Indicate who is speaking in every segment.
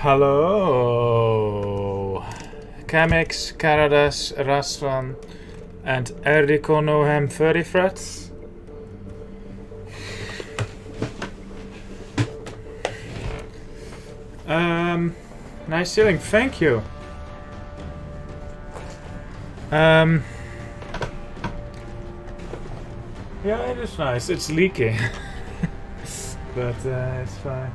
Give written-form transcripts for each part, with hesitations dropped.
Speaker 1: Hello. Chemex, Karadas, Rasvan, and Erdiko Nohem 30 threats. Nice ceiling, thank you. Yeah, it is nice. It's leaking, but it's fine.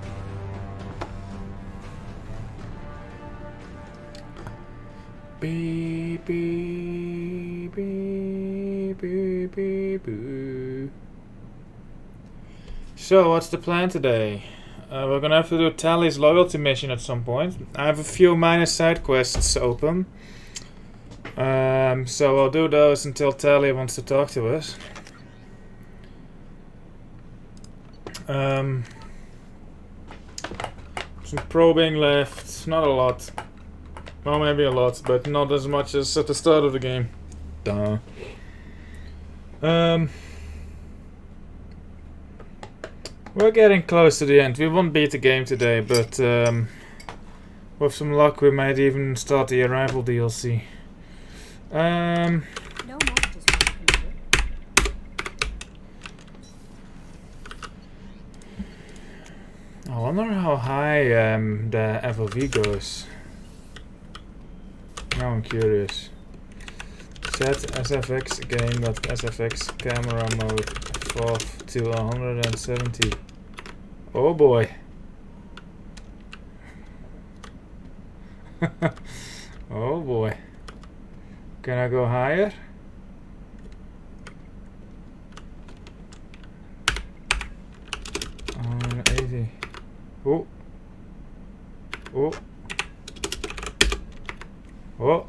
Speaker 1: Beep, beep, beep, beep, beep, boo. So, what's the plan today? We're gonna have to do Tali's loyalty mission at some point. I have a few minor side quests open. So I'll do those until Tali wants to talk to us. Some probing left, not a lot. Well, maybe a lot, but not as much as at the start of the game. Duh. We're getting close to the end. We won't beat the game today, but with some luck we might even start the Arrival DLC. I wonder how high the FOV goes. Now I'm curious. Set SFX game.sfx camera mode off to 170. Oh boy. Oh boy. Can I go higher? On 80. Oh. Oh. Oh.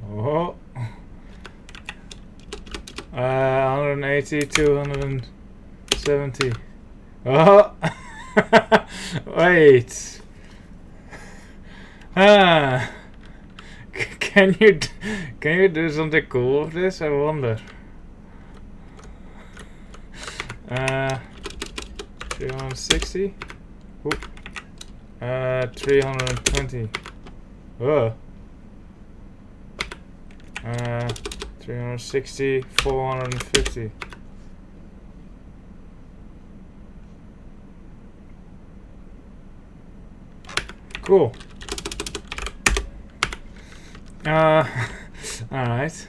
Speaker 1: Oh. 180, 270. Oh. Wait. Can you do something cool with this? I wonder. 360. Oop. 320. Oh. 360, 450. Cool. Alright.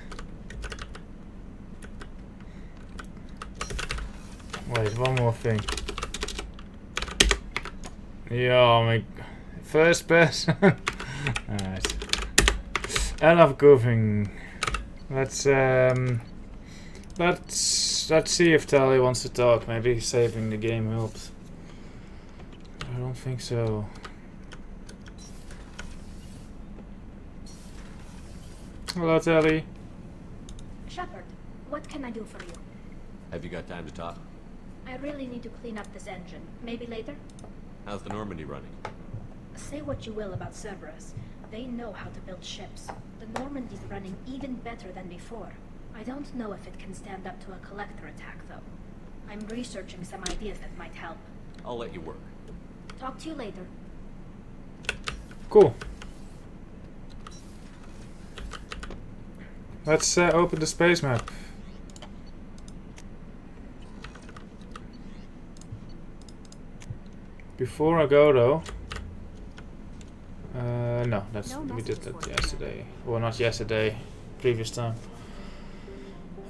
Speaker 1: Wait, one more thing. Yeah, my first person. Alright. Enough goofing. Let's see if Tali wants to talk. Maybe saving the game helps. I don't think so. Hello, Tali.
Speaker 2: Shepard, what can I do for you?
Speaker 3: Have you got time to talk?
Speaker 2: I really need to clean up this engine. Maybe later?
Speaker 3: How's the Normandy running?
Speaker 2: Say what you will about Cerberus. They know how to build ships. The Normandy's running even better than before. I don't know if it can stand up to a collector attack, though. I'm researching some ideas that might help.
Speaker 3: I'll let you work.
Speaker 2: Talk to you later.
Speaker 1: Cool. Let's open the space map. Before I go though, no, we did that yesterday. Well, not yesterday, previous time.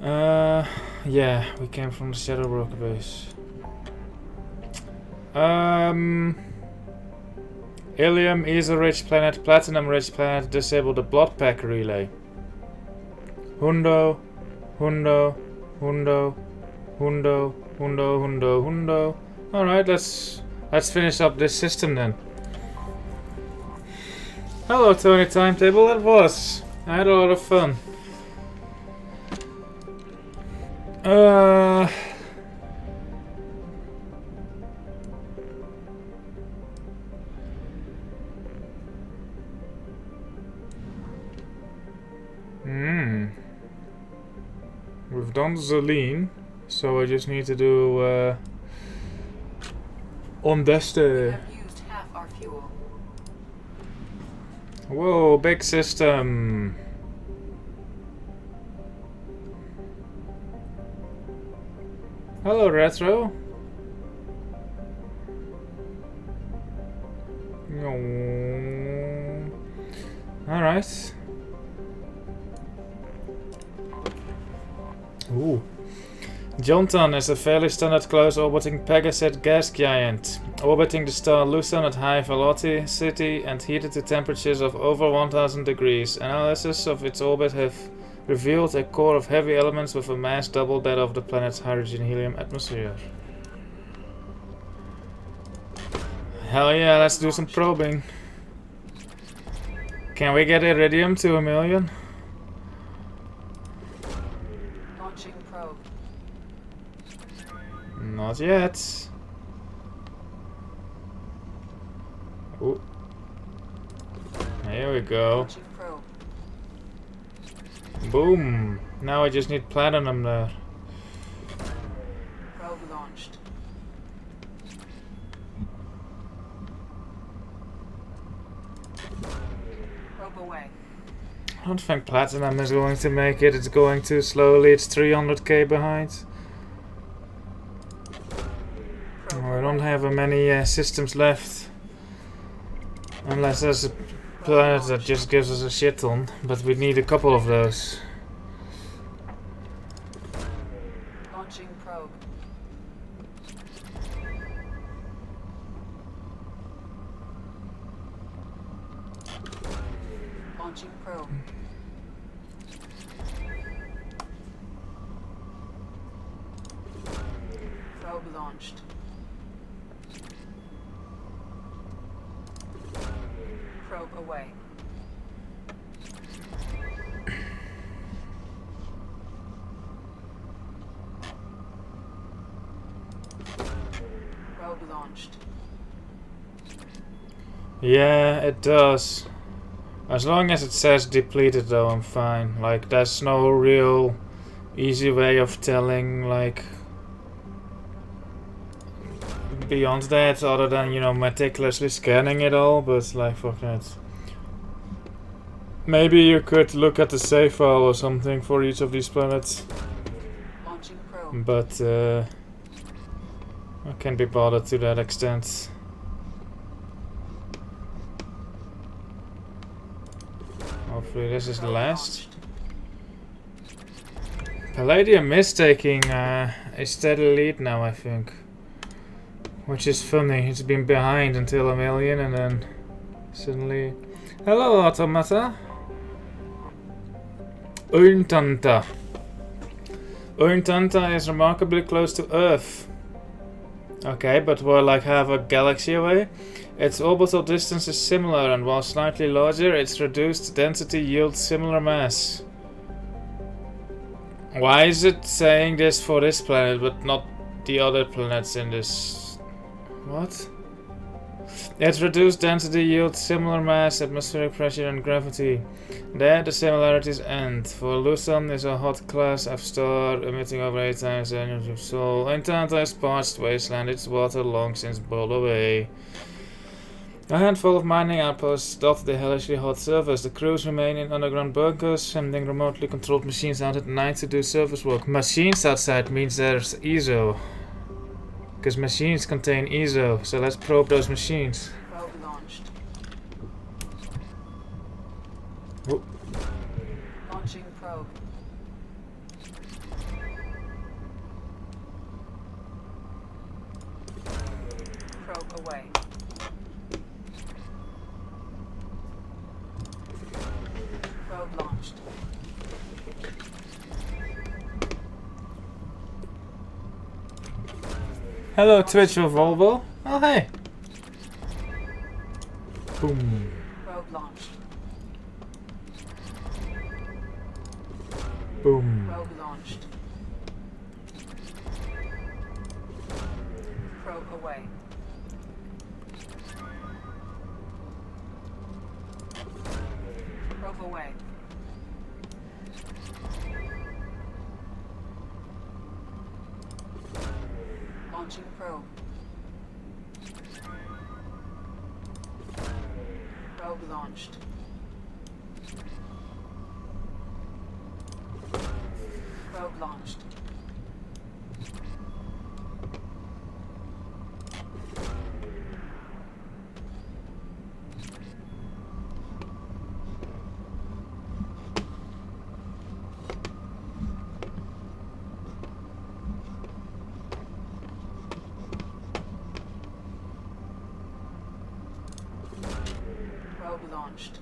Speaker 1: Yeah, we came from the Shadow Broker base. Ilium is a rich planet, platinum rich planet. Disable the blood pack relay. Hundo, hundo, hundo, hundo, hundo, hundo, hundo. All right, let's finish up this system then. Hello, Tony Timetable. It was. I had a lot of fun. We've done Zelene, so I just need to do Ondeste.
Speaker 4: We have used half fuel.
Speaker 1: Whoa, big system. Hello, Retro. Alright. Ooh. Jonton is a fairly standard close orbiting Pegasus gas giant, orbiting the star Luzon at high velocity and heated to temperatures of over 1000 degrees. Analysis of its orbit have revealed a core of heavy elements with a mass double that of the planet's hydrogen-helium atmosphere. Hell yeah, let's do some probing. Can we get iridium to 1 million?
Speaker 4: Launching probe.
Speaker 1: Not yet. Ooh. Here we go.
Speaker 4: Launching probe.
Speaker 1: Boom. Now I just need platinum there.
Speaker 4: Probe launched. Probe away.
Speaker 1: I don't think platinum is going to make it. It's going too slowly. It's 300k behind.
Speaker 4: Probe
Speaker 1: I don't
Speaker 4: away.
Speaker 1: have many systems left. Unless there's a planet that just gives us a shit ton. But we need a couple of those.
Speaker 4: Launching probe. Launching probe. Probe launched. Probe away. Probe launched.
Speaker 1: Yeah, it does. As long as it says depleted though, I'm fine. Like, there's no real easy way of telling, like, beyond that, other than, you know, meticulously scanning it all, but like, fuck that. Maybe you could look at the save file or something for each of these planets,
Speaker 4: Launching probe.
Speaker 1: but I can't be bothered to that extent. Hopefully this is the
Speaker 4: Probe
Speaker 1: last.
Speaker 4: launched.
Speaker 1: Palladium is taking a steady lead now, I think. Which is funny. It's been behind until 1 million and then suddenly... Hello, Automata! Uintanta. Uintanta is remarkably close to Earth. Okay, but we're like half a galaxy away. Its orbital distance is similar, and while slightly larger, its reduced density yields similar mass. Why is it saying this for this planet, but not the other planets in this? What? Its reduced density yields similar mass, atmospheric pressure, and gravity. There, the similarities end. For Luzon is a hot class F star, emitting over 8 times the energy of Sol. Uintanta is parched wasteland, its water long since boiled away. A handful of mining outposts dot the hellishly hot surface. The crews remain in underground bunkers, sending remotely controlled machines out at night to do surface work. Machines outside means there's ESO. Because machines contain ESO, so let's probe those machines.
Speaker 4: Probe launched.
Speaker 1: Oh.
Speaker 4: Launching probe. Probe away. Probe launched.
Speaker 1: Hello, Twitch of Volvo. Oh, hey. Boom.
Speaker 4: Probe launched.
Speaker 1: Boom.
Speaker 4: Probe launched. Probe away. Probe away. Launching probe. Probe launched. Probe launched. Probe launched.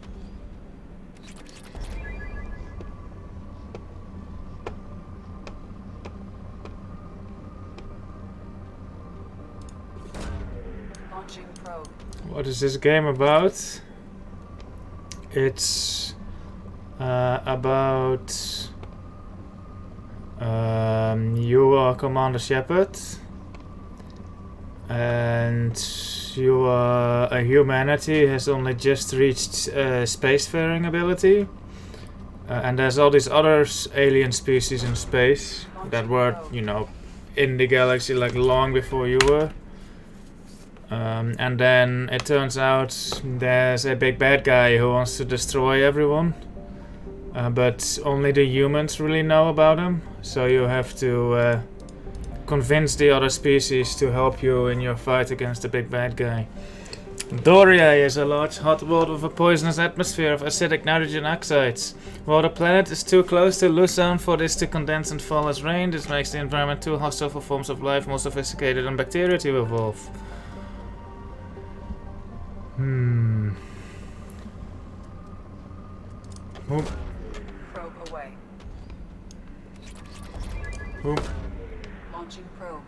Speaker 4: Launching probe.
Speaker 1: What is this game about? It's about you are Commander Shepard, and you are a humanity has only just reached spacefaring ability, and there's all these other alien species in space that were, you know, in the galaxy like long before you were. And then it turns out there's a big bad guy who wants to destroy everyone, but only the humans really know about him, so you have to convince the other species to help you in your fight against the big bad guy. Doria is a large hot world with a poisonous atmosphere of acidic nitrogen oxides. While the planet is too close to Luzon for this to condense and fall as rain, this makes the environment too hostile for forms of life more sophisticated than bacteria to evolve. Oop.
Speaker 4: Probe away.
Speaker 1: Oop.
Speaker 4: Launching probe.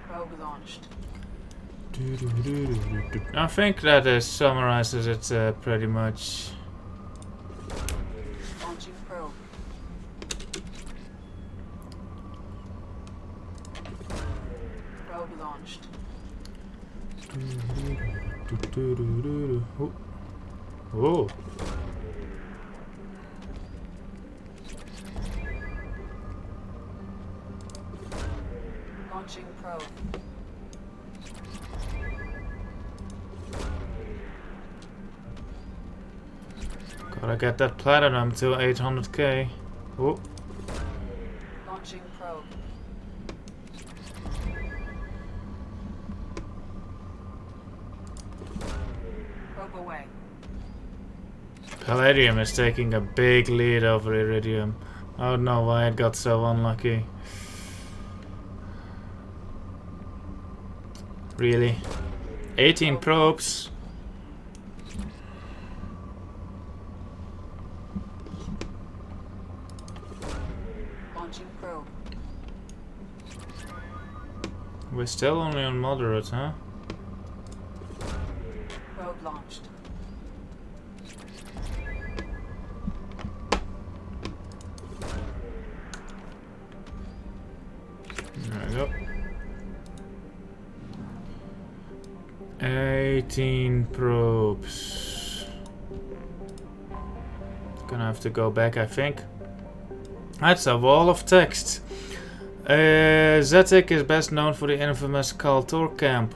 Speaker 4: Probe launched.
Speaker 1: I think that summarizes it pretty much.
Speaker 4: Launching probe. Probe launched.
Speaker 1: Oh.
Speaker 4: Launching probe.
Speaker 1: Gotta get that platinum to 800k. Oh.
Speaker 4: Launching probe. Probe away.
Speaker 1: Palladium is taking a big lead over Iridium. I don't know why it got so unlucky. Really? 18 probes?
Speaker 4: Launching probe.
Speaker 1: We're still only on moderate, huh?
Speaker 4: Probe launched.
Speaker 1: There we go. 18 probes. Gonna have to go back, I think. That's a wall of text. Zetic is best known for the infamous Kaltor camp.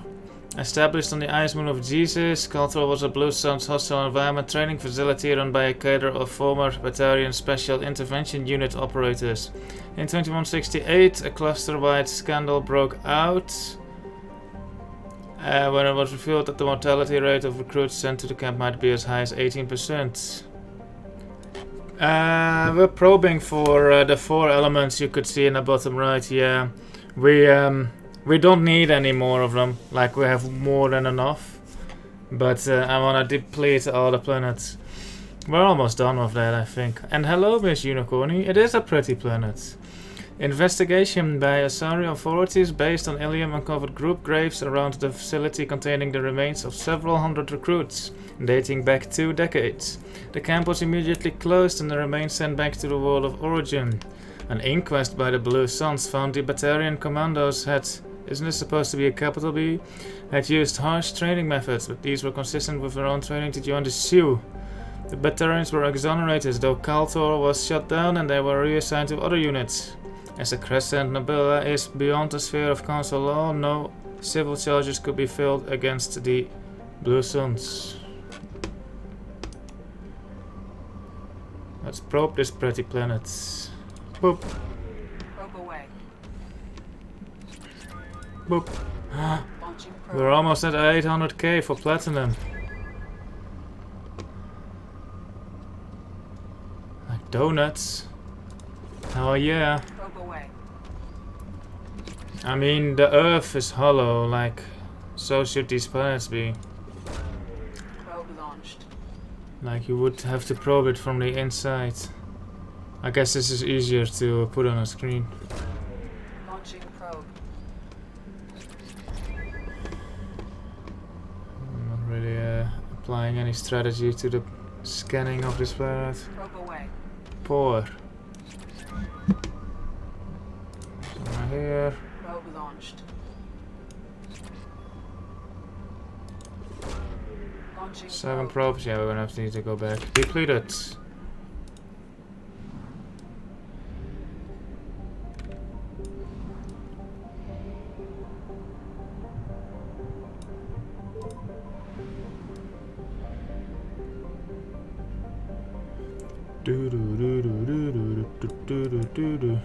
Speaker 1: Established on the ice moon of Jesus, Kaltor was a Blue Sun's hostile environment training facility run by a cadre of former Batarian Special Intervention Unit operators. In 2168, a cluster-wide scandal broke out when it was revealed that the mortality rate of recruits sent to the camp might be as high as 18%. We're probing for the 4 elements you could see in the bottom right. Yeah, we don't need any more of them. Like, we have more than enough. But I want to deplete all the planets. We're almost done with that, I think. And hello, Miss Unicorny. It is a pretty planet. Investigation by Asari authorities based on Ilium uncovered group graves around the facility containing the remains of several hundred recruits, dating back 2 decades. The camp was immediately closed and the remains sent back to the world of origin. An inquest by the Blue Suns found the Batarian commandos had, isn't this supposed to be a capital B, had used harsh training methods, but these were consistent with their own training to join the Sioux. The Batarians were exonerated, though Kaltor was shut down and they were reassigned to other units. As the Crescent Nebula is beyond the sphere of council law, no civil charges could be filed against the Blue Suns. Let's probe this pretty planet. Boop.
Speaker 4: Probe away.
Speaker 1: Boop.
Speaker 4: Launching probe.
Speaker 1: We're almost at 800k for platinum. Like donuts. Hell yeah.
Speaker 4: Probe away.
Speaker 1: I mean, the Earth is hollow, like, so should these planets be.
Speaker 4: Probe launched.
Speaker 1: Like, you would have to probe it from the inside. I guess this is easier to put on a screen.
Speaker 4: Launching probe.
Speaker 1: I'm not really applying any strategy to the scanning of this planet.
Speaker 4: Probe away.
Speaker 1: Poor. Somewhere here.
Speaker 4: Probe launched. Launching
Speaker 1: 7
Speaker 4: probe.
Speaker 1: probes. Yeah, we're gonna need to go back. Depleted. Do do do do do do do do do do.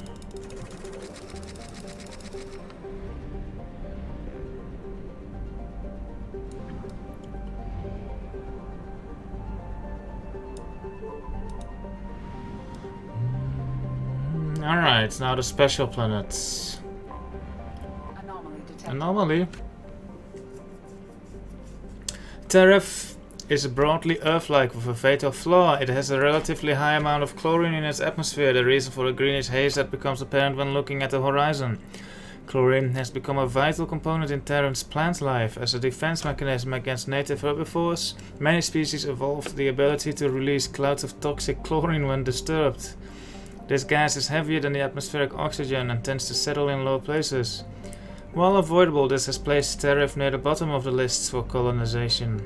Speaker 1: Alright, now the special planets.
Speaker 4: Anomaly detected.
Speaker 1: Anomaly. Teref is broadly Earth-like with a fatal flaw. It has a relatively high amount of chlorine in its atmosphere, the reason for the greenish haze that becomes apparent when looking at the horizon. Chlorine has become a vital component in Terran's plant life. As a defense mechanism against native herbivores, many species evolved the ability to release clouds of toxic chlorine when disturbed. This gas is heavier than the atmospheric oxygen and tends to settle in low places. While avoidable, this has placed Teref near the bottom of the lists for colonization.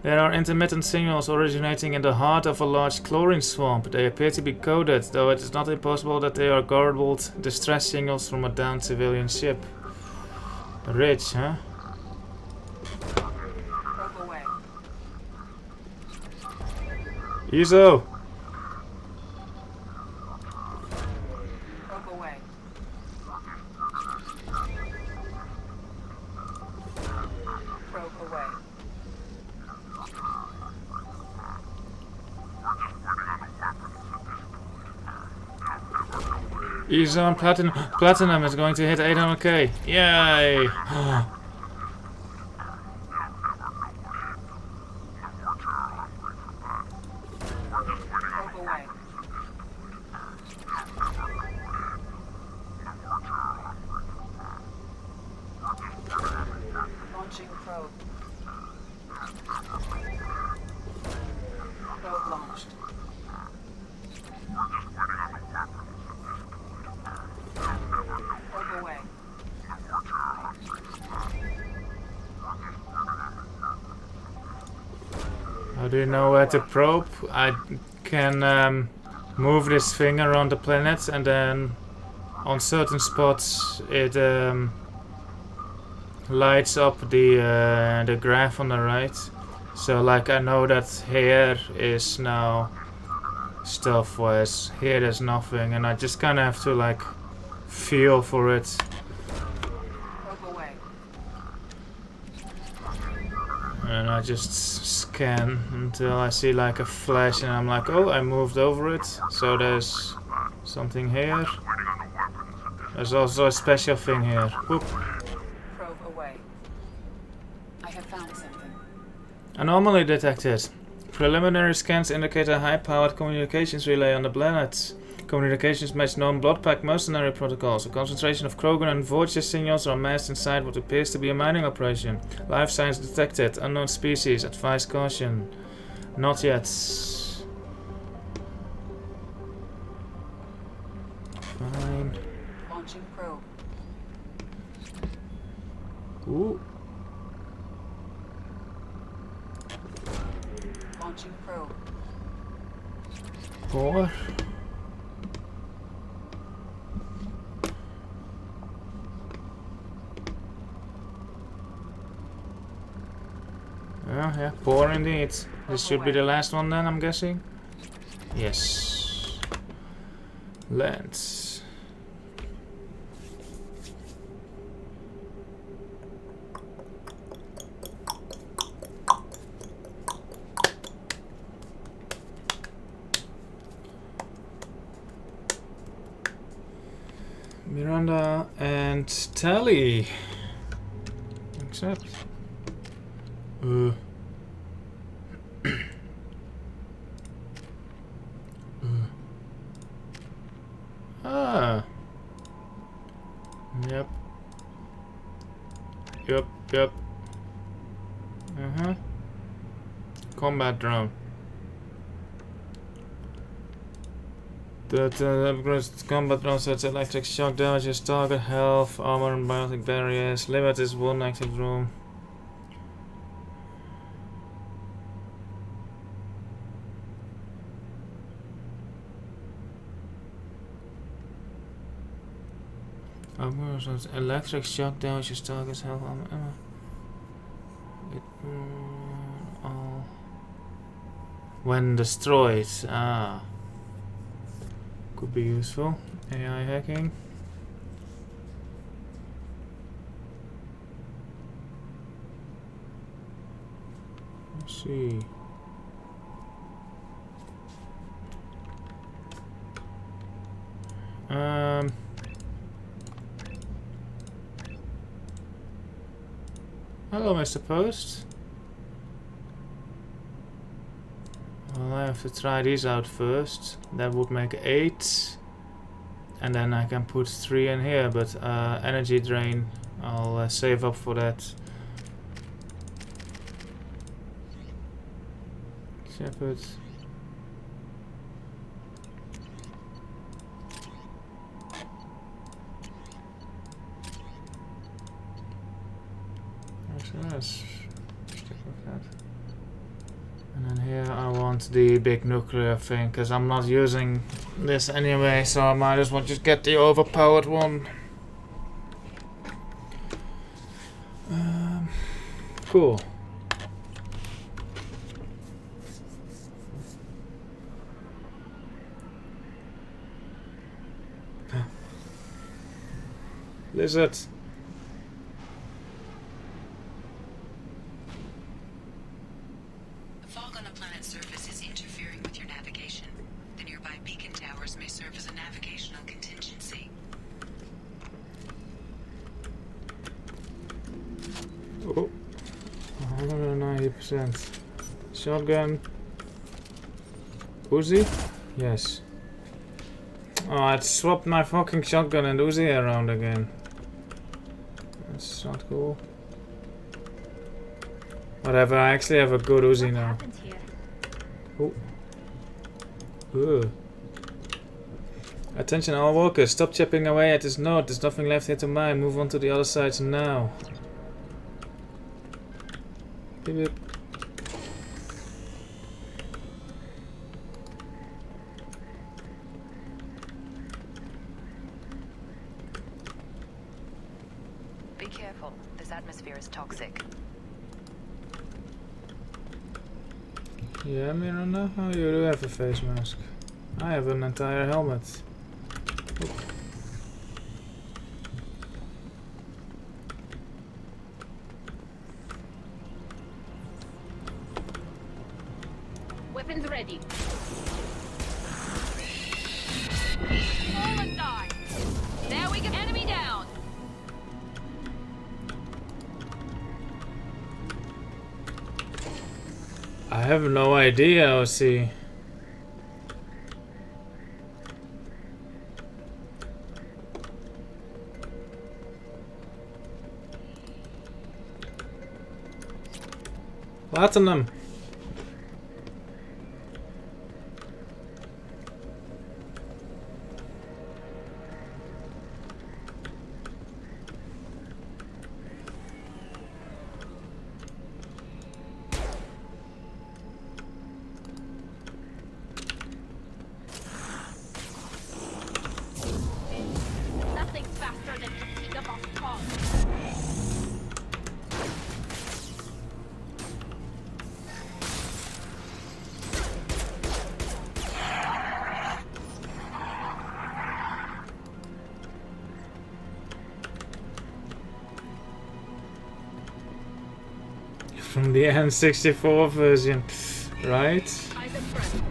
Speaker 1: There are intermittent signals originating in the heart of a large chlorine swamp. They appear to be coded, though it is not impossible that they are garbled distress signals from a downed civilian ship. Rich, huh?
Speaker 4: Probe away.
Speaker 1: Iso!
Speaker 4: Probe away. Probe away.
Speaker 1: Iso and Platinum is going to hit 800k. Yay!
Speaker 4: Probe away. Launching probe. Probe launched. Probe away.
Speaker 1: How do you know where to probe? I can move this finger on the planet, and then on certain spots it lights up the graph on the right. So like I know that here is now stuff, whereas here there's nothing, and I just kind of have to like feel for it.
Speaker 4: Probe away.
Speaker 1: And I just scan until I see like a flash, and I'm like, oh, I moved over it. So there's something here. There's also a special thing here. Whoop.
Speaker 4: Probe away. I have found something.
Speaker 1: Anomaly detected. Preliminary scans indicate a high-powered communications relay on the planet. Communications match known blood-pack mercenary protocols. A concentration of Krogan and Voyager signals are massed inside what appears to be a mining operation. Life signs detected. Unknown species. Advise caution. Not yet. Fine.
Speaker 4: Launching probe.
Speaker 1: Ooh.
Speaker 4: Launching probe.
Speaker 1: 4. Yeah, 4 indeed. This should be the last one then, I'm guessing. Yes. Lands. Miranda and Tali. Accept. Ah. Yep. Yep. Combat drone. That upgrades combat drone such electric shock damages target health, armor and biotic barriers. Limit is 1 active room. Armor such electric shock damages targets health, armor, ammo. All when destroyed. Could be useful. AI hacking. Let's see. Hello, Mr. Post. Well, I have to try these out first. That would make 8. And then I can put 3 in here, but energy drain, I'll save up for that. Shepard. Let's stick with that. And then here I want the big nuclear thing, because I'm not using this anyway, so I might as well just get the overpowered one. Cool. Lizard. Oh, 190%. Shotgun. Uzi? Yes. Oh, I'd swapped my fucking shotgun and Uzi around again. That's not cool. Whatever, I actually have a good Uzi now. Oh. Ugh. Attention all workers, stop chipping away at this node. There's nothing left here to mine. Move on to the other sides now. Beep beep.
Speaker 4: Be careful. This atmosphere is toxic.
Speaker 1: Yeah, Miranda, how you do have a face mask? I have an entire helmet. Oh.
Speaker 2: Weapons ready.
Speaker 4: Fall and die. There we go. Enemy down.
Speaker 1: I have no idea, OC. Platinum.
Speaker 2: Nothing faster than fatigue of our cause.
Speaker 1: from the N64 version, right?
Speaker 2: Eyes up front.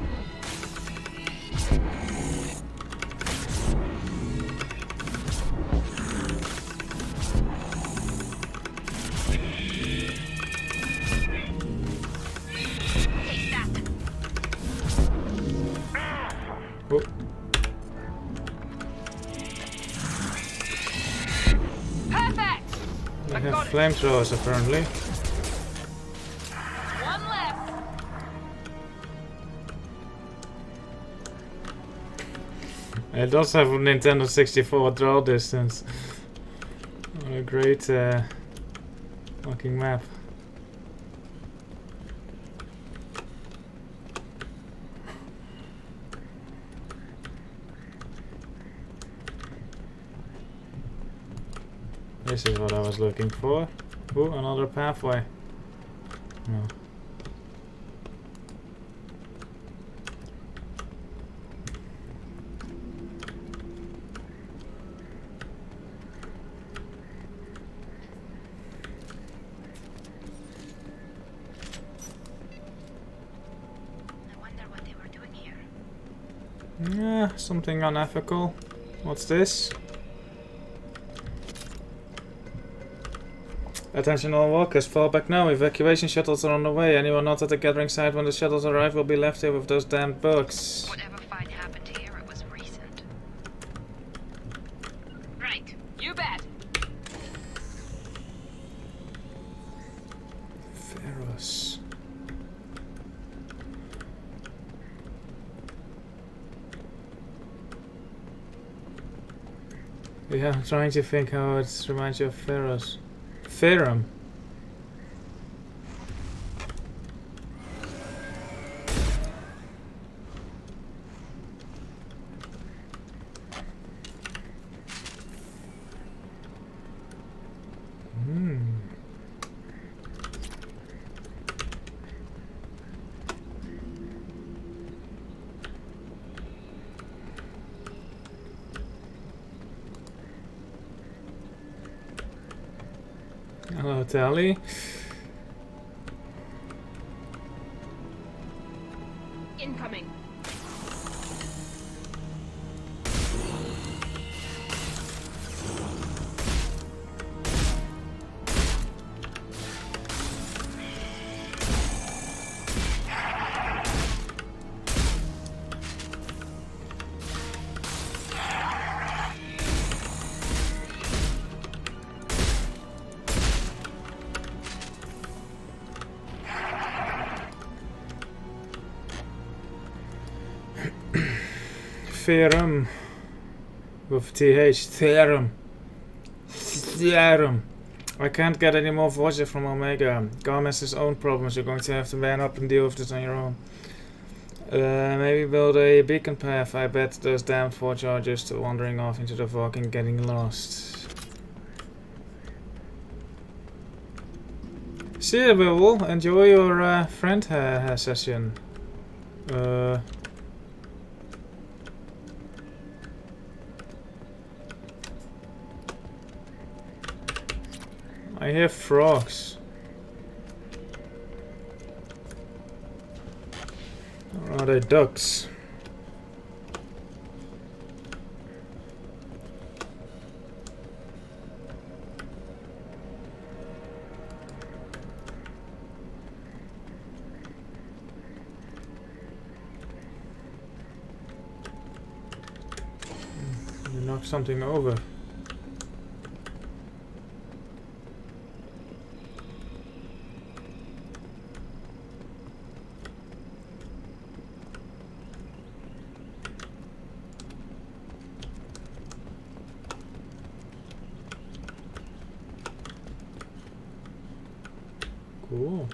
Speaker 4: Take that.
Speaker 1: Oh,
Speaker 4: Perfect.
Speaker 1: they
Speaker 4: I
Speaker 1: have
Speaker 4: got it.
Speaker 1: flamethrowers apparently.
Speaker 4: One left.
Speaker 1: It does have a Nintendo 64 draw distance. What a great fucking map. This is what I was looking for. Ooh, another pathway. No.
Speaker 2: I wonder what they were doing here.
Speaker 1: Yeah, something unethical. What's this? Attention all walkers, fall back now. Evacuation shuttles are on the way. Anyone not at the gathering site when the shuttles arrive will be left here with those damned bugs.
Speaker 4: Whatever fight happened here, it was recent. Right. You bet.
Speaker 1: Ferros. Yeah, I'm trying to think how it reminds you of Ferros. Ferrum. Hello, Tali.
Speaker 4: Incoming.
Speaker 1: Theorem. With TH. Theorem. Theorem. I can't get any more voices from Omega. Garm has his own problems. You're going to have to man up and deal with this on your own. Maybe build a beacon path. I bet those damn 4 chargers to wandering off into the fog and getting lost. See you, Will. Enjoy your friend session. I hear frogs. Or are they ducks? You knocked something over. Cool.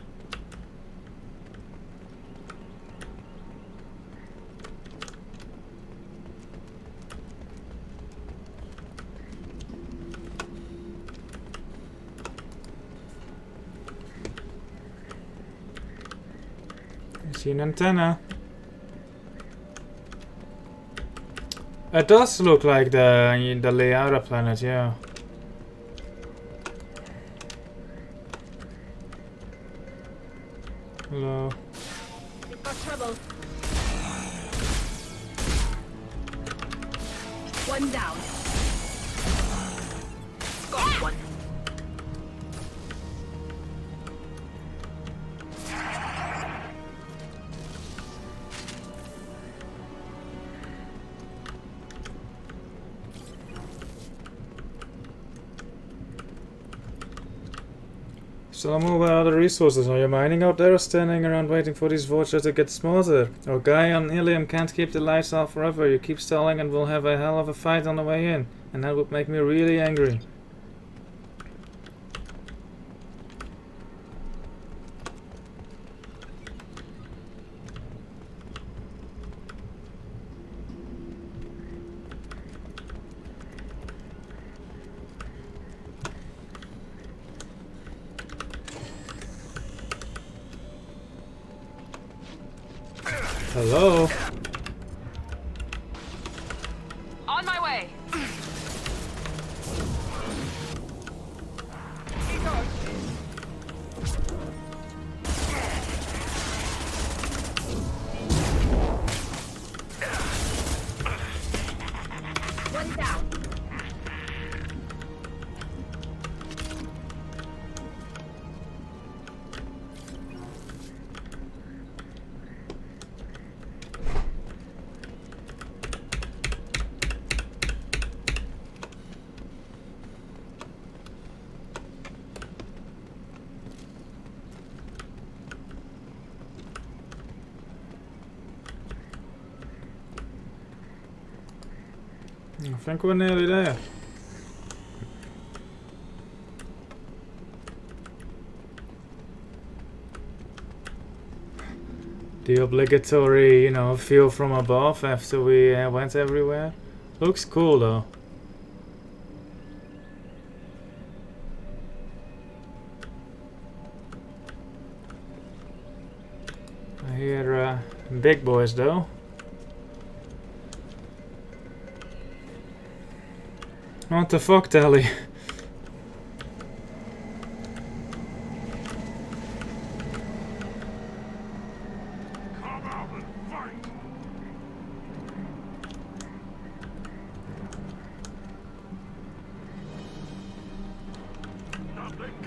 Speaker 1: I see an antenna. It does look like the Leara planet, yeah. Hello.
Speaker 2: We've got trouble. One down. Got one.
Speaker 1: Shall I move out other resources? Are you mining out there or standing around waiting for these vultures to get smarter? Our guy on Ilium can't keep the lights off forever. You keep stalling and we'll have a hell of a fight on the way in. And that would make me really angry. Hello?
Speaker 4: On my way.
Speaker 2: One down.
Speaker 1: I think we're nearly there. The obligatory, you know, view from above after we went everywhere. Looks cool though. I hear big boys though. What the fuck, Tali?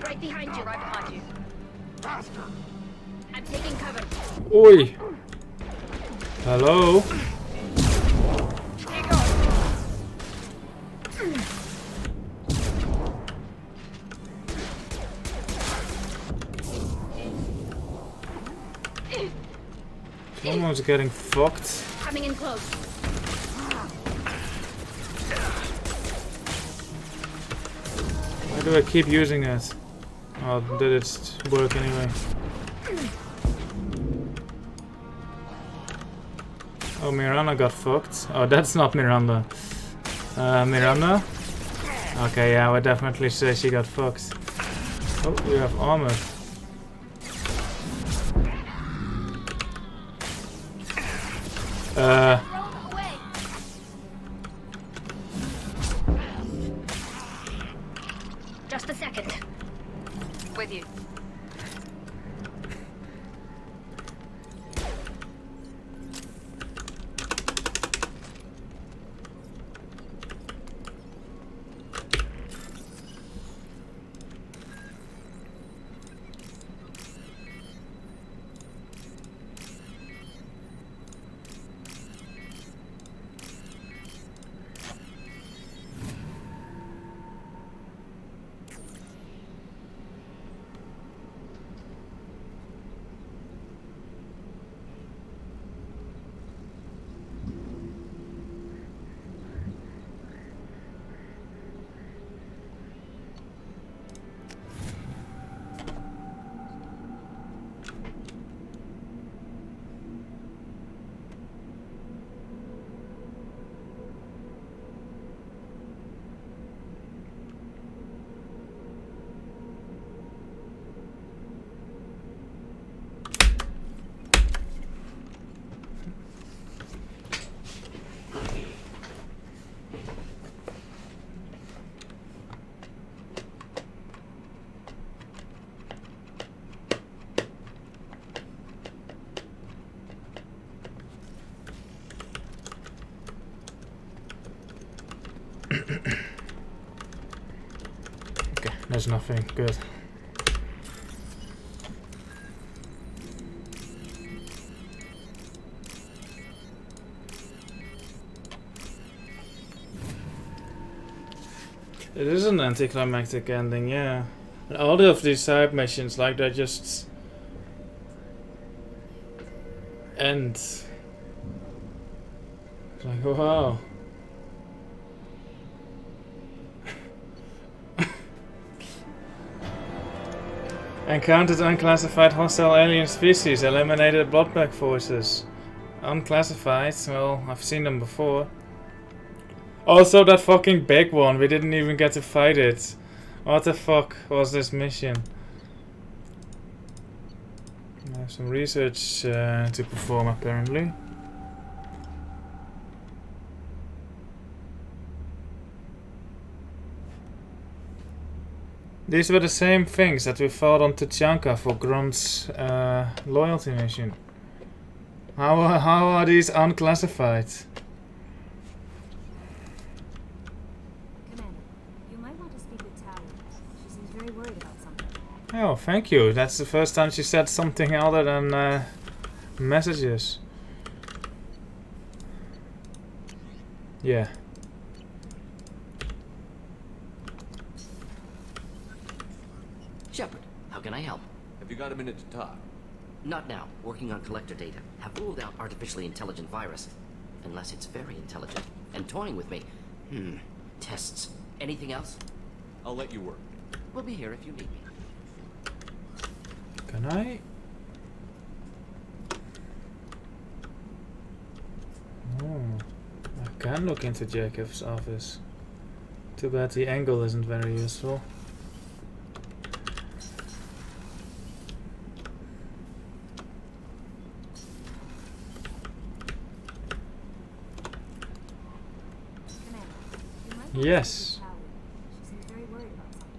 Speaker 2: Right behind you.
Speaker 4: Right behind you.
Speaker 2: I'm taking cover.
Speaker 1: Oi! Hello?
Speaker 4: Here goes.
Speaker 1: Someone's getting fucked.
Speaker 2: Coming in close.
Speaker 1: Why do I keep using that? Oh, did it work anyway? Oh, Miranda got fucked. Oh, that's not Miranda. Miranda? Okay, yeah, I would definitely say she got fucked. Oh, you have armor.
Speaker 2: Roll away. Just a second.
Speaker 4: With you.
Speaker 1: There's nothing. Good. It is an anticlimactic ending, yeah. And all of these side missions, like, they just end. It's like, wow. Encountered unclassified hostile alien species, eliminated bloodback forces. Unclassified, well, I've seen them before. Also that fucking big one, we didn't even get to fight it. What the fuck was this mission? I have some research to perform apparently. These were the same things that we fought on Tuchanka for Grunt's loyalty mission. How are these unclassified?
Speaker 5: Commander, you might want to speak with Tali. She seems very worried about something.
Speaker 1: Oh, thank you. That's the first time she said something other than messages. Yeah.
Speaker 6: Shepard, how can I help?
Speaker 3: Have you got a minute to talk?
Speaker 6: Not now. Working on collector data. Have ruled out artificially intelligent virus. Unless it's very intelligent. And toying with me. Tests. Anything else?
Speaker 3: I'll let you work.
Speaker 6: We'll be here if you need me.
Speaker 1: Can I? Oh, I can look into Jacob's office. Too bad the angle isn't very useful. Yes.
Speaker 5: She seems very worried about something.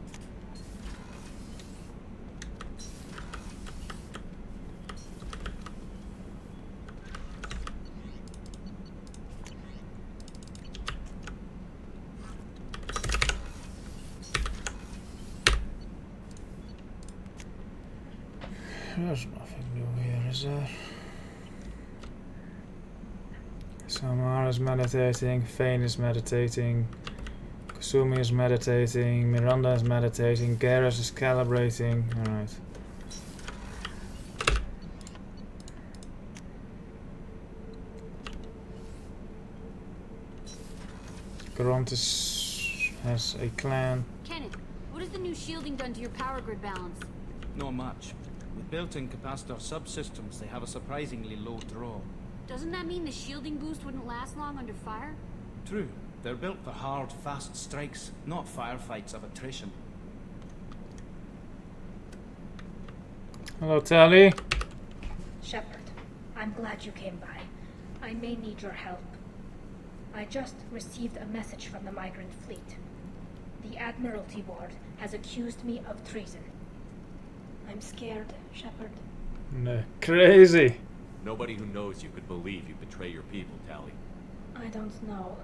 Speaker 1: There's nothing new here, is there? Samara's meditating, Fane is meditating, Kasumi is meditating, Miranda is meditating, Garrus is calibrating. Alright. Grontis has a clan.
Speaker 4: Kenneth, what has the new shielding done to your power grid balance?
Speaker 7: Not much. With built-in capacitor subsystems, they have a surprisingly low draw.
Speaker 4: Doesn't that mean the shielding boost wouldn't last long under fire?
Speaker 7: True. They're built for hard, fast strikes, not firefights of attrition.
Speaker 1: Hello, Tali.
Speaker 2: Shepard, I'm glad you came by. I may need your help. I just received a message from the migrant fleet. The Admiralty Board has accused me of treason. I'm scared, Shepard.
Speaker 1: No, crazy.
Speaker 3: Nobody who knows you could believe you betray your people, Tali.
Speaker 2: I don't know.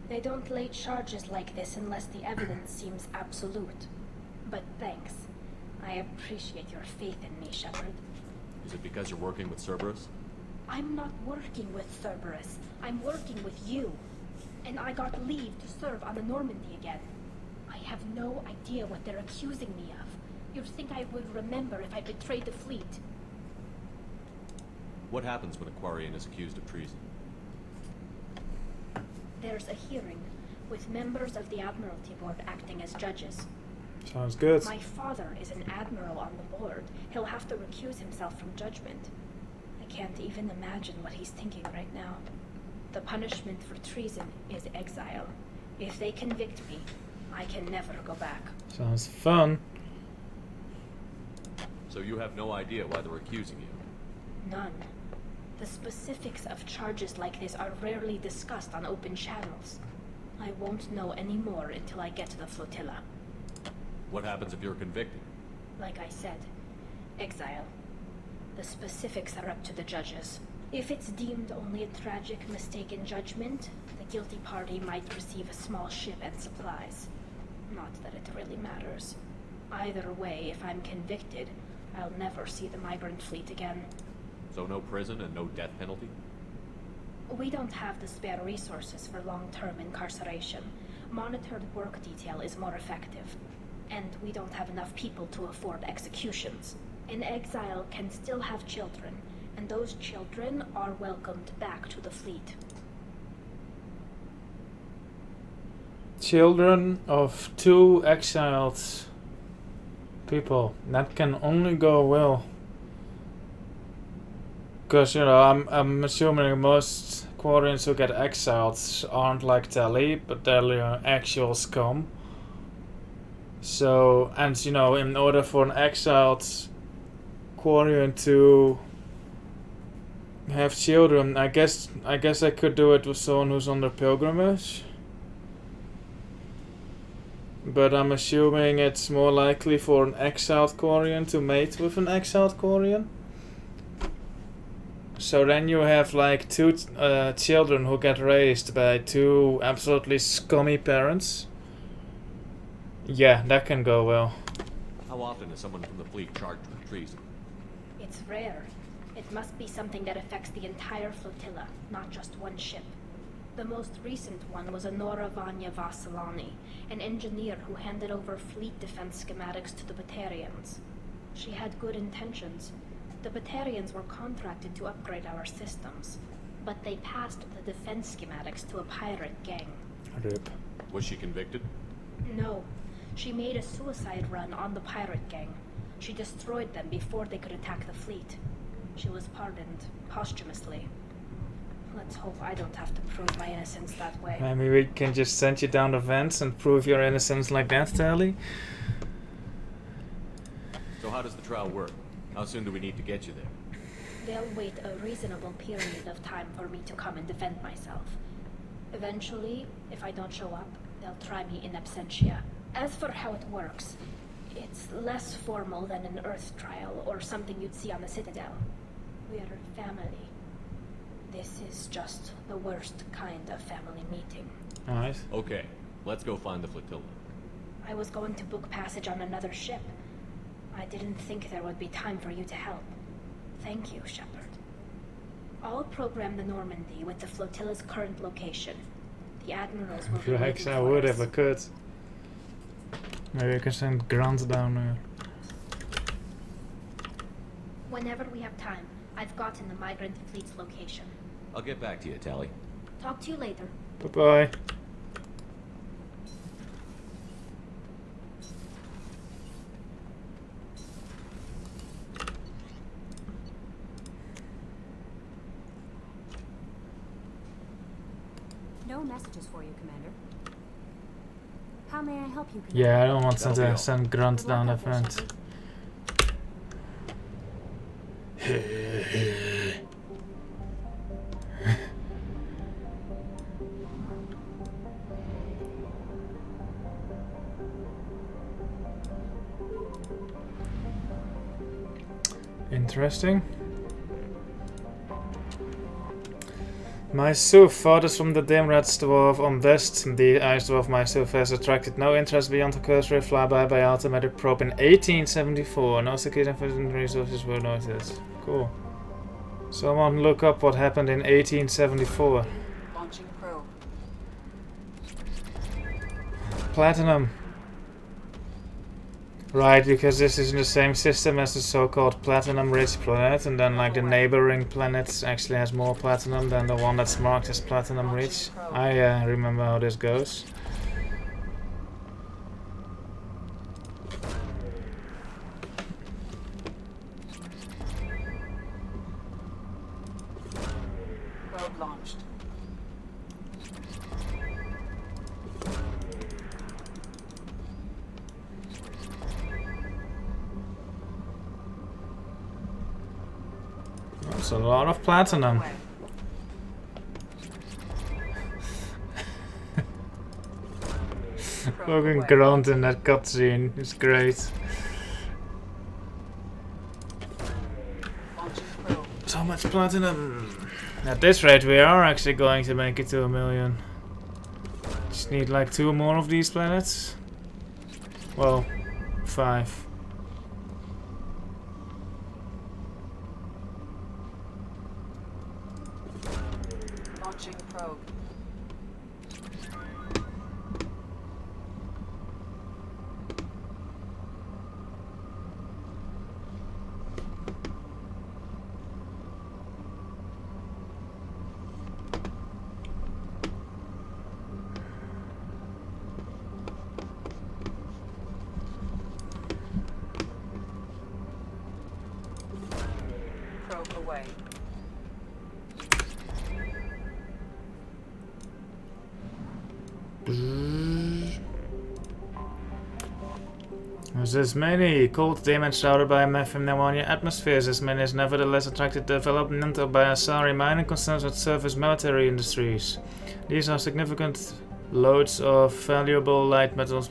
Speaker 2: They don't lay charges like this unless the evidence seems absolute. But thanks. I appreciate your faith in me, Shepard.
Speaker 3: Is it because you're working with Cerberus?
Speaker 2: I'm not working with Cerberus. I'm working with you. And I got leave to serve on the Normandy again. I have no idea what they're accusing me of. You'd think I would remember if I betrayed the fleet.
Speaker 3: What happens when a Quarian is accused of treason?
Speaker 2: There's a hearing, with members of the Admiralty Board acting as judges.
Speaker 1: Sounds good.
Speaker 2: My father is an admiral on the board. He'll have to recuse himself from judgment. I can't even imagine what he's thinking right now. The punishment for treason is exile. If they convict me, I can never go back.
Speaker 1: Sounds fun.
Speaker 3: So you have no idea why they're accusing you?
Speaker 2: None. The specifics of charges like this are rarely discussed on open channels. I won't know any more until I get to the flotilla.
Speaker 3: What happens if you're convicted?
Speaker 2: Like I said, exile. The specifics are up to the judges. If it's deemed only a tragic mistake in judgment, the guilty party might receive a small ship and supplies. Not that it really matters. Either way, if I'm convicted, I'll never see the migrant fleet again.
Speaker 3: So no prison and no death penalty?
Speaker 2: We don't have the spare resources for long-term incarceration. Monitored work detail is more effective. And we don't have enough people to afford executions. An exile can still have children, and those children are welcomed back to the fleet.
Speaker 1: Children of 2 exiled people. That can only go well. Because, you know, I'm assuming most Quarians who get exiled aren't like Tali, but they're actual scum. So, and you know, in order for an exiled Quarian to have children, I guess I could do it with someone who's on their pilgrimage. But I'm assuming it's more likely for an exiled Quarian to mate with an exiled Quarian. So then you have like 2 children who get raised by 2 absolutely scummy parents. Yeah, that can go well.
Speaker 3: How often is someone from the fleet charged with treason?
Speaker 2: It's rare. It must be something that affects the entire flotilla, not just one ship. The most recent one was Anora Vanya Vasilani, an engineer who handed over fleet defense schematics to the Batarians. She had good intentions. The Batarians were contracted to upgrade our systems, but they passed the defense schematics to a pirate gang.
Speaker 1: Rip.
Speaker 3: Was she convicted?
Speaker 2: No. She made a suicide run on the pirate gang. She destroyed them before they could attack the fleet. She was pardoned posthumously. Let's hope I don't have to prove my innocence that way.
Speaker 1: Maybe we can just send you down the vents and prove your innocence like that, Tali.
Speaker 3: So how does the trial work? How soon do we need to get you there?
Speaker 2: They'll wait a reasonable period of time for me to come and defend myself. Eventually, if I don't show up, they'll try me in absentia. As for how it works, it's less formal than an Earth trial or something you'd see on the Citadel. We're family. This is just the worst kind of family meeting.
Speaker 1: Nice.
Speaker 3: Okay, let's go find the flotilla.
Speaker 2: I was going to book passage on another ship. I didn't think there would be time for you to help. Thank you, Shepard. I'll program the Normandy with the flotilla's current location. The admirals will be
Speaker 1: Yikes,
Speaker 2: waiting
Speaker 1: I
Speaker 2: for
Speaker 1: would
Speaker 2: us.
Speaker 1: if I could. Maybe I can send Grant down there.
Speaker 2: Whenever we have time, I've gotten the migrant fleet's location.
Speaker 3: I'll get back to you, Tali.
Speaker 2: Talk to you later.
Speaker 1: Bye-bye.
Speaker 5: No messages for you, Commander. How may I help you, Commander?
Speaker 1: Yeah, I don't want
Speaker 3: That'll be
Speaker 1: to
Speaker 3: all.
Speaker 1: send Grant
Speaker 5: Good
Speaker 1: down the
Speaker 5: luck out there,
Speaker 1: vent.
Speaker 5: Shepard.
Speaker 1: Interesting. My Suf, fathers from the Dimrat dwarf on West. The ice dwarf my Suf has attracted no interest beyond a cursory flyby by automatic probe in 1874. No significant resources were noted. Cool. Someone look up what happened in 1874.
Speaker 4: Launching probe.
Speaker 1: Platinum. Right, because this is in the same system as the so-called platinum-rich planet, and then like the neighboring planet actually has more platinum than the one that's marked as platinum-rich. I remember how this goes.
Speaker 4: Probe launched.
Speaker 1: That's a lot of platinum.
Speaker 4: Away. Probe
Speaker 1: Fucking
Speaker 4: away.
Speaker 1: Grant in that cutscene is great.
Speaker 4: Launching probe.
Speaker 1: So much platinum. At this rate, we are actually going to make it to 1 million. Just need like 2 more of these planets. Well, 5.
Speaker 4: Launching probe. Probe away.
Speaker 1: There's as many cold damage shrouded by methane pneumonia atmospheres as many as nevertheless attracted development by Asari mining concerns that service military industries. These are significant loads of valuable light metals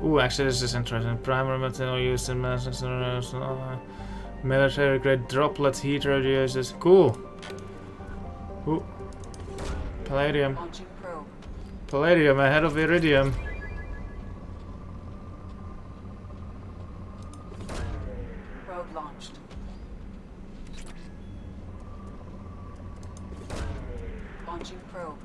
Speaker 1: ooh, actually this is interesting. Primary material used in military grade droplet heat radiators. Cool. Ooh. Palladium.
Speaker 4: Launching probe.
Speaker 1: Palladium ahead of iridium.
Speaker 4: Probe launched. Launching probe.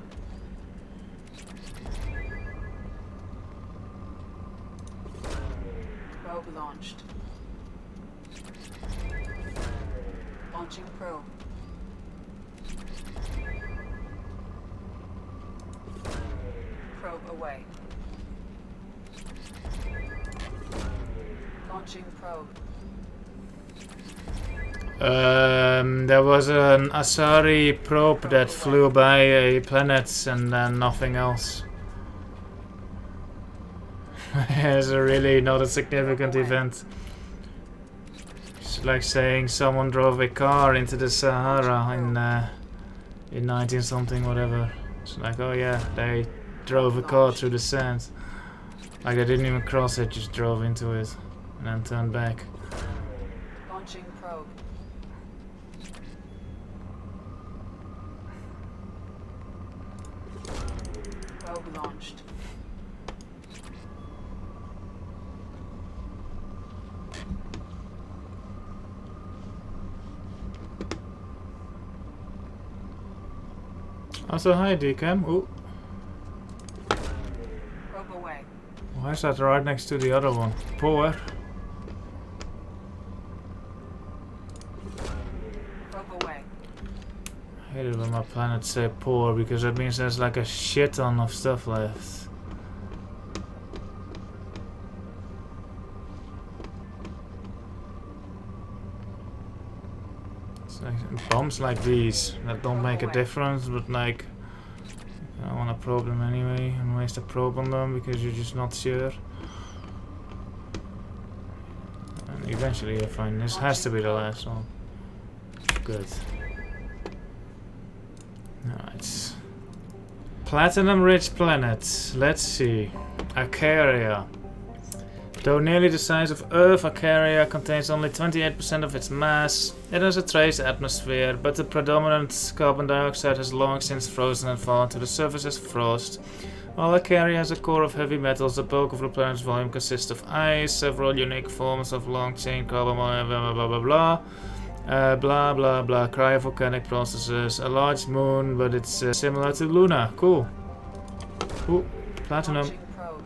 Speaker 4: Probe launched. Launching probe. Probe away. Launching probe.
Speaker 1: There was an Asari probe that flew by a planet and then nothing else. It's really not a significant event. It's like saying someone drove a car into the Sahara in 19 something whatever. It's like, oh yeah, they drove a car through the sand. Like they didn't even cross it, just drove into it and then turned back.
Speaker 4: Launching probe. Probe launched.
Speaker 1: Also, hi Decam. Ooh,
Speaker 4: Probe away.
Speaker 1: why is that right next to the other one? Poor.
Speaker 4: Probe away.
Speaker 1: I hate it when my planets say poor because that means there's like a shit ton of stuff left. It's like bombs like these that don't make a difference, but like I don't want to probe them anyway and waste a probe on them because you're just not sure. And eventually you'll find this has to be the last one. Good. Alright. Platinum-rich planet. Let's see. Acaria. Though nearly the size of Earth, Acaria contains only 28% of its mass. It has a trace atmosphere, but the predominant carbon dioxide has long since frozen and fallen to the surface as frost. While Acaria has a core of heavy metals, the bulk of the planet's volume consists of ice, several unique forms of long-chain carbon, blah blah blah blah blah. Blah blah blah, cryovolcanic processes, a large moon, but it's similar to Luna. Cool. Ooh, platinum.
Speaker 4: Launching probe.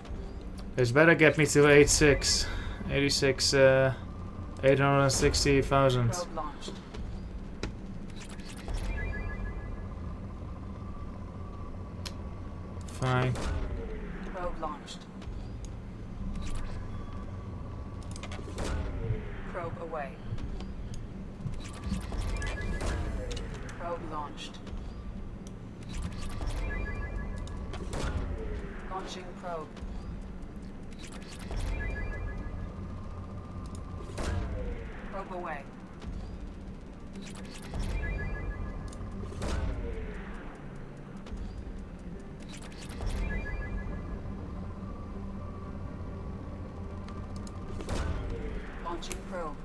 Speaker 1: This better get me to 86. 86, 860,000.
Speaker 4: Probe launched.
Speaker 1: Fine.
Speaker 4: Probe launched. Probe away. Probe launched. Launching probe. Probe away. Launching probe.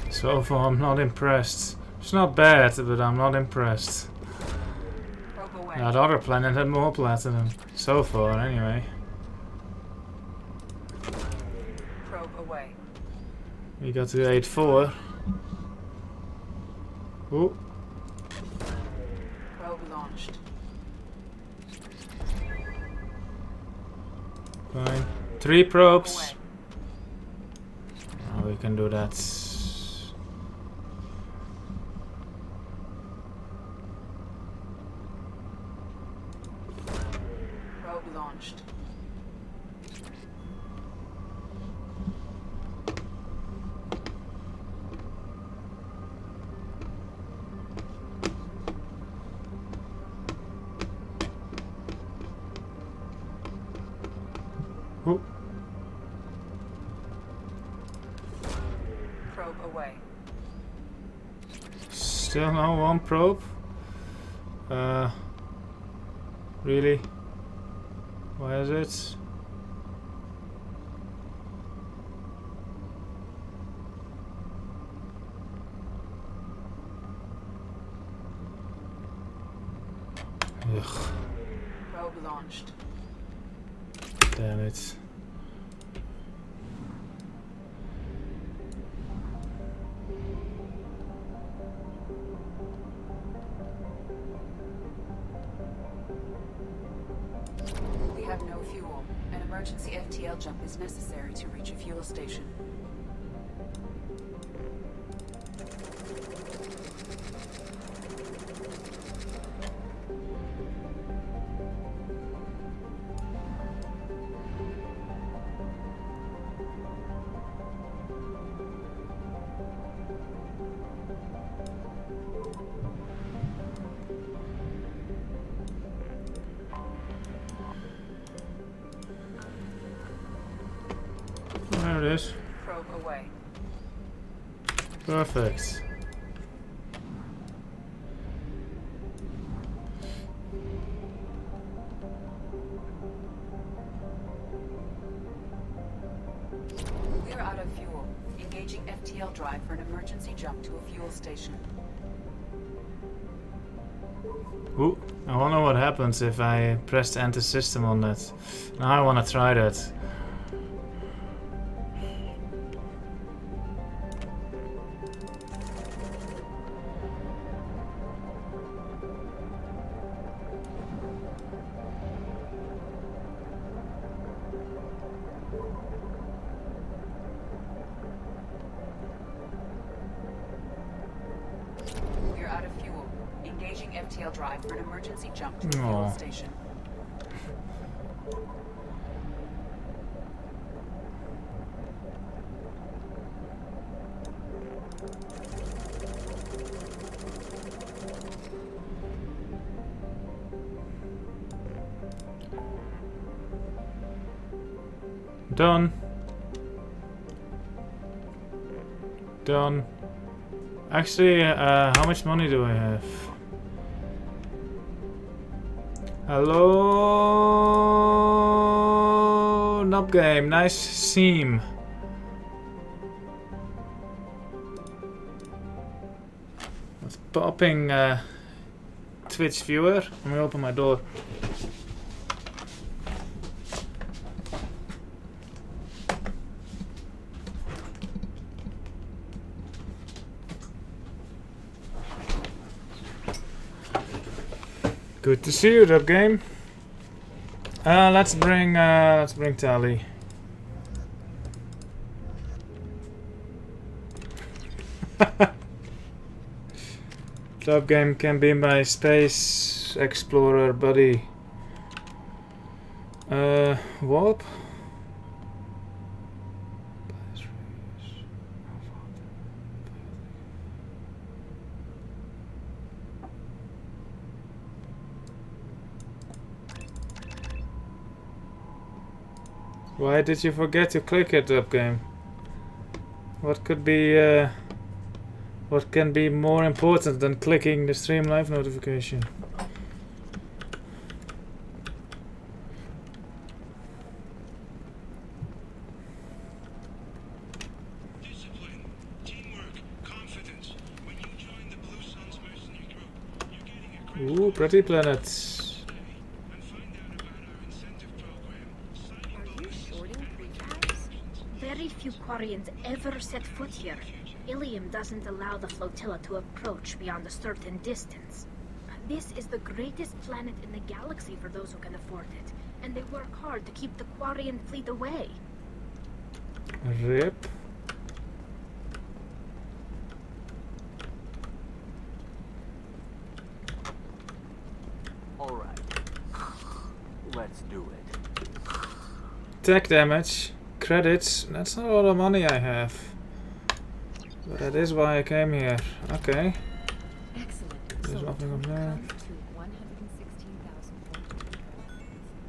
Speaker 1: So far, I'm not impressed. It's not bad, but I'm not impressed.
Speaker 4: Probe Probe away.
Speaker 1: That other planet had more platinum. So far, anyway.
Speaker 4: Probe away.
Speaker 1: We got to 8-4. Ooh.
Speaker 4: Probe launched.
Speaker 1: Fine. 3 probes.
Speaker 4: Away.
Speaker 1: Oh, we can do that.
Speaker 4: Probe launched.
Speaker 1: Ooh.
Speaker 4: Probe away.
Speaker 1: Still no 1 probe. Really? Why is it? Ugh,
Speaker 4: Probe launched.
Speaker 1: damn it.
Speaker 4: We have no fuel. An emergency FTL jump is necessary to reach a fuel station.
Speaker 1: There it is.
Speaker 4: Probe away.
Speaker 1: Perfect.
Speaker 4: We're out of fuel. Engaging FTL drive for an emergency jump to a fuel station.
Speaker 1: Ooh, I wonder what happens if I press the enter system on that. Now I want to try that.
Speaker 4: We're out of fuel. Engaging FTL drive for an emergency jump to a fuel
Speaker 1: Aw.
Speaker 4: station.
Speaker 1: Done. Done. Actually, how much money do I have? Hello, Knob Game. Nice seam. What's popping, Twitch viewer? Let me open my door. Good to see you, Dub Game. Let's bring Tali. Dub Game can be my space explorer buddy. Warp. Why did you forget to click it, Up Game? What could be, what can be more important than clicking the stream live notification?
Speaker 8: Discipline, teamwork, confidence. When you join the Blue Suns mercenary group, you're getting a
Speaker 1: Ooh, pretty planets.
Speaker 8: and find out about our incentive program. Signing
Speaker 5: Are you shorting prefabs?
Speaker 2: Very few Quarians ever set foot here. Ilium doesn't allow the flotilla to approach beyond a certain distance. This is the greatest planet in the galaxy for those who can afford it, and they work hard to keep the Quarian fleet away.
Speaker 1: Rip.
Speaker 3: Alright. Let's do it.
Speaker 1: Tech damage. Credits. That's not a lot of money I have. But that is why I came here. Okay.
Speaker 5: Excellent.
Speaker 1: There's
Speaker 5: So
Speaker 1: nothing up there.
Speaker 5: comes to 116,100.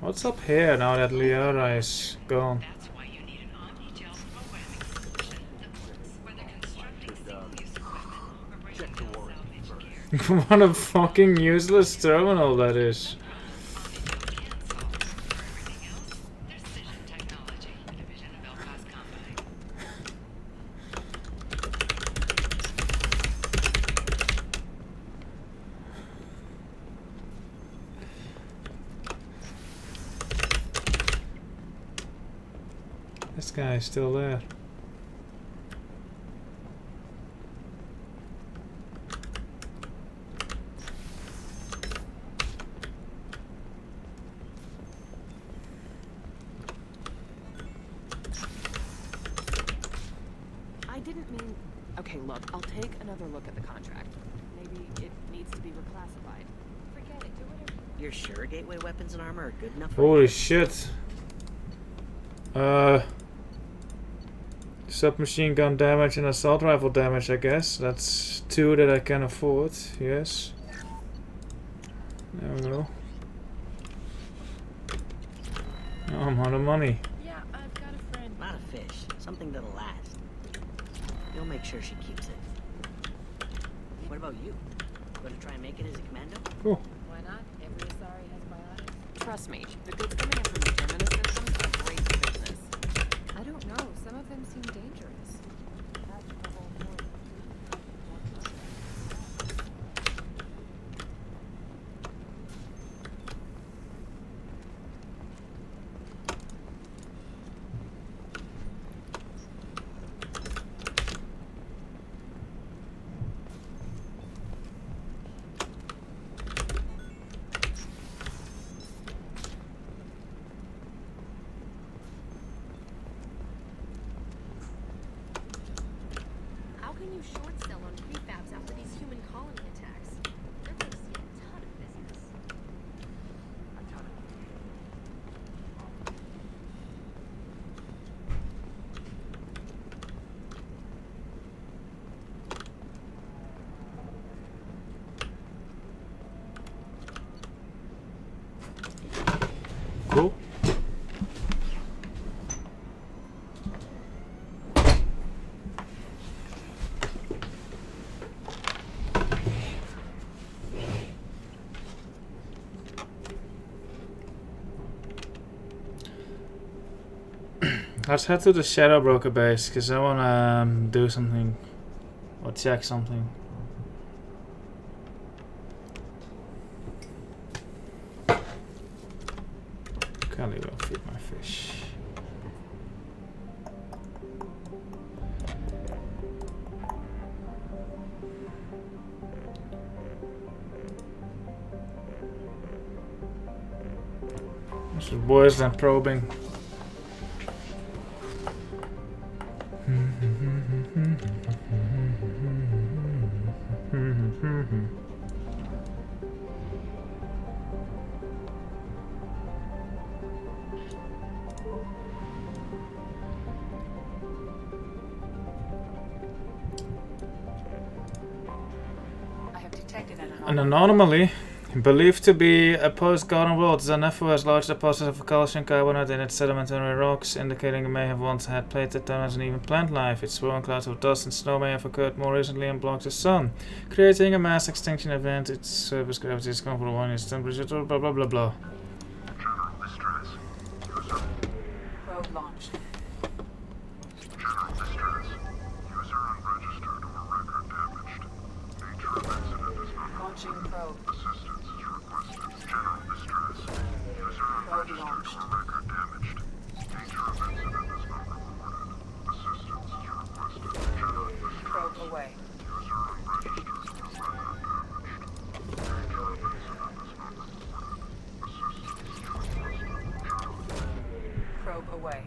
Speaker 1: What's up here now that Liara is gone?
Speaker 9: That's why you need an on-detail programming solution that works whether constructing single-use equipment or bringing down salvage gear.
Speaker 1: What a fucking useless terminal that is.
Speaker 9: On-detail can solve. For everything else, there's Cision Technology, a division of Elcas Company.
Speaker 1: This guy is still there.
Speaker 10: I didn't mean... Okay, look, I'll take another look at the contract. Maybe it needs to be reclassified.
Speaker 5: Forget it. Do whatever.
Speaker 6: You're sure gateway weapons and armor are good enough for
Speaker 1: Holy
Speaker 6: you?
Speaker 1: shit. Submachine gun damage and assault rifle damage, I guess. That's two that I can afford, yes. There we go. Oh, I'm out of money.
Speaker 10: Yeah, I've got a friend.
Speaker 6: Not a fish. Something that'll last. You'll make sure she keeps it. What about you? Gonna try and make it as a commando?
Speaker 1: Cool.
Speaker 5: Why not? Every Asari has biotics.
Speaker 10: Trust me, the goods coming in from the terminus systems are great for business.
Speaker 5: I don't know. Some of them seem dangerous. That's the whole point.
Speaker 2: How can you short sell on prefabs after these human colony attacks? They're going to see a ton of business.
Speaker 1: Cool. Let's head to the Shadow Broker base, because I want to do something, or check something. Tali will feed my fish. This is worse than probing.
Speaker 4: I have detected an
Speaker 1: An
Speaker 4: anomaly.
Speaker 1: anomaly believed to be a post-garden world. Zanefu has large deposits of calcium carbonate in its sedimentary rocks, indicating it may have once had plated tunnels and even plant life. Its swirling clouds of dust and snow may have occurred more recently and blocked the sun, creating a mass extinction event. Its surface gravity is comparable in its temperature to blah blah blah blah.
Speaker 8: General distress. User.
Speaker 4: Probe launched.
Speaker 8: General distress. User unregistered or record damaged. Nature of incident is not
Speaker 4: Launching probe.
Speaker 8: assistance.
Speaker 4: away.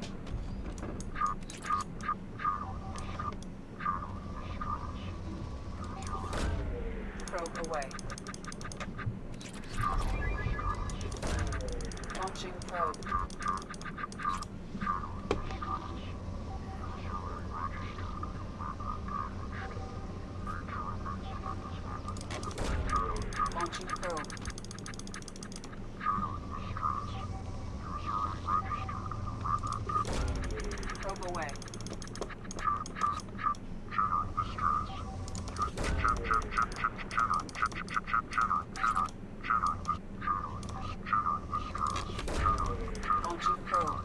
Speaker 4: Probe away. Launching probe. Launching probe. Probe away. Launching probe.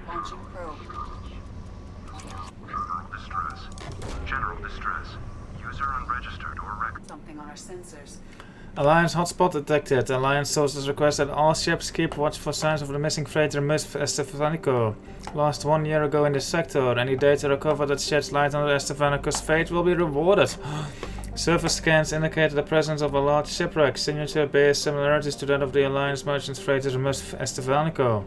Speaker 4: Launching probe.
Speaker 8: General distress. User unregistered or
Speaker 4: Something on our sensors.
Speaker 1: Alliance hotspot detected. Alliance sources request that all ships keep watch for signs of the missing freighter Ms. Estefanico. Lost 1 year ago in this sector. Any data recovered that sheds light on Estefanico's fate will be rewarded. Surface scans indicate the presence of a large shipwreck. Signature bears similarities to that of the Alliance merchant freighter Ms. Estefanico.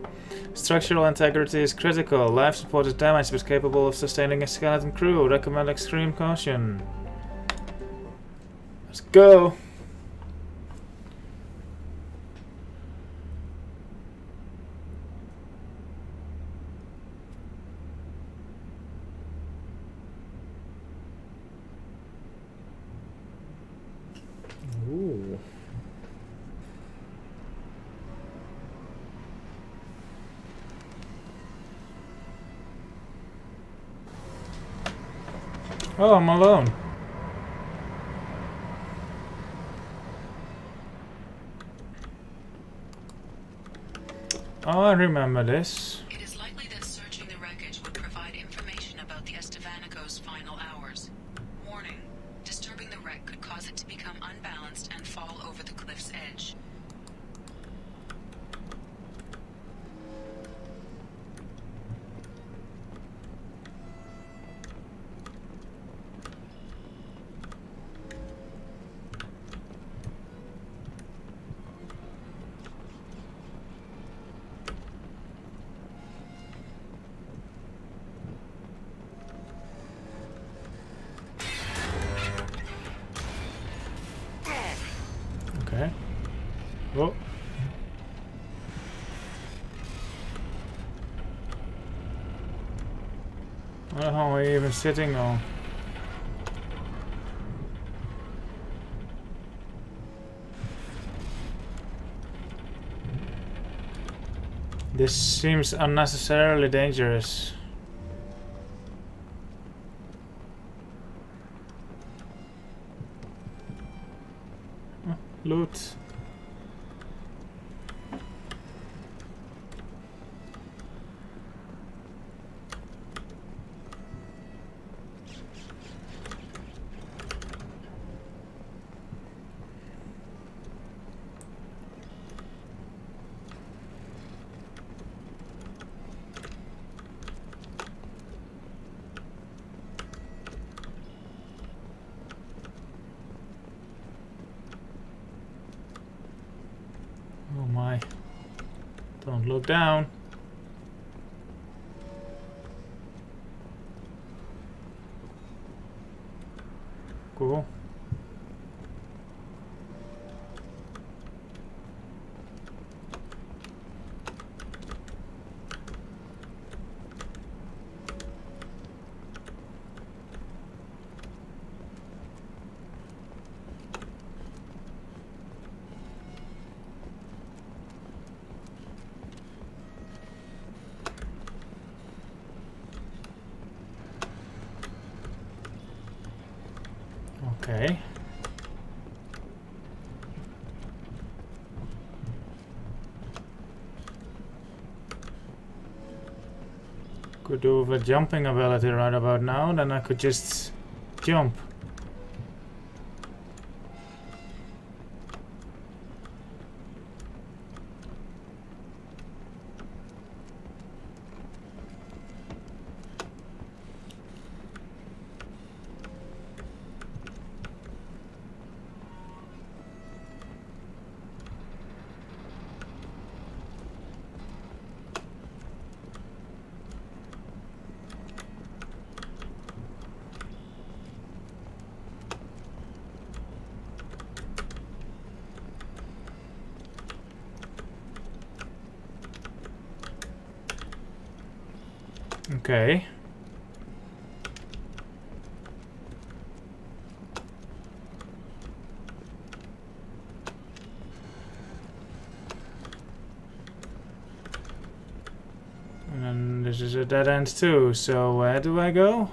Speaker 1: Structural integrity is critical. Life support is damaged but capable of sustaining a skeleton crew. Recommend extreme caution. Let's go. Ooh. Oh, I'm alone. Oh, I remember this.
Speaker 4: It is likely that searching the wreckage would provide information about the Estevanico's final hours. Warning: disturbing the wreck could cause it to become unbalanced and fall over the cliff's edge.
Speaker 1: Okay. Oh. What the hell are we even sitting on? This seems unnecessarily dangerous. Oh, loot. Oh my. Don't look down. Cool. Okay. Could do with a jumping ability right about now, then I could just jump. Okay. And then this is a dead end too, so where do I go?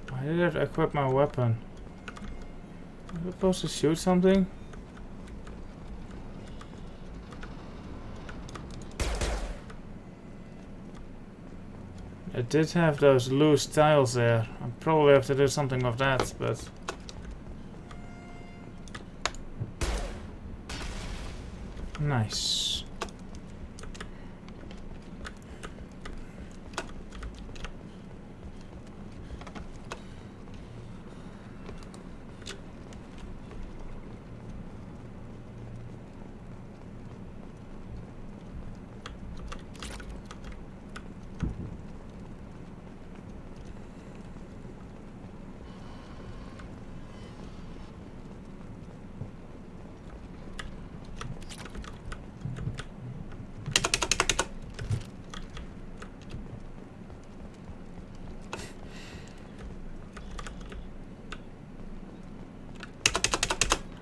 Speaker 1: Why did I equip my weapon? Am I supposed to shoot something? I did have those loose tiles there. I probably have to do something with that, but... Nice.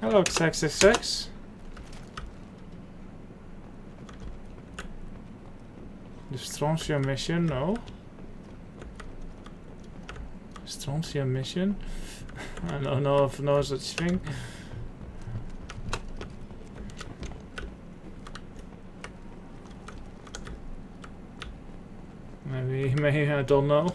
Speaker 1: Hello, X66. The strontium mission, no. Strontium mission? I don't know if no such thing. Maybe I don't know.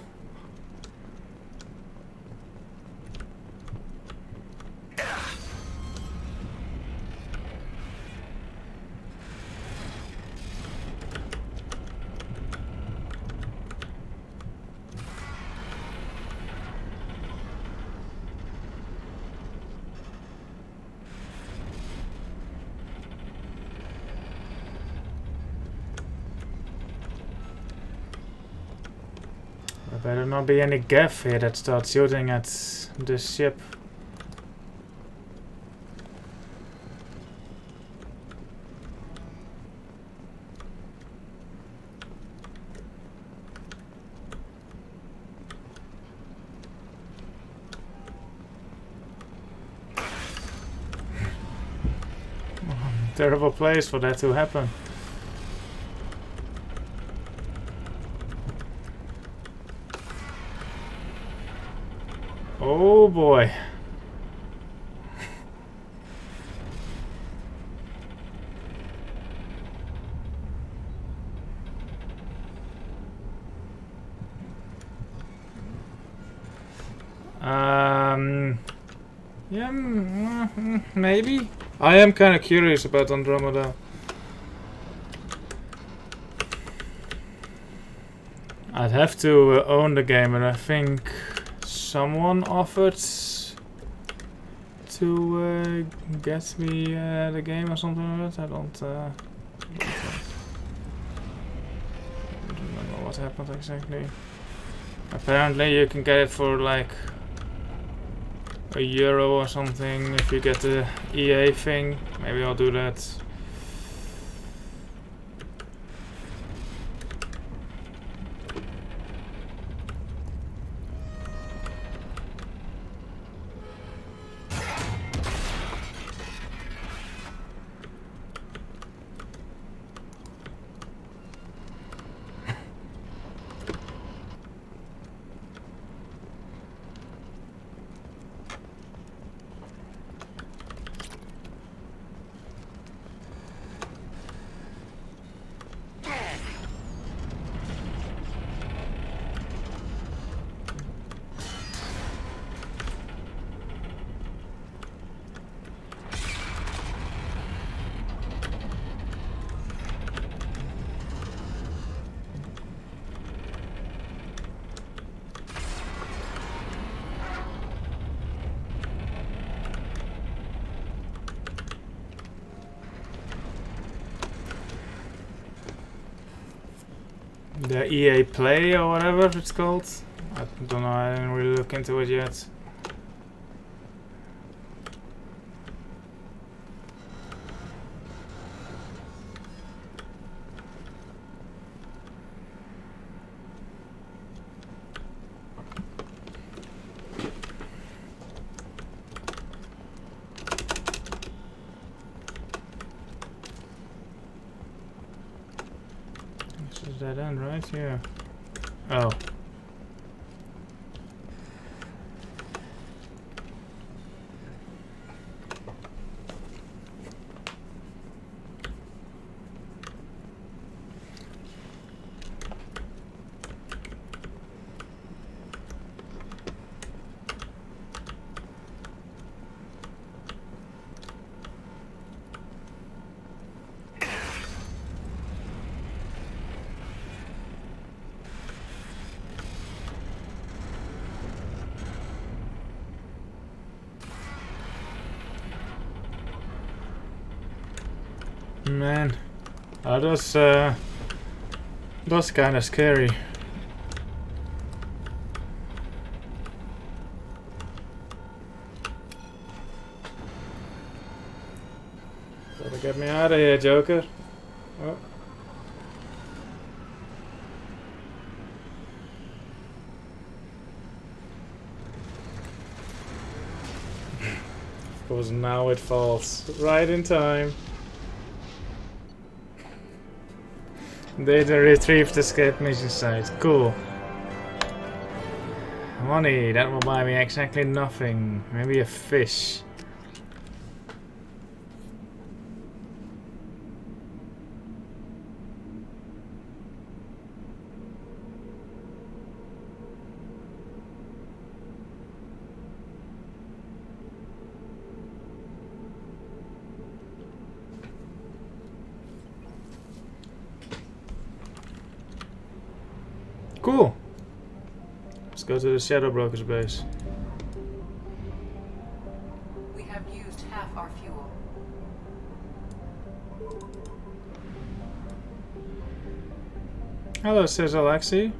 Speaker 1: There better not be any gaff here that starts shooting at the ship. Terrible place for that to happen. Oh boy. Yeah, maybe. I am kind of curious about Andromeda. I'd have to own the game, and I think someone offered to get me the game or something like that. I don't remember what happened exactly. Apparently you can get it for like €1 or something if you get the EA thing. Maybe I'll do that. The EA Play or whatever it's called. I don't know, I didn't really look into it yet. This is that end, right? Yeah. Oh. Man, those kind of scary. Better get me out of here, Joker. Oh. Of course, now it falls right in time. Data retrieved, escape mission site. Cool. Money, that will buy me exactly nothing. Maybe a fish. Cool. Let's go to the Shadow Broker's base.
Speaker 4: We have used half our fuel.
Speaker 1: Hello, says Alexei.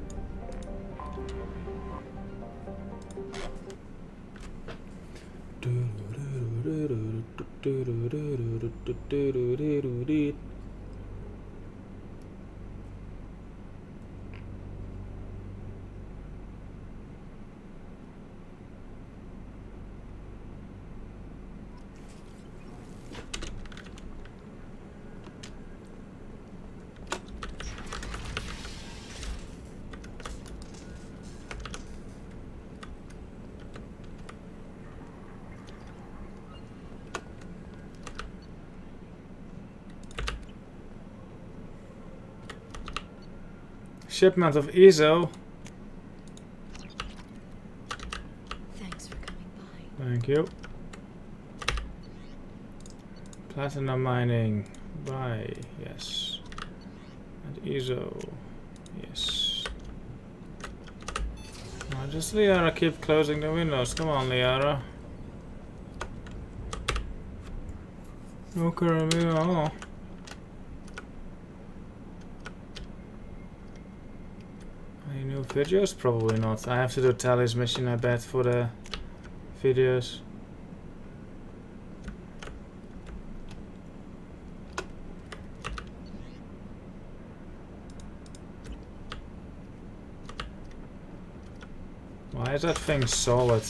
Speaker 1: Shipment of ESO.
Speaker 2: Thanks for coming by.
Speaker 1: Thank you. Platinum mining. Buy. Yes. And ESO. Yes. Now just Liara keep closing the windows. Come on, Liara. Okay, oh. Any new videos? Probably not. I have to do Tali's mission, I bet, for the videos. Why is that thing solid?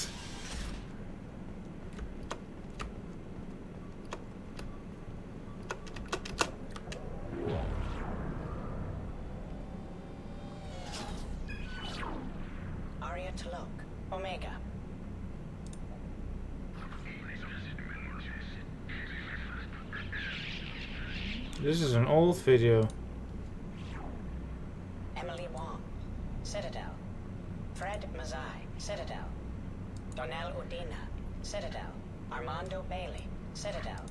Speaker 11: Omega.
Speaker 1: This is an old video.
Speaker 11: Emily Wong, Citadel. Fred Mazai, Citadel. Donnell Udina, Citadel. Armando Bailey, Citadel.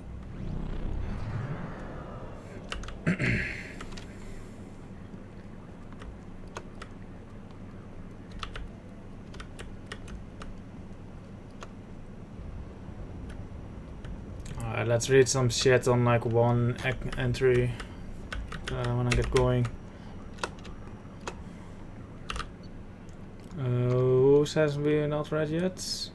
Speaker 1: Alright, let's read some shit on like one entry when I get going. Whose hasn't been not read yet?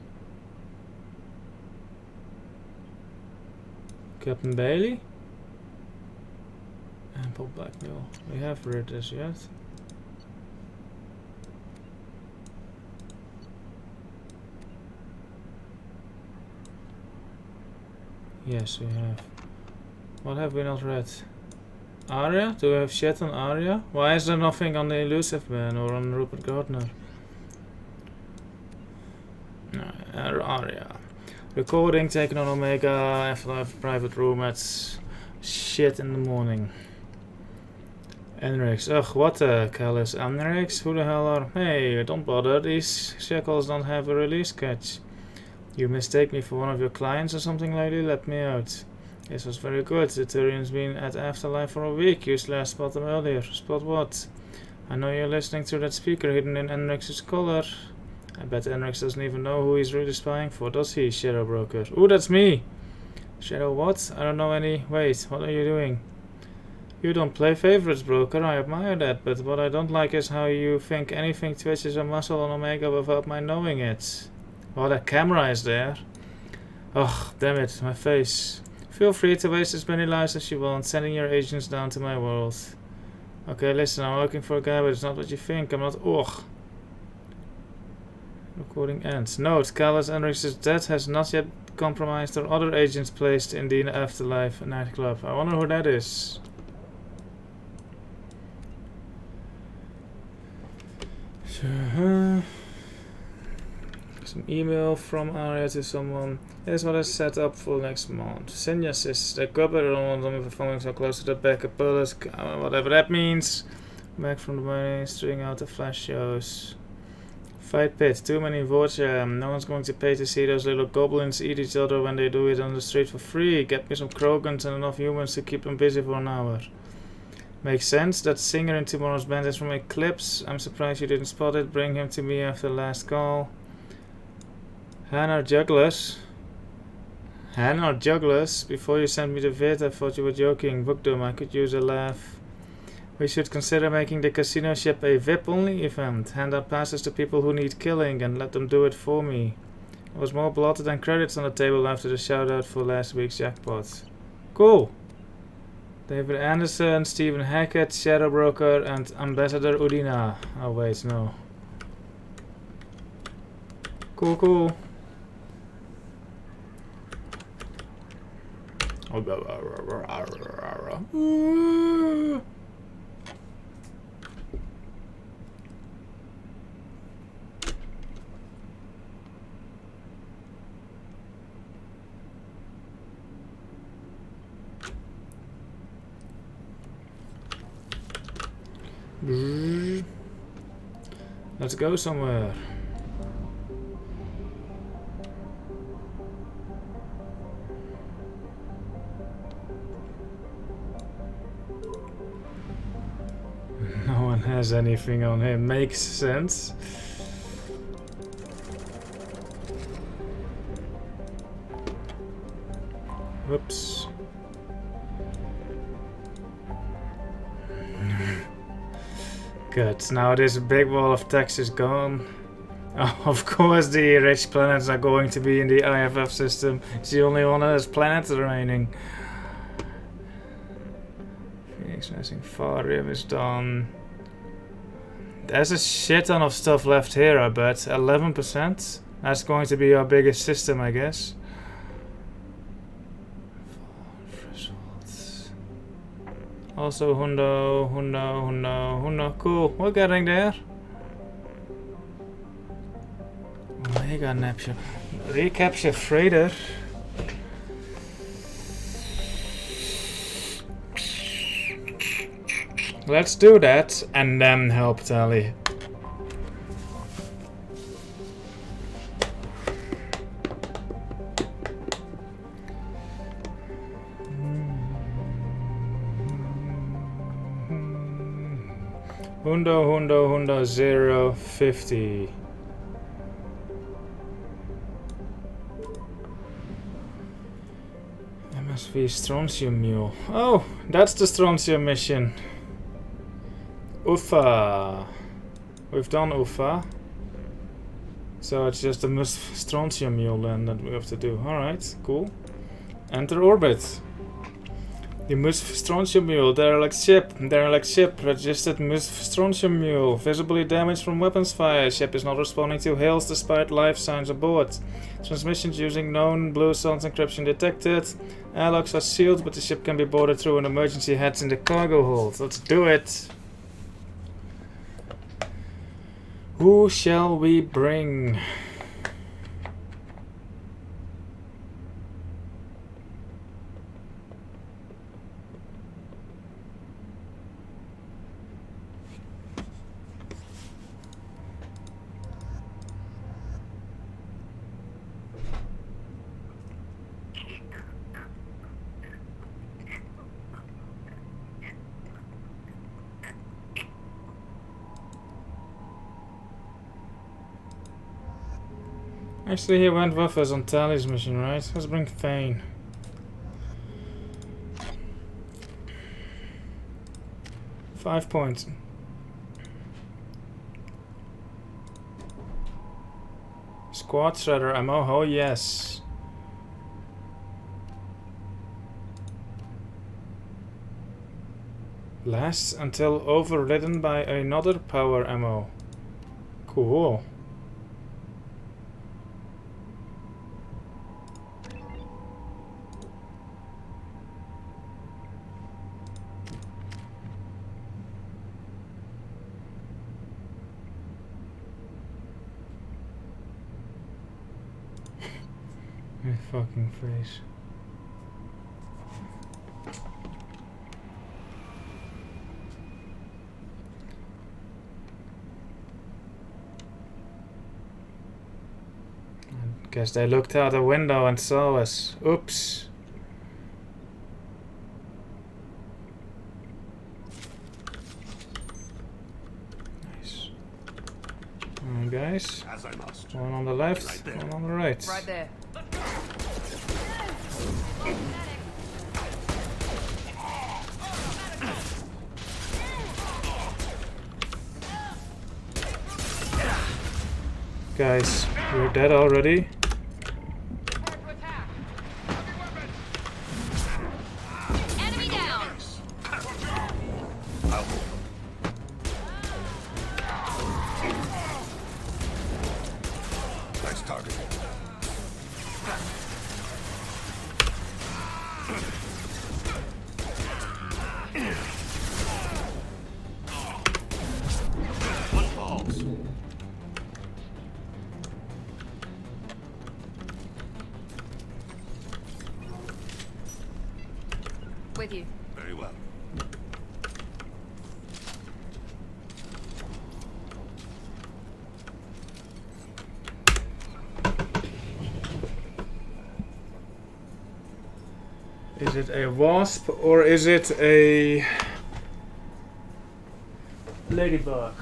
Speaker 1: Captain Bailey? Ample blackmail. We have read this yet. Yes, we have. What have we not read? Arya? Do we have shit on Arya? Why is there nothing on the Elusive Man or on Rupert Gardner? No, Arya. Recording taken on Omega, Afterlife private room at shit in the morning. Enrix. Ugh, what the hell is Enrix? Who the hell are... Hey, don't bother, these shackles don't have a release catch. You mistake me for one of your clients or something like that? Let me out. This was very good. The Turian's been at Afterlife for a week. You slash spot them earlier. Spot what? I know you're listening through that speaker hidden in Enrix's collar. I bet Enrix doesn't even know who he's really spying for, does he, Shadow Broker? Ooh, that's me! Shadow what? I don't know any... Wait, what are you doing? You don't play favorites, Broker. I admire that, but what I don't like is how you think anything twitches a muscle on Omega without my knowing it. Oh, that camera is there. Oh, damn it, my face. Feel free to waste as many lives as you want, sending your agents down to my world. Okay, listen, I'm looking for a guy, but it's not what you think. I'm not... Ugh. Recording ends. Note, Carlos Enrix's death has not yet compromised or other agents placed in the Afterlife nightclub. I wonder who that is. Some email from Arya to someone. Here's what I set up for next month. Senja says the cupboard. I don't want them performing so close to the back of bullets. Whatever that means. Back from the morning, string out the flash shows. Fight pit. Too many votes. No one's going to pay to see those little goblins eat each other when they do it on the street for free. Get me some Krogans and enough humans to keep them busy for an hour. Makes sense. That singer in tomorrow's band is from Eclipse. I'm surprised you didn't spot it. Bring him to me after the last call. Hannah Jugglers. Hannah Jugglers. Before you sent me the vid, I thought you were joking. Book them. I could use a laugh. We should consider making the casino ship a VIP-only event. Hand out passes to people who need killing and let them do it for me. There was more blood than credits on the table after the shout-out for last week's jackpot. Cool. David Anderson, Stephen Hackett, Shadow Broker, and Ambassador Udina. Oh wait, no. Cool, cool. Let's go somewhere. No one has anything on him. Makes sense. Whoops. Good. Now this big wall of text is gone. Oh, of course the rich planets are going to be in the IFF system. It's the only one that has planets remaining. Phoenix Rising Far Rim is done. There's a shit ton of stuff left here, I bet. 11%? That's going to be our biggest system, I guess. Also Hundo. Cool, we're getting there. Mega Napture. Recapture freighter. Let's do that and then help Tali. Hundo 050. MSV Strontium Mule. Oh, that's the Strontium mission. Ufa. We've done Ufa. So it's just a strontium mule then that we have to do. Alright, cool. Enter orbit. The strontium mule, derelict ship, registered strontium mule, visibly damaged from weapons fire. Ship is not responding to hails despite life signs aboard. Transmissions using known blue zones encryption detected. Airlocks are sealed, but the ship can be boarded through an emergency hatch in the cargo hold. Let's do it! Who shall we bring? Actually, he went with us on Tali's mission, right? Let's bring Thane. Five points. Squad shredder ammo, oh yes. Lasts until overridden by another power ammo. Cool. My fucking face. I guess they looked out the window and saw us. Oops. Nice. Alright guys.
Speaker 3: As I must.
Speaker 1: One on the left,
Speaker 3: Right there.
Speaker 1: one on the right.
Speaker 10: Right there.
Speaker 1: Guys, we're dead already.
Speaker 5: Enemy down!
Speaker 3: Nice target. One falls.
Speaker 10: With you.
Speaker 3: Very well.
Speaker 1: Is it a wasp or is it a ladybug?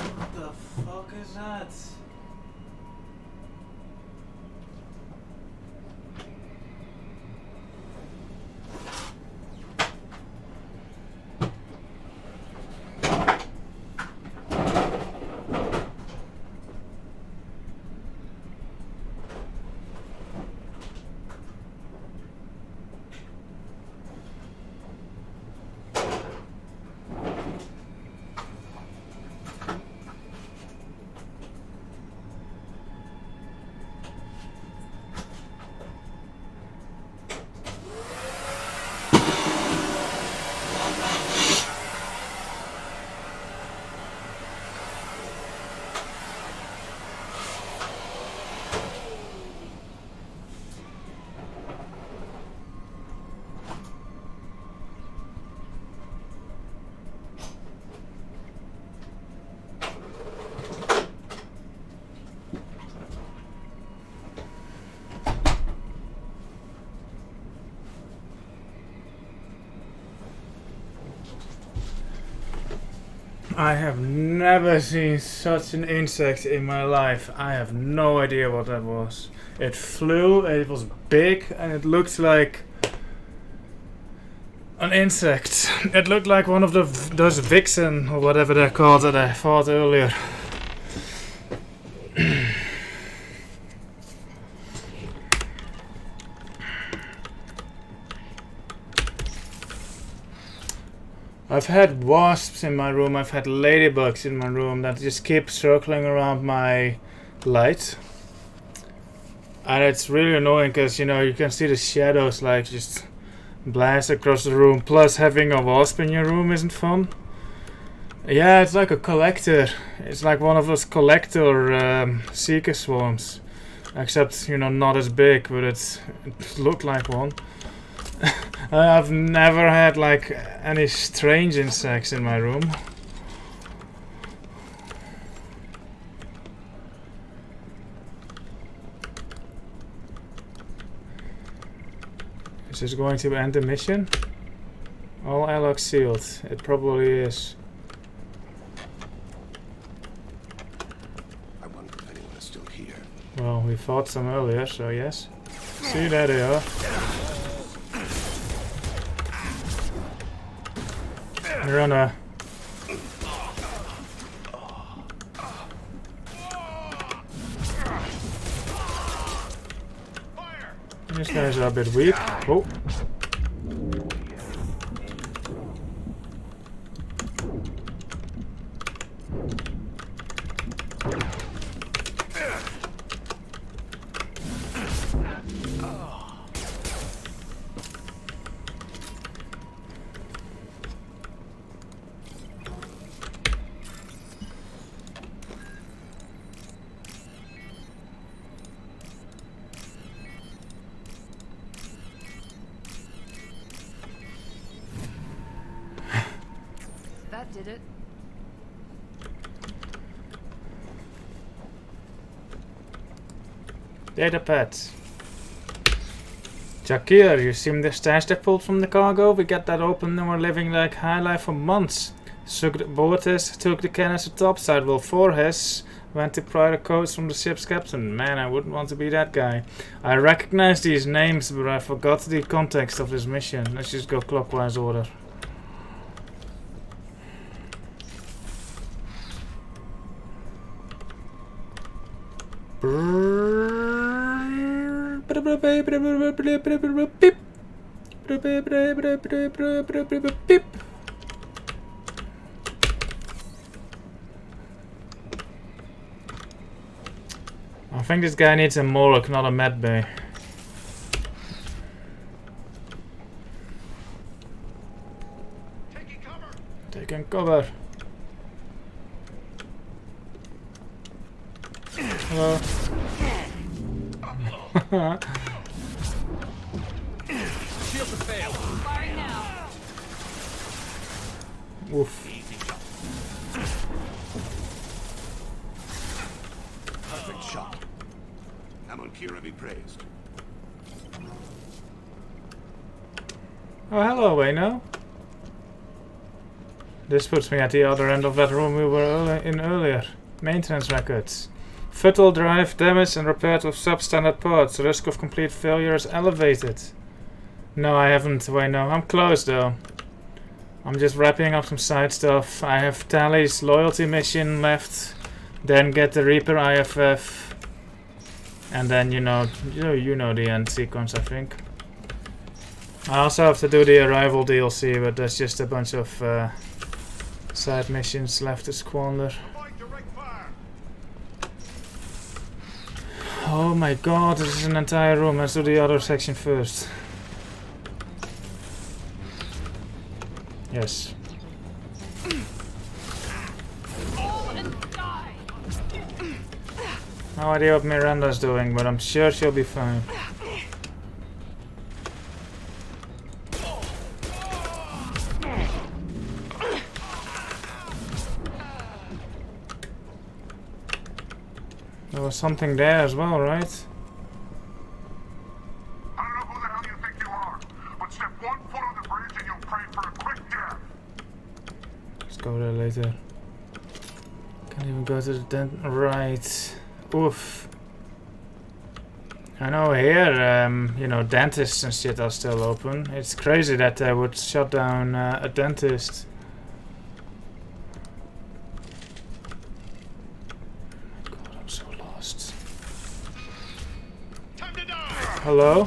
Speaker 1: What the fuck is that? I have never seen such an insect in my life. I have no idea what that was. It flew, it was big, and it looked like an insect. It looked like one of those vixen or whatever they're called that I fought earlier. I've had wasps in my room, I've had ladybugs in my room that just keep circling around my light. And it's really annoying because, you know, you can see the shadows like just blast across the room. Plus having a wasp in your room isn't fun. Yeah, it's like a collector. It's like one of those collector seeker swarms. Except, you know, not as big, but it looked like one. I've never had like any strange insects in my room. Is this going to end the mission? All airlocks sealed. It probably is.
Speaker 12: I wonder if anyone is still here.
Speaker 1: Well, we fought some earlier, so yes. See, there they are. You're on a... These guys are a bit weak. Oh.
Speaker 10: That did it.
Speaker 1: Data pads. Jakir, you seem the stash they pulled from the cargo? We got that open and we're living like high life for months. Boatis took the cannons to topside while Voorhis went to pry the codes from the ship's captain. Man, I wouldn't want to be that guy. I recognize these names, but I forgot the context of this mission. Let's just go clockwise order. I think this guy needs a Moloch, not a med bay. Taking cover. Hello.
Speaker 3: Shield to fail.
Speaker 10: Firing now.
Speaker 1: Oof.
Speaker 12: Perfect shot. Amon Kira be praised.
Speaker 1: Oh, hello, Wayno. This puts me at the other end of that room we were in earlier. Maintenance records. Futile drive damaged and repaired with substandard parts. The risk of complete failure is elevated. No, I haven't. Wayno. I'm close though. I'm just wrapping up some side stuff. I have Tali's loyalty mission left. Then get the Reaper IFF. And then you know the end sequence, I think. I also have to do the Arrival DLC, but there's just a bunch of side missions left to squander. Oh my god, this is an entire room. Let's do the other section first. Yes. No idea what Miranda's doing, but I'm sure she'll be fine. There was something there as well, right?
Speaker 8: I don't know who the hell you think you are, but step 1 foot on the bridge and you'll pray for a quick death.
Speaker 1: Let's go there later. Can't even go to the dent. Right. Oof. I know here, you know, dentists and shit are still open. It's crazy that they would shut down a dentist. Oh my god, I'm so lost.
Speaker 12: Time to die.
Speaker 1: Hello?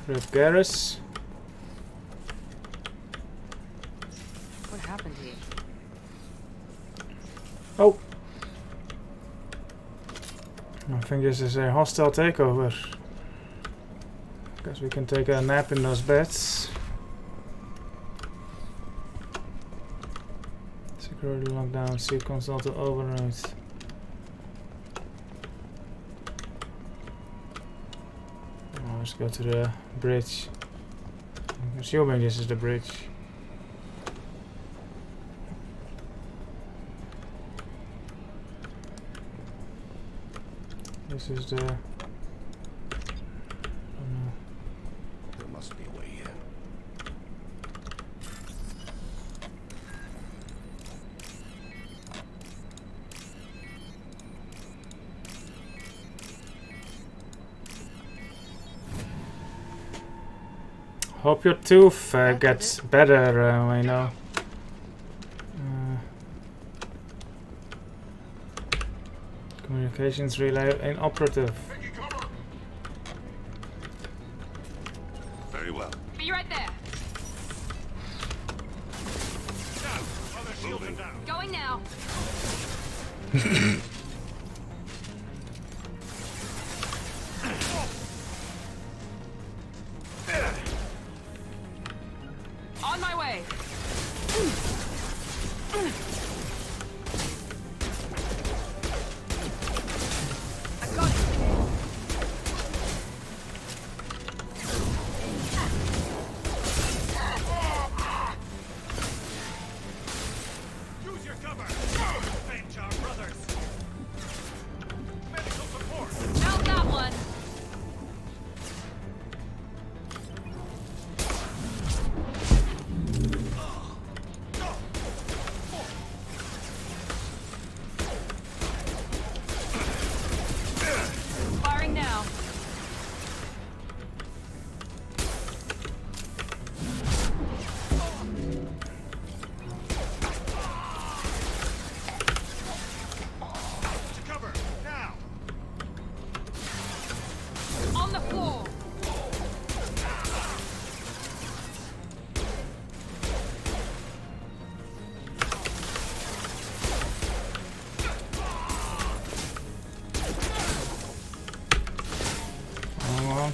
Speaker 1: Rip Garrus.
Speaker 10: What happened to you?
Speaker 1: Oh! I think this is a hostile takeover. Guess we can take a nap in those beds. Security lockdown, seat console to override. Oh, let's go to the bridge. I'm assuming this is the bridge. This is the... I don't know.
Speaker 12: There must be a way in.
Speaker 1: Hope your tooth gets better, I know. Communications relay inoperative.
Speaker 12: Very well.
Speaker 10: Be right there.
Speaker 12: Moving.
Speaker 10: Going now. On my way. I got it.
Speaker 8: Use your cover. Avenge our brothers. Medical support.
Speaker 10: Found that one. Firing now.
Speaker 8: To cover. Now.
Speaker 10: On the floor.
Speaker 1: Come on.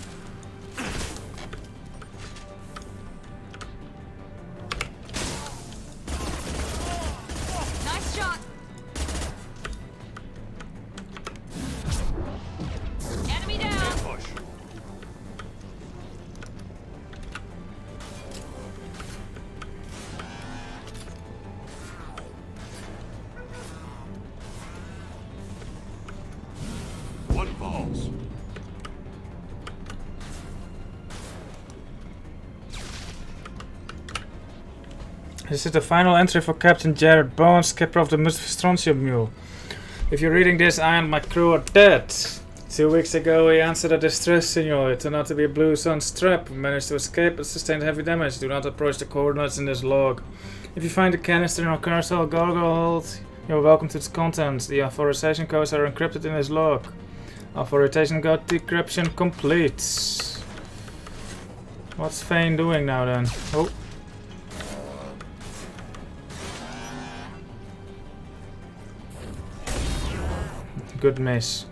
Speaker 10: Nice shot. Enemy down.
Speaker 12: Push. One falls.
Speaker 1: This is the final entry for Captain Jared Bones, skipper of the Strontium Mule. If you're reading this, I and my crew are dead. 2 weeks ago, we answered a distress signal. It turned out to be a Blue Sun strap. We managed to escape but sustained heavy damage. Do not approach the coordinates in this log. If you find a canister in our carousel cargo hold, you're welcome to its contents. The authorization codes are encrypted in this log. Authorization code decryption complete. What's Fane doing now then? Oh. Good miss.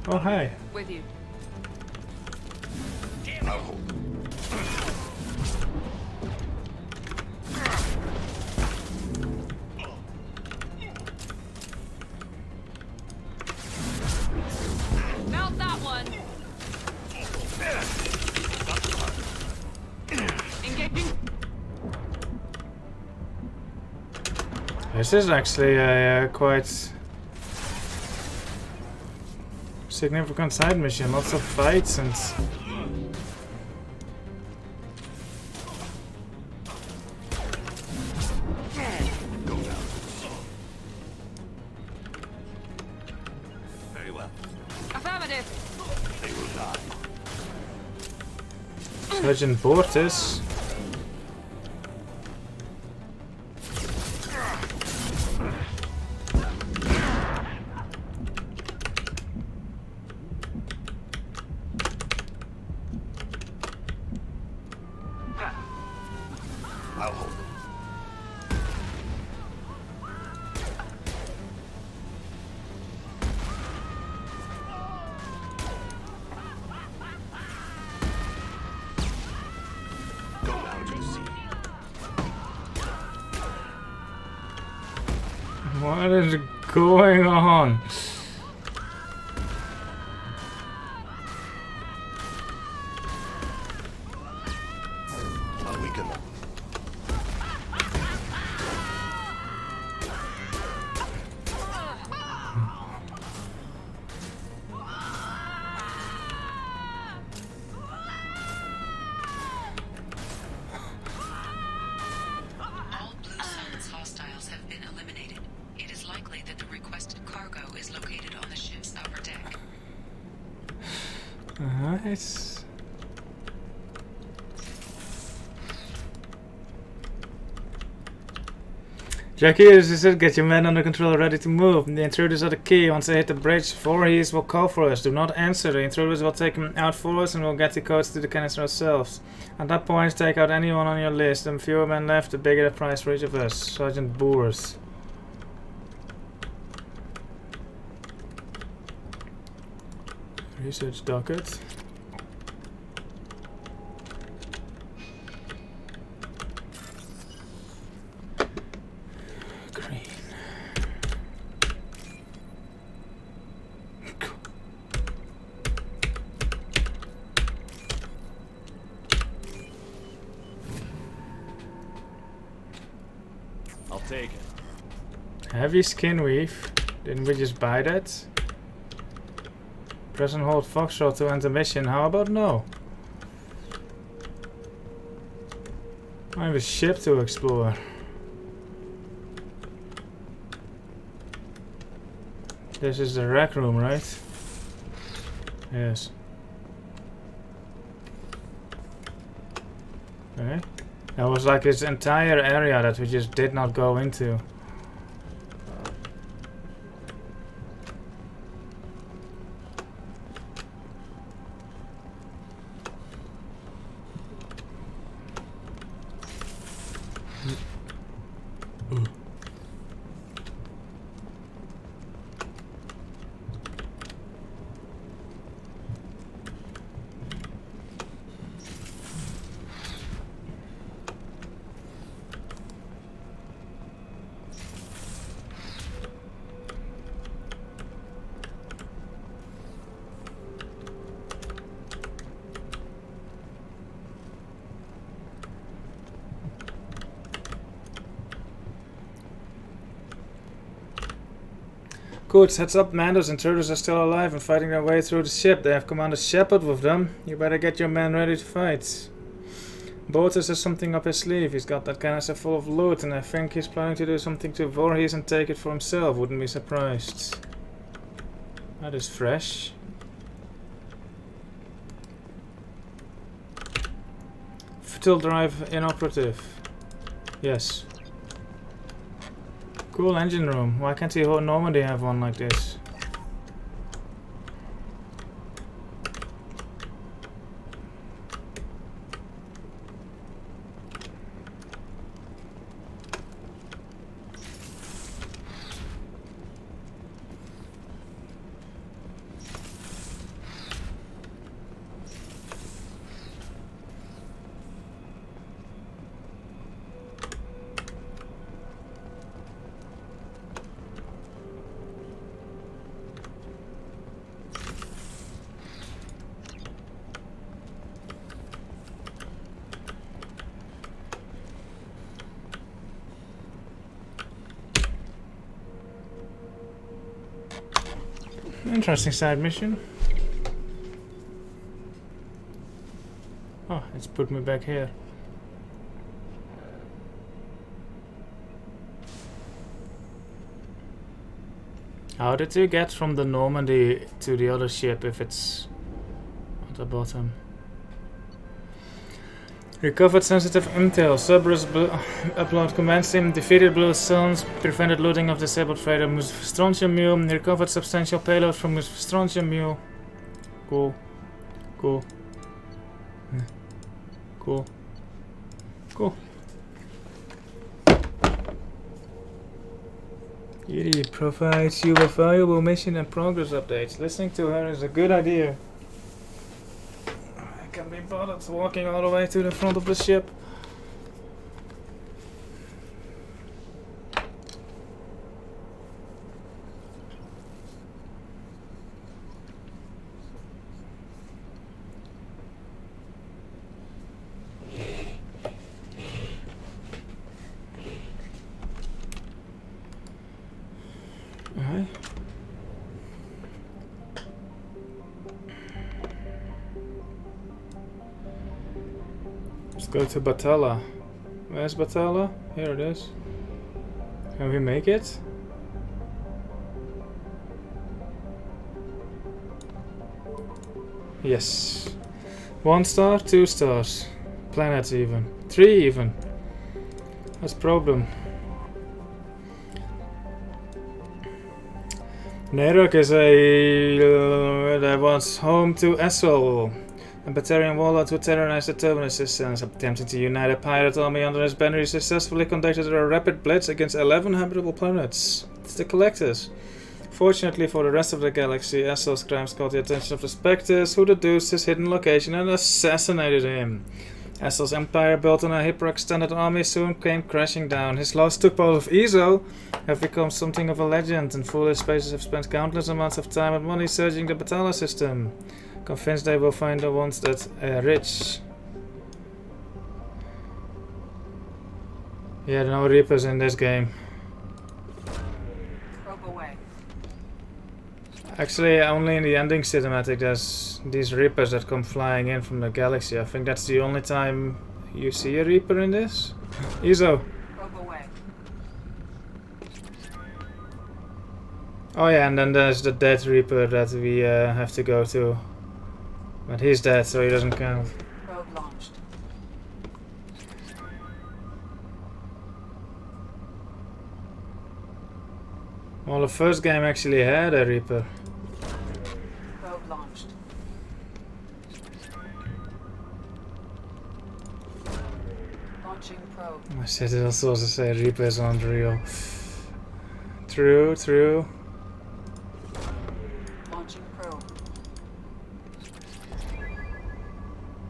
Speaker 1: Oh, hi.
Speaker 10: With you.
Speaker 12: I'll hold.
Speaker 1: This is actually a quite significant side mission. Lots of fights and.
Speaker 12: Very well.
Speaker 10: Affirmative.
Speaker 12: They will die.
Speaker 1: Sergeant Bortis.
Speaker 12: I'll hold them. Go down to the sea.
Speaker 1: What is going on?
Speaker 12: I'll weaken them.
Speaker 4: All Blue Sun's hostiles have been eliminated. It is likely that the requested cargo is located on the ship's upper deck.
Speaker 1: Nice. Jackie, as you said, get your men under control, ready to move. The intruders are the key. Once they hit the bridge, Voorhees will call for us. Do not answer. The intruders will take them out for us and we'll get the codes to the canister ourselves. At that point, take out anyone on your list. The fewer men left, the bigger the price for each of us. Sergeant Boers. Research docket. Green.
Speaker 3: I'll take it.
Speaker 1: Heavy skin weave. Didn't we just buy that? Press and hold Foxtrot to enter mission. How about no? I have a ship to explore. This is the rec room, right? Yes. Okay. That was like this entire area that we just did not go into. Good, heads up, man. Those intruders are still alive and fighting their way through the ship. They have Commander Shepard with them. You better get your men ready to fight. Bortis has something up his sleeve. He's got that canister full of loot, and I think he's planning to do something to Voorhees and take it for himself. Wouldn't be surprised. That is fresh. Fuel drive inoperative. Yes. Cool engine room. Why can't the whole Normandy have one like this? Interesting side mission. Oh, it's put me back here. How did you get from the Normandy to the other ship if it's at the bottom? Recovered sensitive intel. Cerberus upload command sim. Defeated Blue Suns. Prevented looting of disabled freighter Strontium Mule. Recovered substantial payload from Strontium Mule. Cool. Cool. Cool. Cool. Edie provides you with valuable mission and progress updates. Listening to her is a good idea. I can't be bothered walking all the way to the front of the ship. Alright. Let's go to Batala. Where's Batala? Here it is. Can we make it? Yes. 1 star, 2 stars. Planets even. 3 even. That's problem. Nerok is that was home to Eswell, a Batarian warlord who terrorized the Terminus systems, attempting to unite a pirate army under his banner. He successfully conducted a rapid blitz against 11 habitable planets. It's the Collectors. Fortunately for the rest of the galaxy, Eswell's crimes caught the attention of the Spectres, who deduced his hidden location and assassinated him. Eswell's empire, built on a hyper-extended army, soon came crashing down. His lost tugboat of Ezo have become something of a legend, and foolish spaces have spent countless amounts of time and money searching the Batala system, convinced they will find the ones that are rich. Yeah, no Reapers in this game.
Speaker 10: Probe away.
Speaker 1: Actually, only in the ending cinematic there's these Reapers that come flying in from the galaxy. I think that's the only time you see a Reaper in this. Ezo.
Speaker 10: Probe away.
Speaker 1: Oh yeah, and then there's the dead Reaper that we have to go to. But he's dead, so he doesn't count.
Speaker 10: Probe launched.
Speaker 1: Well, the first game actually had a Reaper.
Speaker 10: Probe launched. Launching probe.
Speaker 1: I said it also to say Reaper is unreal. True, true.
Speaker 10: Launching probe.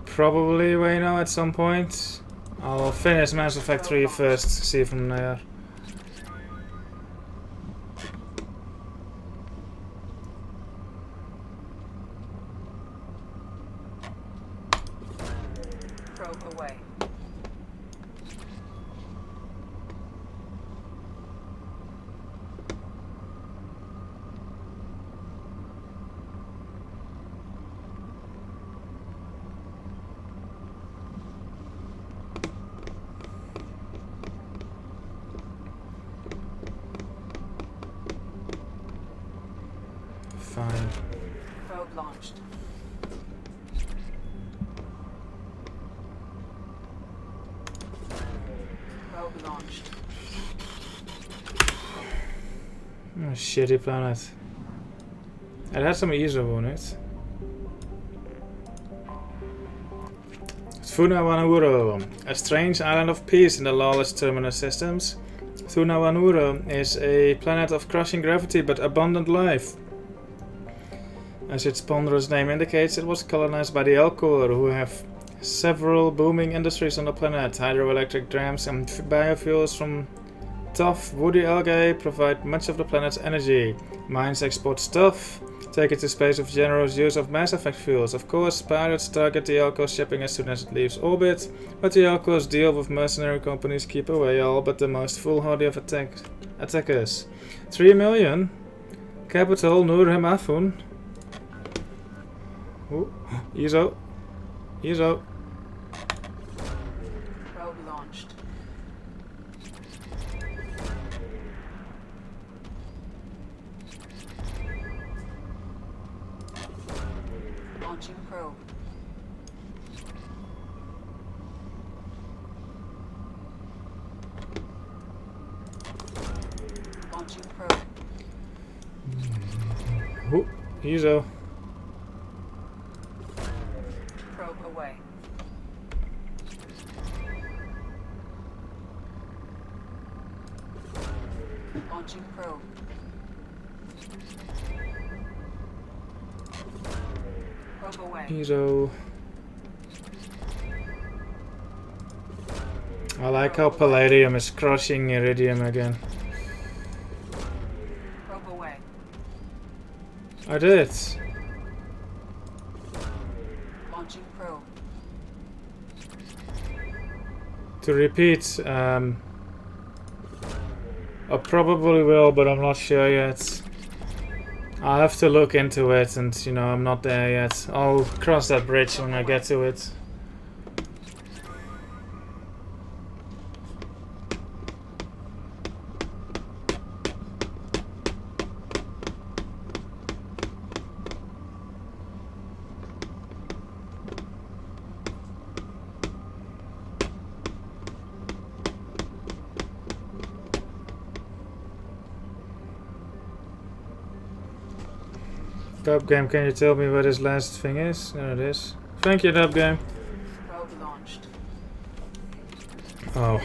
Speaker 1: Probably Wayno at some point. I'll finish Mass Effect 3 first, see from there.
Speaker 10: Probe away.
Speaker 1: Fine.
Speaker 10: Probe launched. Probe launched.
Speaker 1: Oh, shitty planet. It had some Ezo on it. Thunawanuro, a strange island of peace in the lawless Terminus systems. Thunawanuro is a planet of crushing gravity but abundant life. As its ponderous name indicates, it was colonized by the Elcor, who have several booming industries on the planet. Hydroelectric dams and biofuels from tough woody algae provide much of the planet's energy. Mines export stuff, take it to space with generous use of Mass Effect fuels. Of course, pirates target the Elcor shipping as soon as it leaves orbit, but the Elcor's deal with mercenary companies keep away all but the most foolhardy of attackers. 3 million? Capital Nur Hemafun. Oh, ISO. ISO.
Speaker 10: Probe launched. Launching probe. Launching probe.
Speaker 1: Oh, ISO.
Speaker 10: Probe away. Launching probe. Probe away.
Speaker 1: ISO. I like how Palladium is crushing Iridium again.
Speaker 10: Probe away.
Speaker 1: I did.
Speaker 10: Launching probe.
Speaker 1: To repeat, I probably will, but I'm not sure yet. I'll have to look into it, and you know, I'm not there yet. I'll cross that bridge when I get to it. Dub game, can you tell me what this last thing is? There it is. Thank you, Dub game.
Speaker 10: Probe launched.
Speaker 1: Oh.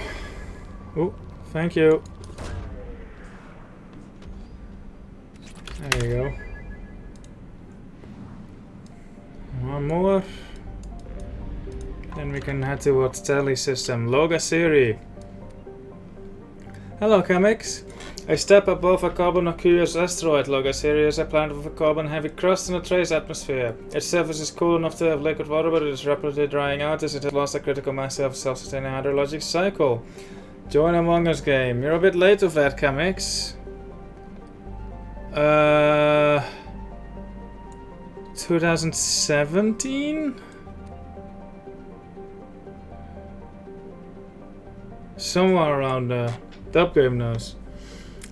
Speaker 1: Oh, thank you. There you go. One more. Then we can head towards Tali system. Loga Siri. Hello, Chemix. A step above a carbonaceous asteroid, Loga Siri is a planet with a carbon-heavy crust and a trace atmosphere. Its surface is cool enough to have liquid water, but it is rapidly drying out as it has lost a critical mass of self-sustaining hydrologic cycle. Join Among Us game. You're a bit late with that, Chemix. 2017? Somewhere around there. Dub game knows.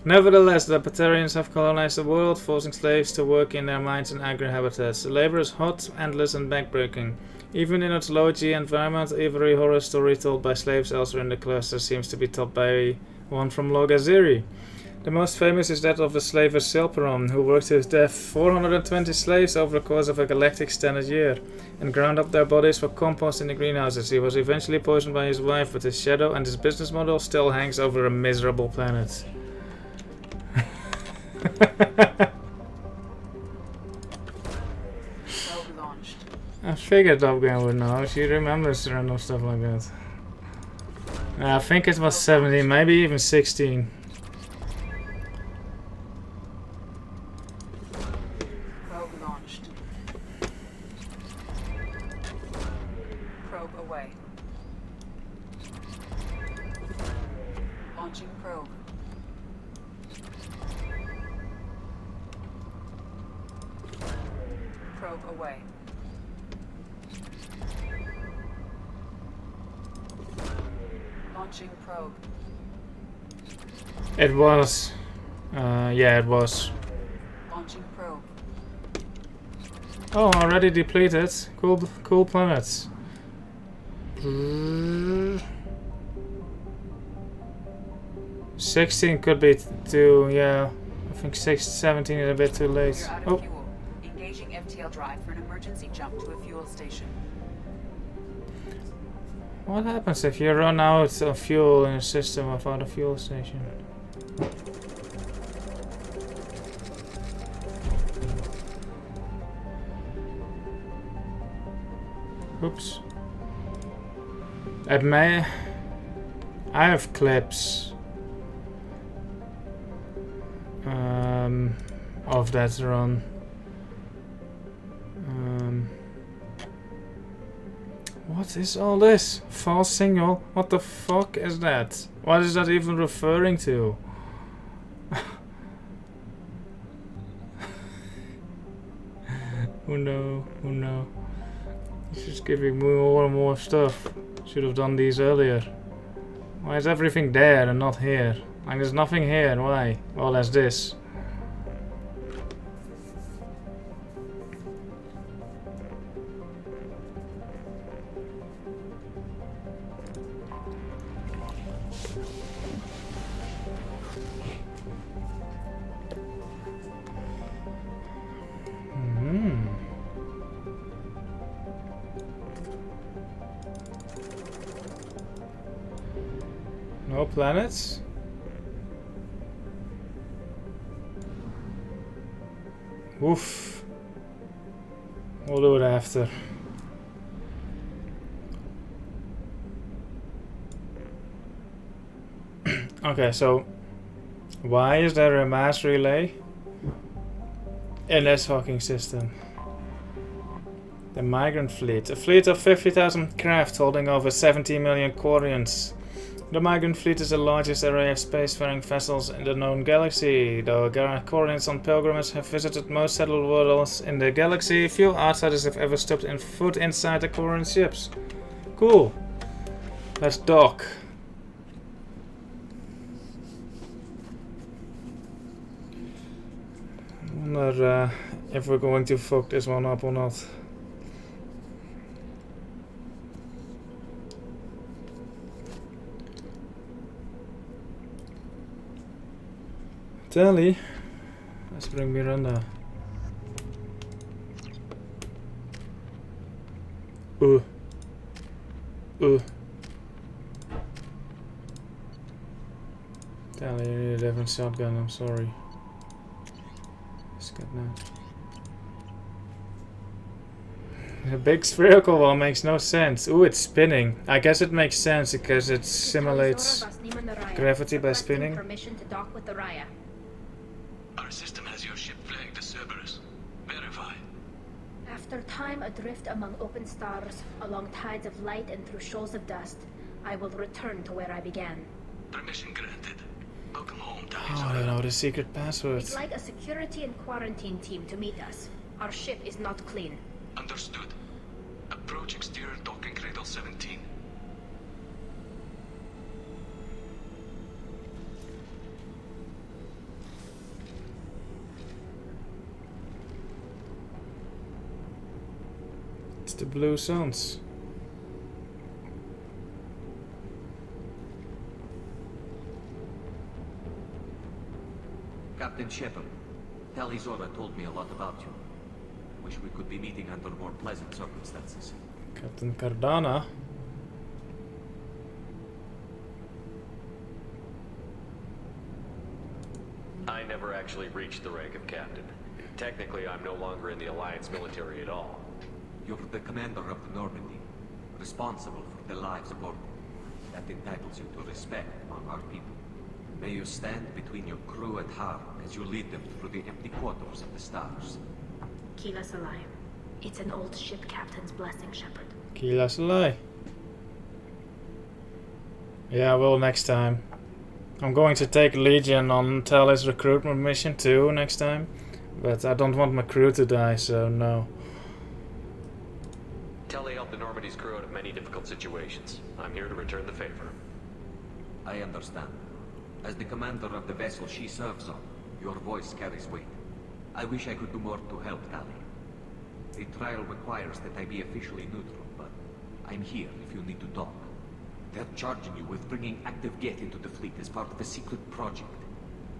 Speaker 1: Nevertheless, the Batarians have colonized the world, forcing slaves to work in their mines and agri-habitats. The labor is hot, endless and backbreaking. Even in its low-G environment, every horror story told by slaves elsewhere in the cluster seems to be told by one from Loga Siri. The most famous is that of the slaver Silperon, who worked to his death 420 slaves over the course of a galactic standard year, and ground up their bodies for compost in the greenhouses. He was eventually poisoned by his wife, but his shadow and his business model still hangs over a miserable planet. I figured Dubgan would know. She remembers random stuff like that. I think it was 17, maybe even 16.
Speaker 10: Probe launched. Probe away. Launching probe. Probe away. Launching probe.
Speaker 1: It was. Yeah, it was.
Speaker 10: Launching probe.
Speaker 1: Oh, already depleted. Cool planets. 16 could be too, yeah. I think 17 is a bit too late.
Speaker 10: You're out of fuel. Engaging FTL drive for an emergency jump to a fuel station.
Speaker 1: What happens if you run out of fuel in a system without a fuel station? Oops. It may... I have clips of that run. What is all this? False signal? What the fuck is that? What is that even referring to? Who know? He's just giving me more and more stuff. Should have done these earlier. Why is everything there and not here? Like there's nothing here, why? Well, there's this. No planets? Oof. We'll do it after. Okay, so why is there a mass relay in this hawking system? The migrant fleet. A fleet of 50,000 craft holding over 70 million Quarians. The migrant fleet is the largest array of spacefaring vessels in the known galaxy. Though Quarians on pilgrimage have visited most settled worlds in the galaxy, few outsiders have ever stepped foot inside the Quarian ships. Cool. Let's dock. I wonder if we're going to fuck this one up or not. Tali, let's bring Miranda. Tali, you need a different shotgun, I'm sorry. It's good now. The big spherical one makes no sense. Ooh, it's spinning. I guess it makes sense because it simulates gravity by spinning.
Speaker 2: Permission to dock with the Raya.
Speaker 12: Our system has your ship flagged as Cerberus. Verify.
Speaker 2: After time adrift among open stars, along tides of light and through shoals of dust, I will return to where I began.
Speaker 12: Permission granted. Welcome home, Tali.
Speaker 1: Oh, I know the secret password.
Speaker 2: We'd like a security and quarantine team to meet us. Our ship is not clean.
Speaker 12: Understood. Approach exterior docking cradle 17.
Speaker 1: It's the Blue Suns.
Speaker 3: Captain Shepard, Tali Zora told me a lot about you. Wish we could be meeting under more pleasant circumstances.
Speaker 1: Captain Cardana.
Speaker 13: I never actually reached the rank of captain. Technically, I'm no longer in the Alliance military at all.
Speaker 3: You're the commander of the Normandy, responsible for the lives aboard. That entitles you to respect among our people. May you stand between your crew and harm as you lead them through the empty quarters of the stars.
Speaker 2: Keela Salai. It's an old ship captain's blessing, Shepard.
Speaker 1: Keela Salai. Yeah, well, next time. I'm going to take Legion on Tali's recruitment mission too next time. But I don't want my crew to die, so no.
Speaker 13: Tali helped the Normandy's crew out of many difficult situations. I'm here to return the favor.
Speaker 3: I understand. As the commander of the vessel she serves on, your voice carries weight. I wish I could do more to help Tali. The trial requires that I be officially neutral, but I'm here if you need to talk. They're charging you with bringing active Geth into the fleet as part of a secret project.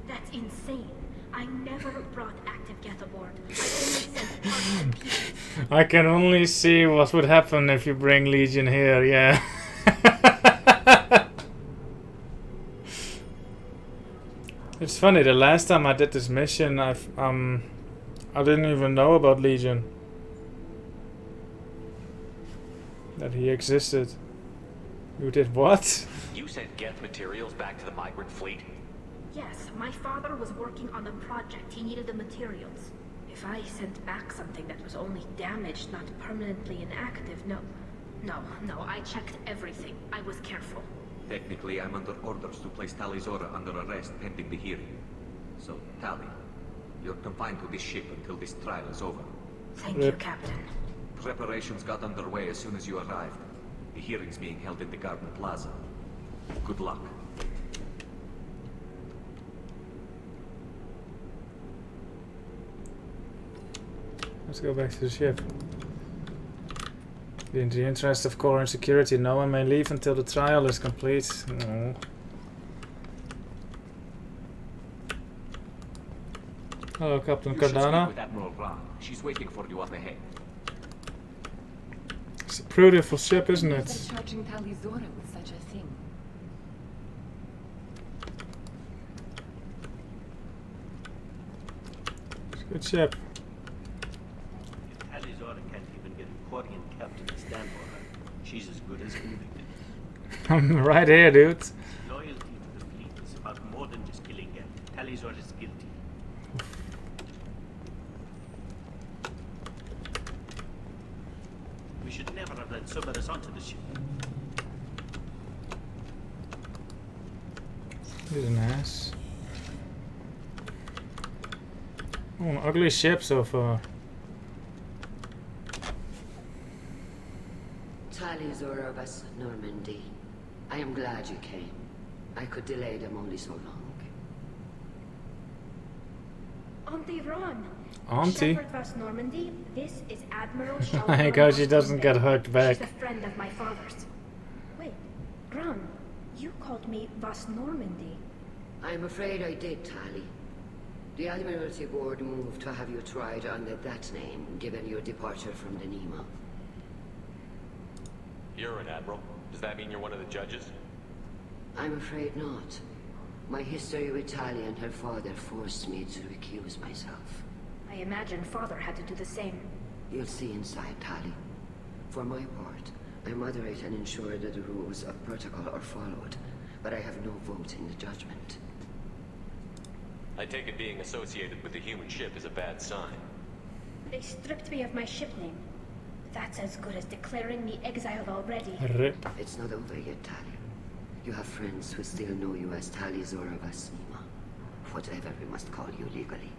Speaker 2: That's insane. I never brought active Geth aboard. I only sent parts and pieces.
Speaker 1: I can only see what would happen if you bring Legion here, yeah. It's funny, the last time I did this mission, I didn't even know about Legion. That he existed. You did what?
Speaker 13: You sent Geth materials back to the migrant fleet?
Speaker 2: Yes, my father was working on a project. He needed the materials. If I sent back something that was only damaged, not permanently inactive, no, I checked everything. I was careful.
Speaker 3: Technically, I'm under orders to place Tali Zora under arrest pending the hearing. So, Tali, you're confined to this ship until this trial is over.
Speaker 2: Thank you, Captain.
Speaker 3: Preparations got underway as soon as you arrived. The hearing's being held in the Garden Plaza. Good luck.
Speaker 1: Let's go back to the ship. In the interest of core and security, no one may leave until the trial is complete. No. Hello, Captain
Speaker 3: You should speak
Speaker 1: Cardano.
Speaker 3: with Admiral Ra. She's waiting for you up ahead.
Speaker 1: It's a beautiful ship, isn't it?
Speaker 10: They're charging Tali with such a thing.
Speaker 1: It's a good ship.
Speaker 14: Tali can't even get a Quarian captain to stand for her. She's as good as convicted.
Speaker 1: I'm right here, dude.
Speaker 14: Loyalty to the fleet is about more than just killing them. Tali is guilty. We should never have let Cerberus onto the ship.
Speaker 1: He's an ass. Oh, an ugly ship so far.
Speaker 15: Tali Zorovas, Normandy. I am glad you came. I could delay them only so long.
Speaker 2: Auntie Ron.
Speaker 1: Auntie?
Speaker 2: Shepard Vas Normandy, this is Admiral Shepard.
Speaker 1: My God, she doesn't get hugged back.
Speaker 2: She's a friend of my father's. Wait, Ron, you called me Vas Normandy.
Speaker 15: I'm afraid I did, Tali. The Admiralty Board moved to have you tried under that name, given your departure from the Nima.
Speaker 13: You're an admiral. Does that mean you're one of the judges?
Speaker 15: I'm afraid not. My history with Tali and her father forced me to recuse myself.
Speaker 2: I imagine father had to do the same.
Speaker 15: You'll see inside, Tali. For my part, I moderate and ensure that the rules of protocol are followed, but I have no vote in the judgment.
Speaker 13: I take it being associated with the human ship is a bad sign.
Speaker 2: They stripped me of my ship name. That's as good as declaring me exiled already.
Speaker 1: Rip.
Speaker 15: It's not over yet, Tali. You have friends who still know you as Tali Zorovas Nima. Whatever we must call you legally.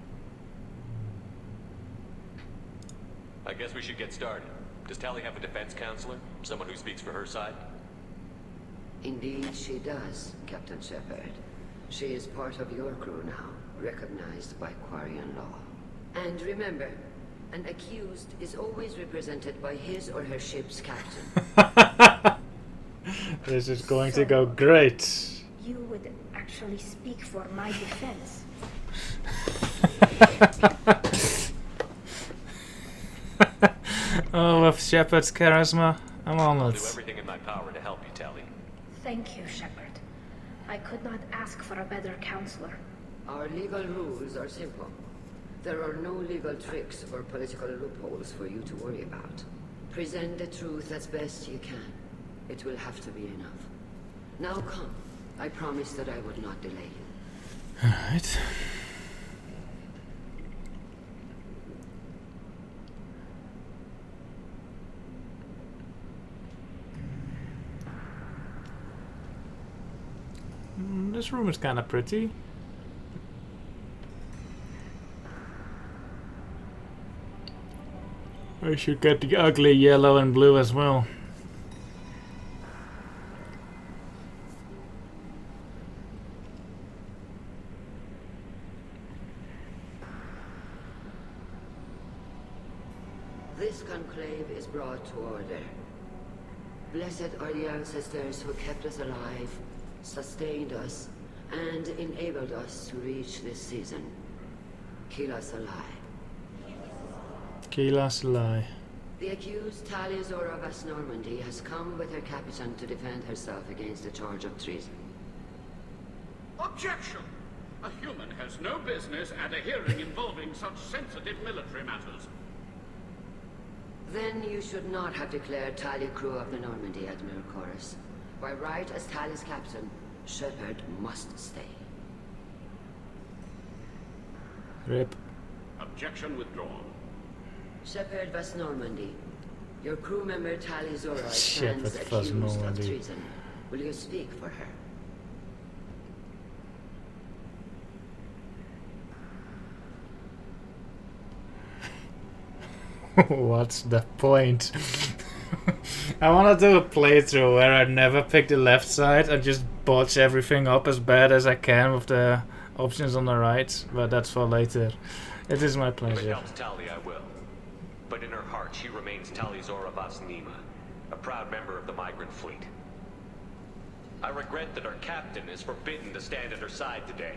Speaker 13: I guess we should get started. Does Tali have a defense counselor? Someone who speaks for her side?
Speaker 15: Indeed, she does, Captain Shepard. She is part of your crew now, recognized by Quarian law. And remember, an accused is always represented by his or her ship's captain.
Speaker 1: This is going to go great.
Speaker 2: You would actually speak for my defense.
Speaker 1: Oh, with Shepard's charisma, I'm on
Speaker 13: I'll
Speaker 1: it.
Speaker 13: do everything in my power to help you, Tali.
Speaker 2: Thank you, Shepard. I could not ask for a better counselor.
Speaker 15: Our legal rules are simple. There are no legal tricks or political loopholes for you to worry about. Present the truth as best you can. It will have to be enough. Now come. I promise that I would not delay you.
Speaker 1: Alright. This room is kind of pretty. I should get the ugly yellow and blue as well.
Speaker 15: This conclave is brought to order. Blessed are the ancestors who kept us alive, sustained us, and enabled us to reach this season. Kila Salai.
Speaker 1: Kila Salai.
Speaker 15: The accused Tali Zorovas Normandy has come with her captain to defend herself against the charge of treason.
Speaker 16: Objection! A human has no business at a hearing involving such sensitive military matters.
Speaker 15: Then you should not have declared Tali crew of the Normandy, Admiral Chorus. By right as Tali's captain, Shepard must stay.
Speaker 1: Rip.
Speaker 16: Objection withdrawn.
Speaker 15: Shepard Vas Normandy. Your crew member Tali Zora
Speaker 1: Shepard
Speaker 15: stands
Speaker 1: Vas
Speaker 15: accused of
Speaker 1: Normandy.
Speaker 15: treason. Will you speak for her?
Speaker 1: What's the point? I want to do a playthrough where I never pick the left side and just botch everything up as bad as I can with the options on the right, but that's for later. It is my
Speaker 13: If it
Speaker 1: pleasure.
Speaker 13: helps Tali, I will. But in her heart, she remains Tali Zora Vasnima, a proud member of the migrant fleet. I regret that our captain is forbidden to stand at her side today.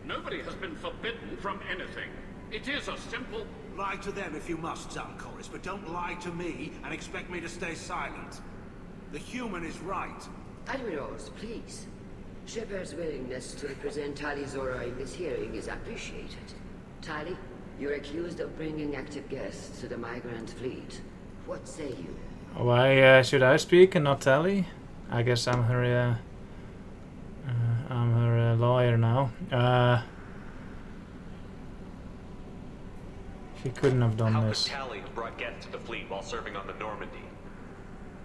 Speaker 16: Nobody has been forbidden from anything. It is a simple...
Speaker 17: Lie to them if you must, Zalcoris, but don't lie to me and expect me to stay silent. The human is right.
Speaker 15: Admirals, please. Shepard's willingness to represent Tali Zora in this hearing is appreciated. Tali, you're accused of bringing active guests to the migrant fleet. What say you?
Speaker 1: Why should I speak and not Tali? I guess I'm her lawyer now. She couldn't have done
Speaker 13: How
Speaker 1: this.
Speaker 13: could Tali have brought guests to the fleet while serving on the Normandy?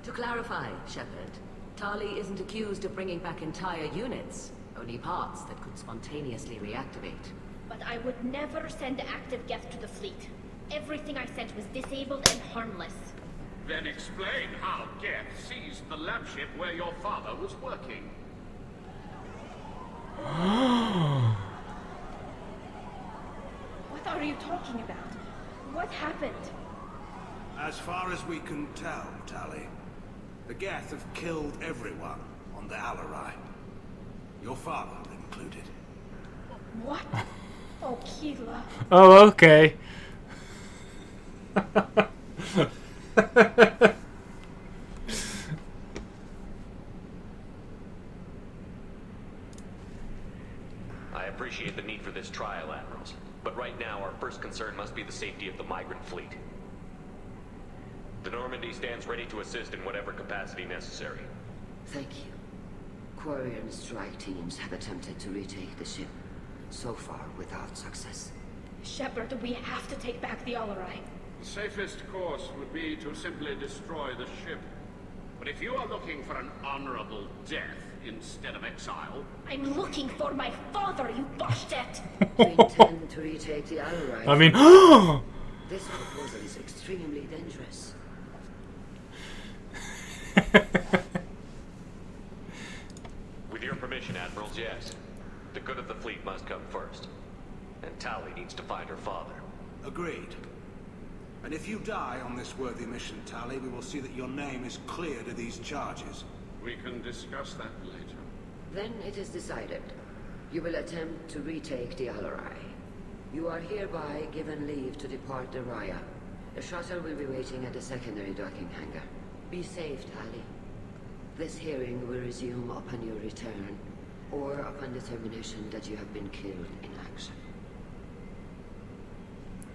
Speaker 18: To clarify, Shepard, Tali isn't accused of bringing back entire units, only parts that could spontaneously reactivate.
Speaker 2: But I would never send active guests to the fleet. Everything I sent was disabled and harmless.
Speaker 16: Then explain how Geth seized the lab ship where your father was working.
Speaker 2: What are you talking about? What happened?
Speaker 17: As far as we can tell, Tali, the Geth have killed everyone on the Alarai. Your father included.
Speaker 2: What? Oh, Keela.
Speaker 1: Oh, okay.
Speaker 13: I appreciate the need for this trial, Admirals. But right now, our first concern must be the safety of the migrant fleet. The Normandy stands ready to assist in whatever capacity necessary.
Speaker 15: Thank you. Quarry and strike teams have attempted to retake the ship, so far without success.
Speaker 2: Shepard, we have to take back the Alarai.
Speaker 16: The safest course would be to simply destroy the ship. But if you are looking for an honorable death instead of exile...
Speaker 2: I'm looking for my father, you bastet!
Speaker 15: We intend to retake the Alarai.
Speaker 1: I mean,
Speaker 15: this proposal is extremely dangerous.
Speaker 13: With your permission, Admirals, yes. The good of the fleet must come first. And Tali needs to find her father.
Speaker 17: Agreed. And if you die on this worthy mission, Tali, we will see that your name is cleared of these charges.
Speaker 16: We can discuss that later.
Speaker 15: Then it is decided. You will attempt to retake the Alarai. You are hereby given leave to depart the Raya. The shuttle will be waiting at the secondary docking hangar. Be safe, Tali. This hearing will resume upon your return, or upon determination that you have been killed in action.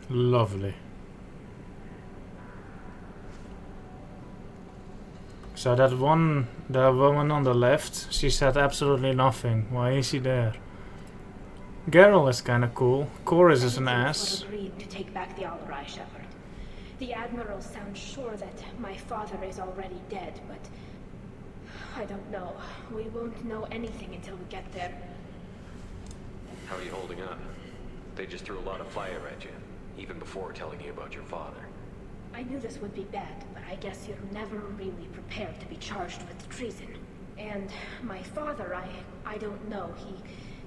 Speaker 1: Lovely. So that one, the woman on the left, she said absolutely nothing. Why is she there? Geralt is kinda cool. Chorus is an ass.
Speaker 2: Agreed to take back the Alarai, Shepard. The Admiral sounds sure that my father is already dead, but... I don't know. We won't know anything until we get there.
Speaker 13: How are you holding up? They just threw a lot of fire at you, even before telling you about your father.
Speaker 2: I knew this would be bad, but I guess you're never really prepared to be charged with treason. And my father, I don't know.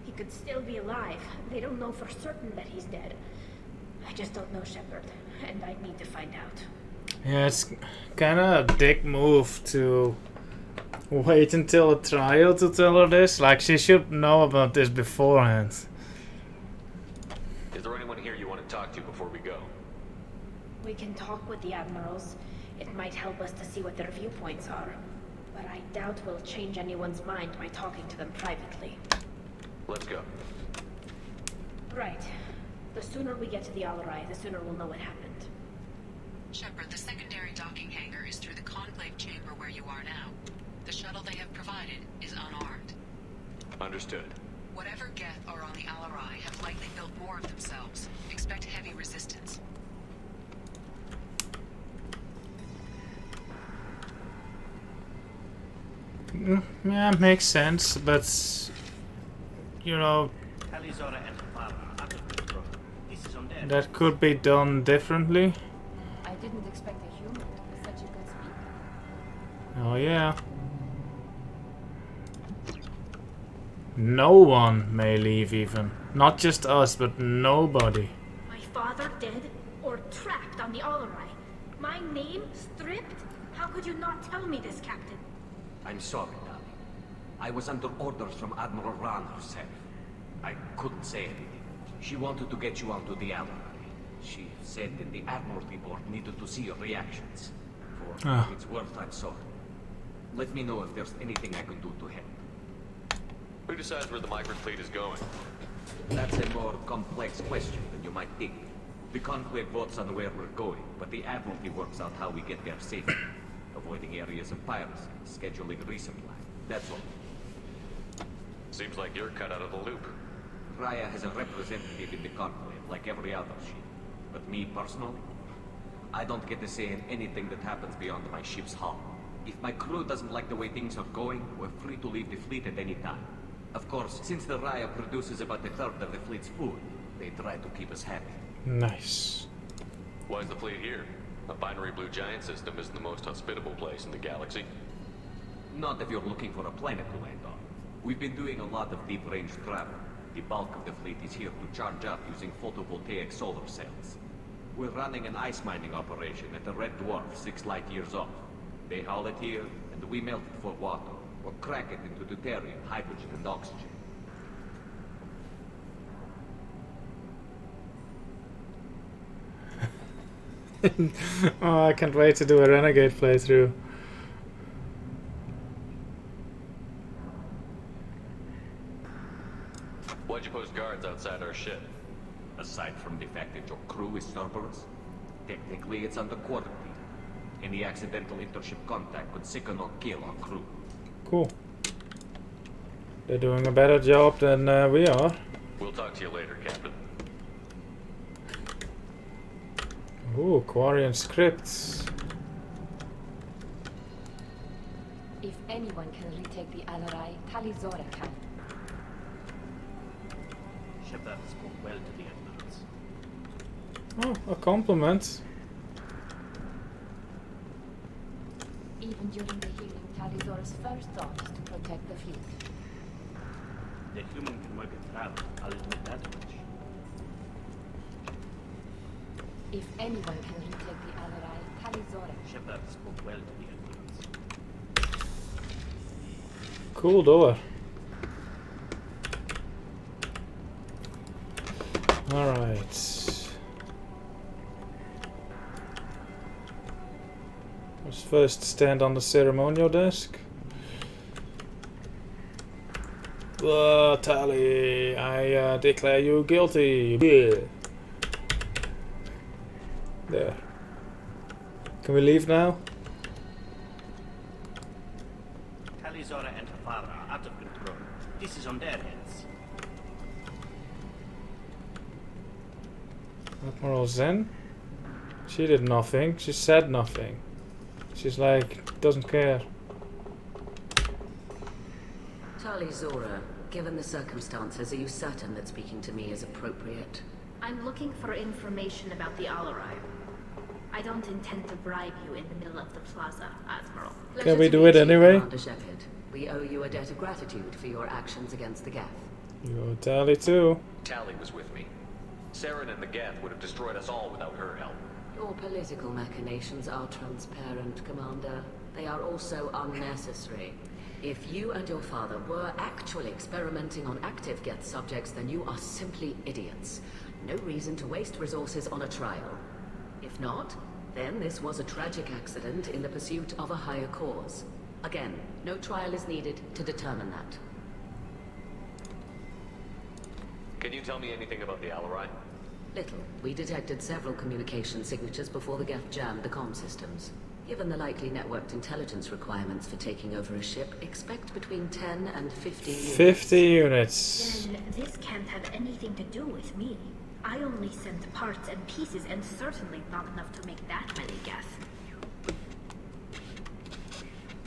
Speaker 2: He could still be alive. They don't know for certain that he's dead. I just don't know, Shepard, and I need to find out.
Speaker 1: Yeah, it's kinda a dick move to wait until a trial to tell her this. Like, she should know about this beforehand.
Speaker 13: Is there anyone here you want to talk to before we go?
Speaker 2: We can talk with the Admirals. It might help us to see what their viewpoints are. But I doubt we'll change anyone's mind by talking to them privately.
Speaker 13: Let's go.
Speaker 2: Right. The sooner we get to the Alarai, the sooner we'll know what happened.
Speaker 4: Shepard, the secondary docking hangar is through the conclave chamber where you are now. The shuttle they have provided is unarmed.
Speaker 13: Understood.
Speaker 4: Whatever Geth are on the Alarai have likely built more of themselves. Expect heavy resistance.
Speaker 1: Yeah, makes sense, but you know, that could be done differently.
Speaker 18: I
Speaker 5: didn't expect a human to be such a good speaker.
Speaker 1: Oh yeah. No one may leave even. Not just us, but nobody.
Speaker 2: My father dead or trapped on the Alarai? My name stripped? How could you not tell me this, Captain?
Speaker 3: I'm sorry, Tali. I was under orders from Admiral Ran herself. I couldn't say anything. She wanted to get you onto the Alarai. She said that the Admiralty Board needed to see your reactions. For its worth, I'm sorry. Let me know if there's anything I can do to help.
Speaker 13: Who decides where the migrant fleet is going?
Speaker 3: That's a more complex question than you might think. The Conclave votes on where we're going, but the Admiralty works out how we get there safely. Avoiding areas of piracy, scheduling resupply. That's all.
Speaker 13: Seems like you're cut out of the loop.
Speaker 3: Raya has a representative in the Conclave, like every other ship. But me, personally, I don't get to say in anything that happens beyond my ship's hull. If my crew doesn't like the way things are going, we're free to leave the fleet at any time. Of course, since the Raya produces about a third of the fleet's food, they try to keep us happy.
Speaker 1: Nice.
Speaker 13: Why is the fleet here? A binary blue giant system isn't the most hospitable place in the galaxy.
Speaker 3: Not if you're looking for a planet to land on. We've been doing a lot of deep-range travel. The bulk of the fleet is here to charge up using photovoltaic solar cells. We're running an ice mining operation at the Red Dwarf 6 light years off. They haul it here, and we melt it for water, or crack it into deuterium, hydrogen, and oxygen.
Speaker 1: Oh, I can't wait to do a Renegade playthrough.
Speaker 13: Why'd you post guards outside our ship?
Speaker 3: Aside from the fact that your crew is Cerberus, technically it's under quarantine. Any accidental intership contact could sicken or kill our crew.
Speaker 1: Cool. They're doing a better job than we are.
Speaker 13: We'll talk to you later, Captain.
Speaker 1: Ooh, Quarian scripts.
Speaker 18: If anyone can retake the Alarai, Tali can.
Speaker 14: Shepard spoke well to the admirals.
Speaker 1: Oh, a compliment.
Speaker 18: Even during the healing, Talizora's first thought is to protect the fleet.
Speaker 14: The human can work at travel, I'll admit that much.
Speaker 18: If anyone can retake the Alarai, Talizora.
Speaker 14: Shepard spoke well to the admirals.
Speaker 1: Cool door. Alright. Let's first stand on the ceremonial desk. Tali, I declare you guilty. Yeah. There. Can we leave now?
Speaker 14: Talizora and her father are out of control. This is on their heads.
Speaker 1: Admiral Zen? She did nothing. She said nothing. She's like, doesn't care.
Speaker 18: Talizora, given the circumstances, are you certain that speaking to me is appropriate?
Speaker 2: I'm looking for information about the Alarai. I don't intend to bribe you in the middle of the plaza, Admiral.
Speaker 1: Can we do it anyway?
Speaker 18: Commander Shepard. We owe you a debt of gratitude for your actions against the Geth.
Speaker 1: You owe Tali too.
Speaker 13: Tali was with me. Saren and the Geth would have destroyed us all without her help.
Speaker 18: Your political machinations are transparent, Commander. They are also unnecessary. If you and your father were actually experimenting on active Geth subjects, then you are simply idiots. No reason to waste resources on a trial. If not, then this was a tragic accident in the pursuit of a higher cause. Again, no trial is needed to determine that.
Speaker 13: Can you tell me anything about the Alarai?
Speaker 18: Little. We detected several communication signatures before the Geth jammed the comm systems. Given the likely networked intelligence requirements for taking over a ship, expect between 10 and 50 units.
Speaker 1: 50 units.
Speaker 2: Then this can't have anything to do with me. I only sent parts and pieces, and certainly not enough to make that many Geth.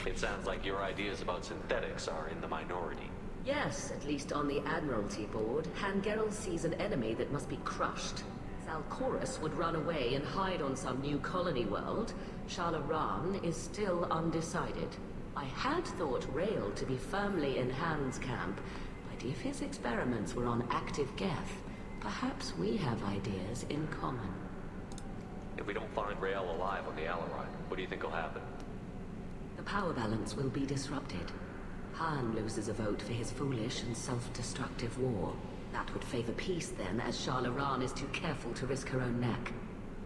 Speaker 13: It sounds like your ideas about synthetics are in the minority.
Speaker 18: Yes, at least on the Admiralty board, Han Gerrel sees an enemy that must be crushed. Alcorus would run away and hide on some new colony world, Shalaran is still undecided. I had thought Rail to be firmly in Han's camp, but if his experiments were on active Geth, perhaps we have ideas in common.
Speaker 13: If we don't find Rael alive on the Alarai, what do you think will happen?
Speaker 18: The power balance will be disrupted. Han loses a vote for his foolish and self-destructive war. That would favor peace then, as Shalaran is too careful to risk her own neck.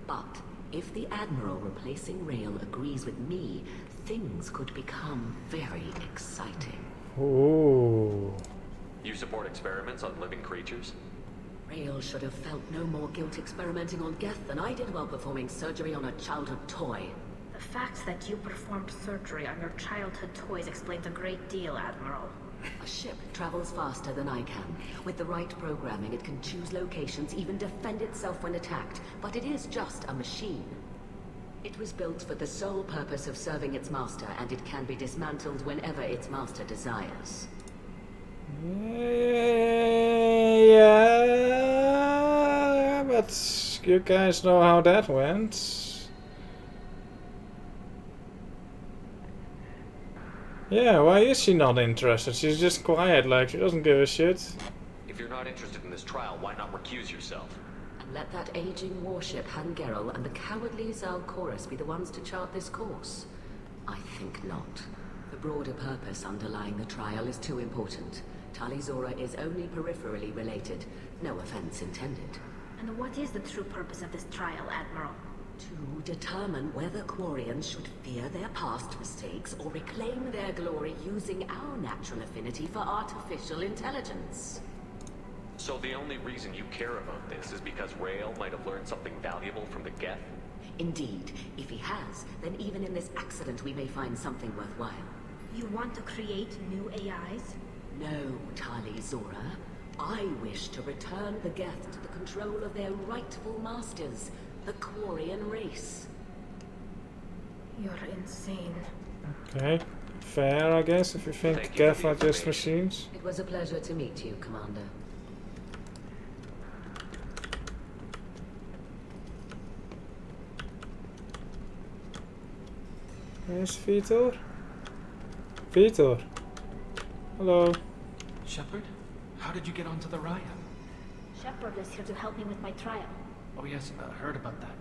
Speaker 18: But if the Admiral replacing Rail agrees with me, things could become very exciting.
Speaker 1: Ooh.
Speaker 13: You support experiments on living creatures?
Speaker 18: Rail should have felt no more guilt experimenting on Geth than I did while performing surgery on a childhood toy.
Speaker 2: The fact that you performed surgery on your childhood toys explains a great deal, Admiral.
Speaker 18: A ship travels faster than I can. With the right programming, it can choose locations, even defend itself when attacked. But it is just a machine. It was built for the sole purpose of serving its master, and it can be dismantled whenever its master desires.
Speaker 1: Yeah, but you guys know how that went. Yeah, why is she not interested? She's just quiet, like she doesn't give a shit.
Speaker 13: If you're not interested in this trial, why not recuse yourself?
Speaker 18: And let that aging warship Hangerel and the cowardly Zalcorus be the ones to chart this course? I think not. The broader purpose underlying the trial is too important. Tali Zora is only peripherally related. No offense intended.
Speaker 2: And what is the true purpose of this trial, Admiral?
Speaker 18: To determine whether Quarians should fear their past mistakes or reclaim their glory using our natural affinity for artificial intelligence.
Speaker 13: So the only reason you care about this is because Rael might have learned something valuable from the Geth?
Speaker 18: Indeed. If he has, then even in this accident we may find something worthwhile.
Speaker 2: You want to create new AIs?
Speaker 18: No, Tali Zora. I wish to return the Geth to the control of their rightful masters, the Quarian race.
Speaker 2: You're insane.
Speaker 1: Okay, fair I guess, if you think Geth are just machines.
Speaker 18: It was a pleasure to meet you, Commander.
Speaker 1: Where's Vitor? Vitor. Hello.
Speaker 7: Shepard? How did you get onto the Raya?
Speaker 2: Shepard is here to help me with my trial.
Speaker 7: Oh yes, I heard about that.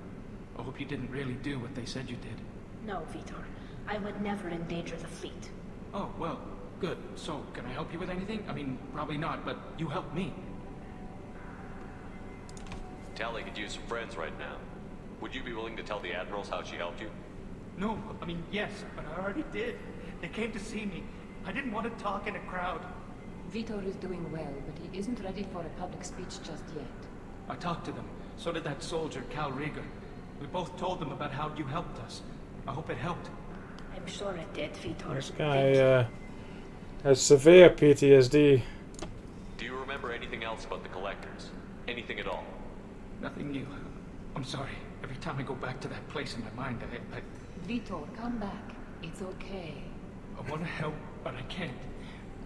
Speaker 7: I hope you didn't really do what they said you did.
Speaker 2: No, Vitor. I would never endanger the fleet.
Speaker 7: Oh, well, good. So, can I help you with anything? I mean, probably not, but you helped me.
Speaker 13: Tali could use some friends right now. Would you be willing to tell the Admirals how she helped you?
Speaker 7: No, I mean, yes, but I already did. They came to see me. I didn't want to talk in a crowd.
Speaker 19: Vitor is doing well, but he isn't ready for a public speech just yet.
Speaker 7: I talked to them. So did that soldier, Cal Rieger. We both told them about how you helped us. I hope it helped.
Speaker 2: I'm sure it did, Vitor.
Speaker 1: This guy has severe PTSD.
Speaker 13: Do you remember anything else about the Collectors? Anything at all?
Speaker 7: Nothing new. I'm sorry. Every time I go back to that place in my mind, I...
Speaker 19: Vitor, come back. It's okay.
Speaker 7: I want to help, but I can't.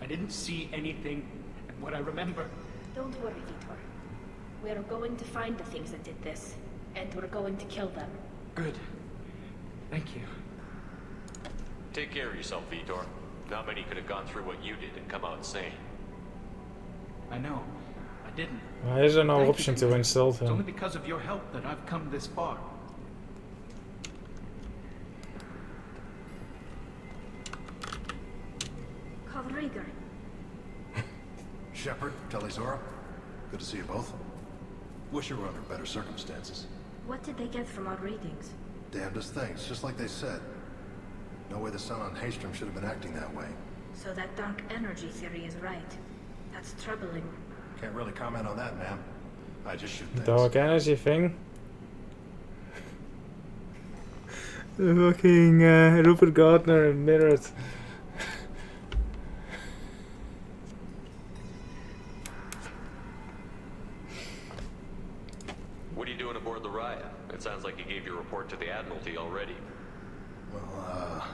Speaker 7: I didn't see anything, and what I remember...
Speaker 2: Don't worry, Vitor. We're going to find the things that did this, and we're going to kill them.
Speaker 7: Good. Thank you.
Speaker 13: Take care of yourself, Vitor. Not many could have gone through what you did and come out sane.
Speaker 7: I know. I didn't.
Speaker 1: Why is there no
Speaker 7: Thank
Speaker 1: option
Speaker 7: you.
Speaker 1: to insult
Speaker 7: It's only
Speaker 1: him?
Speaker 7: because of your help that I've come this far.
Speaker 2: Cal Rieger.
Speaker 20: Shepard, Tali Zora. Good to see you both. Wish you were under better circumstances.
Speaker 2: What did they get from our readings?
Speaker 20: Damnedest things, just like they said. No way the sun on Haystrom should have been acting that way.
Speaker 2: So that dark energy theory is right. That's troubling.
Speaker 20: Can't really comment on that, ma'am. I just shoot things.
Speaker 1: Dark energy thing. The fucking Rupert Gardner mirrored.
Speaker 13: What are you doing aboard the Raya? It sounds like you gave your report to the Admiralty already.
Speaker 20: Well,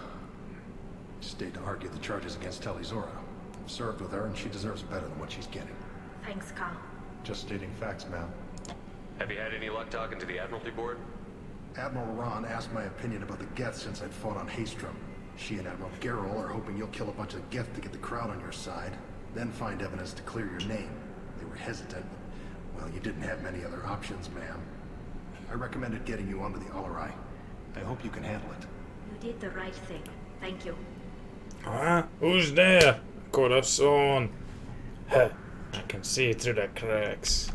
Speaker 20: stayed to argue the charges against Tali Zora. I've served with her, and she deserves better than what she's getting.
Speaker 2: Thanks, Cal.
Speaker 20: Just stating facts, ma'am.
Speaker 13: Have you had any luck talking to the Admiralty Board?
Speaker 20: Admiral Ron asked my opinion about the Geth since I'd fought on Haystrom. She and Admiral Garrel are hoping you'll kill a bunch of Geth to get the crowd on your side, then find evidence to clear your name. They were hesitant, but, well, you didn't have many other options, ma'am. I recommended getting you onto the Alarai. I hope you can handle it.
Speaker 2: You did the right thing. Thank you.
Speaker 1: Who's there? Corazon. Huh. I can see through the cracks.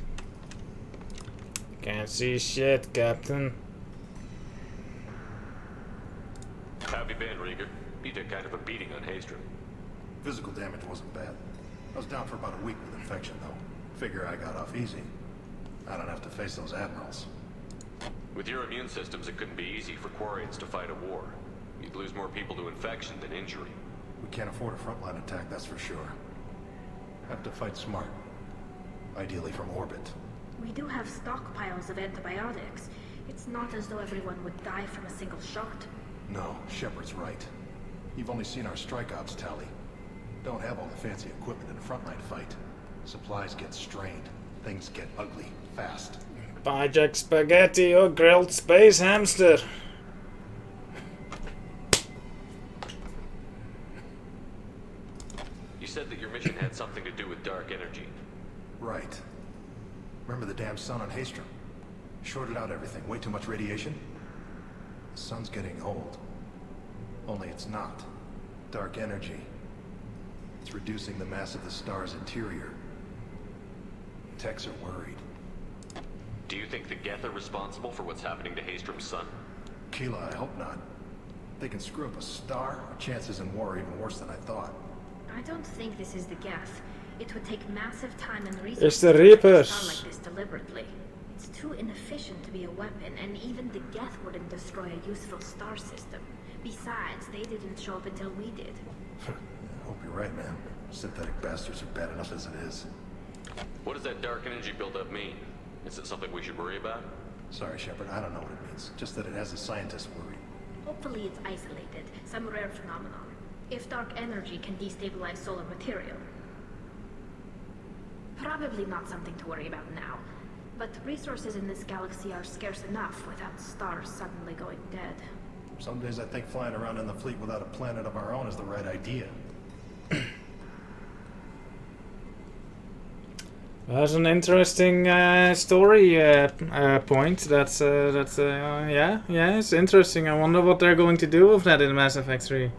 Speaker 1: Can't see shit, Captain.
Speaker 13: How have you been, Rieger? You took kind of a beating on Haystrom.
Speaker 20: Physical damage wasn't bad. I was down for about a week with infection, though. Figure I got off easy. I don't have to face those admirals.
Speaker 13: With your immune systems, it couldn't be easy for Quarians to fight a war. You'd lose more people to infection than injury.
Speaker 20: We can't afford a frontline attack, that's for sure. Have to fight smart. Ideally from orbit.
Speaker 2: We do have stockpiles of antibiotics. It's not as though everyone would die from a single shot.
Speaker 20: No, Shepard's right. You've only seen our strike ops, Tali. Don't have all the fancy equipment in a frontline fight. Supplies get strained. Things get ugly, fast.
Speaker 1: Pajak spaghetti or grilled space hamster.
Speaker 13: You said that your mission had something to do with dark energy.
Speaker 20: Right. Remember the damn sun on Haystrom? Shorted out everything. Way too much radiation? The sun's getting old. Only it's not. Dark energy. It's reducing the mass of the star's interior. Techs are worried.
Speaker 13: Do you think the Geth are responsible for what's happening to Haystrom's sun?
Speaker 20: Keela, I hope not. They can screw up a star. Our chances in war are even worse than I thought.
Speaker 2: I don't think this is the Geth. It would take massive time and resources
Speaker 1: It's the
Speaker 2: to
Speaker 1: Reapers.
Speaker 2: make a star like this deliberately. It's too inefficient to be a weapon, and even the Geth wouldn't destroy a useful star system. Besides, they didn't show up until we did.
Speaker 20: I hope you're right, man. Synthetic bastards are bad enough as it is.
Speaker 13: What does that dark energy buildup mean? Is it something we should worry about?
Speaker 20: Sorry, Shepard, I don't know what it means. Just that it has the scientists worried.
Speaker 2: Hopefully it's isolated, some rare phenomenon. If dark energy can destabilize solar material. Probably not something to worry about now. But resources in this galaxy are scarce enough without stars suddenly going dead.
Speaker 20: Some days I think flying around in the fleet without a planet of our own is the right idea.
Speaker 1: That's an interesting story point. Yeah, it's interesting. I wonder what they're going to do with that in Mass Effect 3.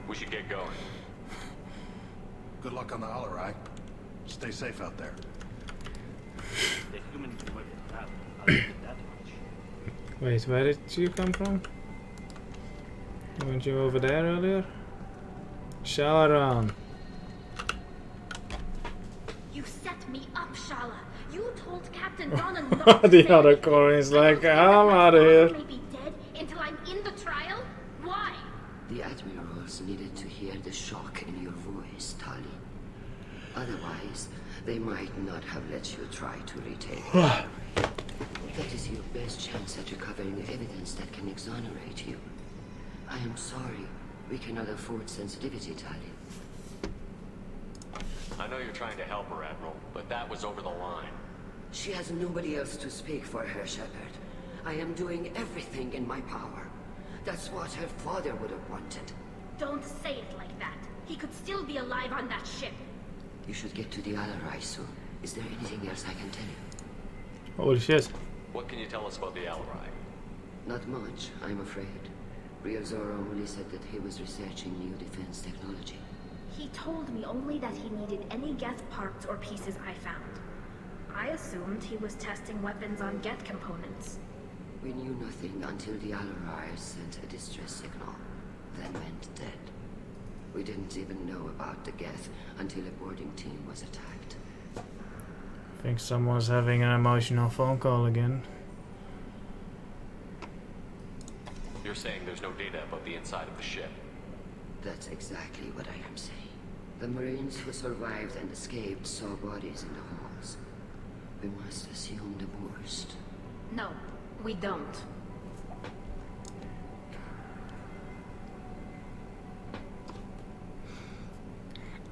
Speaker 13: We should get going.
Speaker 20: Good luck on the Alarai. Stay safe out there.
Speaker 14: The humans were proud. I'll give it that much.
Speaker 1: Wait, where did you come from? Weren't you over there earlier? Shalaran.
Speaker 2: You set me up, Shala. You told Captain Donna not to
Speaker 1: The
Speaker 2: say
Speaker 1: other
Speaker 2: anything.
Speaker 1: core is like, I'm out of here.
Speaker 2: I may be dead until I'm in the trial? Why?
Speaker 15: The admirals needed to hear the shock in your voice, Tali. Otherwise, they might not have let you try to retake it. That is your best chance at recovering evidence that can exonerate you. I am sorry. We cannot afford sensitivity, Tali.
Speaker 13: I know you're trying to help her, Admiral, but that was over the line.
Speaker 15: She has nobody else to speak for her, Shepard. I am doing everything in my power. That's what her father would have wanted.
Speaker 2: Don't say it like that. He could still be alive on that ship.
Speaker 15: You should get to the Alarai soon. Is there anything else I can tell you?
Speaker 1: Holy shit.
Speaker 13: What can you tell us about the Alarai?
Speaker 15: Not much, I'm afraid. Riazor only said that he was researching new defense technology.
Speaker 2: He told me only that he needed any Geth parts or pieces I found. I assumed he was testing weapons on Geth components.
Speaker 15: We knew nothing until the Alarai sent a distress signal, then went dead. We didn't even know about the Geth until a boarding team was attacked.
Speaker 1: I think someone's having an emotional phone call again.
Speaker 13: You're saying there's no data about the inside of the ship?
Speaker 15: That's exactly what I am saying. The Marines who survived and escaped saw bodies in the halls. We must assume the worst.
Speaker 2: No, we don't.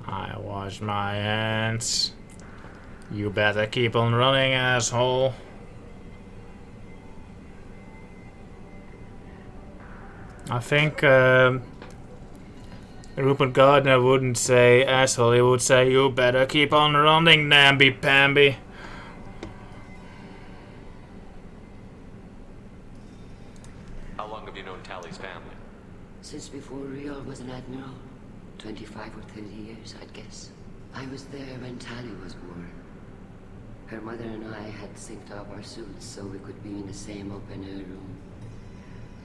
Speaker 1: I wash my hands. You better keep on running, asshole. I think Rupert Gardner wouldn't say asshole, he would say you better keep on running, namby-pamby.
Speaker 13: How long have you known Tali's family?
Speaker 15: Since before Riel was an admiral. 25 or 30 years, I'd guess. I was there when Tali was born. Her mother and I had synced up our suits so we could be in the same open-air room.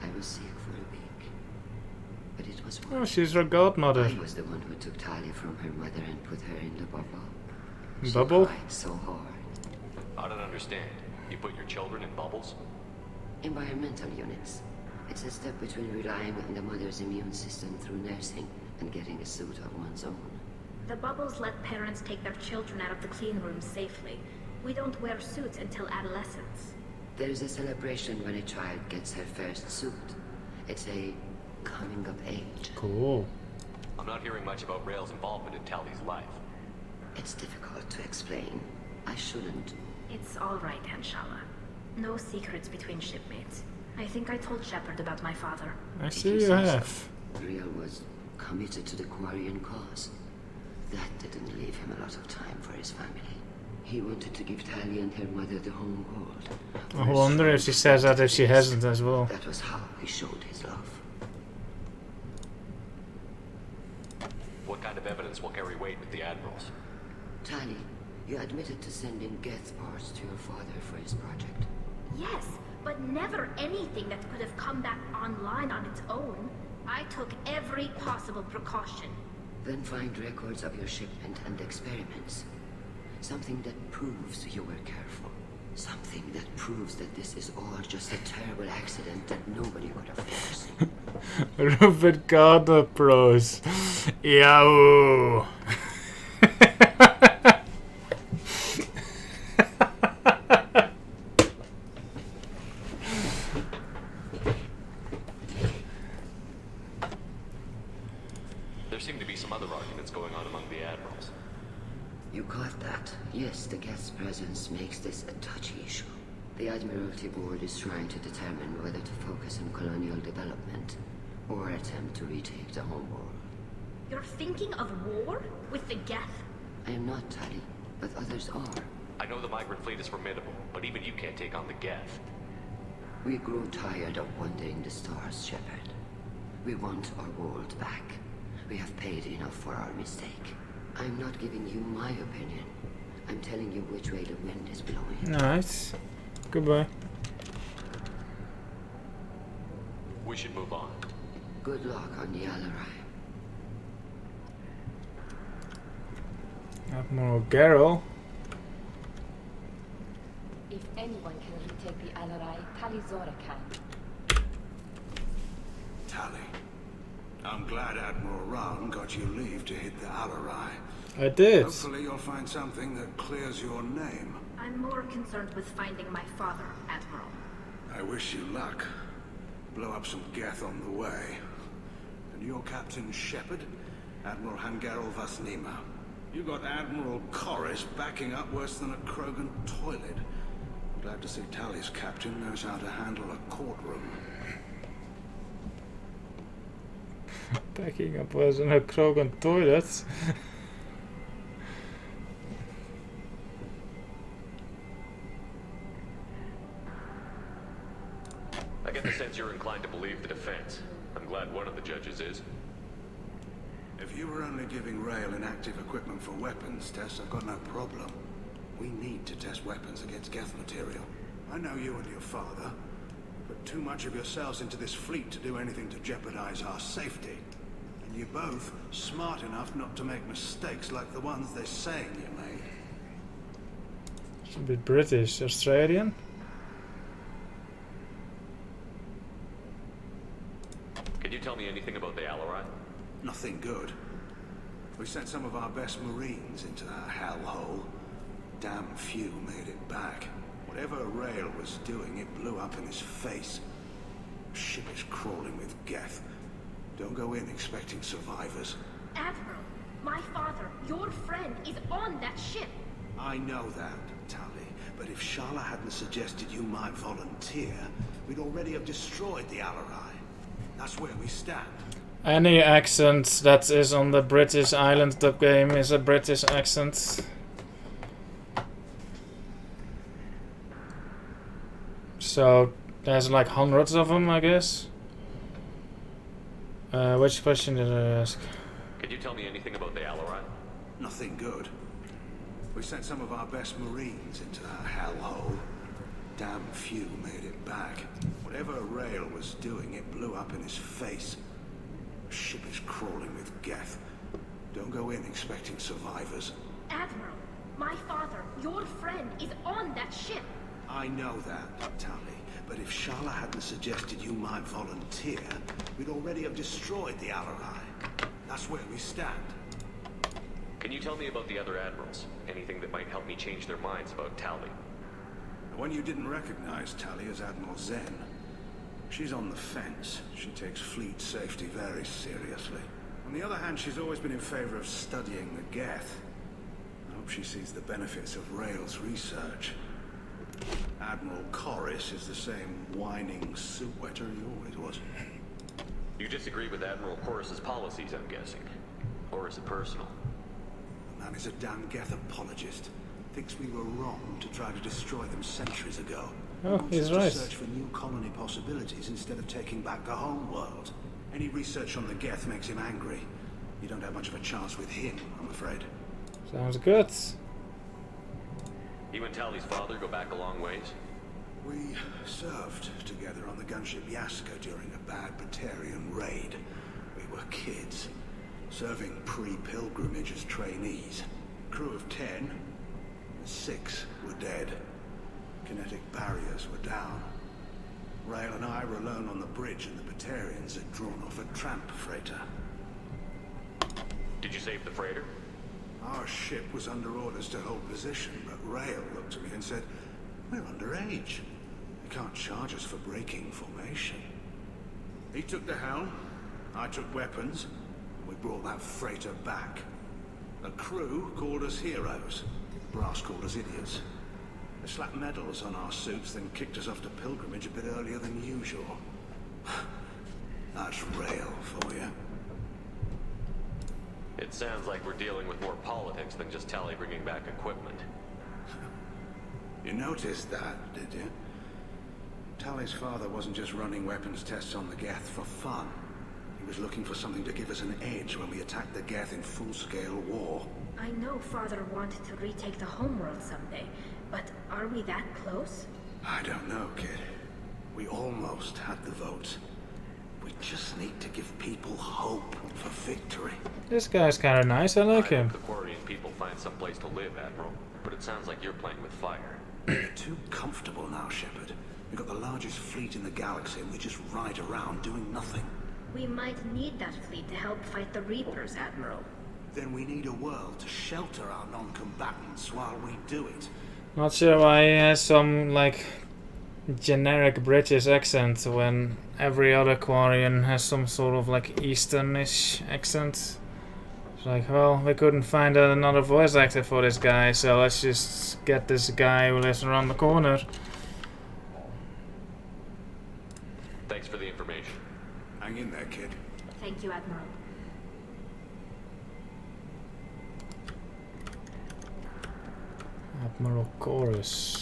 Speaker 15: I was sick for a week. But it was worth.
Speaker 1: Oh, she's her godmother.
Speaker 15: I was the one who took Tali from her mother and put her in the bubble.
Speaker 1: Bubble?
Speaker 15: She cried so hard.
Speaker 13: I don't understand. You put your children in bubbles?
Speaker 15: Environmental units. It's a step between relying on the mother's immune system through nursing and getting a suit of one's own.
Speaker 2: The bubbles let parents take their children out of the clean room safely. We don't wear suits until adolescence.
Speaker 15: There's a celebration when a child gets her first suit. It's a coming of age.
Speaker 1: Cool.
Speaker 13: I'm not hearing much about Rael's involvement in Tali's life.
Speaker 15: It's difficult to explain. I shouldn't.
Speaker 2: It's all right, Anshala. No secrets between shipmates. I think I told Shepard about my father.
Speaker 1: I see you have.
Speaker 15: So. Riel was committed to the Quarian cause. That didn't leave him a lot of time for his family. He wanted to give Tali and her mother the home world.
Speaker 1: I wonder if she says that if she hasn't as well.
Speaker 15: That was how he showed his love.
Speaker 13: What kind of evidence will carry weight with the admirals?
Speaker 15: Tali, you admitted to sending Geth parts to your father for his project.
Speaker 2: Yes, but never anything that could have come back online on its own. I took every possible precaution.
Speaker 15: Then find records of your shipment and experiments. Something that proves you were careful. Something that proves that this is all just a terrible accident that nobody could have forced.
Speaker 1: Rupert Gardner Bros. Yahoo!
Speaker 13: There seem to be some other arguments going on among the admirals.
Speaker 15: You caught that? Yes, the Geth's presence makes this a touchy issue. The Admiralty Board is trying to determine whether to focus on colonial development or attempt to retake the home world.
Speaker 2: You're thinking of war? With the Geth?
Speaker 15: I am not, Tali, but others are.
Speaker 13: I know the migrant fleet is formidable, but even you can't take on the Geth.
Speaker 15: We grow tired of wandering the stars, Shepard. We want our world back. We have paid enough for our mistake. I'm not giving you my opinion. I'm telling you which way the wind is blowing.
Speaker 1: Nice. Goodbye.
Speaker 13: We should move on.
Speaker 15: Good luck on the Alarai.
Speaker 1: Admiral Garrel.
Speaker 19: If anyone can retake the Alarai, Tali Zora can.
Speaker 17: Tali, I'm glad Admiral Ran got you leave to hit the Alarai.
Speaker 1: I did.
Speaker 17: Hopefully you'll find something that clears your name.
Speaker 2: I'm more concerned with finding my father, Admiral.
Speaker 17: I wish you luck. Blow up some Geth on the way. And your Captain Shepard, Admiral Hangarel Vasnima. You got Admiral Corris backing up worse than a Krogan toilet. Glad to see Tali's captain knows how to handle a courtroom.
Speaker 1: Backing up worse than a Krogan toilet.
Speaker 13: I get the sense you're inclined to believe the defense. I'm glad one of the judges is.
Speaker 17: If you were only giving Rael inactive equipment for weapons tests, I've got no problem. We need to test weapons against Geth material. I know you and your father put too much of yourselves into this fleet to do anything to jeopardize our safety. And you're both smart enough not to make mistakes like the ones they're saying you made.
Speaker 1: It's a bit British. Australian?
Speaker 13: Can you tell me anything about the Alarai?
Speaker 17: Nothing good. We sent some of our best Marines into that hellhole. Damn few made it back. Whatever Rael was doing, it blew up in his face. Ship is crawling with Geth. Don't go in expecting survivors.
Speaker 2: Admiral, my father, your friend, is on that ship.
Speaker 17: I know that, Tali, but if Shala hadn't suggested you might volunteer, we'd already have destroyed the Alarai. That's where we stand.
Speaker 1: Any accent that is on the British island dub game is a British accent. So there's like hundreds of them, I guess. Which question did I ask?
Speaker 13: Could you tell me anything about the Alarai?
Speaker 17: Nothing good. We sent some of our best Marines into that hellhole. Damn few made it back. Whatever Rail was doing, it blew up in his face. The ship is crawling with Geth. Don't go in expecting survivors.
Speaker 2: Admiral, my father, your friend, is on that ship.
Speaker 17: I know that, Tali, but if Shala hadn't suggested you might volunteer, we'd already have destroyed the Alarai. That's where we stand.
Speaker 13: Can you tell me about the other admirals? Anything that might help me change their minds about Tali?
Speaker 17: The one you didn't recognize, Tali, is Admiral Zen. She's on the fence. She takes fleet safety very seriously. On the other hand, she's always been in favor of studying the Geth. I hope she sees the benefits of Rail's research. Admiral Corris is the same whining soup-wetter he always was.
Speaker 13: You disagree with Admiral Corus's policies, I'm guessing. Or is it personal?
Speaker 17: The man is a damn Geth apologist. Thinks we were wrong to try to destroy them centuries ago.
Speaker 1: Oh, he's right.
Speaker 17: To search for new colony possibilities instead of taking back the home world. Any research on the Geth makes him angry. You don't have much of a chance with him, I'm afraid.
Speaker 1: Sounds good.
Speaker 13: You and Tali's father go back a long ways?
Speaker 17: We served together on the gunship Yaska during a bad Batarian raid. We were kids, serving pre-pilgrimage as trainees. Crew of 10, 6 were dead. Kinetic barriers were down. Rail and I were alone on the bridge and the Batarians had drawn off a tramp freighter.
Speaker 13: Did you save the freighter?
Speaker 17: Our ship was under orders to hold position, but Rail looked at me and said, "We're underage. You can't charge us for breaking formation." He took the helm, I took weapons, and we brought that freighter back. The crew called us heroes. Brass called us idiots. They slapped medals on our suits, then kicked us off to pilgrimage a bit earlier than usual. That's Rail for you.
Speaker 13: It sounds like we're dealing with more politics than just Tali bringing back equipment.
Speaker 17: You noticed that, did you? Tali's father wasn't just running weapons tests on the Geth for fun. He was looking for something to give us an edge when we attacked the Geth in full-scale war.
Speaker 2: I know father wanted to retake the homeworld someday, but are we that close?
Speaker 17: I don't know, kid. We almost had the votes. We just need to give people hope for victory.
Speaker 1: This guy's kind of nice, I like him.
Speaker 13: The Quarian people find some place to live, Admiral, but it sounds like you're playing with fire.
Speaker 17: You're too comfortable now, Shepard. We've got the largest fleet in the galaxy and we just ride around doing nothing.
Speaker 2: We might need that fleet to help fight the Reapers, Admiral.
Speaker 17: Then we need a world to shelter our non-combatants while we do it.
Speaker 1: Not sure why he has some, like, generic British accent when every other Quarian has some sort of, like, Eastern-ish accent. It's like, well, we couldn't find another voice actor for this guy, so let's just get this guy who lives around the corner.
Speaker 13: Thanks for the information.
Speaker 17: Hang in there, kid.
Speaker 2: Thank you, Admiral.
Speaker 1: Admiral Chorus.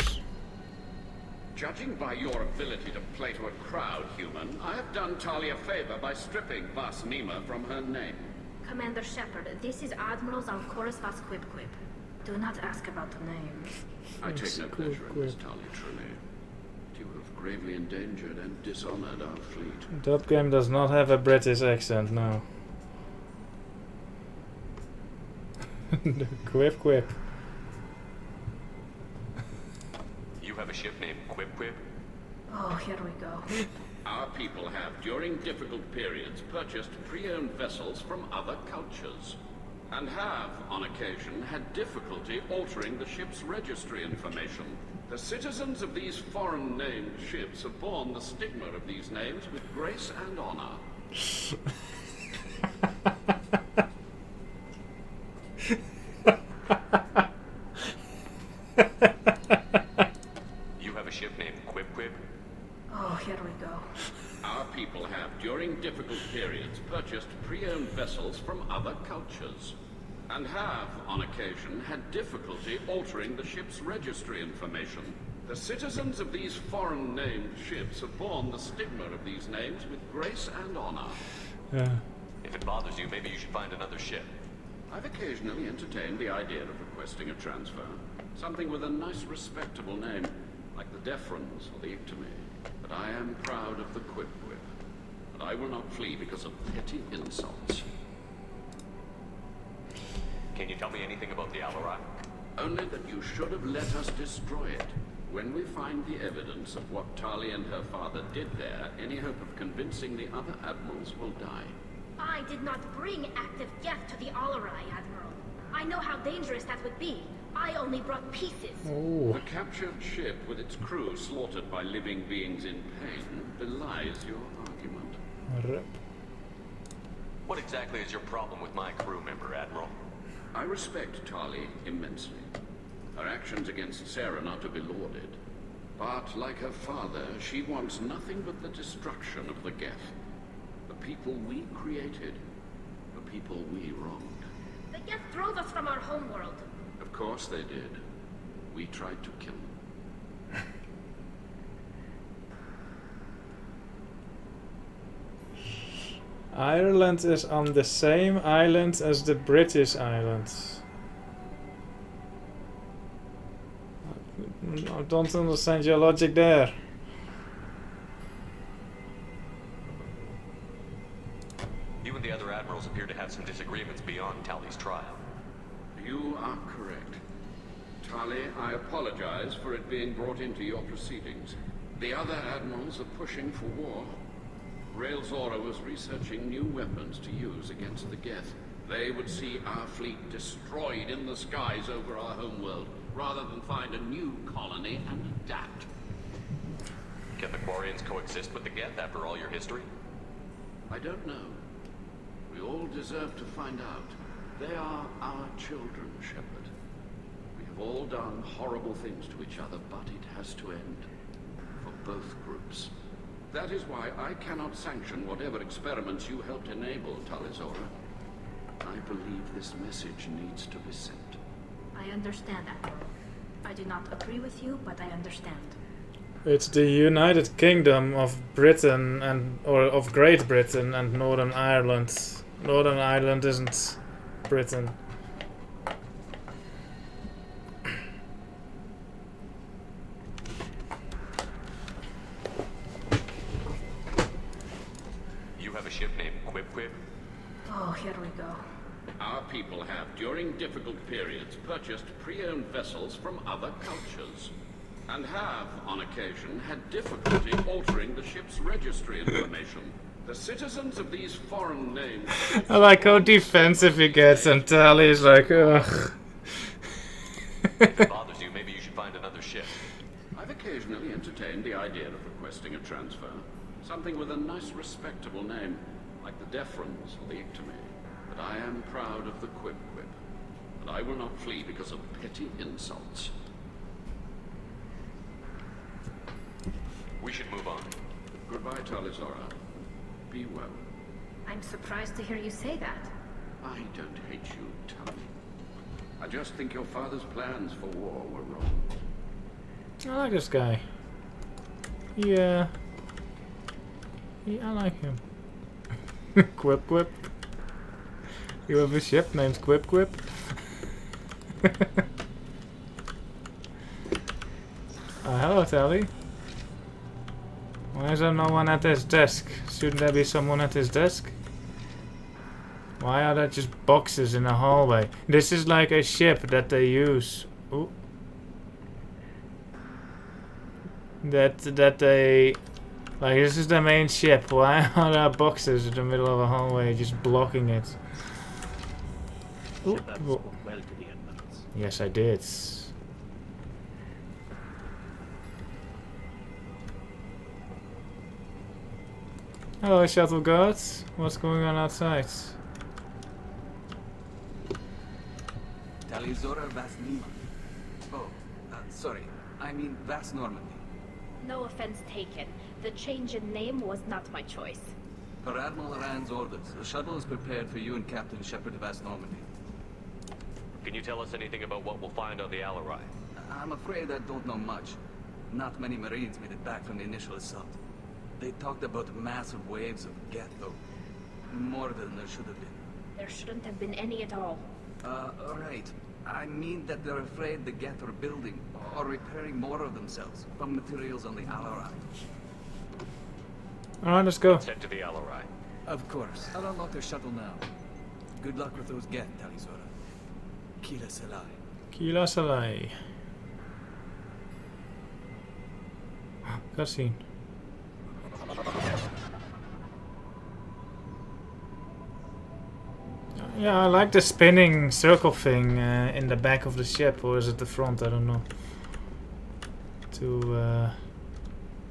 Speaker 16: Judging by your ability to play to a crowd, human, I have done Tali a favor by stripping Vas Nima from her name.
Speaker 2: Commander Shepard, this is Admiral Zalkoris Vas Quip. Do not ask about the name.
Speaker 16: I take no pleasure in this, Tali, truly. You have gravely endangered and dishonored our fleet.
Speaker 1: Dub game does not have a British accent, no. Quip.
Speaker 13: You have a ship named Quip?
Speaker 2: Oh, here we go.
Speaker 16: Our people have, during difficult periods, purchased pre-owned vessels from other cultures, and have, on occasion, had difficulty altering the ship's registry information. The citizens of these foreign-named ships have borne the stigma of these names with grace and honor. and have, on occasion, had difficulty altering the ship's registry information. The citizens of these foreign-named ships have borne the stigma of these names with grace and honor.
Speaker 1: Yeah.
Speaker 13: If it bothers you, maybe you should find another ship.
Speaker 16: I've occasionally entertained the idea of requesting a transfer. Something with a nice, respectable name, like the Deferens or the Ictomy. But I am proud of the Quip-Quip. And I will not flee because of petty insults.
Speaker 13: Can you tell me anything about the Alarai?
Speaker 16: Only that you should have let us destroy it. When we find the evidence of what Tali and her father did there, any hope of convincing the other admirals will die.
Speaker 2: I did not bring active Geth to the Alarai, Admiral. I know how dangerous that would be. I only brought pieces.
Speaker 16: The captured ship with its crew slaughtered by living beings in pain belies your argument.
Speaker 13: What exactly is your problem with my crew member, Admiral?
Speaker 16: I respect Tali immensely. Her actions against Saren are to be lauded. But, like her father, she wants nothing but the destruction of the Geth. The people we created. The people we wronged.
Speaker 2: The Geth drove us from our homeworld.
Speaker 16: Of course they did. We tried to kill them.
Speaker 1: Ireland is on the same island as the British Islands. I don't understand your logic there.
Speaker 13: You and the other admirals appear to have some disagreements beyond Tali's trial.
Speaker 16: You are correct. Tali, I apologize for it being brought into your proceedings. The other admirals are pushing for war. Rael Zora was researching new weapons to use against the Geth. They would see our fleet destroyed in the skies over our homeworld, rather than find a new colony and adapt.
Speaker 13: Can the Quarians coexist with the Geth after all your history?
Speaker 16: I don't know. We all deserve to find out. They are our children, Shepard. We have all done horrible things to each other, but it has to end. For both groups. That is why I cannot sanction whatever experiments you helped enable, Tali Zora. I believe this message needs to be sent.
Speaker 2: I understand, Admiral. I do not agree with you, but I understand.
Speaker 1: It's the United Kingdom of Britain or of Great Britain and Northern Ireland. Northern Ireland isn't Britain.
Speaker 13: You have a ship named Quip-Quip?
Speaker 2: Oh, here we go.
Speaker 16: Our people have, during difficult periods, purchased pre-owned vessels from other cultures. And have, on occasion, had difficulty altering the ship's registry information. The citizens of these foreign names...
Speaker 1: I like how defensive he gets, and Tali is like, ugh.
Speaker 13: If it bothers you, maybe you should find another ship.
Speaker 16: I've occasionally entertained the idea of requesting a transfer. Something with a nice, respectable name, like the Deferens or the Ictomy. But I am proud of the Quip-Quip. And I will not flee because of petty insults.
Speaker 13: We should move on.
Speaker 16: Goodbye, Tali Zora. Be well.
Speaker 2: I'm surprised to hear you say that.
Speaker 16: I don't hate you, Tali. I just think your father's plans for war were wrong.
Speaker 1: I like this guy. Yeah. I like him. Quip-Quip. You have a ship named Quip-Quip? Hello, Tali. Why is there no one at his desk? Shouldn't there be someone at his desk? Why are there just boxes in the hallway? This is like a ship that they use. Ooh. That they... Like, this is the main ship. Why are there boxes in the middle of a hallway just blocking it? Ooh.
Speaker 14: Well to the admirals.
Speaker 1: Yes, I did. Hello, shuttle guards. What's going on outside?
Speaker 21: Tali Zora Vas Nima. Oh, sorry. I mean Vas Normandy.
Speaker 2: No offense taken. The change in name was not my choice.
Speaker 21: Per Admiral Rand's orders, the shuttle is prepared for you and Captain Shepard Vas Normandy.
Speaker 13: Can you tell us anything about what we'll find on the Alarai?
Speaker 21: I'm afraid I don't know much. Not many Marines made it back from the initial assault. They talked about massive waves of Geth, though. More than there should have been.
Speaker 2: There shouldn't have been any at all.
Speaker 21: Right. I mean that they're afraid the Geth are building or repairing more of themselves from materials on the Alarai.
Speaker 1: Alright, let's go.
Speaker 13: Let's head to the Alarai.
Speaker 21: Of course. I'll unlock their shuttle now. Good luck with those Geth, Talizora. Kila Salai.
Speaker 1: Kila Salai. Cutscene. Yeah, I like the spinning circle thing in the back of the ship, or is it the front? I don't know. To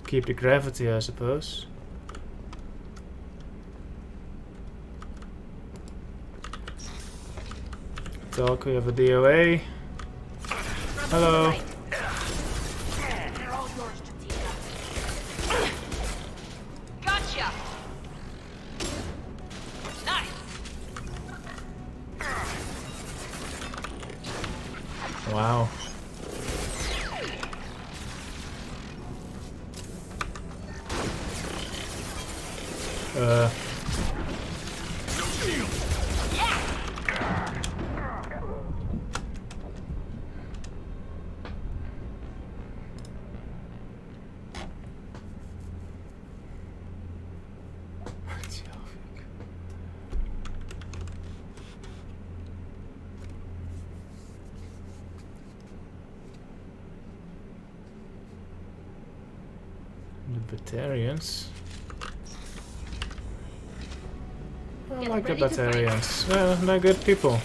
Speaker 1: keep the gravity, I suppose. Talk, we have a DOA. Hello.
Speaker 9: Gotcha. Nice.
Speaker 1: Wow. Libertarians. I like the Libertarians. Well, they're good people.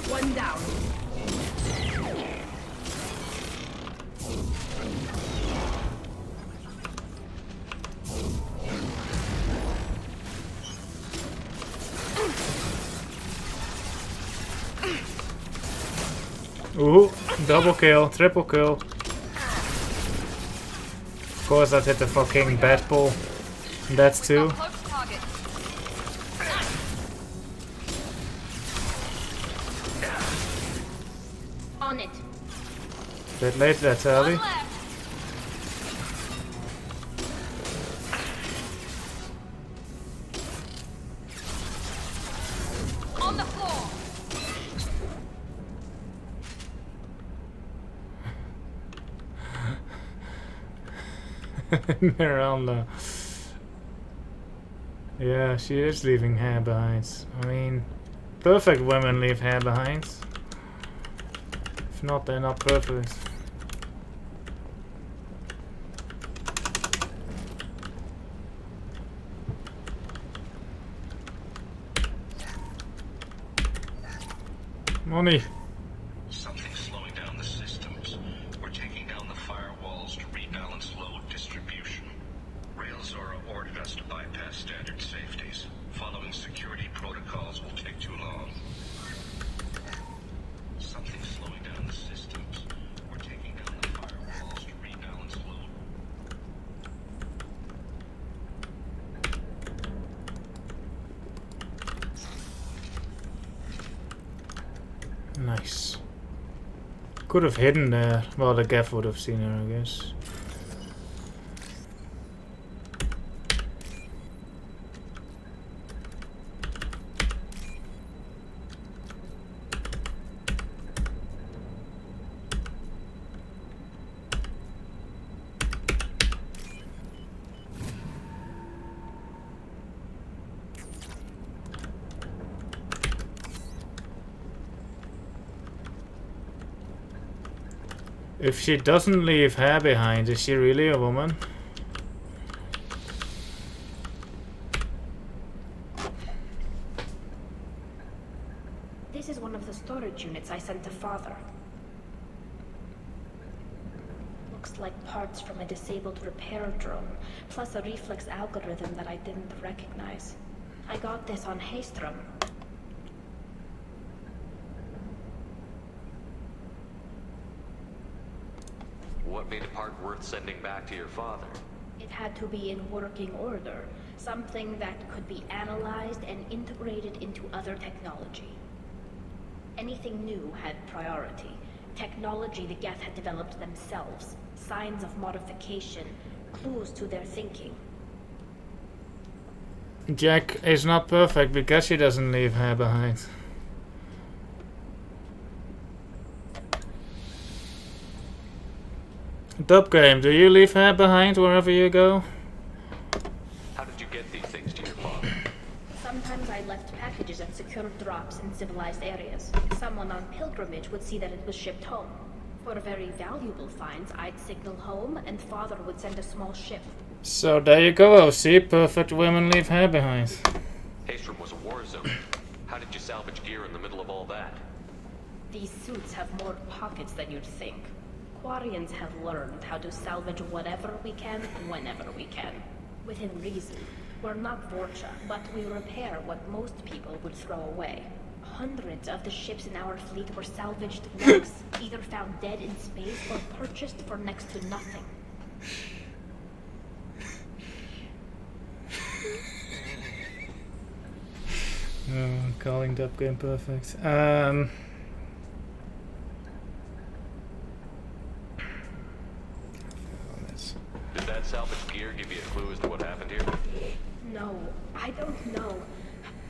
Speaker 9: One down.
Speaker 1: Ooh, double kill, triple kill. Of course that hit the fucking bat pole. That's two.
Speaker 2: On it.
Speaker 1: Bit late there, Tali.
Speaker 9: On the floor.
Speaker 1: Miranda. Yeah, she is leaving hair behind. I mean, perfect women leave hair behind. If not, they're not perfect. Money.
Speaker 12: Something's slowing down the systems. We're taking down the firewalls to rebalance load distribution. Railzora ordered us to bypass standard safeties. Following security protocols will take too long. Something's slowing down the systems. We're taking down the firewalls to rebalance load.
Speaker 1: Nice. Could have hidden there. Well, the Gav would have seen her, I guess. If she doesn't leave hair behind, is she really a woman?
Speaker 2: This is one of the storage units I sent to Father. Looks like parts from a disabled repair drone, plus a reflex algorithm that I didn't recognize. I got this on Haystrom.
Speaker 13: What made a part worth sending back to your father?
Speaker 2: It had to be in working order. Something that could be analyzed and integrated into other technology. Anything new had priority. Technology the Geth had developed themselves. Signs of modification. Clues to their thinking.
Speaker 1: Jack is not perfect because she doesn't leave her behind. Dub game, do you leave her behind wherever you go?
Speaker 13: How did you get these things to your father?
Speaker 2: Sometimes I left packages at secure drops in civilized areas. Someone on pilgrimage would see that it was shipped home. For very valuable finds, I'd signal home, and Father would send a small ship.
Speaker 1: So there you go, OC. Perfect women leave her behind.
Speaker 13: Haystrom was a war zone. How did you salvage gear in the middle of all that?
Speaker 2: These suits have more pockets than you'd think. Quarians have learned how to salvage whatever we can, whenever we can. Within reason. We're not Vorcha, but we repair what most people would throw away. Hundreds of the ships in our fleet were salvaged wrecks, either found dead in space or purchased for next to nothing.
Speaker 1: Calling Dub game perfect.
Speaker 13: Did that salvage gear give you a clue as to what happened here?
Speaker 2: No, I don't know.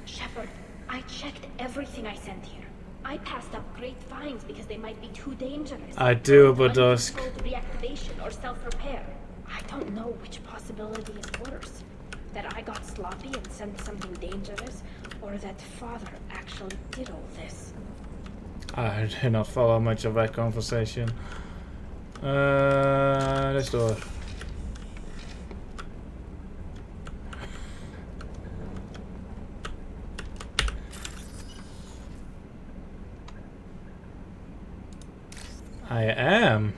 Speaker 2: Shepard, I checked everything I sent here. I passed up great finds because they might be too dangerous.
Speaker 1: I do, but those...
Speaker 2: Uncontrolled reactivation or self-repair. I don't know which possibility is worse. That I got sloppy and sent something dangerous, or that Father actually did all this.
Speaker 1: I did not follow much of that conversation. This door. I am.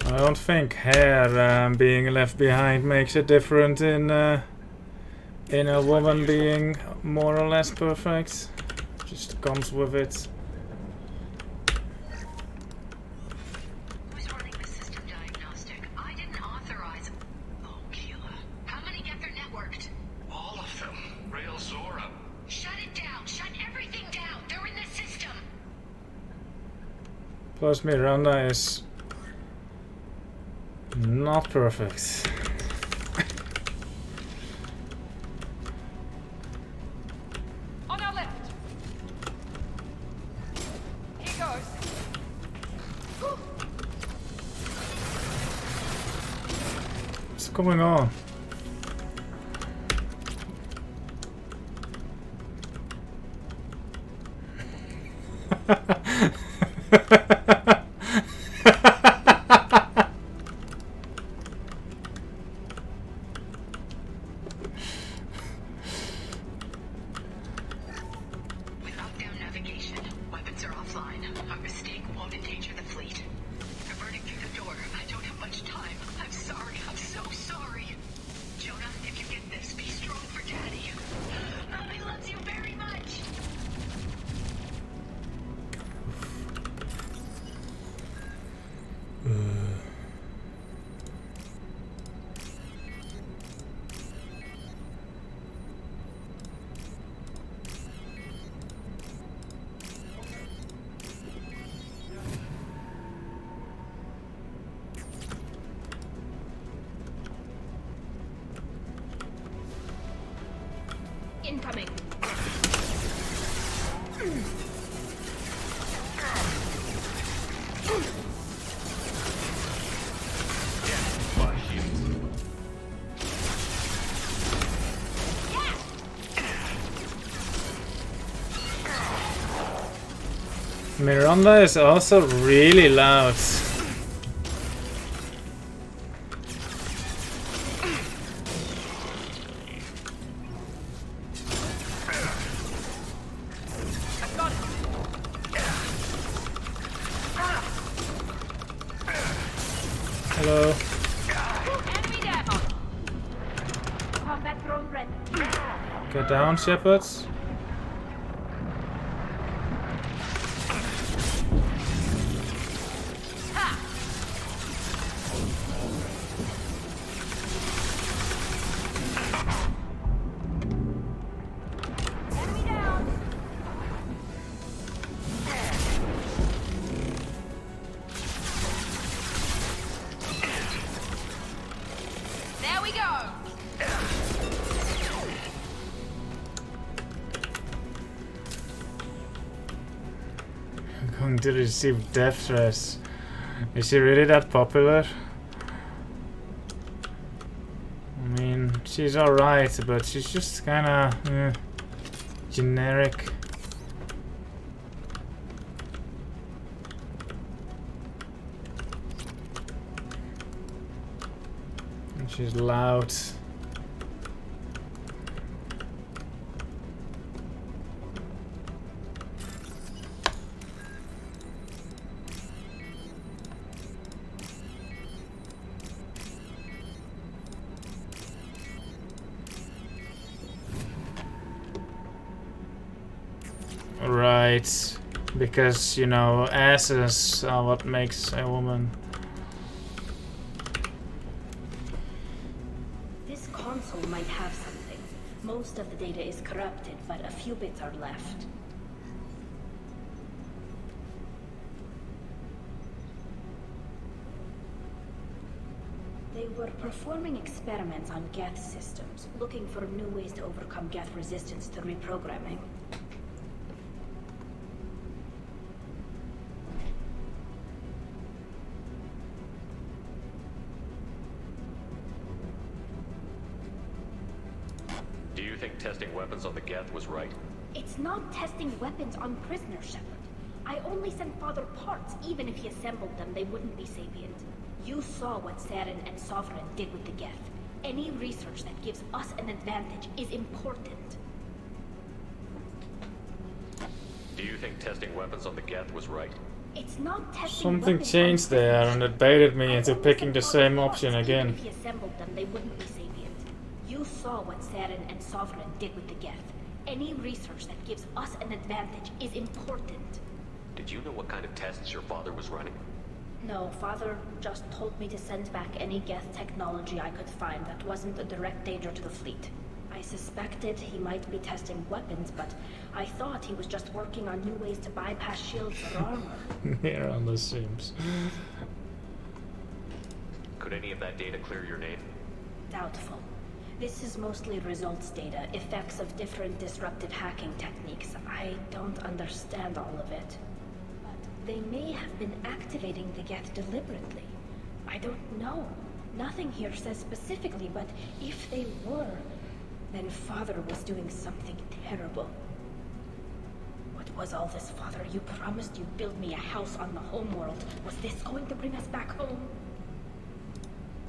Speaker 1: I don't think hair being left behind makes it different in a woman being more or less perfect. Just comes with it.
Speaker 4: Who's running the system diagnostic? I didn't authorize. Oh, Keela. How many Geth are networked?
Speaker 12: All of them. Rail Zora.
Speaker 4: Shut it down. Shut everything down. They're in the system.
Speaker 1: Plus Miranda is not perfect.
Speaker 9: On our left. Here goes.
Speaker 1: What's going on?
Speaker 4: With up-down navigation, weapons are offline. Our mistake won't endanger the fleet. They're burning through the door. I don't have much time. I'm sorry. I'm so sorry. Jonah, if you get this, be strong for Daddy. Mommy loves you very much.
Speaker 2: Incoming.
Speaker 1: Miranda is also really loud. Hello.
Speaker 9: Enemy down.
Speaker 2: threat.
Speaker 1: Get down, Shepard.
Speaker 9: Enemy down. There we go.
Speaker 1: Going to receive death threats. Is she really that popular? I mean, she's alright, but she's just kinda generic. And she's loud. Right, because, you know, asses are what makes a woman.
Speaker 2: This console might have something. Most of the data is corrupted, but a few bits are left. They were performing experiments on Geth systems, looking for new ways to overcome Geth resistance to reprogramming.
Speaker 13: Do you think testing weapons on the Geth was right?
Speaker 2: It's not testing weapons on prisoners, Shepard. I only sent Father parts. Even if he assembled them, they wouldn't be sapient. You saw what Saren and Sovereign did with the Geth. Any research that gives us an advantage is important.
Speaker 13: Do you think testing weapons on the Geth was right?
Speaker 2: It's not testing
Speaker 1: Something
Speaker 2: weapons
Speaker 1: changed
Speaker 2: on
Speaker 1: there,
Speaker 2: prisoners.
Speaker 1: and it baited me
Speaker 2: I
Speaker 1: into
Speaker 2: only
Speaker 1: picking
Speaker 2: sent
Speaker 1: the
Speaker 2: Father
Speaker 1: same
Speaker 2: parts.
Speaker 1: option
Speaker 2: Even
Speaker 1: again.
Speaker 2: if he assembled them, they wouldn't be sapient. You saw what Saren and Sovereign did with the Geth. Any research that gives us an advantage is important.
Speaker 13: Did you know what kind of tests your father was running?
Speaker 2: No, Father just told me to send back any Geth technology I could find that wasn't a direct danger to the fleet. I suspected he might be testing weapons, but I thought he was just working on new ways to bypass shields or armor.
Speaker 1: Here on the Sims.
Speaker 13: Could any of that data clear your name?
Speaker 2: Doubtful. This is mostly results data, effects of different disruptive hacking techniques. I don't understand all of it. But they may have been activating the Geth deliberately. I don't know. Nothing here says specifically, but if they were, then Father was doing something terrible. What was all this, Father? You promised you'd build me a house on the homeworld. Was this going to bring us back home?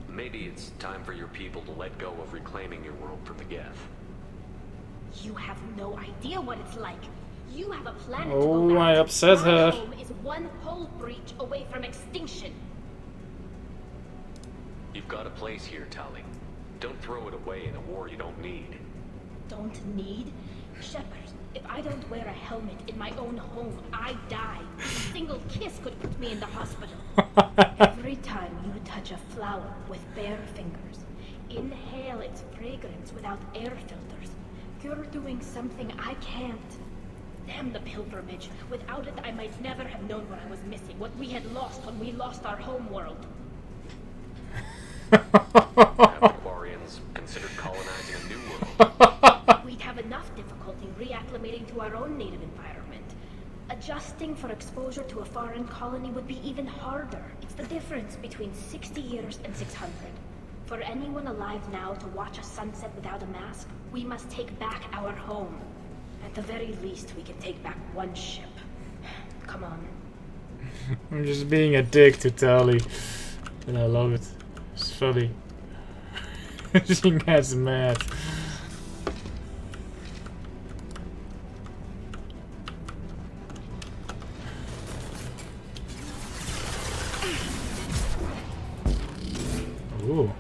Speaker 13: Maybe it's time for your people to let go of reclaiming your world from the Geth.
Speaker 2: You have no idea what it's like. You have a planet to
Speaker 1: Oh,
Speaker 2: go back
Speaker 1: I
Speaker 2: to.
Speaker 1: upset
Speaker 2: My
Speaker 1: her.
Speaker 2: home is one hull breach away from extinction.
Speaker 13: You've got a place here, Tali. Don't throw it away in a war you don't need.
Speaker 2: Don't need? Shepard, if I don't wear a helmet in my own home, I die. A single kiss could put me in the hospital. Every time you touch a flower with bare fingers, inhale its fragrance without air filters, you're doing something I can't. Damn the pilgrimage. Without it, I might never have known what I was missing, what we had lost when we lost our home world.
Speaker 13: Have the Quarians considered colonizing a new world?
Speaker 2: We'd have enough difficulty reacclimating to our own native environment. Adjusting for exposure to a foreign colony would be even harder. It's the difference between 60 years and 600. For anyone alive now to watch a sunset without a mask, we must take back our home. At the very least, we can take back one ship. Come on.
Speaker 1: I'm just being a dick to Tali, and I love it. It's funny. She gets mad. Ooh.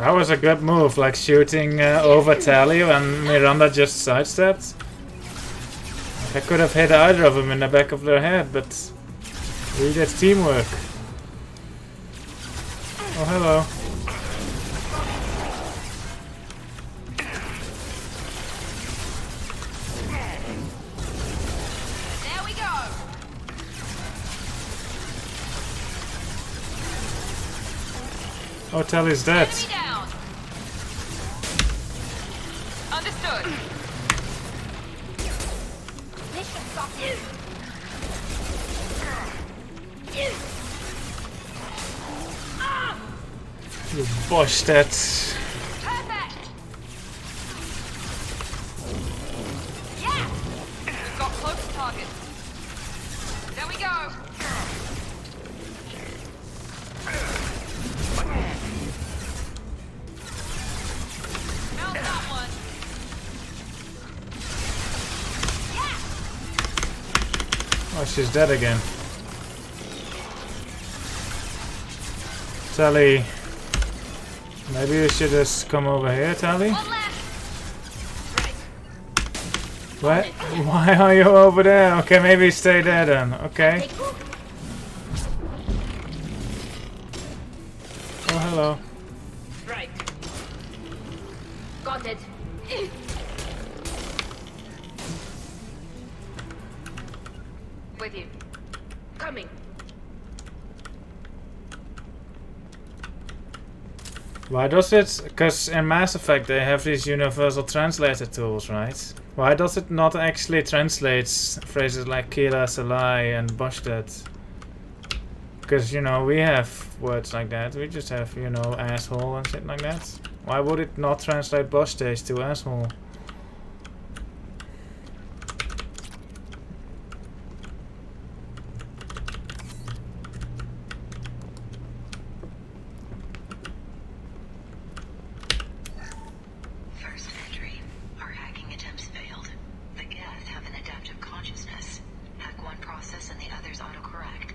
Speaker 1: That was a good move, like shooting over Tali when Miranda just sidestepped. I could have hit either of them in the back of their head, but we did teamwork. Oh, hello.
Speaker 9: There we go.
Speaker 1: Oh, Tali's dead.
Speaker 9: Enemy down. Understood. Mission success.
Speaker 1: You boshed that.
Speaker 9: Perfect. Yeah. We've got close targets. There we go. Found that one.
Speaker 1: Oh, she's dead again. Tali. Maybe you should just come over here, Tali? What? Why are you over there? Okay, maybe stay there then. Okay. Oh, hello.
Speaker 2: Right. Got it. With you. Coming.
Speaker 1: Why does it? Because in Mass Effect they have these universal translator tools, right? Why does it not actually translate phrases like Kila, Salai and Busted? Because, you know, we have words like that. We just have, you know, asshole and shit like that. Why would it not translate Busted to asshole?
Speaker 4: First entry. Our hacking attempts failed. The Geth have an adaptive consciousness. Hack one process and the others autocorrect.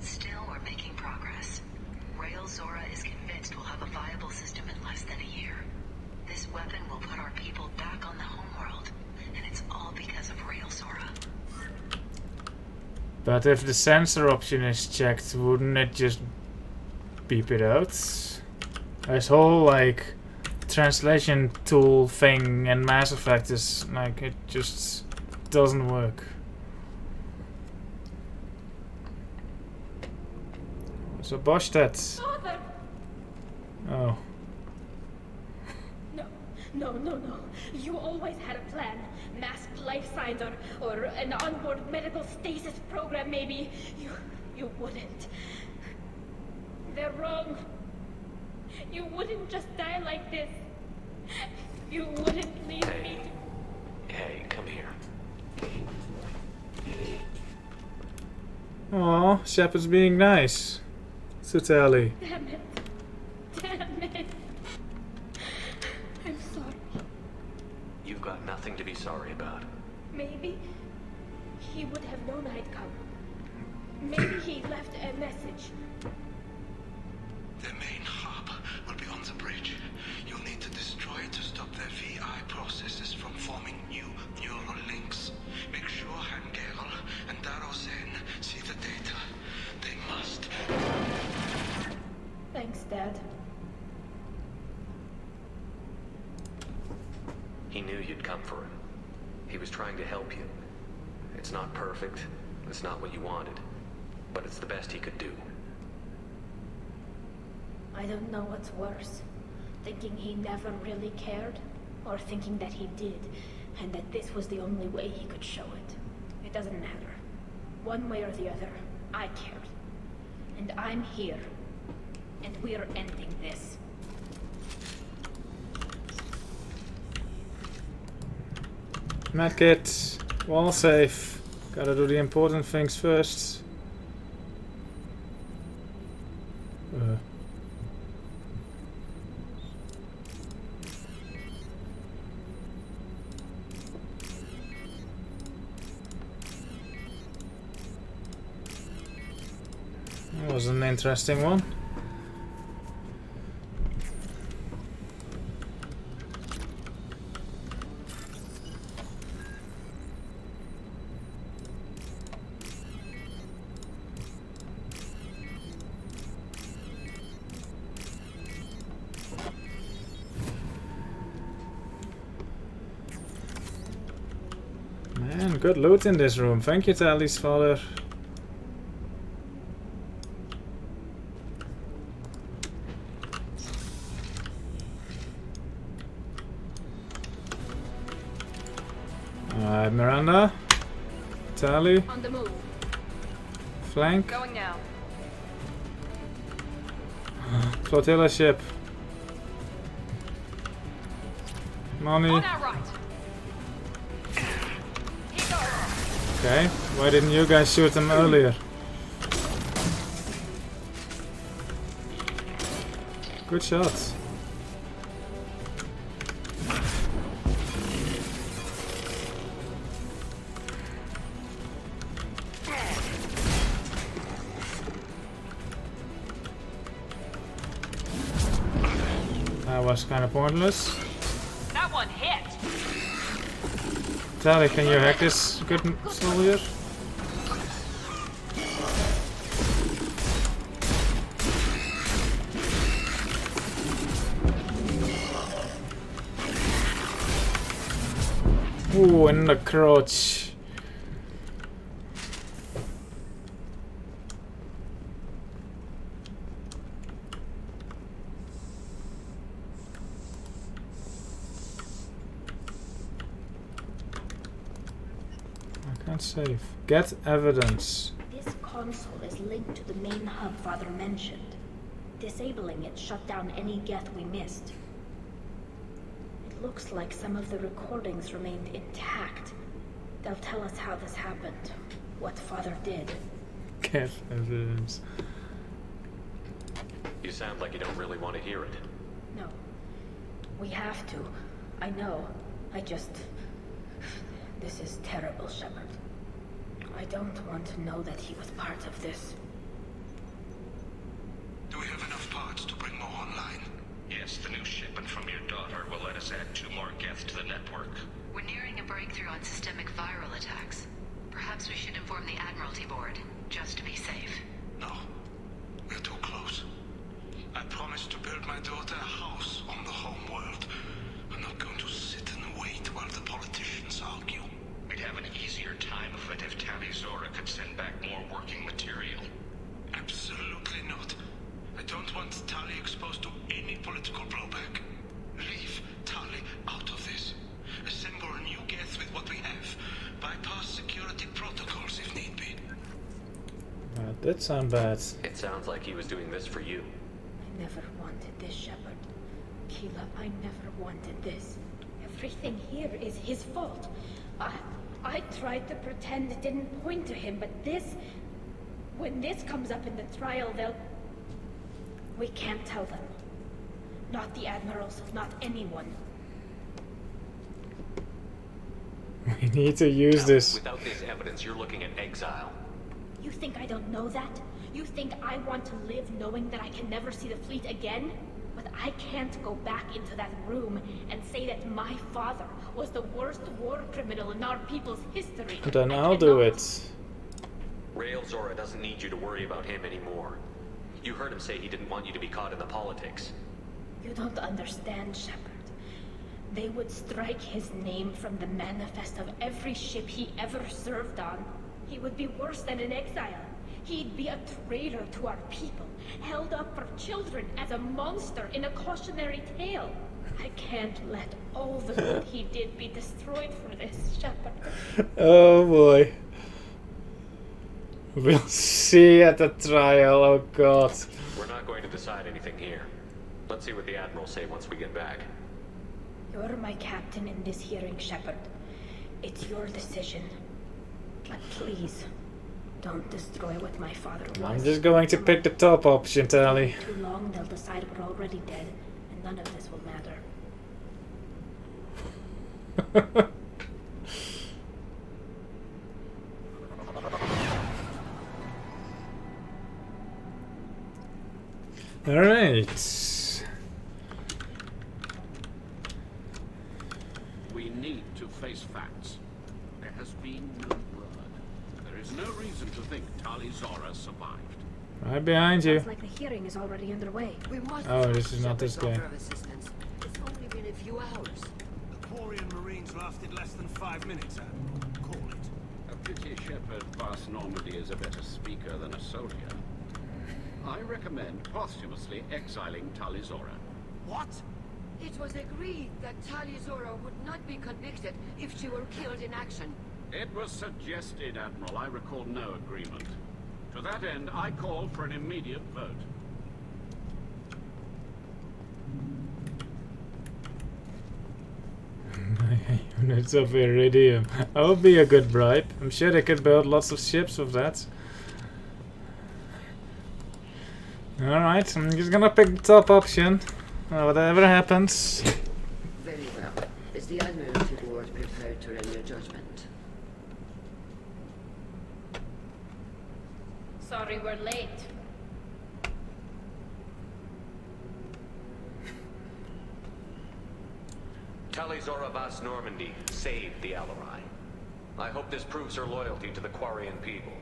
Speaker 4: Still, we're making progress. Rail Zora is convinced we'll have a viable system in less than a year. This weapon will put our people back on the homeworld, and it's all because of Rail Zora.
Speaker 1: But if the sensor option is checked, wouldn't it just beep it out? This whole like translation tool thing in Mass Effect is like, it just doesn't work. So bosh that.
Speaker 2: Father!
Speaker 1: Oh.
Speaker 2: No. You always had a plan. Mass life signs or an onboard medical stasis program maybe. You wouldn't. They're wrong. You wouldn't just die like this. You wouldn't leave me.
Speaker 13: Hey, come here.
Speaker 1: Aw, Shepard's being nice to Tali.
Speaker 2: Damn it. I'm sorry.
Speaker 13: You've got nothing to be sorry about.
Speaker 2: Maybe he would have known I'd come. Maybe he left a message.
Speaker 17: Their main hub will be on the bridge. You'll need to destroy it to stop their VI processes from forming new neural links. Make sure Hangerl and Darozen see the data. They must.
Speaker 2: Thanks, Dad.
Speaker 13: He knew you'd come for him. He was trying to help you. It's not perfect. It's not what you wanted. But it's the best he could do.
Speaker 2: I don't know what's worse. Thinking he never really cared, or thinking that he did, and that this was the only way he could show it. It doesn't matter. One way or the other, I cared. And I'm here. And we're ending this.
Speaker 1: Medkit, wall safe. Gotta do the important things first. That was an interesting one. Good loot in this room. Thank you, Tali's father. Alright, Miranda. Tali.
Speaker 2: On the move.
Speaker 1: Flank.
Speaker 9: Going now.
Speaker 1: Flotilla ship. Money.
Speaker 9: On our right.
Speaker 1: Okay, why didn't you guys shoot them earlier? Good shots. That was kind of pointless.
Speaker 9: That one hit.
Speaker 1: Tali, can you hack this good soldier? Ooh, in the crotch. Save. Get evidence.
Speaker 2: This console is linked to the main hub Father mentioned. Disabling it shut down any Geth we missed. It looks like some of the recordings remained intact. They'll tell us how this happened, what Father did.
Speaker 1: Get evidence.
Speaker 13: You sound like you don't really want to hear it.
Speaker 2: No. We have to. I know. I just... This is terrible, Shepard. I don't want to know that he was part of this.
Speaker 8: Do we have enough parts to bring more online?
Speaker 12: Yes, the new shipment from your daughter will let us add 2 more Geth to the network.
Speaker 4: We're nearing a breakthrough on systemic viral attacks. Perhaps we should inform the Admiralty Board, just to be safe.
Speaker 8: No. We're too close. I promised to build my daughter a house on the home world. I'm not going to sit and wait while the politicians argue.
Speaker 12: We'd have an easier time of it if Tali Zora could send back more working material.
Speaker 8: Absolutely not. I don't want Tali exposed to any political blowback. Leave Tali out of this. Assemble a new Geth with what we have. Bypass security protocols if need be.
Speaker 1: That did sound bad.
Speaker 13: It sounds like he was doing this for you.
Speaker 2: I never wanted this, Shepard. Keela, I never wanted this. Everything here is his fault. I tried to pretend it didn't point to him, but this... When this comes up in the trial, they'll... We can't tell them. Not the Admirals, not anyone.
Speaker 1: We need to use this.
Speaker 13: Without this evidence, you're looking at exile.
Speaker 2: You think I don't know that? You think I want to live knowing that I can never see the fleet again? But I can't go back into that room and say that my father was the worst war criminal in our people's history.
Speaker 1: Then I'll do it.
Speaker 13: Rail Zora doesn't need you to worry about him anymore. You heard him say he didn't want you to be caught in the politics.
Speaker 2: You don't understand, Shepard. They would strike his name from the manifest of every ship he ever served on. He would be worse than an exile. He'd be a traitor to our people, held up for children as a monster in a cautionary tale. I can't let all the good he did be destroyed for this, Shepard.
Speaker 1: Oh boy. We'll see at the trial, oh god.
Speaker 13: We're not going to decide anything here. Let's see what the Admirals say once we get back.
Speaker 2: You're my captain in this hearing, Shepard. It's your decision. But please, don't destroy what my father was.
Speaker 1: I'm just going to pick the top option, Tali.
Speaker 2: Too long, they'll decide we're already dead, and none of this will matter.
Speaker 1: Alright.
Speaker 16: We need to face facts. There has been no blood. There is no reason to think Tali Zora survived.
Speaker 1: Right behind you.
Speaker 2: Sounds like the hearing is already underway.
Speaker 1: Oh, this is not this guy.
Speaker 15: It's only been a few hours.
Speaker 8: The Quarian Marines lasted less than 5 minutes, Adam. Call it.
Speaker 16: pity Shepard past Normandy is a better speaker than a soldier. I recommend posthumously exiling Tali Zora.
Speaker 15: What? It was agreed that Tali Zora would not be convicted if she were killed in action.
Speaker 16: It was suggested, Admiral. I recall no agreement. To that end, I call for an immediate vote.
Speaker 1: Units of iridium. That would be a good bribe. I'm sure they could build lots of ships with that. Alright, I'm just gonna pick the top option. Whatever happens.
Speaker 15: Very well. Is the Admiralty Board prepared to render judgment?
Speaker 2: Sorry we're late.
Speaker 13: Tali Zora Vas Normandy saved the Alarai. I hope this proves her loyalty to the Quarian people.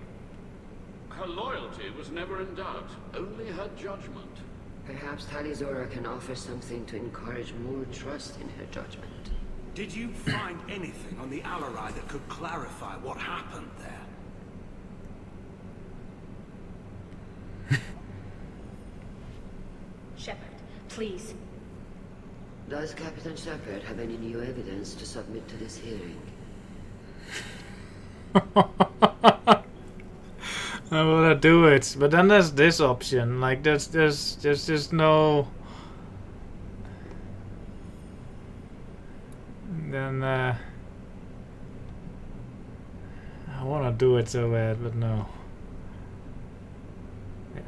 Speaker 16: Her loyalty was never in doubt, only her judgment.
Speaker 15: Perhaps Tali Zora can offer something to encourage more trust in her judgment.
Speaker 17: Did you find anything on the Alarai that could clarify what happened there?
Speaker 2: Shepard, please.
Speaker 15: Does Captain Shepard have any new evidence to submit to this hearing?
Speaker 1: I wanna do it, but then there's this option. Like there's just no. Then I wanna do it so bad, but no.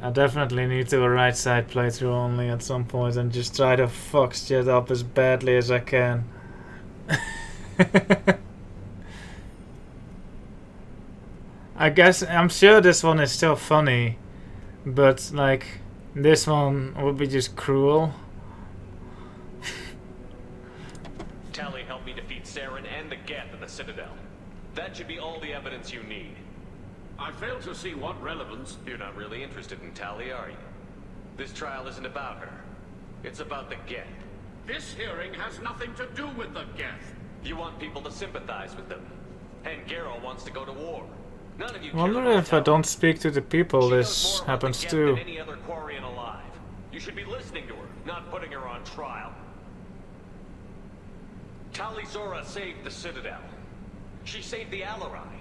Speaker 1: I definitely need to a right side playthrough only at some point and just try to fuck shit up as badly as I can. I guess I'm sure this one is still funny, but like this one would be just cruel.
Speaker 13: Tali helped me defeat Saren and the Geth in the Citadel. That should be all the evidence you need.
Speaker 16: I fail to see what relevance...
Speaker 13: You're not really interested in Tali, are you? This trial isn't about her. It's about the Geth.
Speaker 16: This hearing has nothing to do with the Geth.
Speaker 13: You want people to sympathize with them. And Geralt wants to go to war. None of you
Speaker 1: I wonder if I don't speak to the people, this happens too.
Speaker 13: than any other Quarian alive. You should be listening to her, not putting her on trial. Tali Zora saved the Citadel. She saved the Alarai.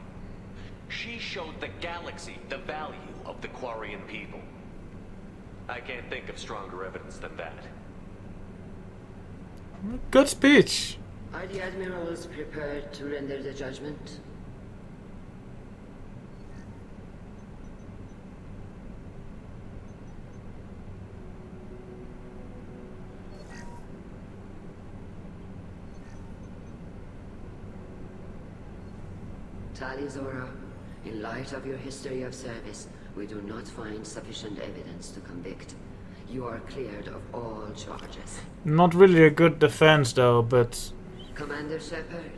Speaker 13: She showed the galaxy the value of the Quarian people. I can't think of stronger evidence than that.
Speaker 1: Good speech.
Speaker 15: Are the admirals prepared to render the judgment? Tali Zora, in light of your history of service, we do not find sufficient evidence to convict. You are cleared of all charges.
Speaker 1: Not really a good defense though, but...
Speaker 15: Commander Shepard,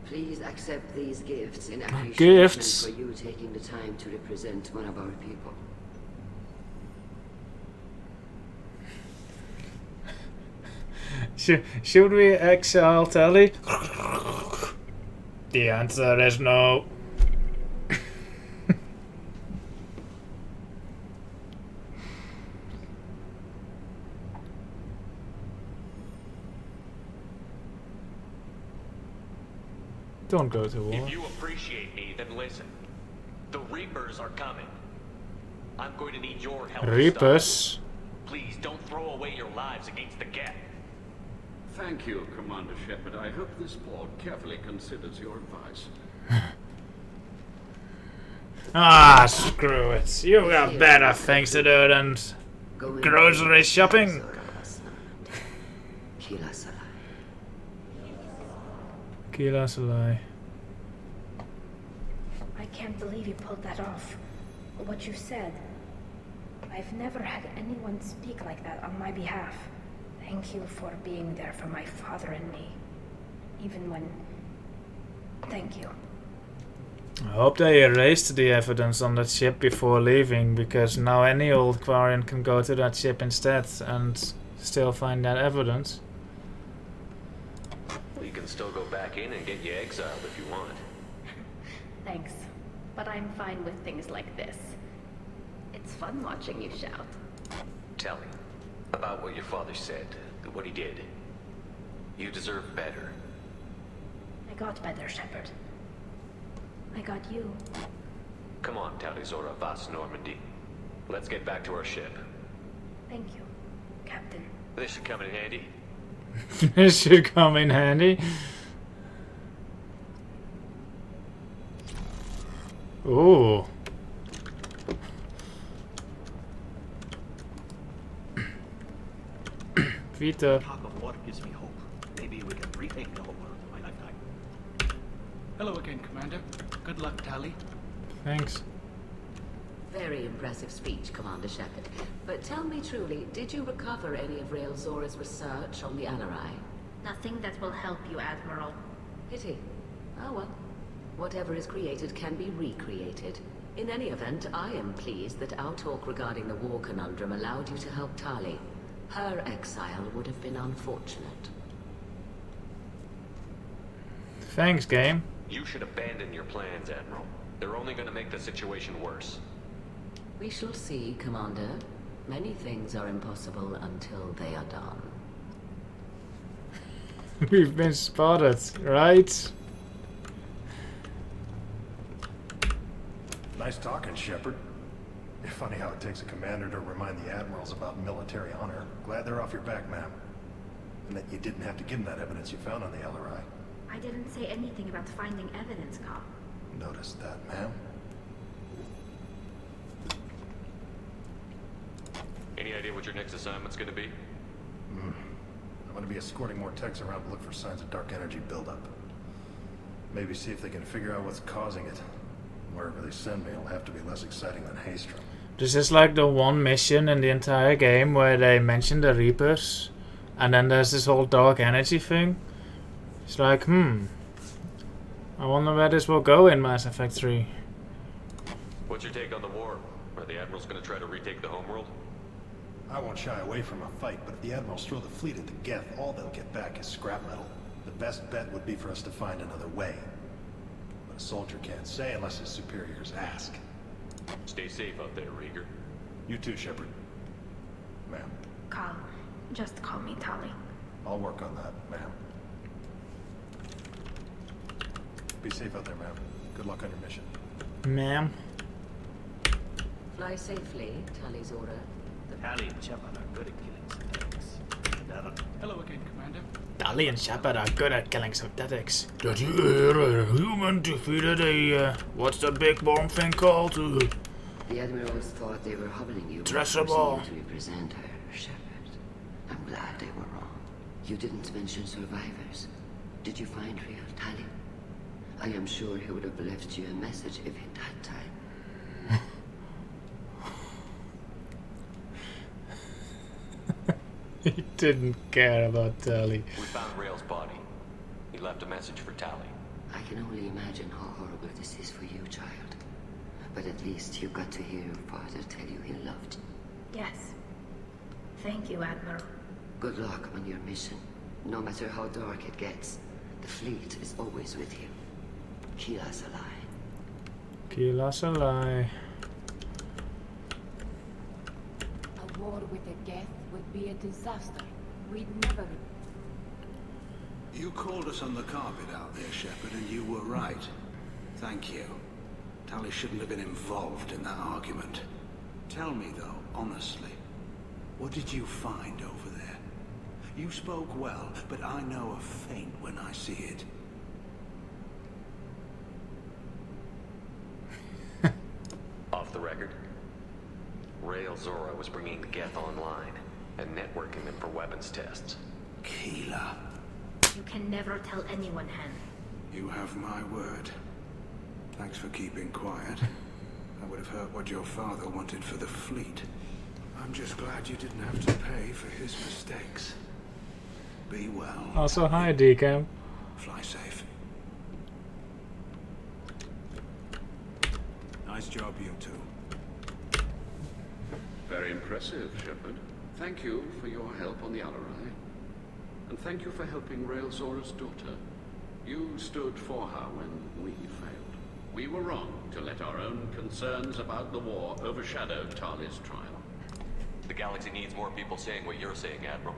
Speaker 15: please accept these gifts in appreciation
Speaker 1: Gifts?
Speaker 15: for you taking the time to represent one of our people.
Speaker 1: Should we exile Tali? The answer is no. Don't go to war.
Speaker 13: If you appreciate me, then listen. The Reapers are coming. I'm going to need your help.
Speaker 1: Reapers?
Speaker 13: Please don't throw away your lives against the Geth.
Speaker 16: Thank you, Commander Shepard. I hope this board carefully considers your advice.
Speaker 1: Ah, screw it. You got better things to do than grocery shopping. Kila Salai.
Speaker 2: I can't believe you pulled that off. What you said. I've never had anyone speak like that on my behalf. Thank you for being there for my father and me. Even when... Thank you.
Speaker 1: I hope they erased the evidence on that ship before leaving, because now any old Quarian can go to that ship instead and still find that evidence.
Speaker 13: You can still go back in and get you exiled if you want.
Speaker 2: Thanks, but I'm fine with things like this. It's fun watching you shout.
Speaker 13: Tali, about what your father said, what he did. You deserve better.
Speaker 2: I got better, Shepard. I got you.
Speaker 13: Come on, Tali Zora Vas Normandy. Let's get back to our ship.
Speaker 2: Thank you, Captain.
Speaker 13: This should come in handy.
Speaker 1: This should come in handy. Ooh. Vita.
Speaker 14: Talk of water gives me hope. Maybe we can retake the whole world in my lifetime.
Speaker 7: Hello again, Commander. Good luck, Tali.
Speaker 1: Thanks.
Speaker 18: Very impressive speech, Commander Shepard. But tell me truly, did you recover any of Rail Zora's research on the Alarai?
Speaker 2: Nothing that will help you, Admiral.
Speaker 18: Pity. Oh well. Whatever is created can be recreated. In any event, I am pleased that our talk regarding the war conundrum allowed you to help Tali. Her exile would have been unfortunate.
Speaker 1: Thanks, game.
Speaker 13: You should abandon your plans, Admiral. They're only going to make the situation worse.
Speaker 18: We shall see, Commander. Many things are impossible until they are done.
Speaker 1: We've been spotted, right?
Speaker 20: Nice talking, Shepard. Funny how it takes a commander to remind the admirals about military honor. Glad they're off your back, ma'am. And that you didn't have to give them that evidence you found on the LRI.
Speaker 2: I didn't say anything about finding evidence, Carl.
Speaker 20: Noticed that, ma'am.
Speaker 13: Any idea what your next assignment's gonna be?
Speaker 20: I'm gonna be escorting more techs around to look for signs of dark energy buildup. Maybe see if they can figure out what's causing it. Wherever they send me, it'll have to be less exciting than Haystrom.
Speaker 1: This is like the one mission in the entire game where they mention the Reapers, and then there's this whole dark energy thing. It's like, I wonder where this will go in Mass Effect 3.
Speaker 13: What's your take on the war? Are the Admirals gonna try to retake the homeworld?
Speaker 20: I won't shy away from a fight, but if the admirals throw the fleet at the Geth, all they'll get back is scrap metal. The best bet would be for us to find another way. But a soldier can't say unless his superiors ask.
Speaker 13: Stay safe out there, Rieger.
Speaker 20: You too, Shepard. Ma'am.
Speaker 2: Carl, just call me Tali.
Speaker 20: I'll work on that, ma'am. Be safe out there, ma'am. Good luck on your mission.
Speaker 1: Ma'am.
Speaker 18: Fly safely, Tali Zora.
Speaker 14: Tali and Shepard are good at killing synthetics.
Speaker 7: Hello again, Commander.
Speaker 1: Tali and Shepard are good at killing synthetics. Did you hear a human defeated a, what's the big bomb thing called?
Speaker 15: The Admirals thought they were hobbling you.
Speaker 1: Traceable.
Speaker 15: To represent her, Shepard. I'm glad they were wrong. You didn't mention survivors. Did you find real Tali? I am sure he would have left you a message if he'd had time.
Speaker 1: He didn't care about Tali.
Speaker 13: We found Rail's body. He left a message for Tali.
Speaker 15: I can only imagine how horrible this is for you, child. But at least you got to hear your father tell you he loved you.
Speaker 2: Yes. Thank you, Admiral.
Speaker 15: Good luck on your mission. No matter how dark it gets, the fleet is always with you. Keep us alive.
Speaker 1: Kill us alive.
Speaker 19: A war with the Geth would be a disaster. We'd never...
Speaker 17: You called us on the carpet out there, Shepard, and you were right. Thank you. Tali shouldn't have been involved in that argument. Tell me, though, honestly, what did you find over there? You spoke well, but I know a feint when I see it.
Speaker 13: Off the record, Rail Zora was bringing the Geth online and networking them for weapons tests.
Speaker 17: Keela.
Speaker 2: You can never tell anyone, Han.
Speaker 17: You have my word. Thanks for keeping quiet. I would have heard what your father wanted for the fleet. I'm just glad you didn't have to pay for his mistakes. Be well.
Speaker 1: Also, hi, Decam.
Speaker 17: Fly safe. Nice job, you two.
Speaker 16: Very impressive, Shepard. Thank you for your help on the Alarai. And thank you for helping Rail Zora's daughter. You stood for her when we failed. We were wrong to let our own concerns about the war overshadow Tali's trial.
Speaker 13: The galaxy needs more people saying what you're saying, Admiral.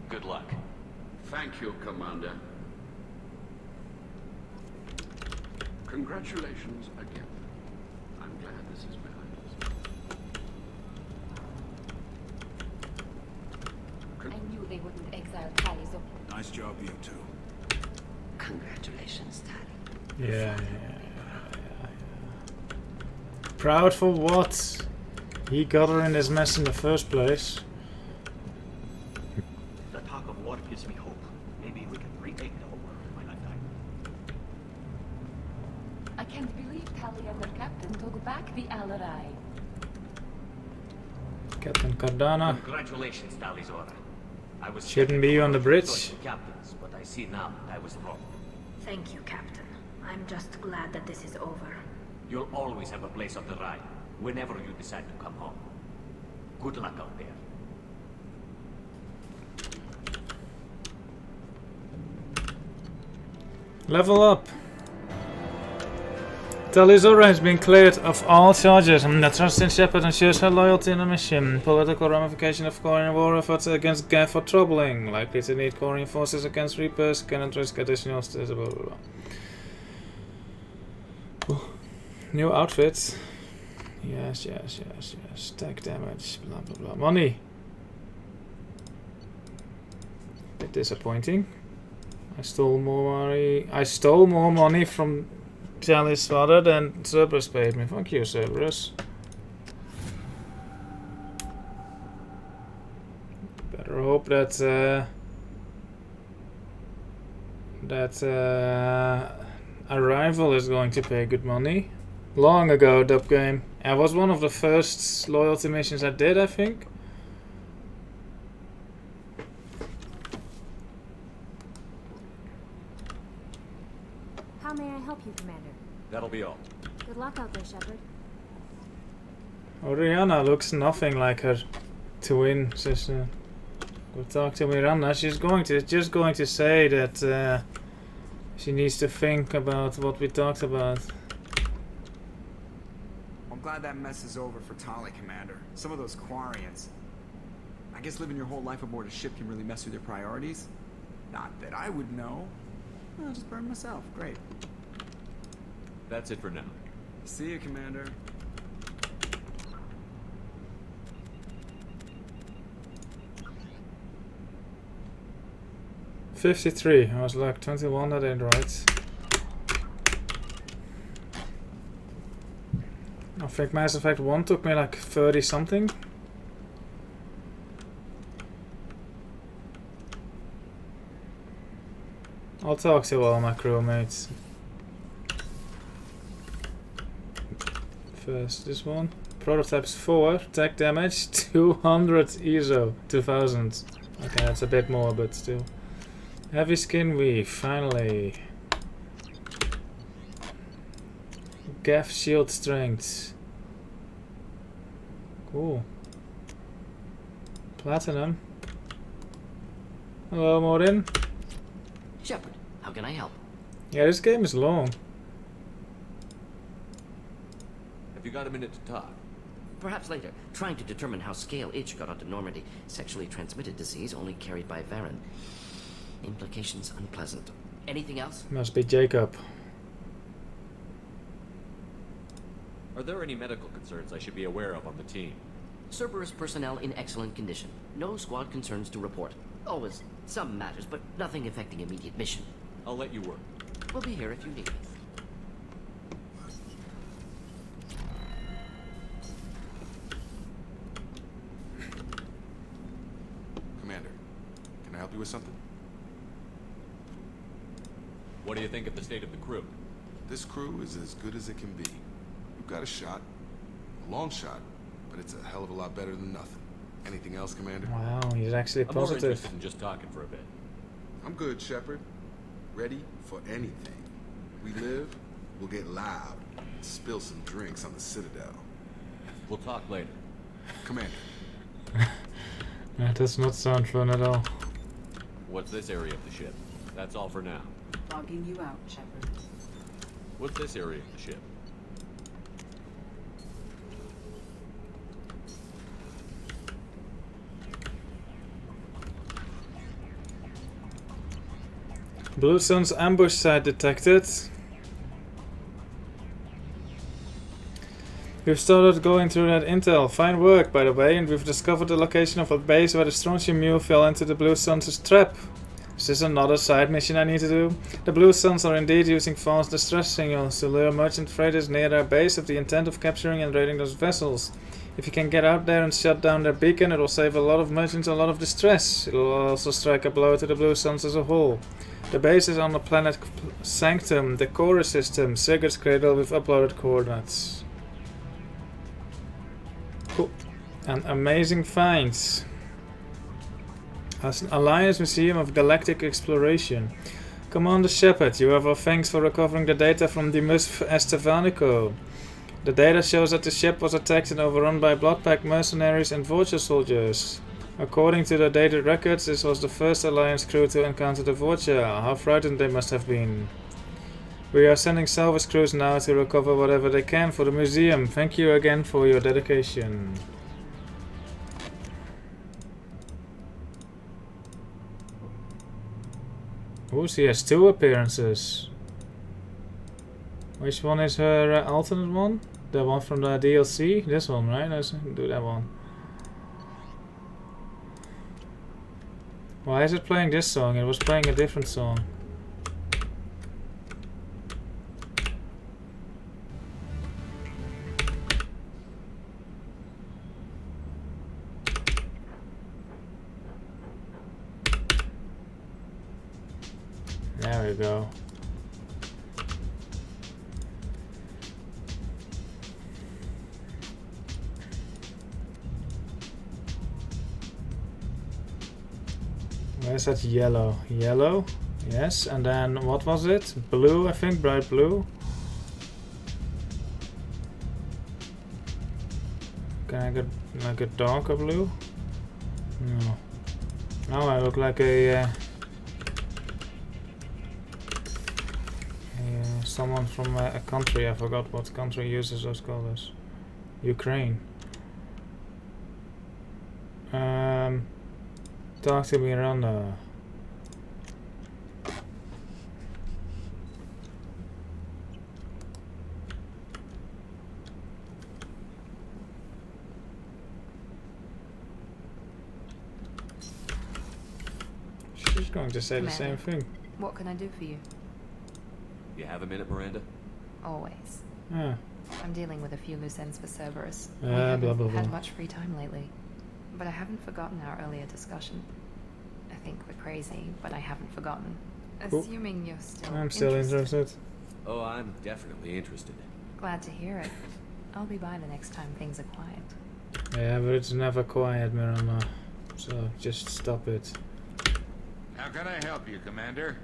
Speaker 13: Good luck.
Speaker 16: Thank you, Commander. Congratulations again. I'm glad this is behind us.
Speaker 19: I knew they wouldn't exile Tali, so...
Speaker 17: Nice job, you two.
Speaker 15: Congratulations, Tali.
Speaker 1: Yeah. Proud for what? He got her in this mess in the first place.
Speaker 14: The talk of war gives me hope. Maybe we can retake the whole world in my lifetime.
Speaker 19: I can't believe Tali and their captain took back the Alarai.
Speaker 1: Captain Cardana.
Speaker 3: Congratulations, Talizora. I was
Speaker 1: Shouldn't be on the bridge.
Speaker 3: captains, but I see now I was wrong.
Speaker 2: Thank you, Captain. I'm just glad that this is over.
Speaker 3: You'll always have a place on the ride, whenever you decide to come home. Good luck out there.
Speaker 1: Level up. Talizora has been cleared of all charges and the trust in Shepard ensures her loyalty in the mission. Political ramification of Quarian war efforts against Geth are troubling. Likely to need Quarian forces against Reapers, cannot risk additional status, blah blah blah. New outfits. Yes. Stack damage, blah blah blah. Money. Bit disappointing. I stole more money from Tali's father than Cerberus paid me. Fuck you, Cerberus. Better hope that Arrival is going to pay good money. Long ago, dub game. It was one of the first loyalty missions I did, I think.
Speaker 5: How may I help you, Commander?
Speaker 13: That'll be all.
Speaker 5: Good luck out there, Shepard.
Speaker 1: Oriana looks nothing like her twin sister. Go talk to Miranda. She's just going to say that she needs to think about what we talked about.
Speaker 6: I'm glad that mess is over for Tali, Commander. Some of those Quarians. I guess living your whole life aboard a ship can really mess with your priorities. Not that I would know. I'll just burn myself. Great.
Speaker 13: That's it for now.
Speaker 6: See you, Commander.
Speaker 1: $53. I was like 21. That ain't right. I think Mass Effect 1 took me like 30 something. I'll talk to all my crewmates. First, this one. Prototypes 4. Tech damage 200 ESO. 2000. Okay, that's a bit more, but still. Heavy skin weave, finally. Geth shield strength. Cool. Platinum. Hello, Morin.
Speaker 22: Shepard, how can I help?
Speaker 1: Yeah, this game is long.
Speaker 13: Have you got a minute to talk?
Speaker 22: Perhaps later. Trying to determine how Scale H got onto Normandy. Sexually transmitted disease only carried by Varen. Implications unpleasant. Anything else?
Speaker 1: Must be Jacob.
Speaker 13: Are there any medical concerns I should be aware of on the team?
Speaker 22: Cerberus personnel in excellent condition. No squad concerns to report. Always some matters, but nothing affecting immediate mission.
Speaker 13: I'll let you work.
Speaker 22: We'll be here if you need me.
Speaker 23: Commander, can I help you with something?
Speaker 13: What do you think of the state of the crew?
Speaker 23: This crew is as good as it can be. We've got a shot. A long shot, but it's a hell of a lot better than nothing. Anything else, Commander?
Speaker 1: Wow, he's actually
Speaker 13: I'm more
Speaker 1: positive.
Speaker 13: interested in just talking for a bit.
Speaker 23: I'm good, Shepard. Ready for anything. We live, we'll get loud, and spill some drinks on the Citadel.
Speaker 13: We'll talk later.
Speaker 23: Commander.
Speaker 1: That does not sound fun at all.
Speaker 13: What's this area of the ship? That's all for now.
Speaker 10: Logging you out, Shepard.
Speaker 9: What's this area of the ship?
Speaker 1: Blue Sun's ambush site detected. We've started going through that intel. Fine work, by the way, and we've discovered the location of a base where the strontium mule fell into the Blue Suns' trap. Is this another side mission I need to do? The Blue Suns are indeed using false distress signals to lure merchant freighters near their base with the intent of capturing and raiding those vessels. If you can get out there and shut down their beacon, it will save a lot of merchants a lot of distress. It will also strike a blow to the Blue Suns as a whole. The base is on the planet Sanctum, the Core system, Sigurd's Cradle with uploaded coordinates. Cool. And amazing finds. As an Alliance Museum of Galactic Exploration. Commander Shepard, you have our thanks for recovering the data from the Musf Estevanico. The data shows that the ship was attacked and overrun by Bloodpack mercenaries and Vulture soldiers. According to the dated records, this was the first Alliance crew to encounter the Vulture. How frightened they must have been. We are sending salvage crews now to recover whatever they can for the museum. Thank you again for your dedication. Oh, she has 2 appearances. Which one is her alternate one? The one from the DLC? This one, right? Let's do that one. Why is it playing this song? It was playing a different song. There we go. Where's that yellow? Yellow? Yes, and then what was it? Blue, I think, bright blue. Can I get like a darker blue? No. Now I look like a someone from a country. I forgot what country uses those colors. Ukraine. Talk to me, Miranda. She's going to say the same thing.
Speaker 10: What can I do for you?
Speaker 13: You have a minute, Miranda?
Speaker 10: Always.
Speaker 1: Yeah.
Speaker 10: I'm dealing with a few loose ends for Cerberus.
Speaker 1: We
Speaker 10: haven't
Speaker 1: blah, blah, blah.
Speaker 10: had much free time lately. But I haven't forgotten our earlier discussion. I think we're crazy, but I haven't forgotten.
Speaker 1: Cool.
Speaker 10: Assuming you're still
Speaker 1: I'm still interested.
Speaker 13: Oh, I'm definitely interested.
Speaker 10: Glad to hear it. I'll be by the next time things are quiet.
Speaker 1: Yeah, but it's never quiet, Miranda. So just stop it.
Speaker 11: How can I help you, Commander?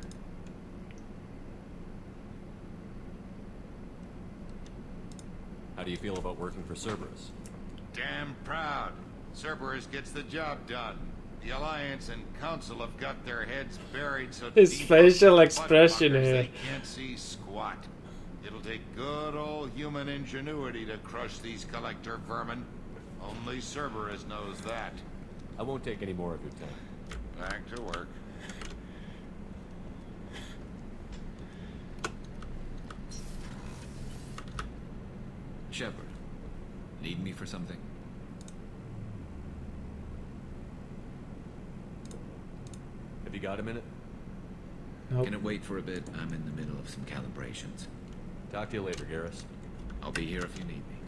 Speaker 13: How do you feel about working for Cerberus?
Speaker 11: Damn proud. Cerberus gets the job done. The Alliance and Council have got their heads buried so
Speaker 1: His
Speaker 11: deep
Speaker 1: facial
Speaker 11: up
Speaker 1: expression
Speaker 11: buttfuckers
Speaker 1: here.
Speaker 11: they can't see squat. It'll take good old human ingenuity to crush these collector vermin. Only Cerberus knows that.
Speaker 13: I won't take any more of your time.
Speaker 11: Back to work.
Speaker 21: Shepard, need me for something?
Speaker 13: Have you got a minute?
Speaker 1: Nope.
Speaker 21: Can it wait for a bit? I'm in the middle of some calibrations.
Speaker 13: Talk to you later, Garrus.
Speaker 21: I'll be here if you need me.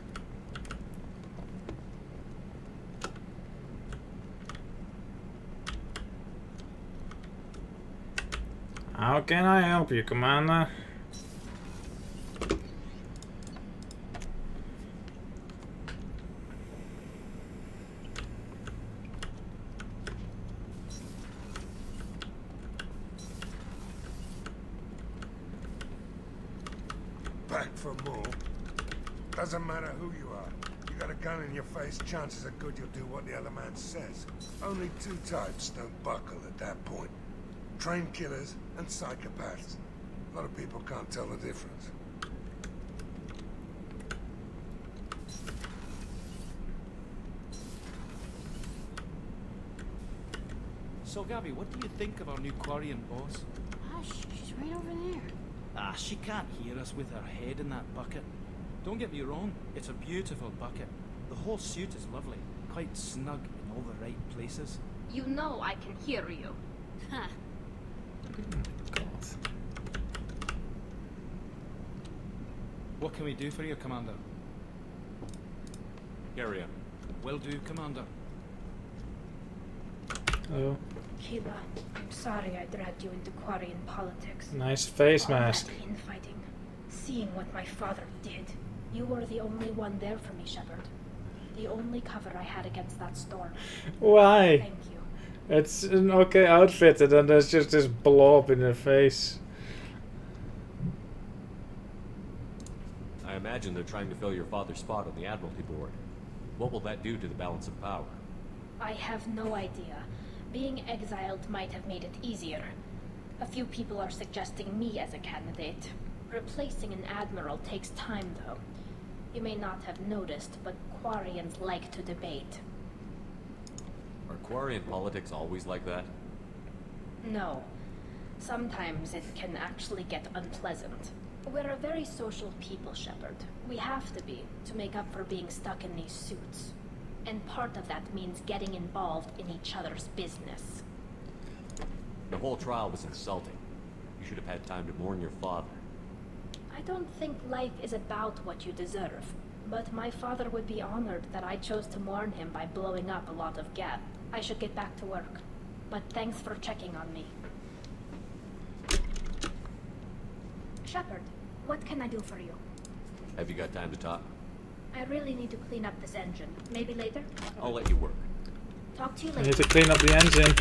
Speaker 1: How can I help you, Commander?
Speaker 24: Back for more. Doesn't matter who you are. You got a gun in your face, chances are good you'll do what the other man says. Only 2 types don't buckle at that point. Trained killers and psychopaths. A lot of people can't tell the difference.
Speaker 7: So, Gabby, what do you think of our new Quarian boss?
Speaker 5: Hush, she's right over there.
Speaker 7: Ah, she can't hear us with her head in that bucket. Don't get me wrong, it's a beautiful bucket. The whole suit is lovely, quite snug in all the right places.
Speaker 2: You know I can hear you.
Speaker 5: Huh.
Speaker 7: What can we do for you, Commander?
Speaker 13: Carry on.
Speaker 7: Will do, Commander.
Speaker 1: Oh,
Speaker 2: Keela, I'm sorry I dragged you into Quarian politics.
Speaker 1: nice face
Speaker 2: All
Speaker 1: mask.
Speaker 2: that infighting, seeing what my father did. You were the only one there for me, Shepard. The only cover I had against that storm.
Speaker 1: Why?
Speaker 2: Thank you.
Speaker 1: It's an okay outfit, and then there's just this blob in her face.
Speaker 13: I imagine they're trying to fill your father's spot on the Admiralty Board. What will that do to the balance of power?
Speaker 2: I have no idea. Being exiled might have made it easier. A few people are suggesting me as a candidate. Replacing an admiral takes time, though. You may not have noticed, but Quarians like to debate.
Speaker 13: Are Quarian politics always like that?
Speaker 2: No. Sometimes it can actually get unpleasant. We're a very social people, Shepard. We have to be, to make up for being stuck in these suits. And part of that means getting involved in each other's business.
Speaker 13: The whole trial was insulting. You should have had time to mourn your father.
Speaker 2: I don't think life is about what you deserve, but my father would be honored that I chose to mourn him by blowing up a lot of gas. I should get back to work, but thanks for checking on me. Shepard, what can I do for you?
Speaker 13: Have you got time to talk?
Speaker 2: I really need to clean up this engine. Maybe later?
Speaker 13: I'll let you work.
Speaker 2: Talk to you
Speaker 1: I
Speaker 2: later.
Speaker 1: need to clean up the engine.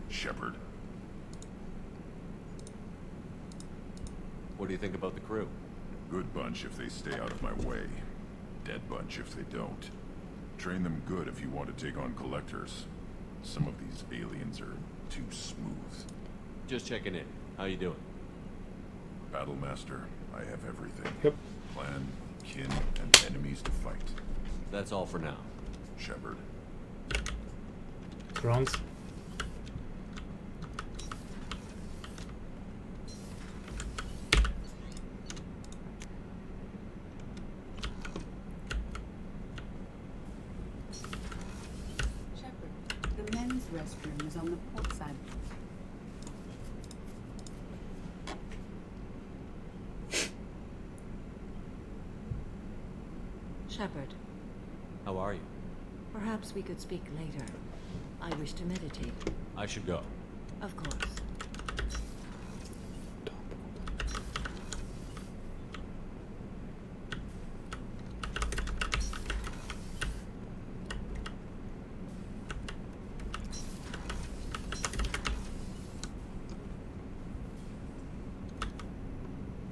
Speaker 23: Shepard.
Speaker 13: What do you think about the crew?
Speaker 23: Good bunch if they stay out of my way. Dead bunch if they don't. Train them good if you want to take on collectors. Some of these aliens are too smooth.
Speaker 13: Just checking in. How you doing?
Speaker 23: Battlemaster, I have everything.
Speaker 1: Yep.
Speaker 23: Clan, kin, and enemies to fight.
Speaker 13: That's all for now.
Speaker 23: Shepard.
Speaker 1: Grunt.
Speaker 4: The men's restroom is on the port side.
Speaker 15: Shepard,
Speaker 13: How are you?
Speaker 15: perhaps we could speak later. I wish to meditate.
Speaker 13: I should go.
Speaker 15: Of course.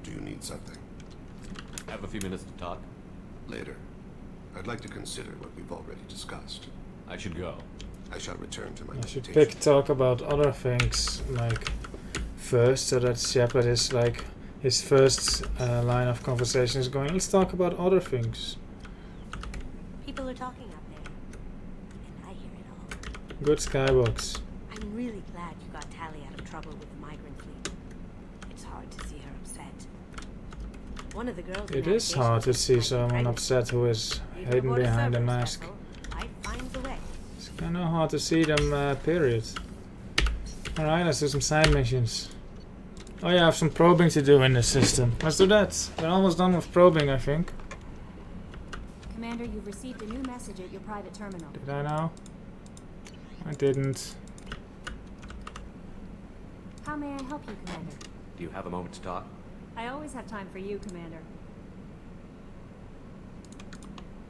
Speaker 17: Do you need something?
Speaker 13: Have a few minutes to talk?
Speaker 17: Later. I'd like to consider what we've already discussed.
Speaker 13: I should go.
Speaker 17: I shall return to my
Speaker 1: I should
Speaker 17: meditation.
Speaker 1: pick talk about other things like first, so that Shepard is like his first line of conversation is going. Let's talk about other things.
Speaker 5: People are talking up there, and I hear it all.
Speaker 1: Good skybox.
Speaker 5: I'm really glad you got Tali out of trouble with the migrant fleet. It's hard to see her upset. One of the girls.
Speaker 1: It is hard to see someone upset who is hiding behind a mask.
Speaker 5: Life finds a way.
Speaker 1: It's kind of hard to see them. Period. All right, let's do some side missions. Oh yeah, I have some probing to do in this system. Let's do that. We're almost done with probing, I think.
Speaker 5: Commander, you've received a new message at your private terminal.
Speaker 1: Did I now? I didn't.
Speaker 5: How may I help you, Commander?
Speaker 13: Do you have a moment to talk?
Speaker 5: I always have time for you, Commander.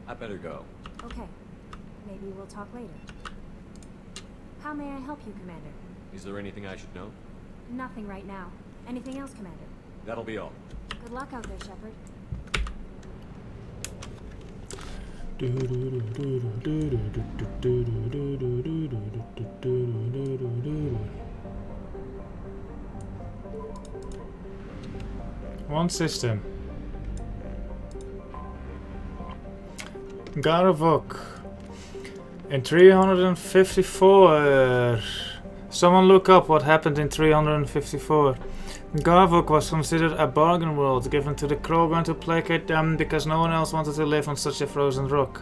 Speaker 13: I better go.
Speaker 5: Okay. Maybe we'll talk later. How may I help you, Commander?
Speaker 13: Is there anything I should know?
Speaker 5: Nothing right now. Anything else, Commander?
Speaker 13: That'll be all.
Speaker 5: Good luck out there, Shepard.
Speaker 1: One system. Garvok. In 354. Someone look up what happened in 354. Garvok was considered a bargain world given to the Krogan to placate them because no one else wanted to live on such a frozen rock.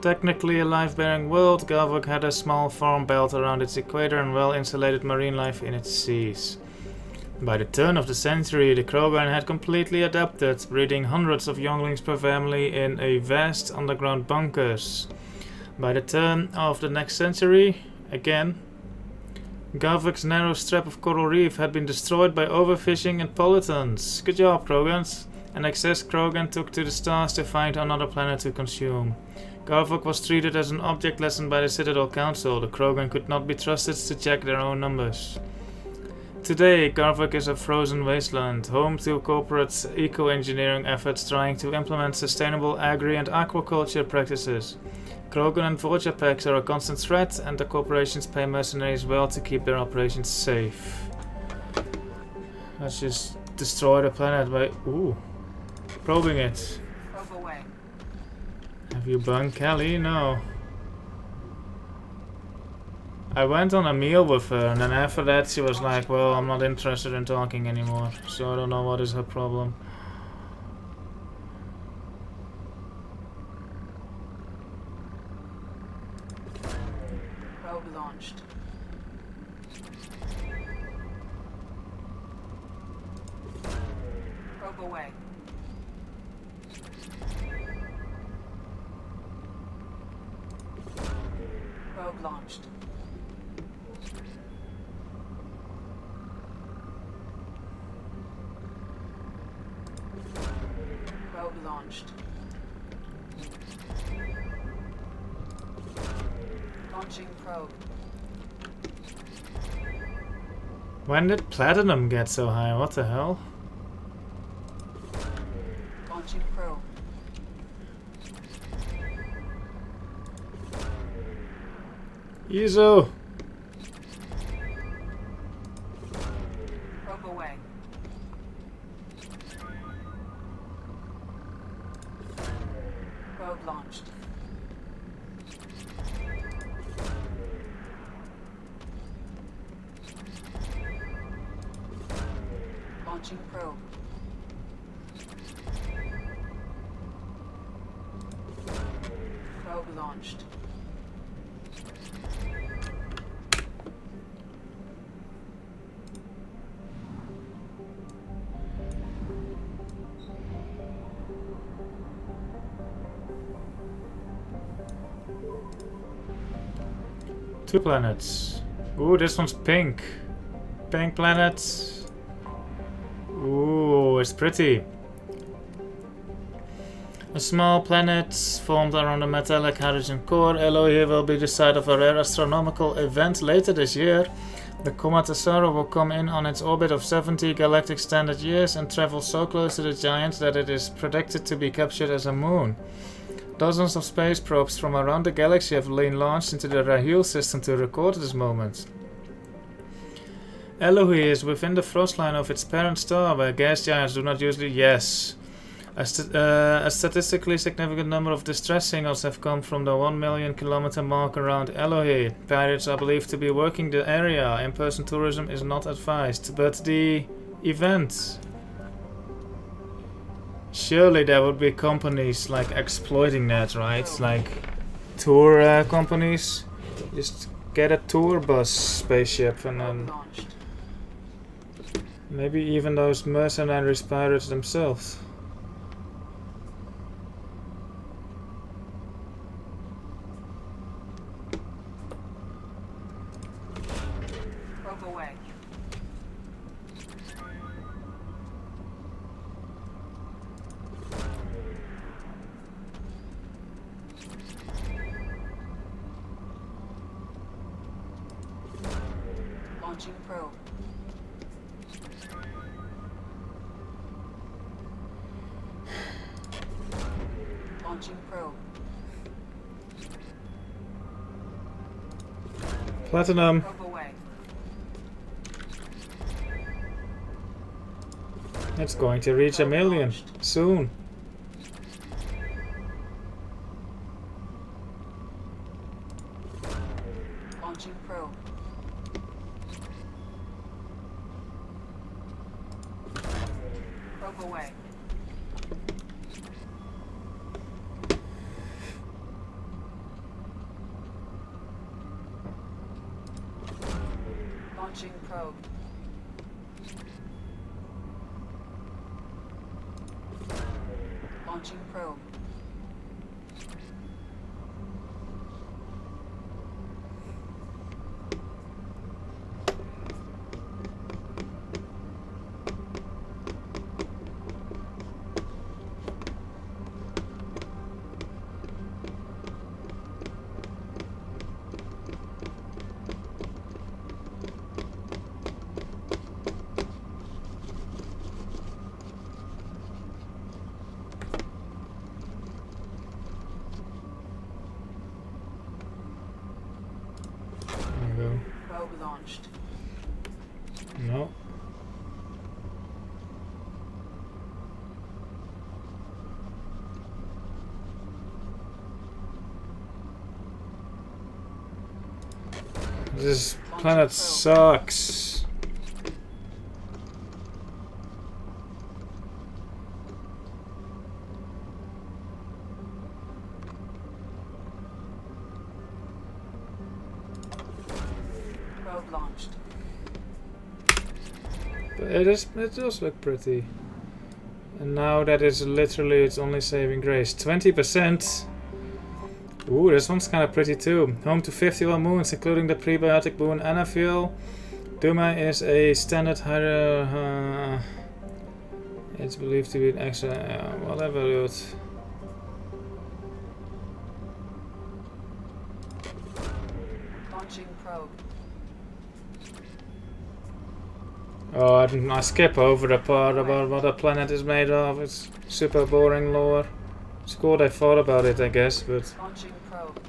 Speaker 1: Technically a life-bearing world, Garvok had a small farm belt around its equator and well-insulated marine life in its seas. By the turn of the century, the Krogan had completely adapted, breeding hundreds of younglings per family in a vast underground bunkers. By the turn of the next century, again, Garvok's narrow strip of coral reef had been destroyed by overfishing and pollutants. Good job, Krogans. An excess Krogan took to the stars to find another planet to consume. Garvok was treated as an object lesson by the Citadel Council. The Krogan could not be trusted to check their own numbers. Today, Garvok is a frozen wasteland, home to corporate eco-engineering efforts trying to implement sustainable agri- and aquaculture practices. Krogan and Vulture packs are a constant threat, and the corporations pay mercenaries well to keep their operations safe. Let's just destroy the planet by probing it.
Speaker 10: Probe away.
Speaker 1: Have you bunged Kelly? No. I went on a meal with her, and then after that she was like, well, I'm not interested in talking anymore, so I don't know what is her problem.
Speaker 10: Probe launched. Probe away. Probe launched. Probe launched. Launching probe.
Speaker 1: When did platinum get so high? What the hell?
Speaker 10: Launching probe.
Speaker 1: Iso!
Speaker 10: Probe away. Probe launched. Launching probe. Probe launched.
Speaker 1: Two planets. Ooh, this one's pink. Pink planet. Ooh, it's pretty. A small planet formed around a metallic hydrogen core. Elohi will be the site of a rare astronomical event later this year. The comet Asara will come in on its orbit of 70 galactic standard years and travel so close to the giant that it is predicted to be captured as a moon. Dozens of space probes from around the galaxy have been launched into the Raheel system to record this moment. Elohi is within the frost line of its parent star, where gas giants do not usually... Yes. A statistically significant number of distress signals have come from the 1 million kilometer mark around Elohi. Pirates are believed to be working the area. In-person tourism is not advised. But the event... Surely there would be companies like exploiting that, right? Like tour companies. Just get a tour bus spaceship and then... Maybe even those mercenaries pirates themselves.
Speaker 10: Probe away. Launching probe. Launching probe.
Speaker 1: Platinum. It's going to reach 1 million soon.
Speaker 10: Launching probe. Probe away. Launching probe. Launching probe. Probe launched.
Speaker 1: No. This planet sucks.
Speaker 10: Probe launched.
Speaker 1: But it does look pretty. And now that is literally its only saving grace. 20%. Ooh, this one's kind of pretty too. Home to 51 moons, including the prebiotic moon Anaphiel. Doormat is a standard hydro. It's believed to be an extra. Whatever, dude.
Speaker 10: Launching probe.
Speaker 1: Oh, I skip over the part about what a planet is made of. It's super boring lore. It's cool they thought about it, I guess, but
Speaker 10: Launching probe.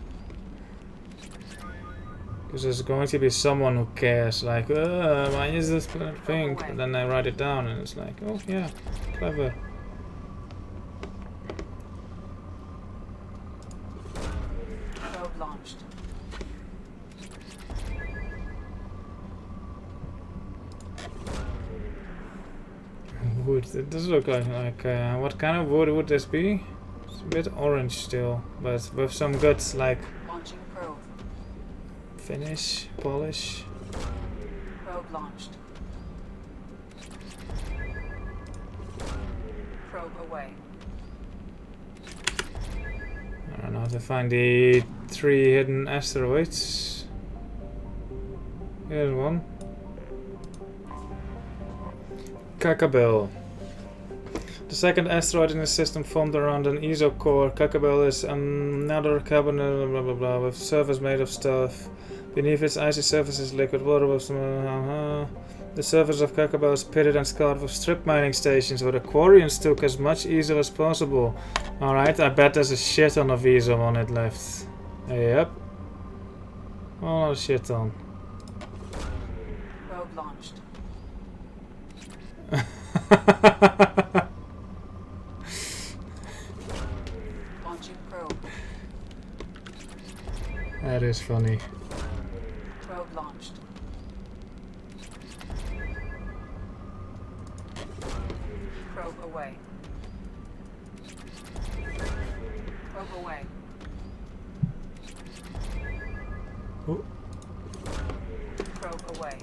Speaker 1: because there's going to be someone who cares, like, why is this planet pink? But then they write it down, and it's like, oh yeah, clever.
Speaker 10: Probe launched.
Speaker 1: Wood. It does look like what kind of wood would this be? It's a bit orange still, but with some guts, like
Speaker 10: Launching probe.
Speaker 1: finish, polish.
Speaker 10: Probe launched. Probe away.
Speaker 1: I don't know how to find the 3 hidden asteroids. Here's one. Kakabel. The second asteroid in the system formed around an ESO core. Kakabel is another cabinet blah blah blah with surface made of stuff. Beneath its icy surface is liquid water with some The surface of Kakabel is pitted and scarred with strip mining stations where the quarrians took as much ESO as possible. Alright, I bet there's a shit ton of ESO on it left. Yep. A lot of shit ton.
Speaker 10: Probe launched. Launching probe.
Speaker 1: That is funny.
Speaker 10: Probe launched. Probe away. Probe away.
Speaker 1: Ooh.
Speaker 10: Probe away.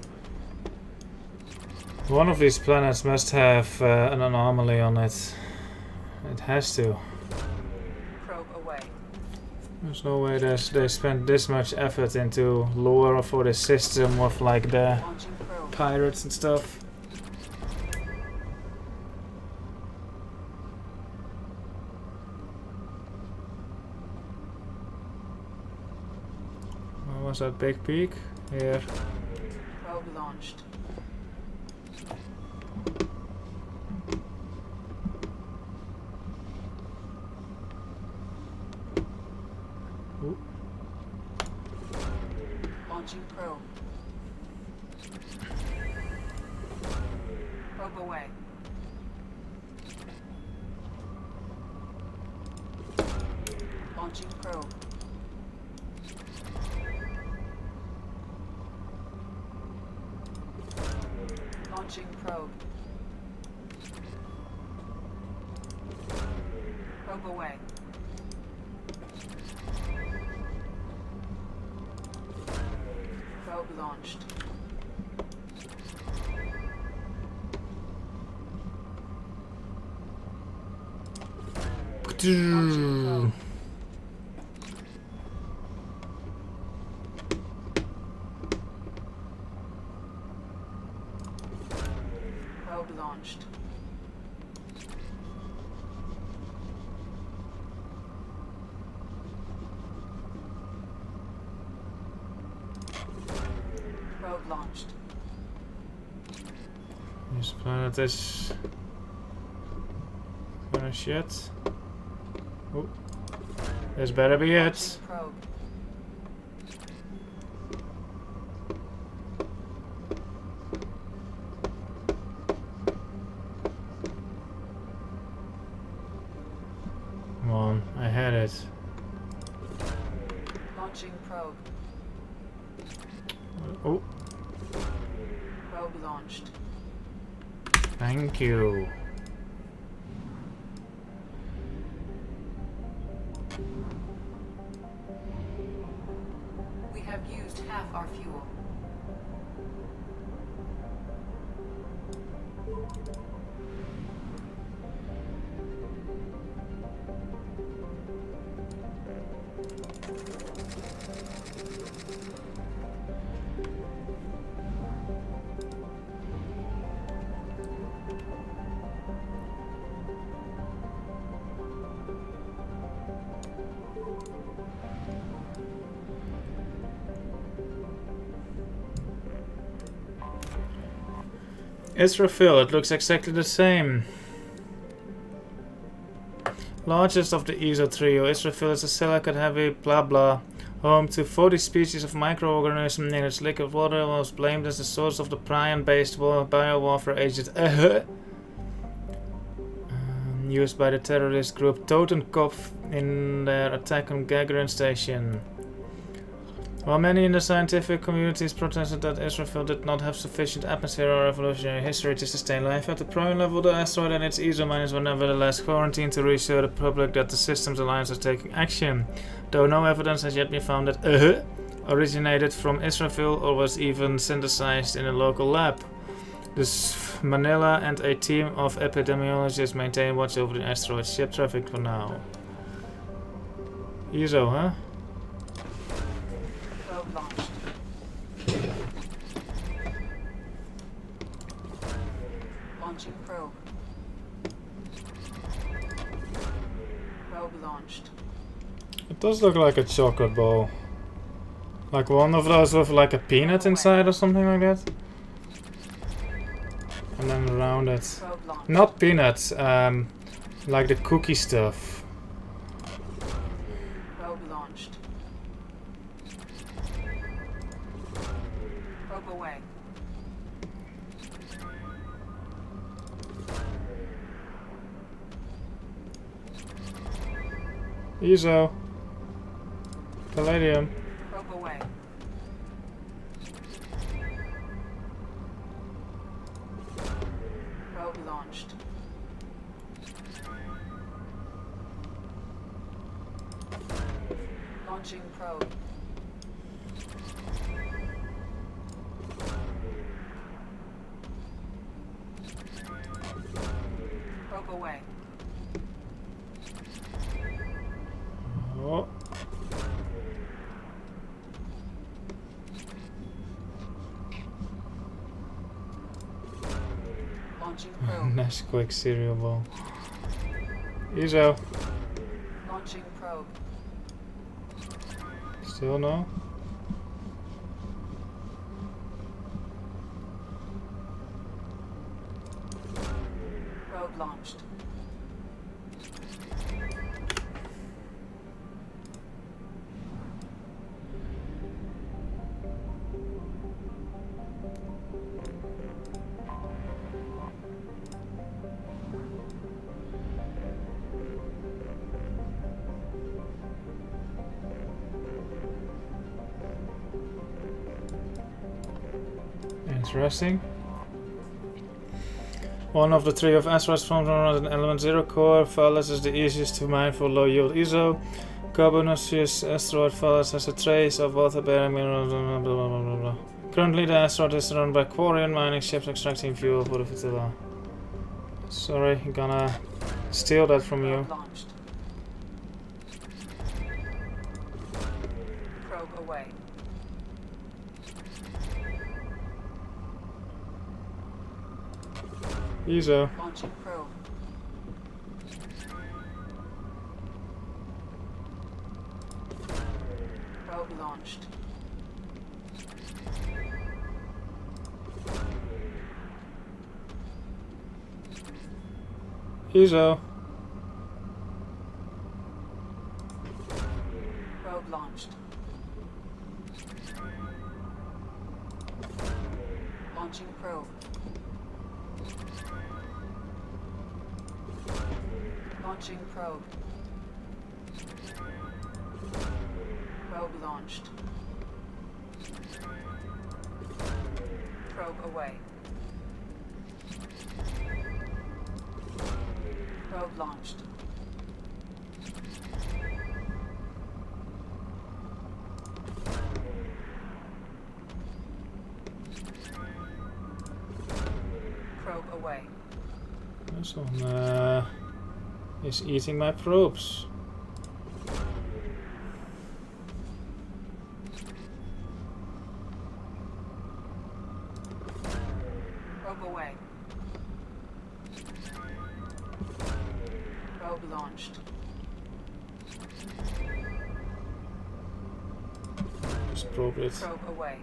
Speaker 1: One of these planets must have an anomaly on it. It has to.
Speaker 10: Probe away.
Speaker 1: There's no way they spent this much effort into lore for the system of like the pirates and stuff. Where was that big peak? Here.
Speaker 10: Probe launched.
Speaker 1: Ooh.
Speaker 10: Launching probe. Probe away. Launching probe. Launching probe. Probe away. Probe launched.
Speaker 1: Launching
Speaker 10: probe. Probe launched. Probe launched.
Speaker 1: This planet is gonna shit. Oh, this better be it.
Speaker 10: Probe.
Speaker 1: Come on, I had it.
Speaker 10: Launching probe.
Speaker 1: Oh,
Speaker 10: Probe launched.
Speaker 1: thank you.
Speaker 10: We have used half our fuel.
Speaker 1: Israfil, it looks exactly the same. Largest of the ESO trio, Israfil is a silicate heavy blah blah, home to 40 species of microorganisms in its liquid water, and was blamed as the source of the prion-based biowarfare agent used by the terrorist group Totenkopf in their attack on Gagarin Station. While many in the scientific communities protested that Israfil did not have sufficient atmosphere or evolutionary history to sustain life at the prion level, the asteroid and its ESO miners were nevertheless quarantined to reassure the public that the Systems Alliance was taking action, though no evidence has yet been found that originated from Israfil or was even synthesized in a local lab. Thus, Manila and a team of epidemiologists maintain watch over the asteroid ship traffic for now. ESO, huh?
Speaker 10: Probe launched. Launching probe. Probe launched.
Speaker 1: It does look like a chocolate ball. Like one of those with like a peanut inside or something like that. And then around it. Not peanuts, like the cookie stuff.
Speaker 10: Probe launched. Probe away.
Speaker 1: ESO. Palladium.
Speaker 10: Probe away. Probe launched. Launching probe. Probe away.
Speaker 1: Oh.
Speaker 10: Launching probe.
Speaker 1: Nesquik cereal bowl. ESO.
Speaker 10: Launching probe.
Speaker 1: Still no?
Speaker 10: Probe launched.
Speaker 1: Interesting. One of the three of asteroids formed around an element 0 core. Phallus is the easiest to mine for low yield ISO. Carbonaceous asteroid Phallus has a trace of water bearing minerals. Blah, blah, blah, blah, blah. Currently, the asteroid is run by Quarian mining ships extracting fuel for the Vitilla. Sorry, gonna steal that from you.
Speaker 10: Launched. Probe away.
Speaker 1: ISO.
Speaker 10: Launching probe. Probe launched.
Speaker 1: ISO.
Speaker 10: Probe launched. Launching probe. Launching probe. Probe launched. Probe away. Probe launched. Probe away.
Speaker 1: This one is eating my probes.
Speaker 10: Probe away. Probe launched.
Speaker 1: Just probe it.
Speaker 10: Probe away.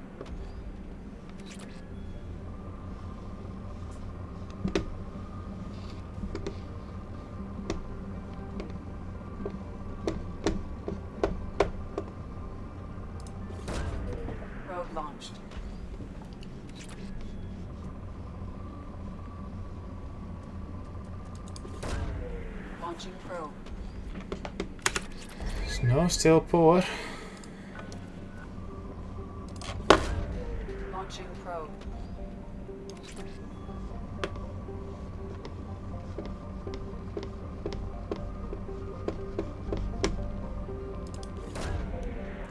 Speaker 10: Probe launched. Launching probe.
Speaker 1: Snow still poor.
Speaker 10: Launching probe.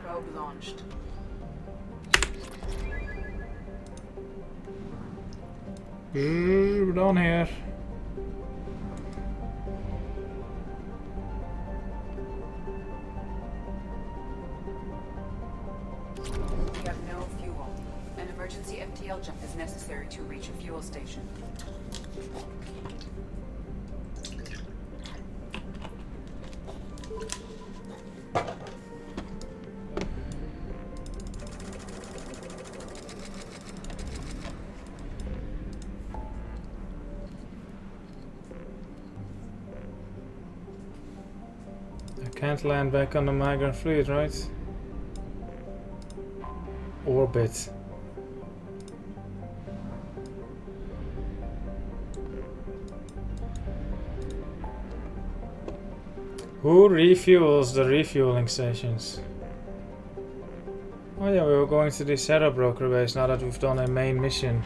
Speaker 10: Probe launched.
Speaker 1: We're down here.
Speaker 10: We have no fuel. An emergency FTL jump is necessary to reach a fuel station.
Speaker 1: I can't land back on the migrant fleet, right? Orbit. Who refuels the refueling stations? Oh yeah, we were going to the Sarah Broker base now that we've done a main mission.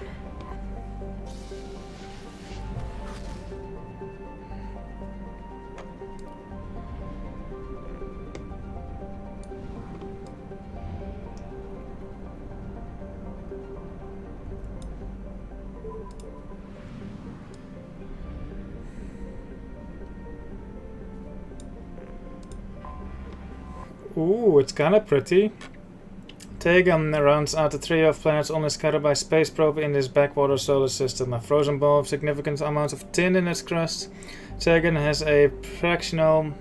Speaker 1: Ooh, it's kinda pretty. Tegan rounds out the trio of planets only scattered by space probe in this backwater solar system. A frozen ball of significant amounts of tin in its crust. Tegan has a fractional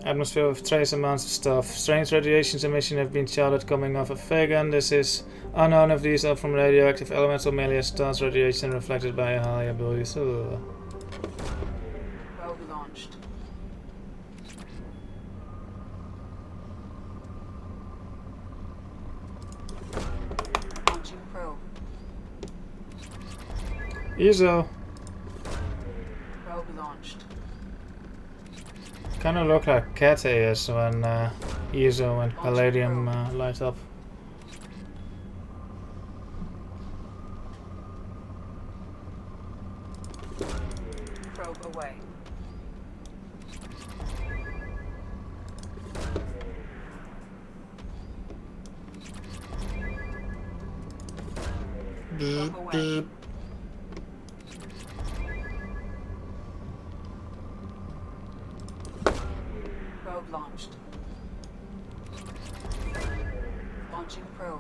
Speaker 1: atmosphere with trace amounts of stuff. Strange radiations emission have been charted coming off of Vegan. This is unknown if these are from radioactive elements or merely a star's radiation reflected by a higher ability.
Speaker 10: Probe launched. Launching probe.
Speaker 1: ISO.
Speaker 10: Probe launched.
Speaker 1: Kinda look like cat ears when ISO and Palladium light up.
Speaker 4: Probe launched. Launching probe.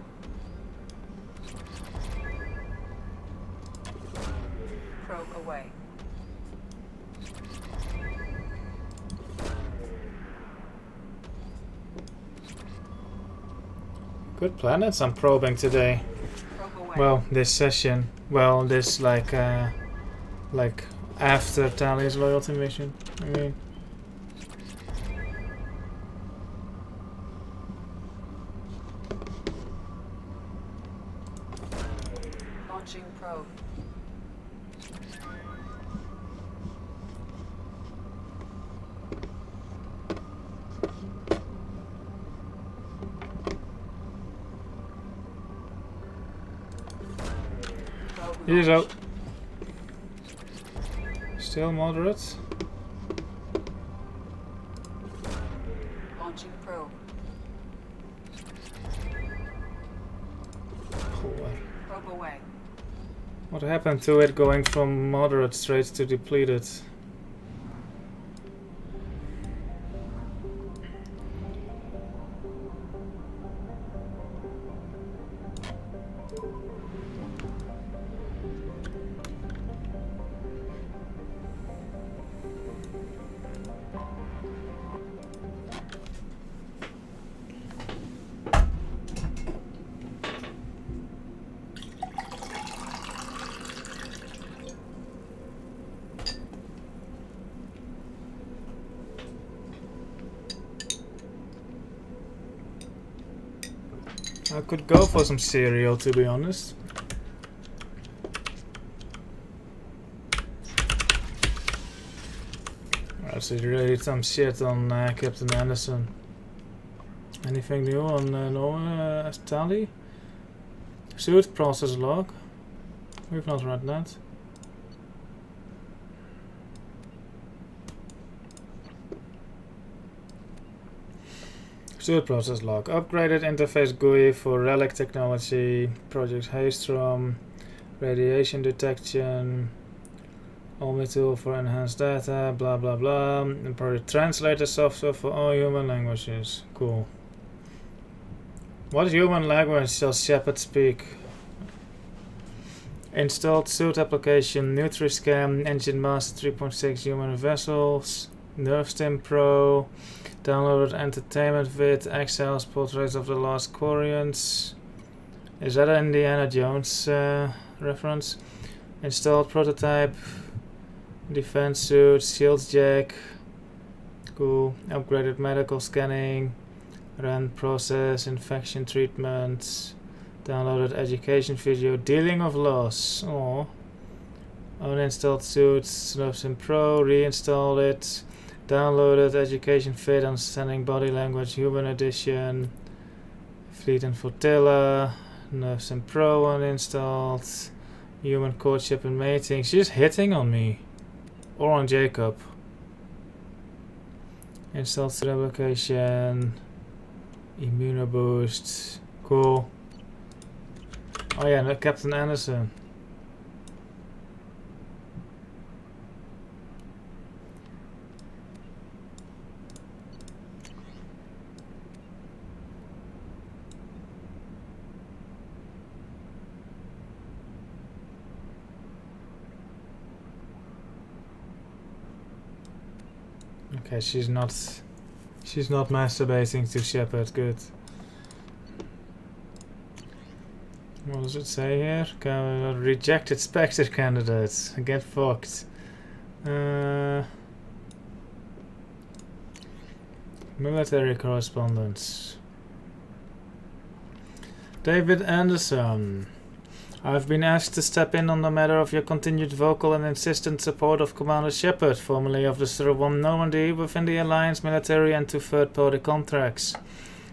Speaker 4: Probe away.
Speaker 1: Good planets I'm probing today. Well, this session. Well, this like after Tali's loyalty mission. I mean.
Speaker 4: Launching probe.
Speaker 1: He's out. Still moderate.
Speaker 4: Launching probe. Probe away.
Speaker 1: What happened to it going from moderate straight to depleted? I could go for some cereal, to be honest. I should read some shit on Captain Anderson. Anything new on Tali? Suit process log. We've not read that. Suit process log. Upgraded interface GUI for relic technology. Project Haystrom. Radiation detection. Omni tool for enhanced data. Blah blah blah. And project translator software for all human languages. Cool. What human language does Shepard speak? Installed suit application. Nutriscan. Engine Master 3.6 human vessels. NerveStim Pro. Downloaded entertainment vid, Exiles, Portraits of the Last Quarians. Is that an Indiana Jones reference? Installed prototype, defense suit, shields jack. Cool. Upgraded medical scanning, run process, infection treatment. Downloaded education video, dealing of loss. Oh. Uninstalled suits, NerveSim Pro, reinstalled it. Downloaded education fit, understanding body language, human edition, fleet and flotilla, NerveSim Pro uninstalled, human courtship and mating. She's hitting on me, or on Jacob. Installed suit application, immunoboost, cool. Oh yeah, no, Captain Anderson. Okay, she's not masturbating to Shepard, good. What does it say here? Rejected Spectre candidates. Get fucked. Military correspondence. David Anderson. I've been asked to step in on the matter of your continued vocal and insistent support of Commander Shepard, formerly of the 01 Normandy, within the Alliance military and to third-party contracts.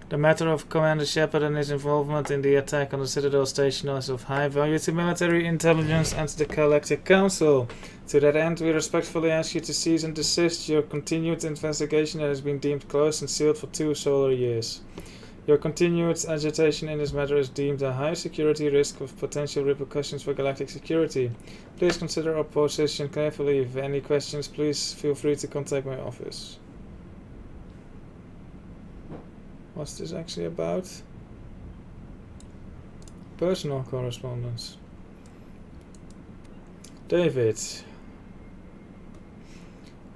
Speaker 1: The matter of Commander Shepard and his involvement in the attack on the Citadel station is of high value to military intelligence and to the Galactic Council. To that end, we respectfully ask you to cease and desist your continued investigation that has been deemed closed and sealed for 2 solar years. Your continued agitation in this matter is deemed a high security risk with potential repercussions for galactic security. Please consider our position carefully. If any questions, please feel free to contact my office. What's this actually about? Personal correspondence. David.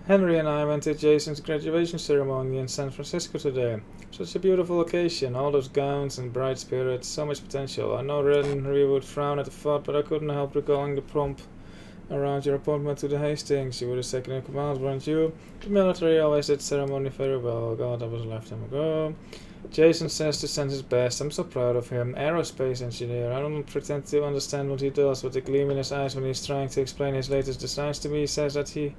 Speaker 1: Henry and I went to Jason's graduation ceremony in San Francisco today. Such a beautiful occasion, all those gowns and bright spirits, so much potential. I know Henry would frown at the thought, but I couldn't help recalling the pomp around your appointment to the Hastings. You were the second in command, weren't you? The military always did ceremony very well. God, that was a lifetime ago. Jason says to send his best. I'm so proud of him. Aerospace engineer. I don't pretend to understand what he does, but the gleam in his eyes when he's trying to explain his latest designs to me says that he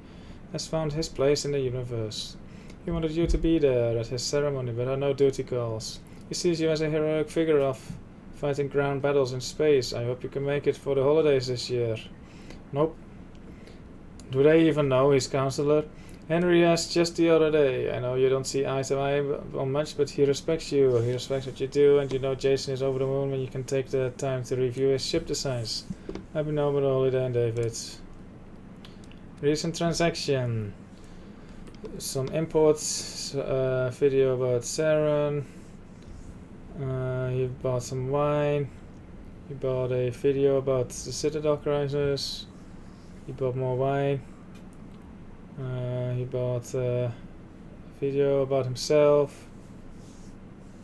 Speaker 1: has found his place in the universe. He wanted you to be there at his ceremony, but had no duty calls. He sees you as a heroic figure of fighting ground battles in space. I hope you can make it for the holidays this year. Nope. Do they even know he's counselor? Henry asked just the other day. I know you don't see eye to eye on much, but he respects you. He respects what you do, and you know Jason is over the moon when you can take the time to review his ship designs. Happy Noble Holiday, David. Recent transaction. Some imports, video about Saren. He bought some wine. He bought a video about the Citadel crisis. He bought more wine. He bought a video about himself.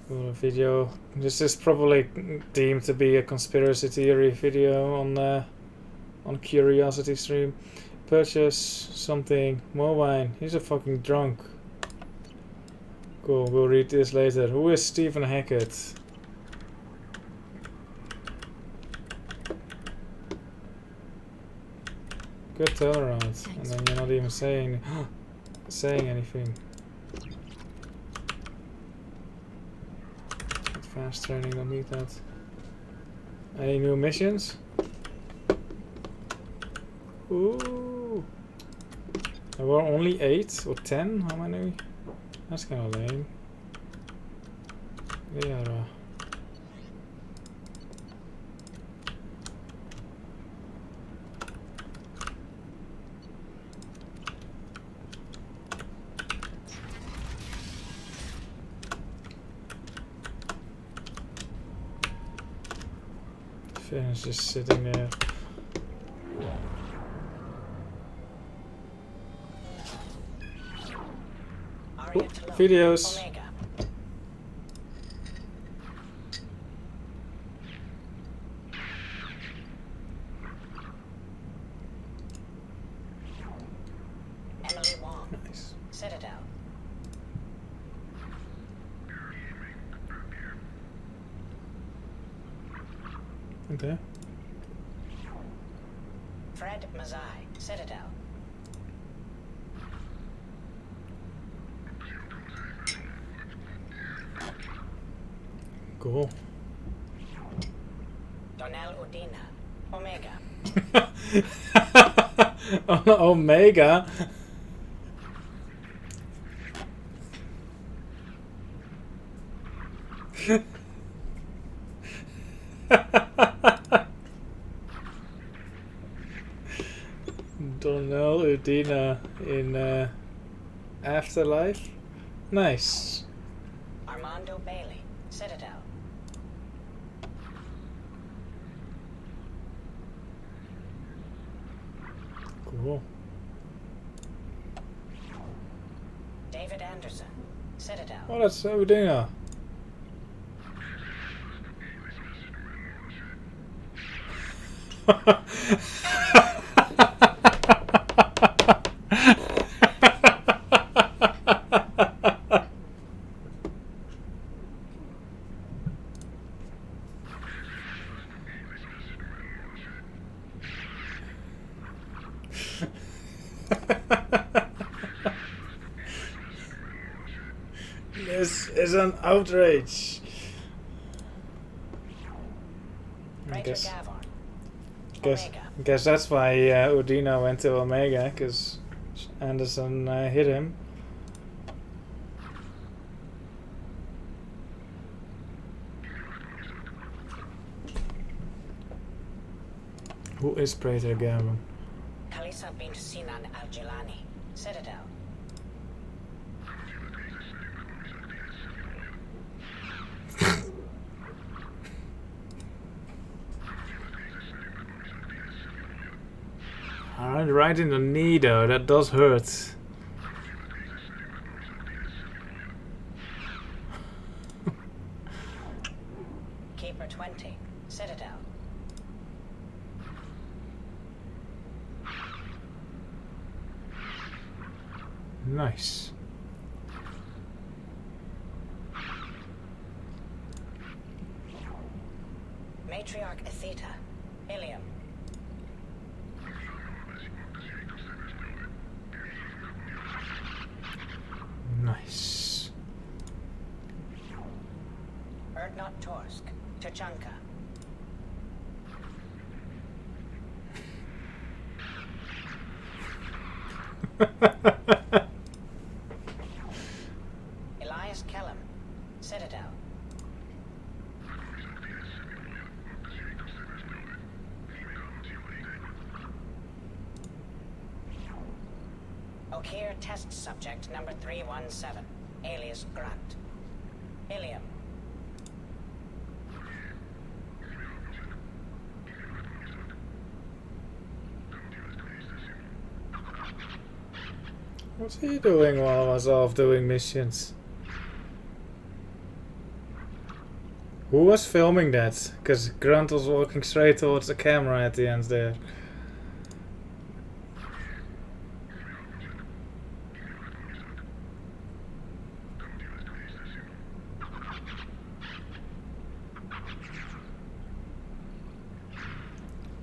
Speaker 1: A video. This is probably deemed to be a conspiracy theory video on Curiosity Stream. Purchase something. More wine. He's a fucking drunk. Cool, we'll read this later. Who is Stephen Hackett? Good turnaround. And then you're not even saying anything. Fast training, don't need that. Any new missions? Ooh. There were only 8 or 10? How many? That's kinda lame. Yeah. Finn's just sitting there. Ooh, videos. Nice.
Speaker 8: Citadel.
Speaker 1: Okay.
Speaker 8: Fred Mazai, Citadel.
Speaker 1: Cool.
Speaker 8: Donnell Udina, Omega.
Speaker 1: Omega. Donnell Udina in Afterlife. Nice.
Speaker 8: Armando Bailey, Citadel.
Speaker 1: Cool.
Speaker 8: David Anderson, Citadel.
Speaker 1: Oh, that's Udina. This is an outrage. I guess that's why Udina went to Omega, because Anderson hit him. Who is Praetor Gavin?
Speaker 8: Khalisa bint Sinan al-Jilani, Citadel.
Speaker 1: Alright, right in the knee though, that does hurt.
Speaker 8: Keeper 20, Citadel.
Speaker 1: Nice.
Speaker 8: Matriarch Atheta, Ilium.
Speaker 1: Nice.
Speaker 8: Erdnot Torsk, Tuchanka. Elias Kellum, Citadel. Okir test subject number 317, alias Grant. Ilium.
Speaker 1: What's he doing while I was off doing missions? Who was filming that? Because Grant was walking straight towards the camera at the end there.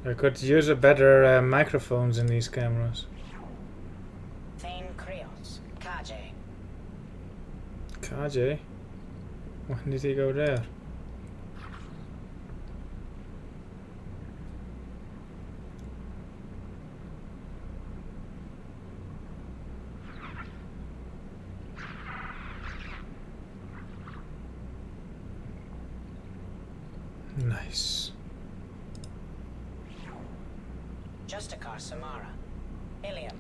Speaker 1: I could use a better microphones in these cameras.
Speaker 8: Thane Krios, Kaje.
Speaker 1: KJ? When did he go there? Nice.
Speaker 8: Justicar Samara, Ilium.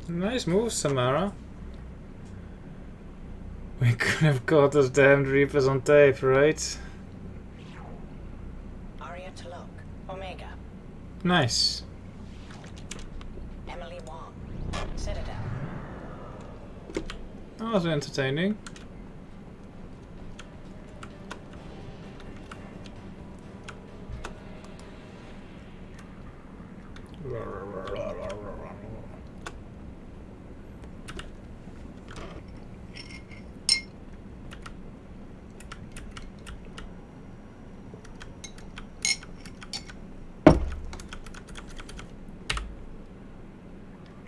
Speaker 1: Nice move, Samara. We could have caught those damned Reapers on tape, right?
Speaker 8: Arya Talok, Omega.
Speaker 1: Nice.
Speaker 8: Emily Wong, Citadel.
Speaker 1: That was entertaining.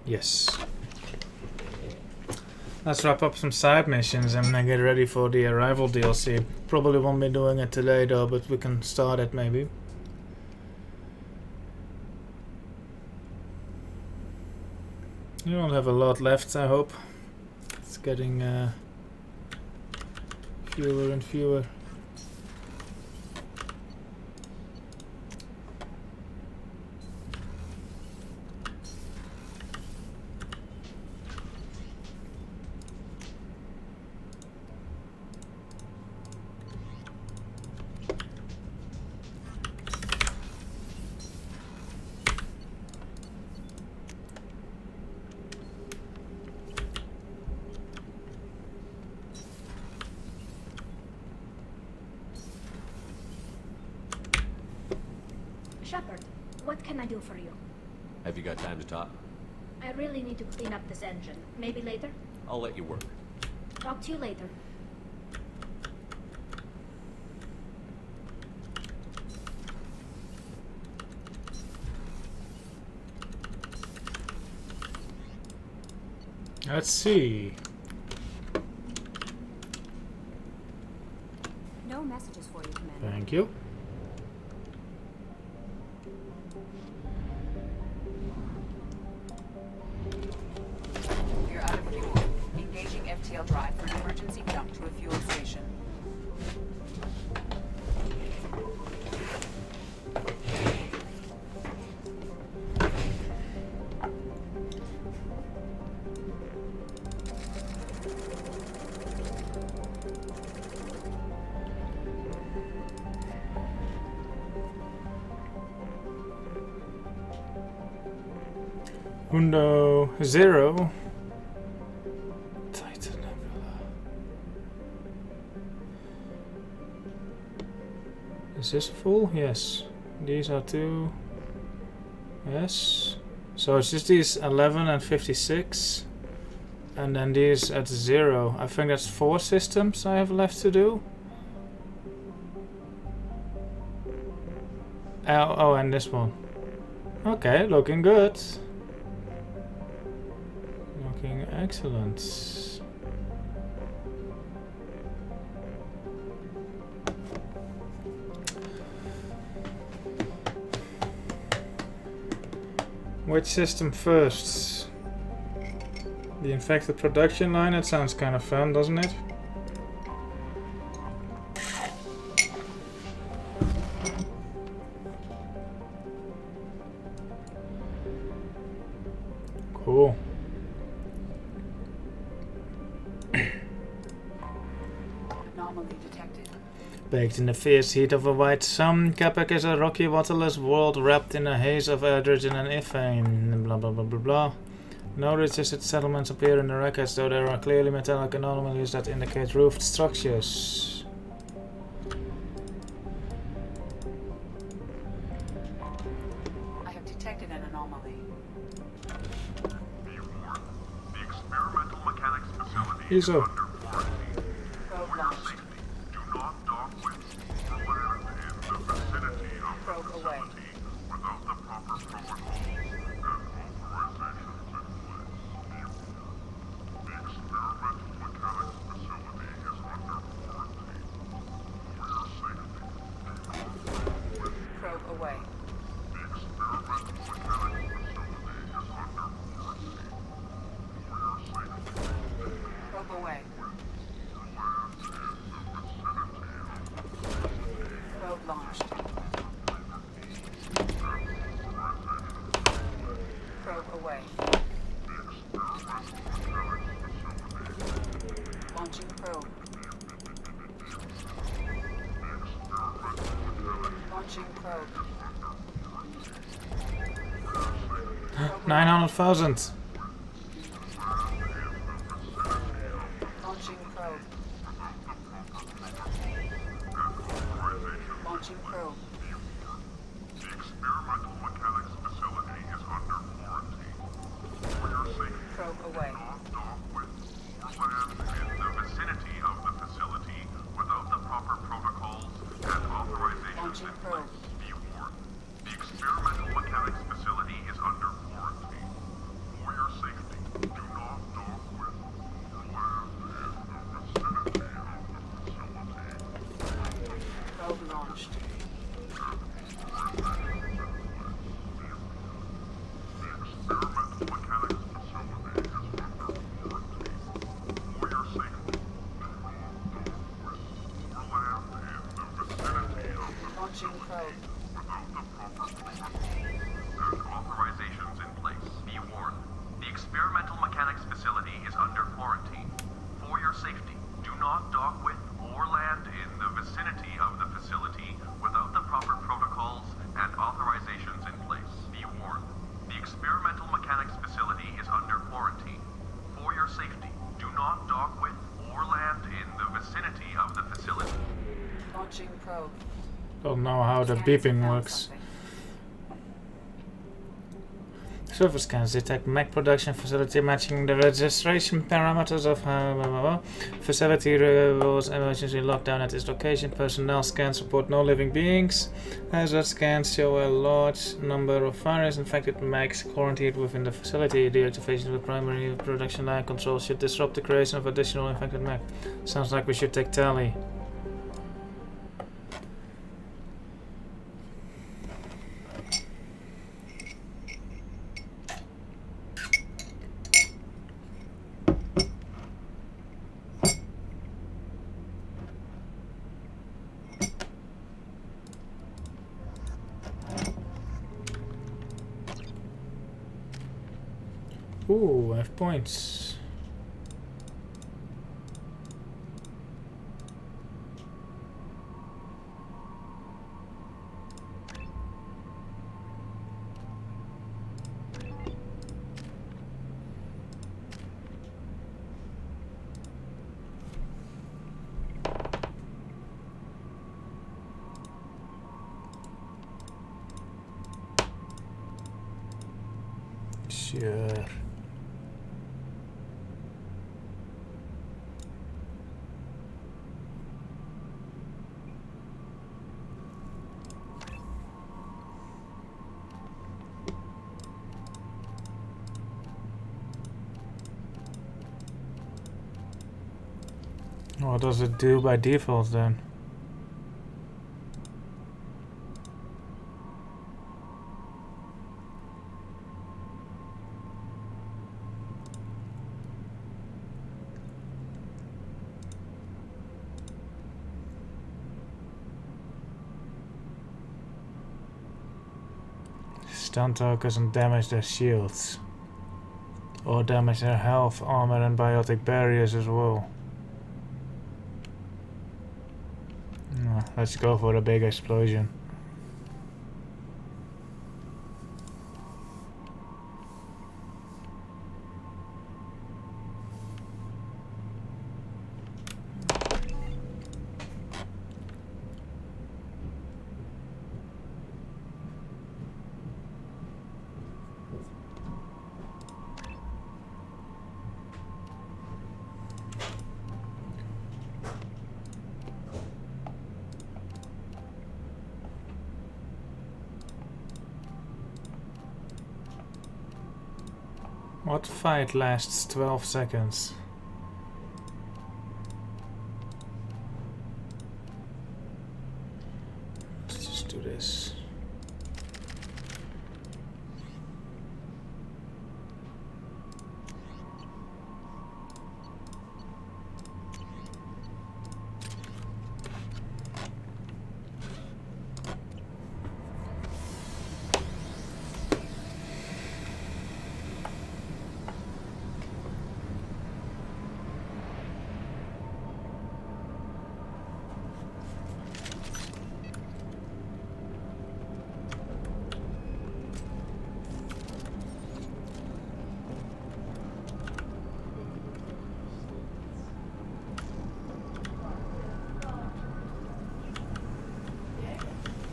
Speaker 1: Yes. Let's wrap up some side missions and then get ready for the Arrival DLC. Probably won't be doing it today though, but we can start it maybe. You don't have a lot left, I hope. It's getting fewer and fewer.
Speaker 2: Shepard, what can I do for you?
Speaker 9: Have you got time to talk?
Speaker 2: I really need to clean up this engine. Maybe later?
Speaker 9: I'll let you work.
Speaker 2: Talk to you later.
Speaker 1: Let's see.
Speaker 5: No messages for you, Commander.
Speaker 1: Thank you.
Speaker 4: You're out of fuel. Engaging FTL drive for an emergency jump to a fuel station.
Speaker 1: Window 0. Titan Nebula. Is this full? Yes. These are 2. Yes. So it's just these 11 and 56. And then these at 0. I think that's 4 systems I have left to do. Oh, and this one. Okay, looking good. Looking excellent. Which system first? The infected production line? That sounds kind of fun, doesn't it? Cool.
Speaker 4: Anomaly detected.
Speaker 1: Baked in the fierce heat of a white sun, Capac is a rocky, waterless world wrapped in a haze of hydrogen and ethane. Blah blah blah blah blah. No resisted settlements appear in the records, though there are clearly metallic anomalies that indicate roofed structures.
Speaker 4: I have detected an anomaly.
Speaker 12: The experimental mechanics facility
Speaker 1: Is
Speaker 12: is
Speaker 1: up.
Speaker 12: under quarantine.
Speaker 4: Probe launched.
Speaker 12: Do not dock with or land in the vicinity of the
Speaker 4: Probe away.
Speaker 12: facility without the proper protocols and authorizations in place. The experimental mechanics facility is under quarantine. For your safety, do not dock with
Speaker 4: Probe away.
Speaker 12: the experimental mechanics facility is under quarantine. For your safety,
Speaker 4: Probe away. Probe launched. Probe away. Launching probe. Launching probe.
Speaker 1: 900,000.
Speaker 4: Launching probe. Launching probe.
Speaker 12: the experimental mechanics facility is under quarantine. For your safety,
Speaker 4: Probe away.
Speaker 12: dock with or land in the vicinity of the facility without the proper protocols and authorizations
Speaker 4: Launching
Speaker 12: in
Speaker 4: probe.
Speaker 12: place. Be warned. The experimental mechanics facility is under quarantine. For your safety, do not dock with or land in the vicinity of the facility.
Speaker 4: Probe launched.
Speaker 12: Experimental mechanics facility is under quarantine. For your safety, do not dock with or land in the vicinity of the
Speaker 4: Launching probe.
Speaker 12: without the proper protocols and authorizations in place. Be warned. The experimental mechanics facility is under quarantine. For your safety, do not dock with or land in the vicinity of the facility without the proper protocols and authorizations in place. Be warned. The experimental mechanics facility is under quarantine. For your safety, do not dock with or land in the vicinity of the facility.
Speaker 4: Launching probe.
Speaker 1: Don't know how the
Speaker 4: Scans
Speaker 1: beeping
Speaker 4: found
Speaker 1: works.
Speaker 4: something.
Speaker 1: Surface scans detect mech production facility matching the registration parameters of facility was emergency lockdown at this location. Personnel scans report no living beings. Hazard scans show a large number of virus infected mechs quarantined within the facility. Deactivation of the primary production line control should disrupt the creation of additional infected mech. Sounds like we should take Tali. Ooh, I have points. Sure. What does it do by default then? Stun targets and damage their shields. Or damage their health, armor and biotic barriers as well. Let's go for a big explosion. What fight lasts 12 seconds? Let's just do this.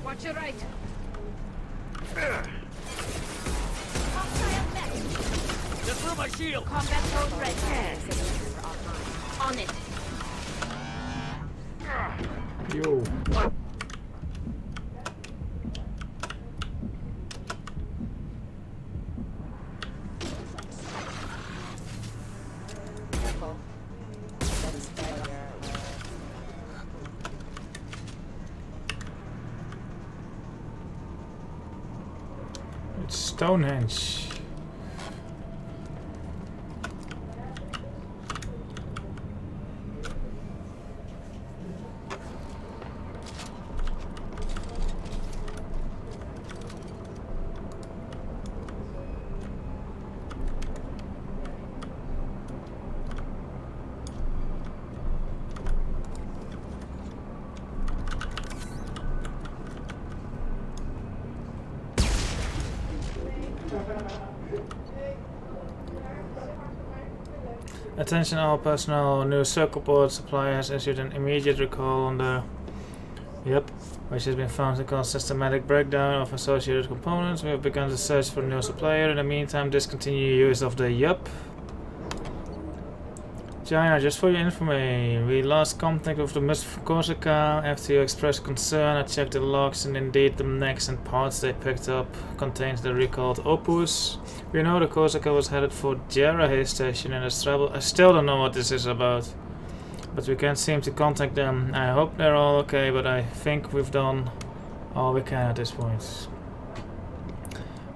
Speaker 2: Watch your right.
Speaker 14: Just through my shield.
Speaker 2: Combat mode ready. On it.
Speaker 1: Yo. It's Stonehenge. Attention all personnel, new circle board supply has issued an immediate recall on the Yep, which has been found to cause systematic breakdown of associated components. We have begun to search for a new supplier. In the meantime, discontinue use of the yup. China, just for your information, we lost contact with the Miss Corsica after you expressed concern. I checked the logs and indeed the necks and parts they picked up contained the recalled opus. We know the Corsica was headed for Jarrah station in its trouble. I still don't know what this is about, but we can't seem to contact them. I hope they're all okay, but I think we've done all we can at this point.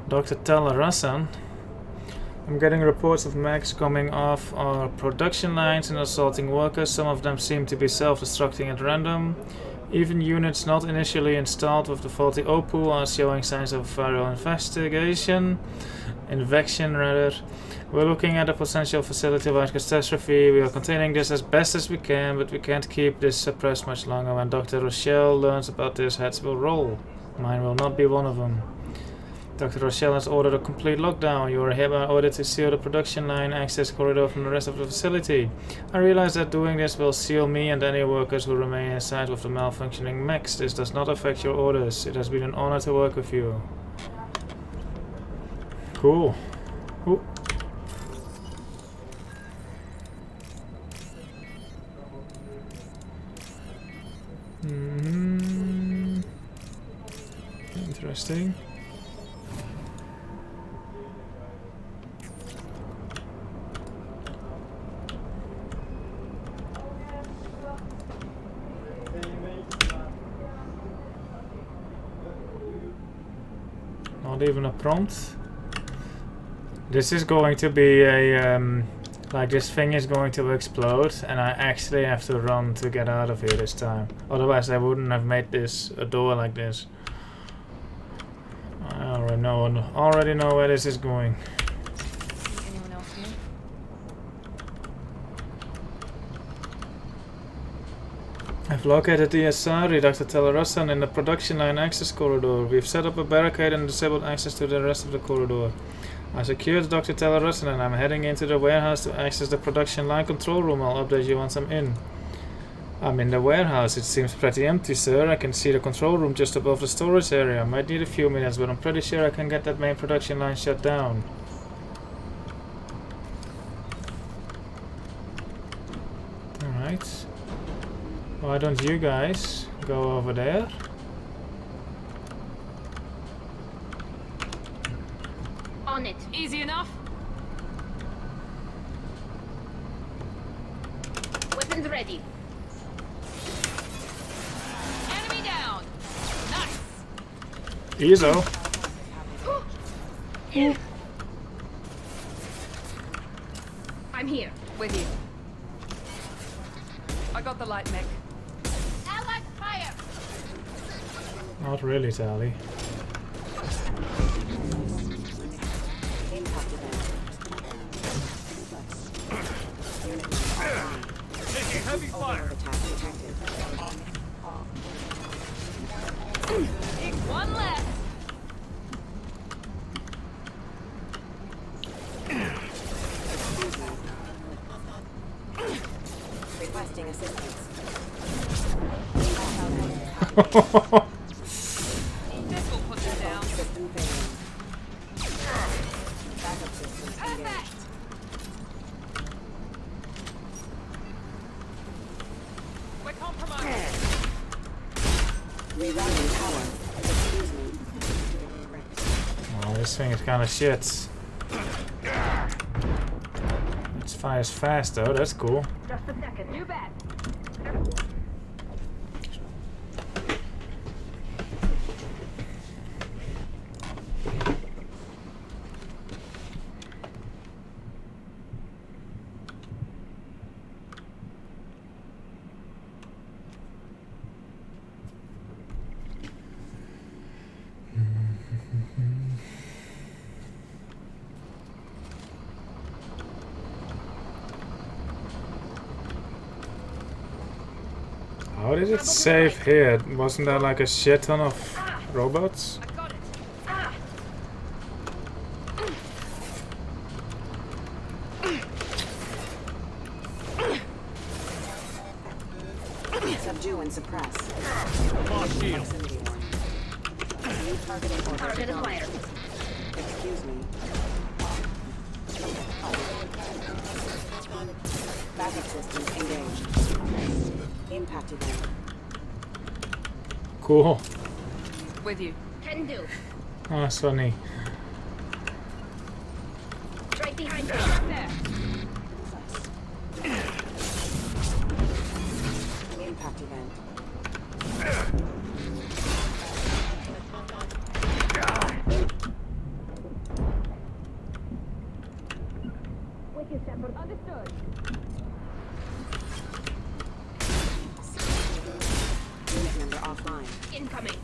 Speaker 1: Dr. Talarasan. I'm getting reports of mechs coming off our production lines and assaulting workers. Some of them seem to be self-destructing at random. Even units not initially installed with the faulty OPU are showing signs of viral infection rather. We're looking at a potential facility-wide catastrophe. We are containing this as best as we can, but we can't keep this suppressed much longer. When Dr. Rochelle learns about this, heads will roll. Mine will not be one of them. Dr. Rochelle has ordered a complete lockdown. You are hereby ordered to seal the production line access corridor from the rest of the facility. I realize that doing this will seal me and any workers who remain inside with the malfunctioning mechs. This does not affect your orders. It has been an honor to work with you. Cool. Ooh. Interesting. Not even a prompt. This is going to be a like this thing is going to explode and I actually have to run to get out of here this time. Otherwise I wouldn't have made this a door like this. I already know where this is going.
Speaker 10: Anyone else here?
Speaker 1: I've located the SRE, Dr. Talarasan, in the production line access corridor. We've set up a barricade and disabled access to the rest of the corridor. I secured Dr. Talarasan and I'm heading into the warehouse to access the production line control room. I'll update you once I'm in. I'm in the warehouse. It seems pretty empty, sir. I can see the control room just above the storage area. I might need a few minutes, but I'm pretty sure I can get that main production line shut down. Alright. Why don't you guys go over there?
Speaker 2: On it.
Speaker 10: Easy enough.
Speaker 2: Weapons ready.
Speaker 10: Enemy down. Nice.
Speaker 1: Easo.
Speaker 2: I'm here.
Speaker 10: With you. I got the light mech.
Speaker 2: Allied fire.
Speaker 1: Not really, Tali.
Speaker 14: Taking heavy fire.
Speaker 10: Take one left.
Speaker 5: Requesting assistance.
Speaker 10: This will put them down.
Speaker 5: Backup systems engaged.
Speaker 10: We're compromised.
Speaker 5: Rerouting power. Excuse me.
Speaker 1: Oh, this thing is kind of shit. It fires fast though, that's cool.
Speaker 2: Just a second.
Speaker 10: You bet.
Speaker 1: How did it save here? Wasn't there like a shit ton of robots?
Speaker 5: Subdue and suppress.
Speaker 2: Target acquired.
Speaker 4: Excuse me. Backup systems engaged. Impact event.
Speaker 1: Cool.
Speaker 10: With you.
Speaker 2: Can do.
Speaker 1: Ah, Sonny.
Speaker 2: Right behind you.
Speaker 10: There.
Speaker 4: Impact event.
Speaker 2: With you, Shepard.
Speaker 10: Understood.
Speaker 4: Unit member offline.
Speaker 2: Incoming.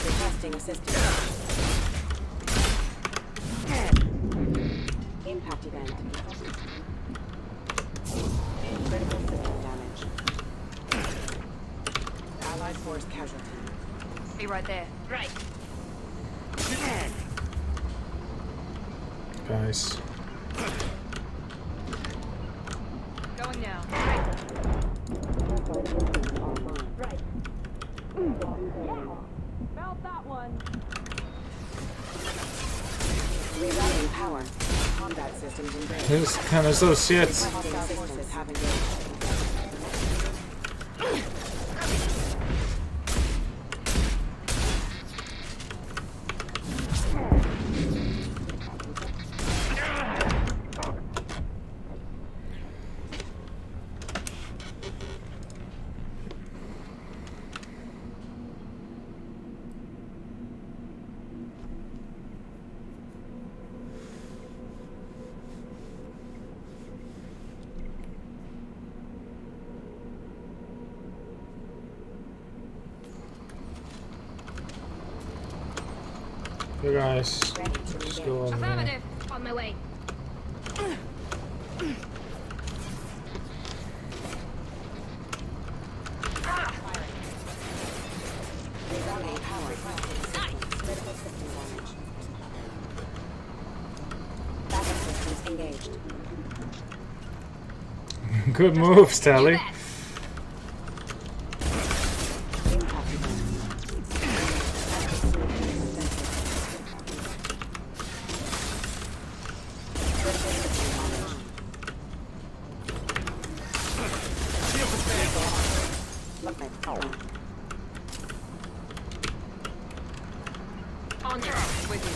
Speaker 4: Requesting assistance. Impact event. Critical system damage. Allied force casualty.
Speaker 10: Be right there.
Speaker 2: Right.
Speaker 1: Guys.
Speaker 10: Going now.
Speaker 2: Right.
Speaker 10: Felt that one.
Speaker 4: Rerouting power. Combat systems engaged.
Speaker 1: This is kind of so shit.
Speaker 4: Hostile forces have engaged.
Speaker 1: You guys, just go over here.
Speaker 10: Affirmative.
Speaker 2: On my way.
Speaker 4: Rerouting power. Critical system damage. Backup systems engaged.
Speaker 1: Good moves, Tali.
Speaker 4: Impact event.
Speaker 2: On it.
Speaker 10: With you.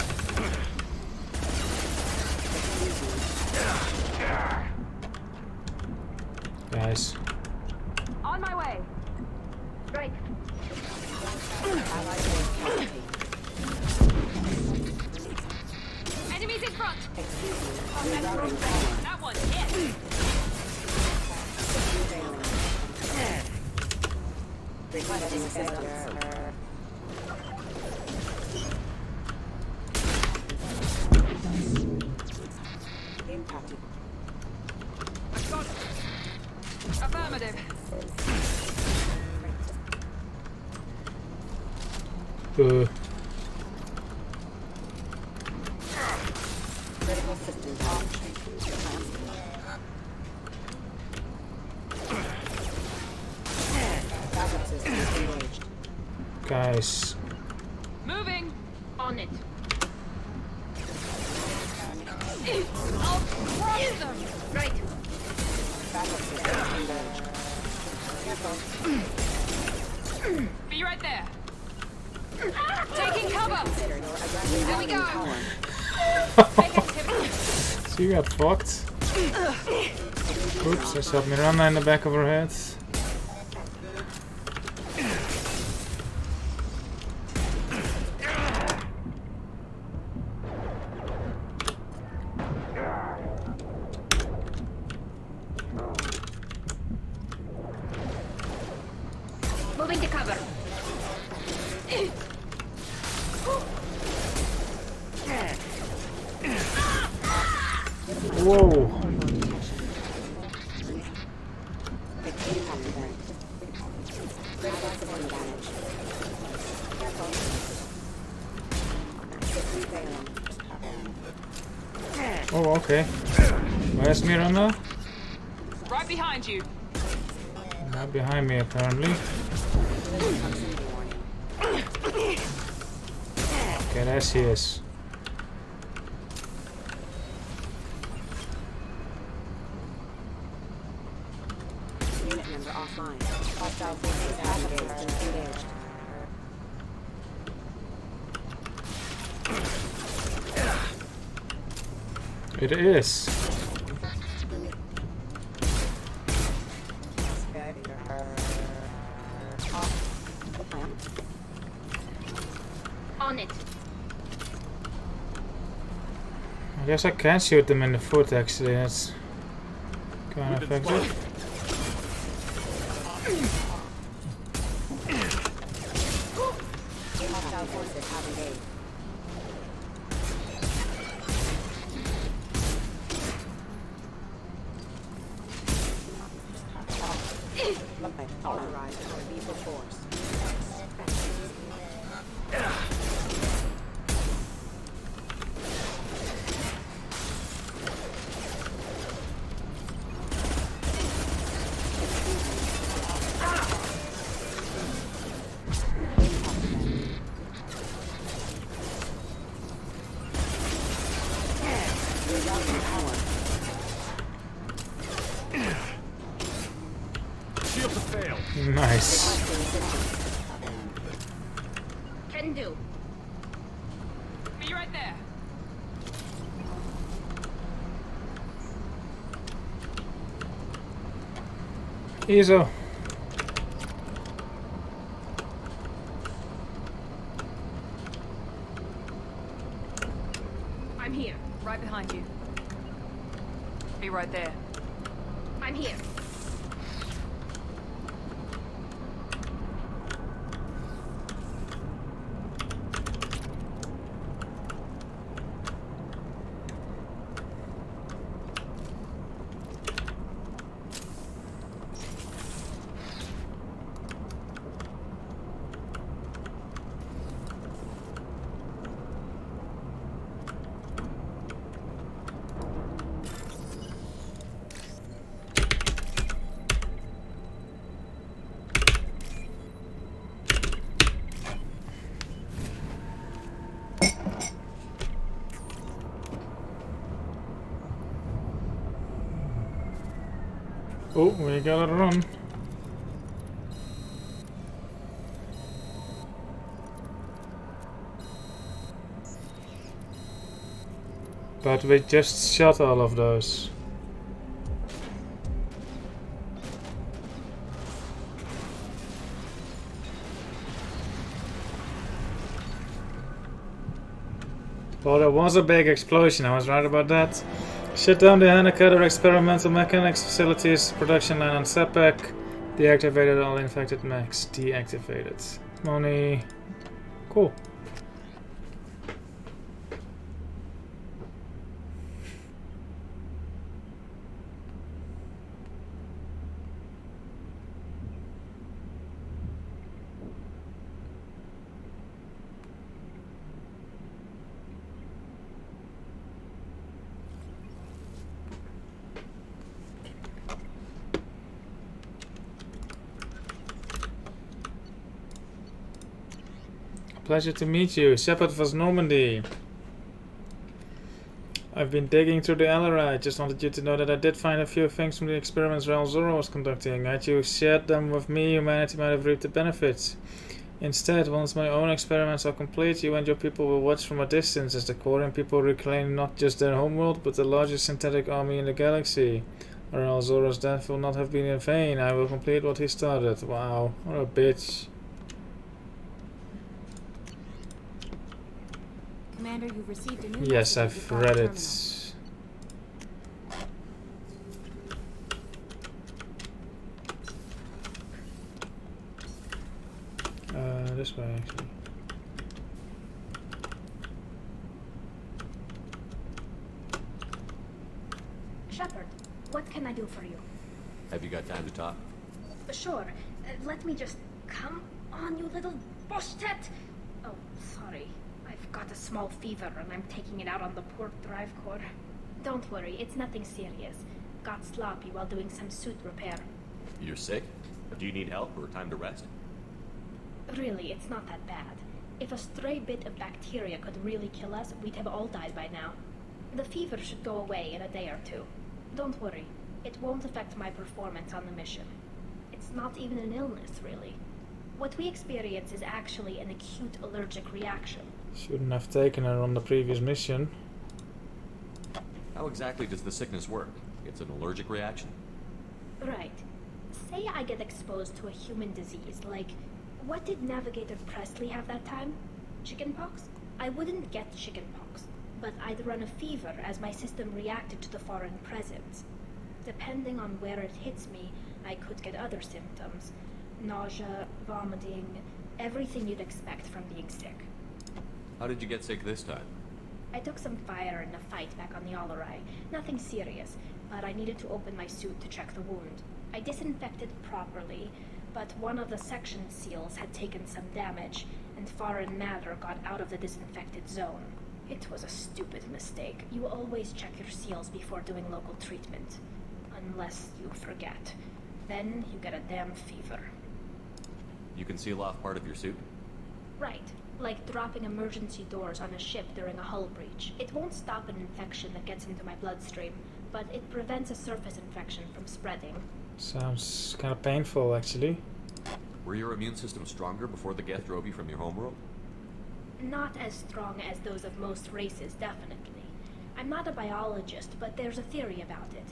Speaker 1: Guys.
Speaker 10: On my way.
Speaker 2: Right.
Speaker 10: Enemies in front.
Speaker 4: Rerouting power.
Speaker 10: That one hit.
Speaker 4: Requesting assistance. Impacted.
Speaker 10: Affirmative.
Speaker 4: Critical system damage. Backup systems engaged.
Speaker 1: Guys.
Speaker 10: Moving.
Speaker 2: On it.
Speaker 10: I'll crush them.
Speaker 2: Right.
Speaker 4: Backup systems engaged. Careful.
Speaker 10: Be right there. Taking cover. Here we go. Take activity.
Speaker 1: So you got fucked. Oops, I shot Miranda in the back of her head.
Speaker 2: Moving to cover.
Speaker 1: Whoa. Okay. Where's Miranda?
Speaker 10: Right behind you.
Speaker 1: Not behind me, apparently. Okay, there she is.
Speaker 5: Unit member offline. Hostile forces engaged.
Speaker 1: It is.
Speaker 2: On it.
Speaker 1: I guess I can shoot them in the foot, actually. That's kind of effective.
Speaker 5: Hostile forces have engaged. Authorized for lethal force.
Speaker 14: Shield to fail.
Speaker 1: Nice.
Speaker 2: Can do.
Speaker 10: Be right there.
Speaker 1: Easy.
Speaker 2: I'm here.
Speaker 10: Right behind you. Be right there.
Speaker 2: I'm here.
Speaker 1: Oh, we gotta run. But we just shot all of those. Well, there was a big explosion, I was right about that. Shut down the Hanacutter experimental mechanics facilities production line on Sepec. Deactivated all infected mechs. Deactivated. Money. Cool. Pleasure to meet you. Shepard was Normandy. I've been digging through the LRI. Just wanted you to know that I did find a few things from the experiments Raul Zoro was conducting. Had you shared them with me, humanity might have reaped the benefits. Instead, once my own experiments are complete, you and your people will watch from a distance as the Quarian people reclaim not just their homeworld, but the largest synthetic army in the galaxy. Raul Zoro's death will not have been in vain. I will complete what he started. Wow, what a bitch.
Speaker 5: Commander, you've received a new
Speaker 1: Yes,
Speaker 5: message
Speaker 1: I've
Speaker 5: from the
Speaker 1: read
Speaker 5: terminal.
Speaker 1: it. This way, actually.
Speaker 2: Shepard, what can I do for you?
Speaker 9: Have you got time to talk?
Speaker 2: Sure. Let me just... Come on, you little boshtet! Oh, sorry. I've got a small fever and I'm taking it out on the port drive core. Don't worry, it's nothing serious. Got sloppy while doing some suit repair.
Speaker 13: You're sick? Do you need help or time to rest?
Speaker 2: Really, it's not that bad. If a stray bit of bacteria could really kill us, we'd have all died by now. The fever should go away in a day or two. Don't worry, it won't affect my performance on the mission. It's not even an illness, really. What we experience is actually an acute allergic reaction.
Speaker 1: Shouldn't have taken her on the previous mission.
Speaker 13: How exactly does the sickness work? It's an allergic reaction?
Speaker 2: Right. Say I get exposed to a human disease, like, what did Navigator Presley have that time? Chickenpox? I wouldn't get chickenpox, but I'd run a fever as my system reacted to the foreign presence. Depending on where it hits me, I could get other symptoms. Nausea, vomiting, everything you'd expect from being sick.
Speaker 13: How did you get sick this time?
Speaker 2: I took some fire in a fight back on the Allerai. Nothing serious, but I needed to open my suit to check the wound. I disinfected properly, but one of the section seals had taken some damage, and foreign matter got out of the disinfected zone. It was a stupid mistake. You always check your seals before doing local treatment. Unless you forget. Then you get a damn fever.
Speaker 13: You can seal off part of your suit?
Speaker 2: Right. Like dropping emergency doors on a ship during a hull breach. It won't stop an infection that gets into my bloodstream, but it prevents a surface infection from spreading.
Speaker 1: Sounds kind of painful, actually.
Speaker 13: Were your immune system stronger before the Geth drove you from your homeworld?
Speaker 2: Not as strong as those of most races, definitely. I'm not a biologist, but there's a theory about it.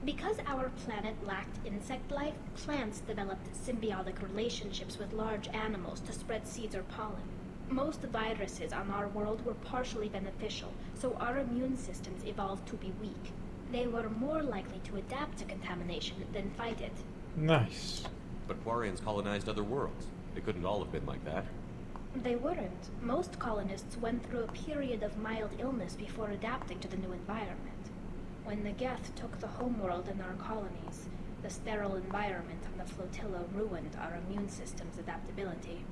Speaker 2: Because our planet lacked insect life, plants developed symbiotic relationships with large animals to spread seeds or pollen. Most viruses on our world were partially beneficial, so our immune systems evolved to be weak. They were more likely to adapt to contamination than fight it.
Speaker 1: Nice.
Speaker 13: But Quarians colonized other worlds. They couldn't all have been like that.
Speaker 2: They weren't. Most colonists went through a period of mild illness before adapting to the new environment. When the Geth took the homeworld in our colonies, the sterile environment on the flotilla ruined our immune system's adaptability.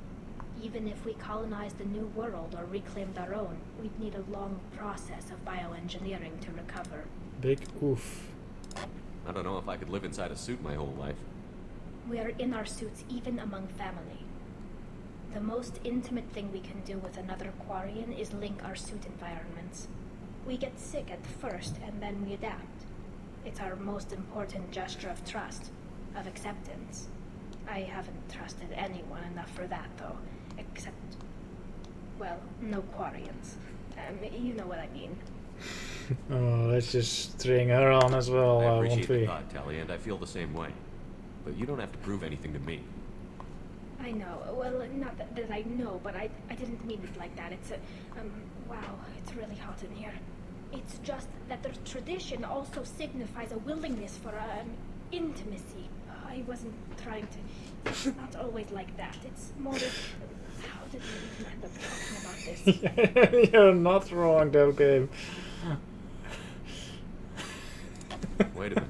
Speaker 2: Even if we colonized the new world or reclaimed our own, we'd need a long process of bioengineering to recover.
Speaker 1: Big oof.
Speaker 13: I don't know if I could live inside a suit my whole life.
Speaker 2: We are in our suits even among family. The most intimate thing we can do with another Quarian is link our suit environments. We get sick at first, and then we adapt. It's our most important gesture of trust, of acceptance. I haven't trusted anyone enough for that, though. Except, well, no Quarians. You know what I mean.
Speaker 1: Oh, let's just string her on as well,
Speaker 13: I
Speaker 1: won't
Speaker 13: appreciate
Speaker 1: we?
Speaker 13: the thought, Tali, and I feel the same way. But you don't have to prove anything to me.
Speaker 2: I know. Well, not that I know, but I didn't mean it like that. It's a, wow, it's really hot in here. It's just that the tradition also signifies a willingness for intimacy. I wasn't trying to... It's not always like that. It's more of... How did we even end up talking about this?
Speaker 1: You're not wrong, that game.
Speaker 13: Wait a minute.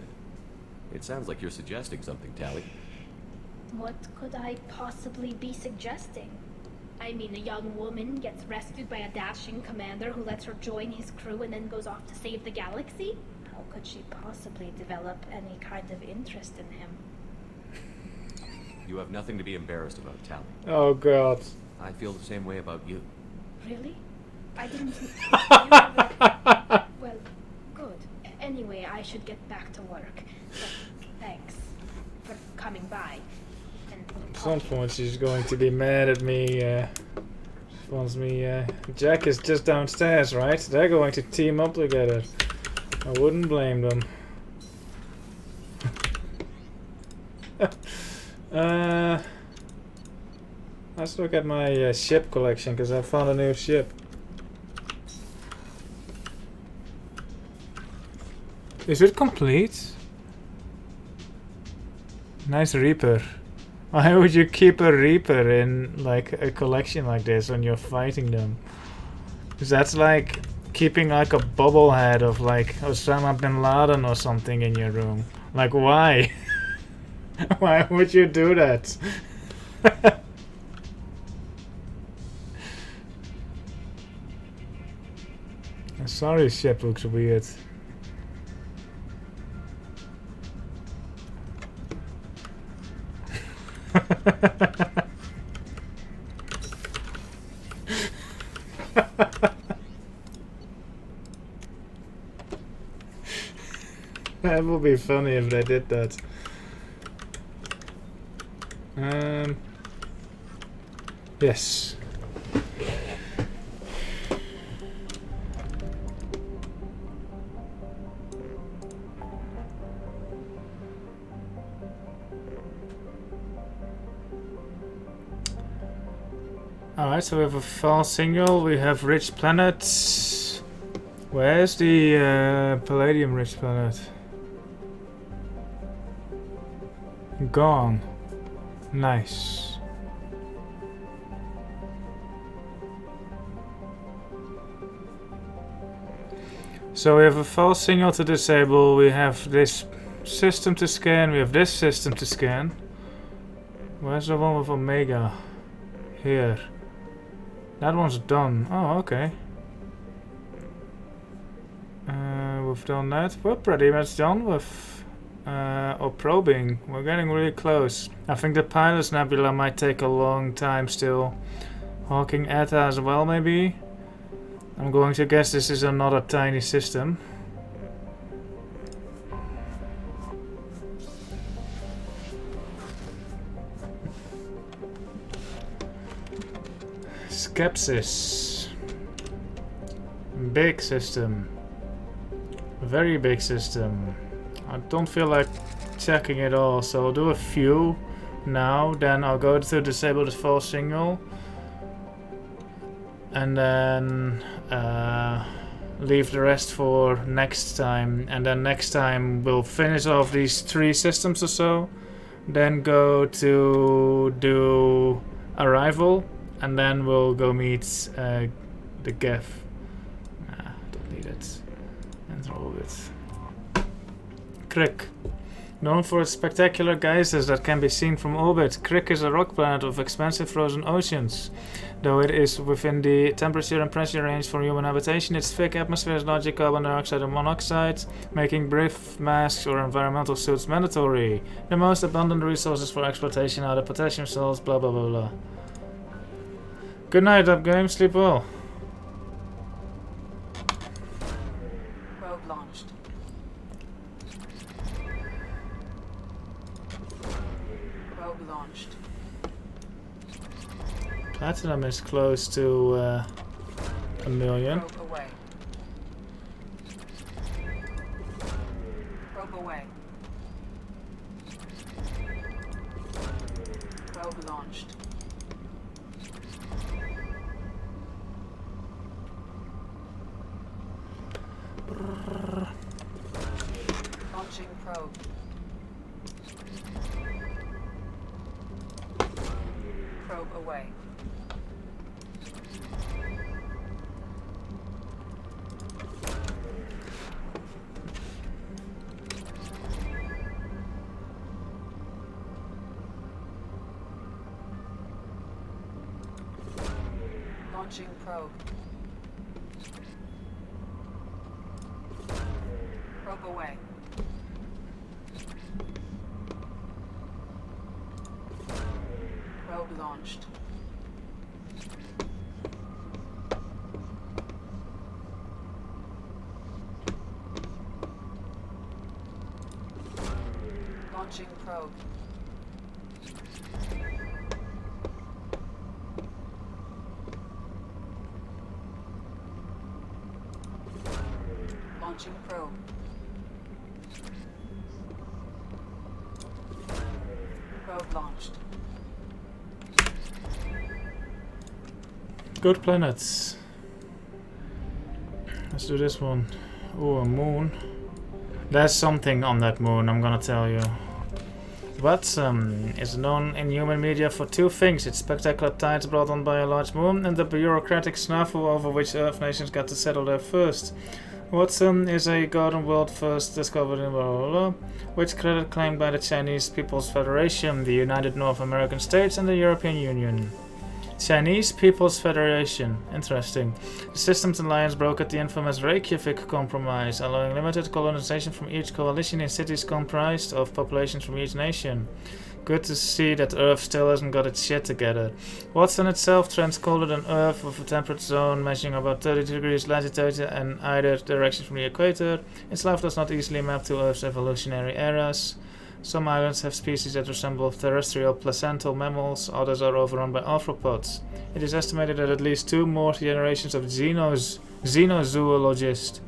Speaker 13: It sounds like you're suggesting something, Tali.
Speaker 2: What could I possibly be suggesting? I mean, a young woman gets rescued by a dashing commander who lets her join his crew and then goes off to save the galaxy? How could she possibly develop any kind of interest in him?
Speaker 13: You have nothing to be embarrassed about, Tali.
Speaker 1: Oh god.
Speaker 13: I feel the same way about you.
Speaker 2: Really? I didn't... You never... Well, good. Anyway, I should get back to work. But thanks for coming by.
Speaker 1: At some point she's going to be mad at me. She wants me... Jack is just downstairs, right? They're going to team up together. I wouldn't blame them. Let's look at my ship collection, because I found a new ship. Is it complete? Nice Reaper. Why would you keep a Reaper in like a collection like this when you're fighting them? Because that's like keeping like a bobblehead of like Osama bin Laden or something in your room. Like why? Why would you do that? I'm sorry, ship looks weird. That would be funny if they did that. Yes. Alright, so we have a false signal, we have rich planets. Where's the palladium rich planet? Gone. Nice. So we have a false signal to disable, we have this system to scan, we have this system to scan. Where's the one with Omega? Here. That one's done. Oh, okay. We've done that. We're pretty much done with or probing. We're getting really close. I think the Pilot's Nebula might take a long time still. Hawking Eta as well, maybe? I'm going to guess this is another tiny system. Skepsis. Big system. Very big system. I don't feel like checking it all, so I'll do a few now, then I'll go to disable the false signal. And then leave the rest for next time. And then next time we'll finish off these 3 systems or so. Then go to do Arrival. And then we'll go meet the Geth. Nah, don't need it. Enter orbit. Crick. Known for its spectacular geysers that can be seen from orbit, Crick is a rock planet of expansive frozen oceans. Though it is within the temperature and pressure range for human habitation, its thick atmosphere is largely carbon dioxide and monoxide, making breath masks or environmental suits mandatory. The most abundant resources for exploitation are the potassium salts, blah blah blah blah. Good night, up game. Sleep well.
Speaker 4: Probe launched. Probe launched.
Speaker 1: Platinum is close to 1 million.
Speaker 4: Probe away. Probe away. Probe launched. Launching probe. Probe away. Launching probe. Probe away. Probe launched. Launching probe. Launching probe. Probe launched.
Speaker 1: Good planets. Let's do this one. Oh, a moon. There's something on that moon, I'm gonna tell you. But is known in human media for 2 things: its spectacular tides brought on by a large moon, and the bureaucratic snafu over which Earth nations got to settle there first. Watson is a garden world first discovered in blah, blah, blah, which credit claimed by the Chinese People's Federation, the United North American States, and the European Union. Chinese People's Federation. Interesting. The system's alliance brokered the infamous Reykjavik Compromise, allowing limited colonization from each coalition in cities comprised of populations from each nation. Good to see that Earth still hasn't got its shit together. Watson itself trends colder than Earth, with a temperate zone measuring about 30 degrees latitude in either direction from the equator. Its life does not easily map to Earth's evolutionary eras. Some islands have species that resemble terrestrial placental mammals, others are overrun by arthropods. It is estimated that at least 2 more generations of xenozoologists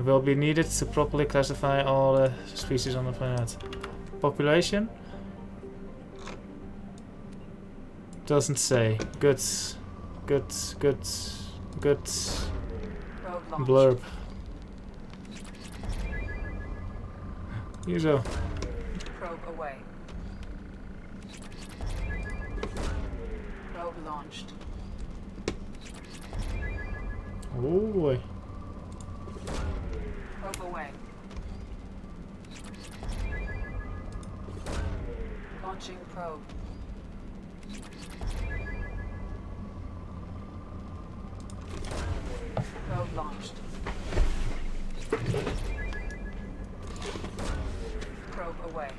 Speaker 1: will be needed to properly classify all the species on the planet. Population? Doesn't say. Good. Blurb. Uso.
Speaker 4: Probe away. Probe launched.
Speaker 1: Oh boy.
Speaker 4: Probe away. Launching probe. Probe launched. Probe away.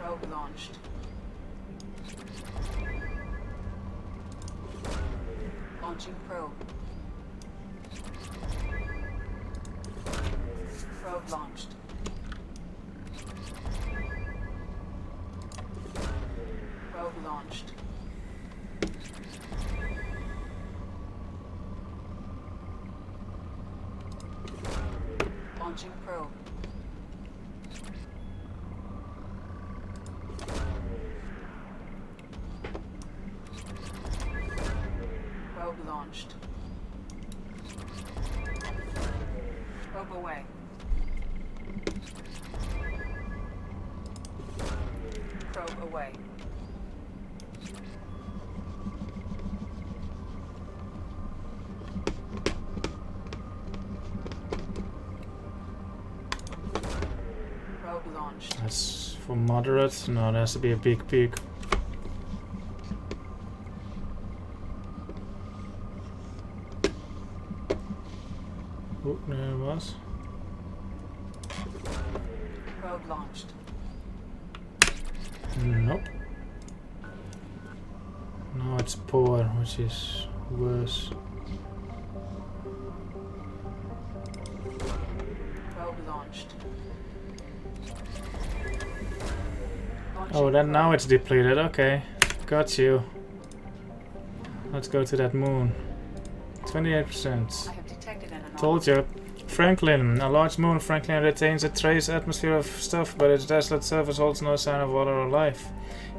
Speaker 4: Probe launched. Launching probe. Probe launched. Probe launched. Launching probe. Probe launched. Probe away. Probe away. Probe launched.
Speaker 1: That's for moderate. No, there has to be a big peak. Oh, there it was.
Speaker 4: Probe launched.
Speaker 1: Nope. Now it's poor, which is worse.
Speaker 4: Probe launched.
Speaker 1: Oh, then now it's depleted. Okay, got you. Let's go to that moon. 28%.
Speaker 4: I have detected an anomaly.
Speaker 1: Told you. Franklin. A large moon. Franklin retains a trace atmosphere of stuff, but its desolate surface holds no sign of water or life.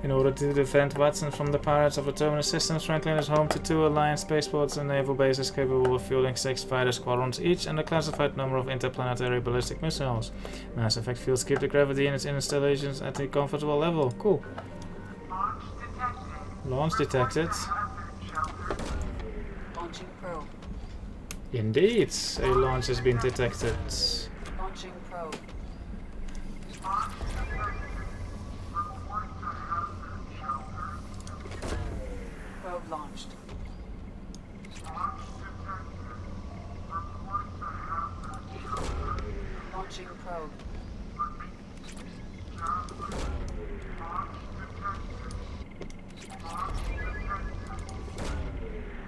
Speaker 1: In order to defend Watson from the pirates of the Terminus systems, Franklin is home to 2 Alliance spaceports and naval bases capable of fielding 6 fighter squadrons each and a classified number of interplanetary ballistic missiles. Mass effect fields keep the gravity in its installations at a comfortable level. Cool. Launch detected.
Speaker 4: Launching probe.
Speaker 1: Indeed, a launch has been detected.
Speaker 4: Launching probe. Probe launched. Launching probe.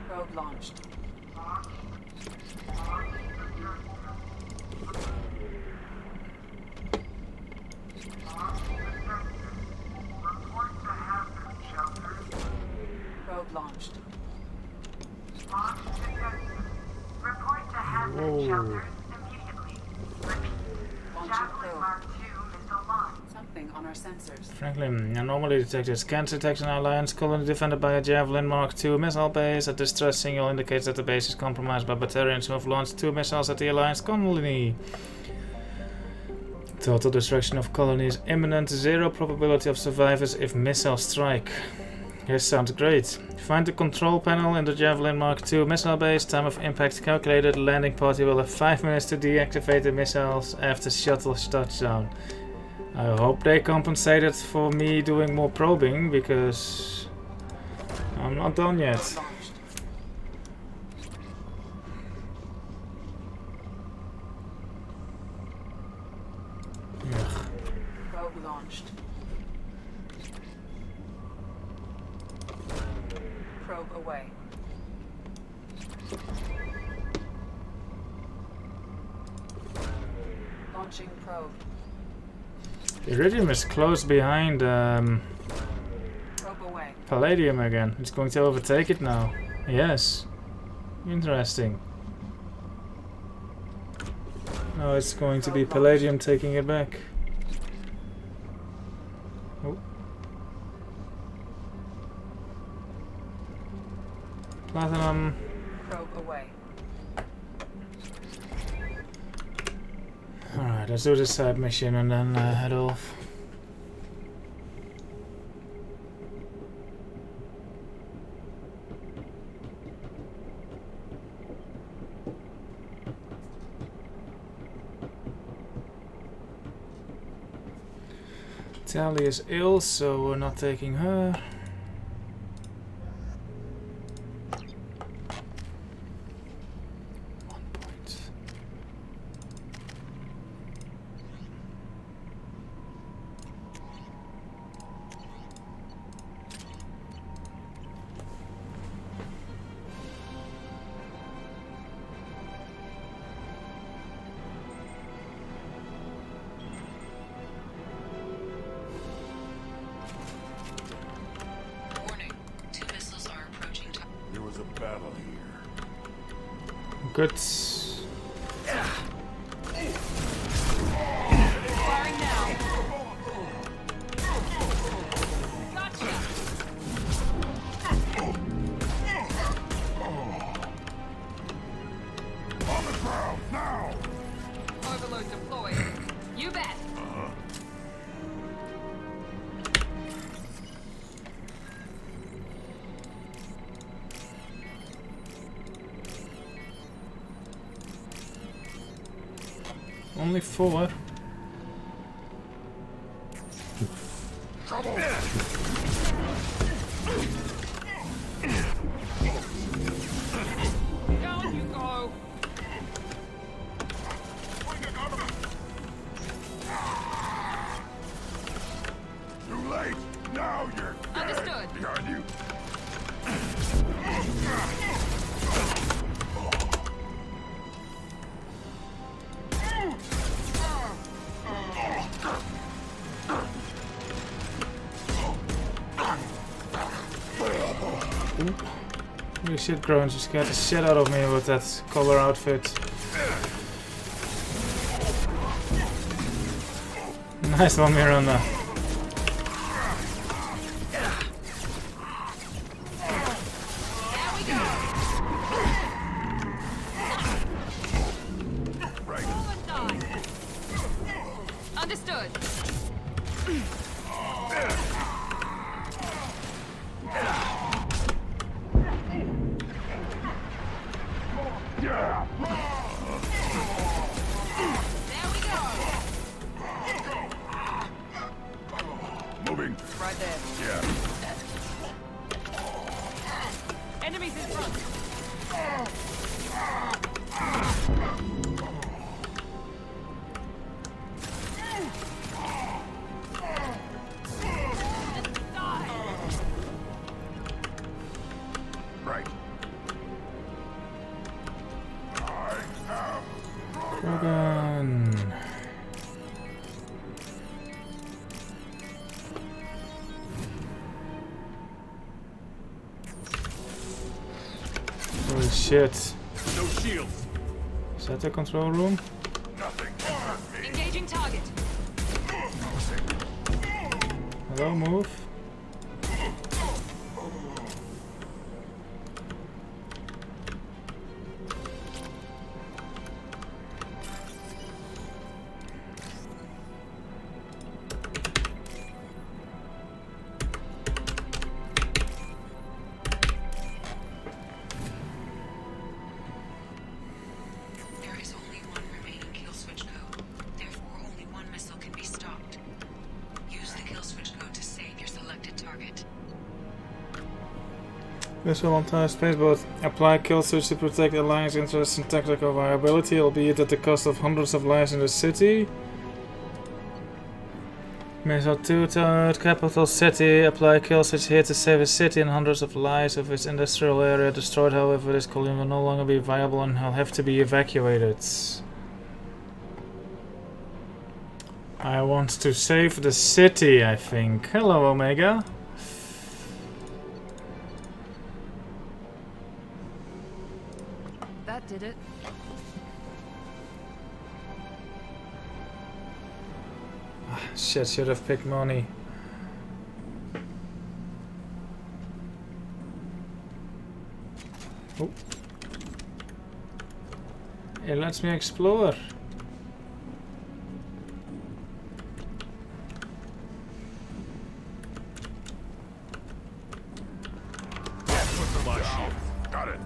Speaker 4: Probe launched. Probe launched.
Speaker 12: Report to hazard shelters immediately. Repeat. Javelin Mark II missile launch.
Speaker 4: Something on our sensors.
Speaker 1: Franklin, anomaly detected. Scans detect an Alliance colony defended by a Javelin Mark II missile base. A distress signal indicates that the base is compromised by Batarians who have launched 2 missiles at the Alliance colony. Total destruction of colony is imminent. 0 probability of survivors if missiles strike. Yes, sounds great. Find the control panel in the Javelin Mark II missile base. Time of impact calculated. Landing party will have 5 minutes to deactivate the missiles after shuttle touchdown. I hope they compensated for me doing more probing, because I'm not done yet.
Speaker 4: launched. Probe away. Launching probe.
Speaker 1: Iridium is close behind
Speaker 4: Probe away.
Speaker 1: Palladium again. It's going to overtake it now. Yes. Interesting. Now it's going to be Palladium taking it back. Oh. Platinum.
Speaker 4: Probe away.
Speaker 1: Alright, let's do this side mission and then head off. Tali is ill, so we're not taking her. Good.
Speaker 10: Overload deployed. You bet.
Speaker 1: Only 4.
Speaker 24: Trouble!
Speaker 10: Down you go.
Speaker 23: Too late! Now you're dead!
Speaker 10: Understood.
Speaker 23: Behind you!
Speaker 1: Holy shit, Groans, you scared the shit out of me with that color outfit. Nice one, Miranda.
Speaker 10: Understood.
Speaker 23: Moving.
Speaker 10: Right there.
Speaker 23: Yeah.
Speaker 10: Enemies in front.
Speaker 23: Right.
Speaker 1: Krogan. Holy shit.
Speaker 14: No shields.
Speaker 1: Is that the control room?
Speaker 10: Engaging target.
Speaker 1: Hello, move.
Speaker 5: There is only one remaining kill switch code. Therefore, only one missile can be stopped. Use the kill switch code to save your selected target.
Speaker 1: Missile on time spaceboat. Apply kill switch to protect Alliance interests and tactical viability, albeit at the cost of hundreds of lives in the city. Missile 2 target, capital city. Apply kill switch here to save a city and hundreds of lives of its industrial area destroyed. However, this colony will no longer be viable and will have to be evacuated. I want to save the city, I think. Hello, Omega.
Speaker 10: That did it.
Speaker 1: Shit, should have picked money. Oh. It lets me explore.
Speaker 23: Got it.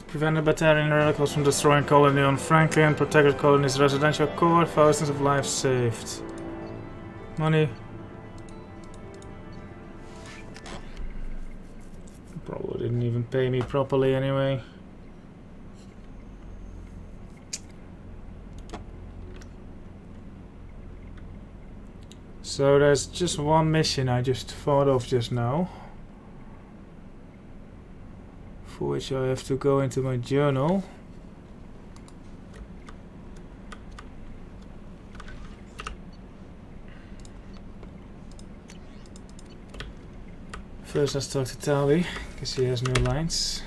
Speaker 1: Prevent the battalion radicals from destroying colony on Franklin. Protected colony's residential core. Thousands of lives saved. Money. Probably didn't even pay me properly anyway. So there's just one mission I just thought of just now, for which I have to go into my journal. First let's talk to Tali, because she has new lines.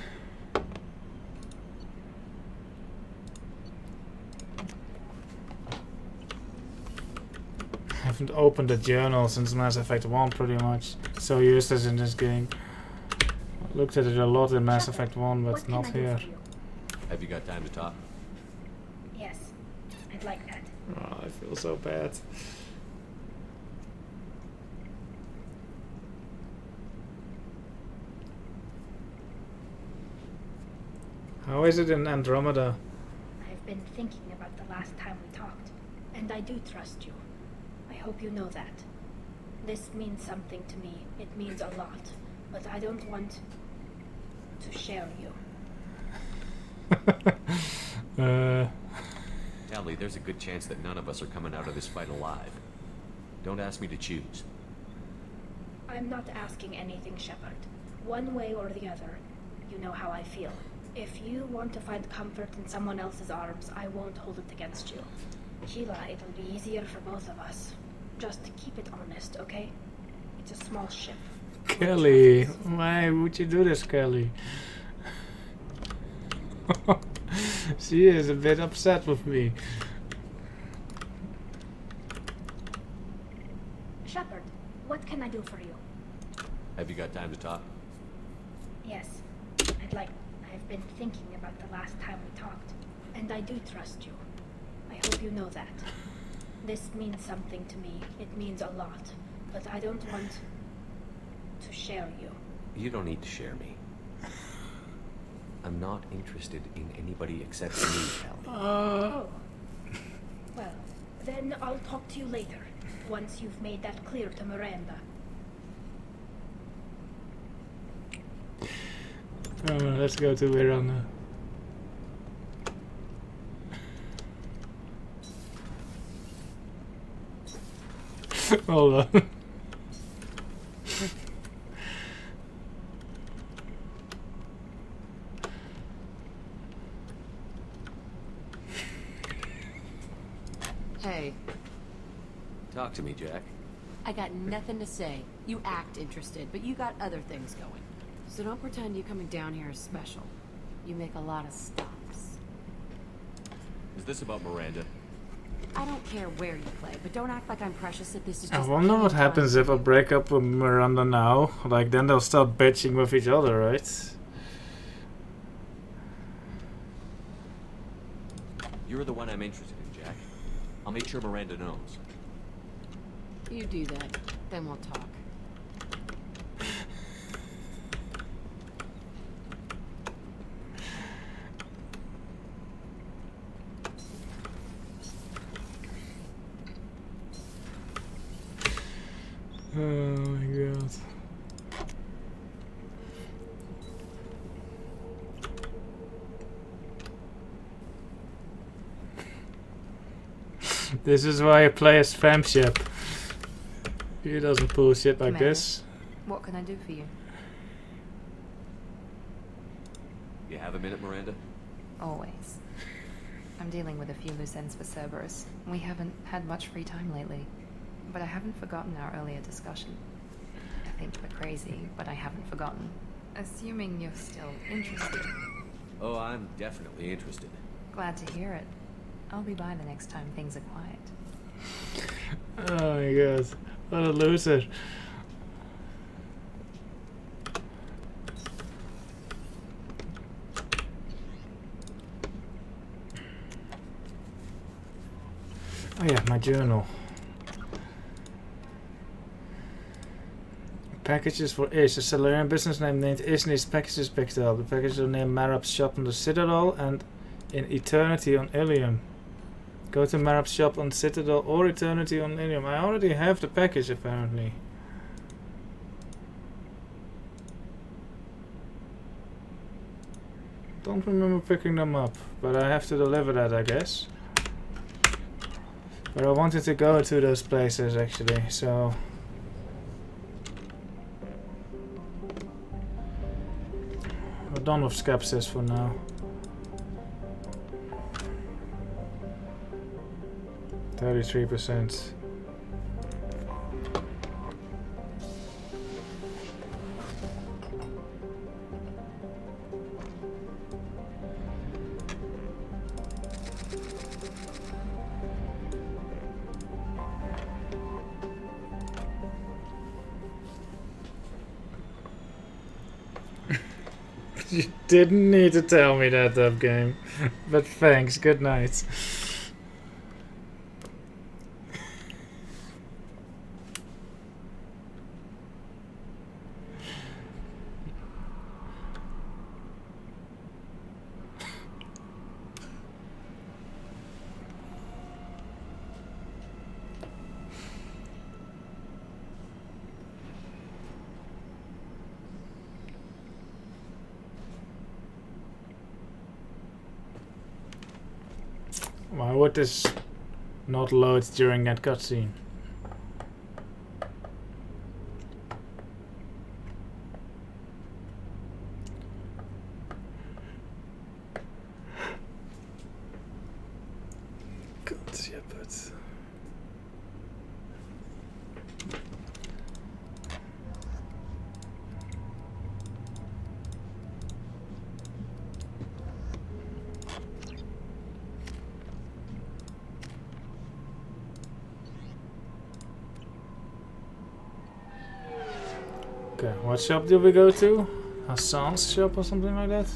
Speaker 1: I haven't opened the journal since Mass Effect 1 pretty much. So useless in this game. I looked at it a lot in Mass Effect 1, but not here.
Speaker 9: Have you got time to talk?
Speaker 2: Yes, I'd like that.
Speaker 1: Oh, I feel so bad. How is it in Andromeda?
Speaker 2: I've been thinking about the last time we talked, and I do trust you. I hope you know that. This means something to me. It means a lot, but I don't want to share you.
Speaker 9: Tali, there's a good chance that none of us are coming out of this fight alive. Don't ask me to choose.
Speaker 2: I'm not asking anything, Shepard. One way or the other, you know how I feel. If you want to find comfort in someone else's arms, I won't hold it against you. Sheila, it'll be easier for both of us. Just keep it honest, okay? It's a small ship.
Speaker 1: Kelly, why would you do this, Kelly? She is a bit upset with me.
Speaker 2: Shepard, what can I do for you?
Speaker 9: Have you got time to talk?
Speaker 2: Yes, I've been thinking about the last time we talked, and I do trust you. I hope you know that. This means something to me. It means a lot, but I don't want to share you.
Speaker 9: You don't need to share me. I'm not interested in anybody except me, Tali.
Speaker 2: Oh. Well, then I'll talk to you later, once you've made that clear to Miranda.
Speaker 1: Let's go to Miranda. Hold on.
Speaker 10: Hey.
Speaker 9: Talk to me, Jack.
Speaker 10: I got nothing to say. You act interested, but you got other things going. So don't pretend you coming down here is special. You make a lot of stops.
Speaker 9: Is this about Miranda?
Speaker 16: I don't care where you play, but don't act like I'm precious if this is
Speaker 1: I
Speaker 16: just...
Speaker 1: wonder what happens if I break up with Miranda now. Like, then they'll start bitching with each other, right?
Speaker 9: You're the one I'm interested in, Jack. I'll make sure Miranda knows.
Speaker 10: You do that, then we'll talk.
Speaker 1: Oh my god. This is why I play as Shep. He doesn't pull shit like
Speaker 10: Commander,
Speaker 1: this.
Speaker 10: What can I do for you?
Speaker 9: You have a minute, Miranda?
Speaker 10: Always. I'm dealing with a few loose ends for Cerberus. We haven't had much free time lately. But I haven't forgotten our earlier discussion. I think we're crazy, but I haven't forgotten. Assuming you're still interested.
Speaker 9: Oh, I'm definitely interested.
Speaker 10: Glad to hear it. I'll be by the next time things are quiet.
Speaker 1: Oh my god. What a loser. Oh yeah, my journal. Packages for Ish. A Solarian business name named Ish needs packages picked up. The packages are near Marab's shop on the Citadel and in Eternity on Ilium. Go to Marab's shop on Citadel or Eternity on Ilium. I already have the package apparently. Don't remember picking them up, but I have to deliver that, I guess. But I wanted to go to those places actually, so... We're done with Skepsis for now. 33%. You didn't need to tell me that, Dub Game. But thanks, good night. Why would this not load during that cutscene? God, Shepard. Okay, what shop did we go to? Hassan's shop or something like that?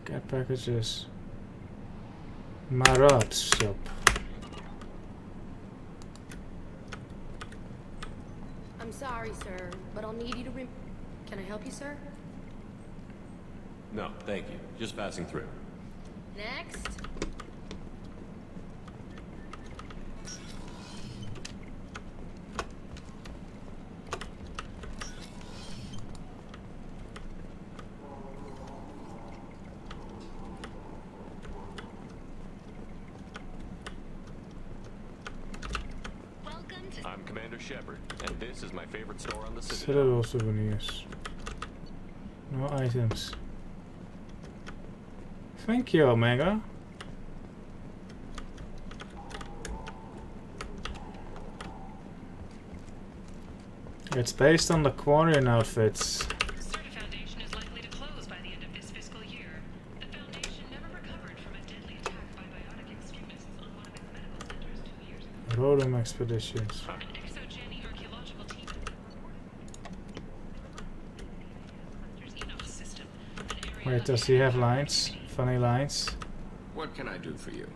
Speaker 1: Get packages. Marab's shop.
Speaker 18: I'm sorry, sir, but I'll need you to Can I help you, sir?
Speaker 9: No, thank you. Just passing through.
Speaker 18: Next.
Speaker 13: I'm Commander Shepard, and this is my favorite store on the Citadel.
Speaker 1: Citadel souvenirs. No items. Thank you, Omega. It's based on the Quarian outfits.
Speaker 5: Certa Foundation is likely to close by the end of this fiscal year. The Foundation never recovered from a deadly attack by biotic extremists on one of its medical centers 2 years ago.
Speaker 1: Rodum expeditions.
Speaker 5: An exogeny archaeological team. There's enough system.
Speaker 1: Wait, does he have lines? Funny lines?
Speaker 21: What can I do for you?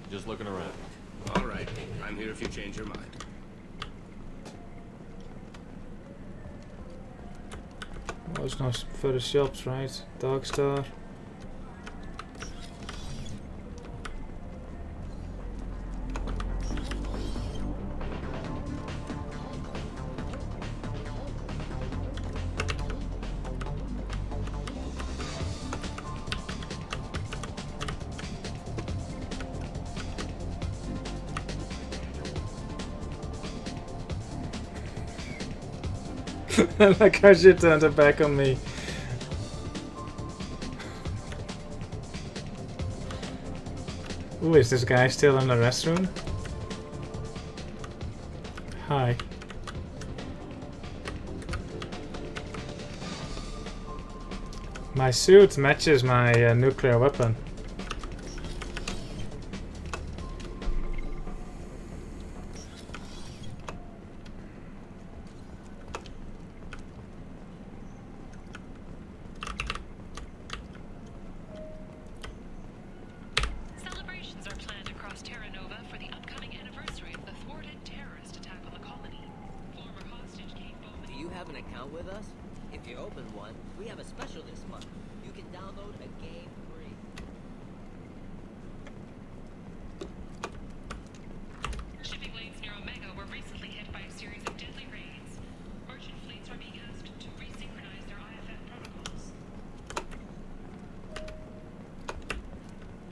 Speaker 9: Just looking around.
Speaker 3: All right. I'm here if you change your mind.
Speaker 1: Oh, there's no further shops, right? Dog Star. Like how she turned her back on me. Ooh, is this guy still in the restroom? Hi. My suit matches my nuclear weapon.
Speaker 5: Celebrations are planned across Terra Nova for the upcoming anniversary of the thwarted terrorist attack on the colony. Former hostage Kate Bowman.
Speaker 6: Do you have an account with us? If you open one, we have a special this month. You can download a game free.
Speaker 5: Shipping lanes near Omega were recently hit by a series of deadly raids. Merchant fleets are being asked to resynchronize their IFF protocols.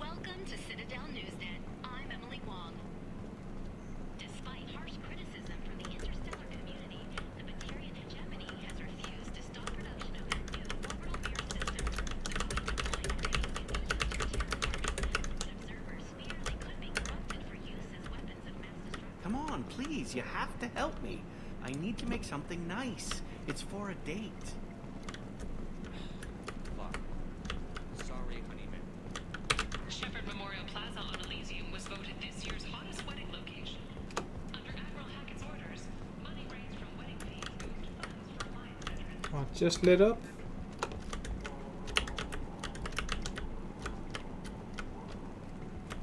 Speaker 19: Welcome to Citadel Newsnet. I'm Emily Wong. Despite harsh criticism from the interstellar community, the Batarian hegemony has refused to stop production of that new orbital mirror system. The deployed phase can be used for terraforming, but observers fear they could be corrupted for use as weapons of mass destruction.
Speaker 7: Come on, please, you have to help me. I need to make something nice. It's for a date.
Speaker 6: Fuck. Sorry, honeyman.
Speaker 5: Shepard Memorial Plaza on Elysium was voted this year's hottest wedding location. Under Admiral Hackett's orders, money raised from wedding fees moved to funds for Alliance veterans.
Speaker 1: What just lit up?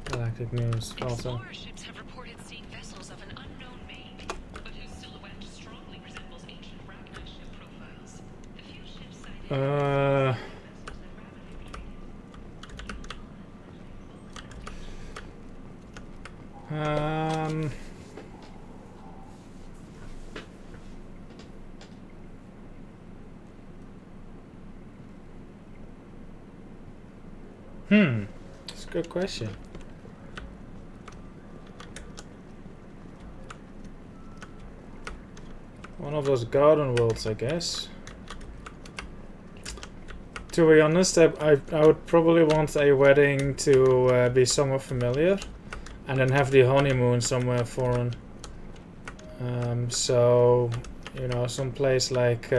Speaker 1: Galactic news also.
Speaker 5: Explorer ships have reported seeing vessels of an unknown make, but whose silhouette strongly resembles ancient Ragnar ship profiles. The few ships sighted
Speaker 1: That's a good question. One of those garden worlds, I guess. To be honest, I would probably want a wedding to be somewhat familiar, and then have the honeymoon somewhere foreign. So, you know, some place like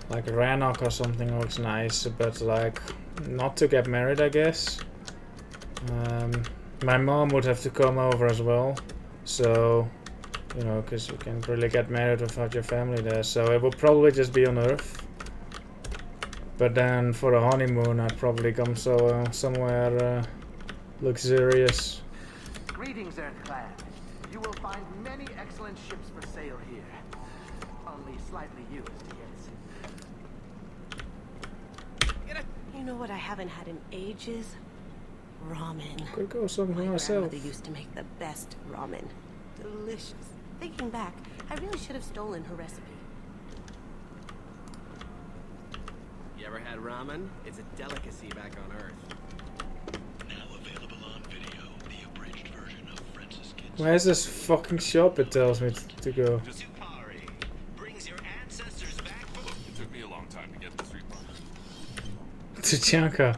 Speaker 1: Rannoch or something looks nice, but like not to get married, I guess. My mom would have to come over as well, so you know, because you can't really get married without your family there. So it would probably just be on Earth. But then for a honeymoon, I'd probably come somewhere luxurious.
Speaker 20: Greetings, Earth-clad. You will find many excellent ships for sale here. Only slightly used, yes.
Speaker 18: You know what I haven't had in ages? Ramen.
Speaker 1: Could go something
Speaker 18: My
Speaker 1: myself.
Speaker 18: grandmother used to make the best ramen. Delicious. Thinking back, I really should have stolen her recipe.
Speaker 3: You ever had ramen? It's a delicacy back on Earth.
Speaker 12: Now available on video, the abridged version of Francis Kidd's.
Speaker 1: Where's this fucking shop it tells me to go?
Speaker 12: Brings your ancestors back.
Speaker 14: It took me a long time to get to 3 bucks.
Speaker 1: Tachanka.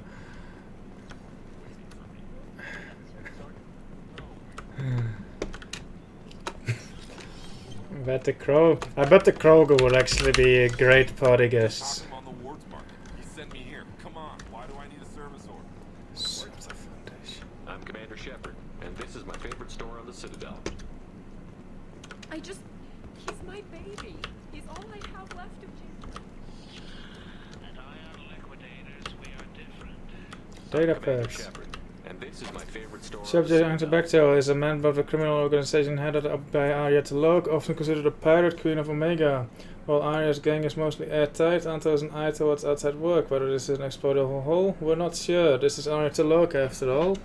Speaker 1: bet the Kroger would actually be a great party guest.
Speaker 14: On the wards market. He sent me here. Come on. Why do I need a service order?
Speaker 13: I'm Commander Shepard, and this is my favorite store on the Citadel.
Speaker 16: He's my baby. He's all I have left of Jesus.
Speaker 11: And I am liquidators. We are different.
Speaker 1: Data
Speaker 13: Commander
Speaker 1: packs.
Speaker 13: Shepard, and this is my favorite store on the
Speaker 1: Subject
Speaker 13: Citadel.
Speaker 1: Antibacterial is a member of a criminal organization headed up by Arya T'Loak, often considered a pirate queen of Omega. While Arya's gang is mostly airtight, Anto has an eye towards outside work. Whether this is an exploitable hole, we're not sure. This is Arya T'Loak after all.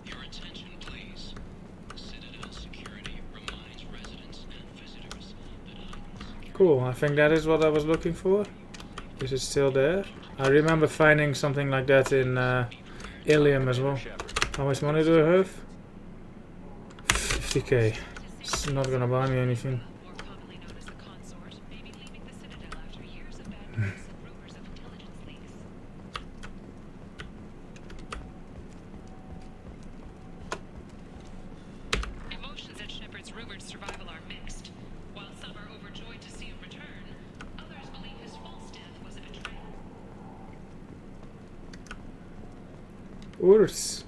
Speaker 11: Your attention, please. Citadel security reminds residents and visitors that
Speaker 1: Cool, I think that is what I was looking for. Is it still there? I remember finding something like that in Ilium as well. How much money do I have? 50k. It's not gonna buy me anything.
Speaker 5: Emotions at Shepard's rumored survival are mixed. While some are overjoyed to see him return, others believe his false death was a betrayal.
Speaker 1: Urs.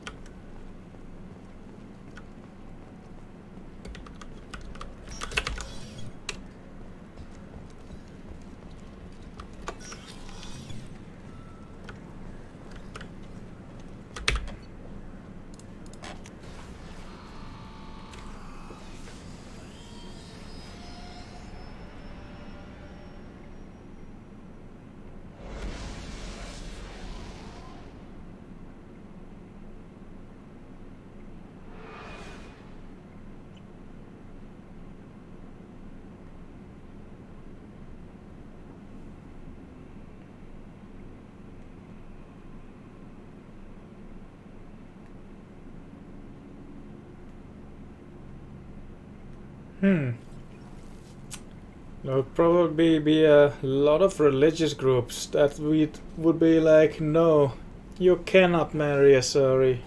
Speaker 1: There would probably be a lot of religious groups that would be like, no, you cannot marry a Suri.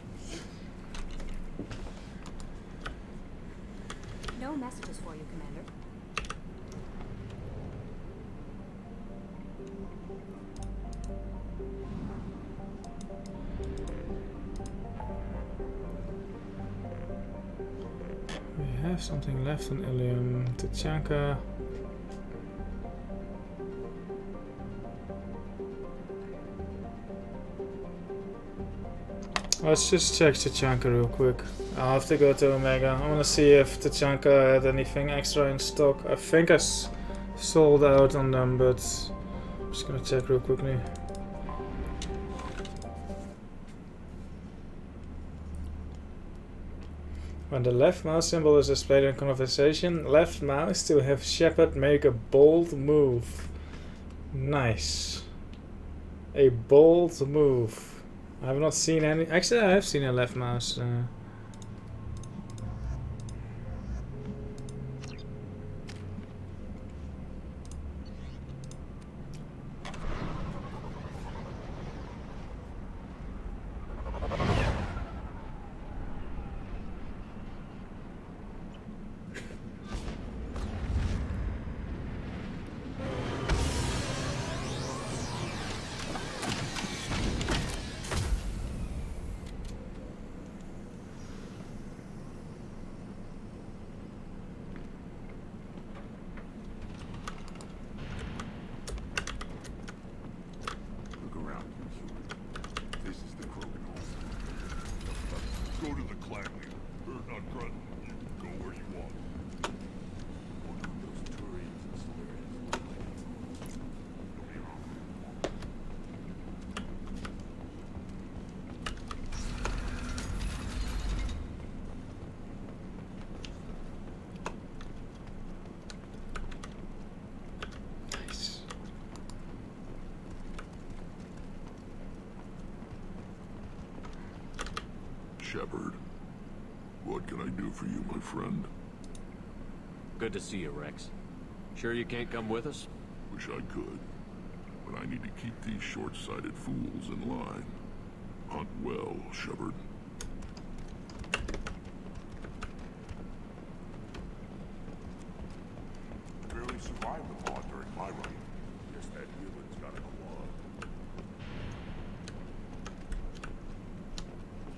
Speaker 16: No messages for you, Commander.
Speaker 1: We have something left in Ilium. Tachanka. Let's just check Tachanka real quick. I'll have to go to Omega. I want to see if Tachanka had anything extra in stock. I think I sold out on them, but I'm just gonna check real quickly. When the left mouse symbol is displayed in conversation, left mouse to have Shepard make a bold move. Nice. A bold move. I have not seen any. Actually, I have seen a left mouse.
Speaker 23: Go to the clan leader. Or not Grunt. You can go where you want. Those Turians and Solarians.
Speaker 1: Nice.
Speaker 23: Shepard, what can I do for you, my friend?
Speaker 9: Good to see you, Rex. Sure you can't come with us?
Speaker 23: Wish I could. but I need to keep these short-sighted fools in line. Hunt well, Shepard.
Speaker 12: Barely survived the thaw during my run. Guess that human's got a claw.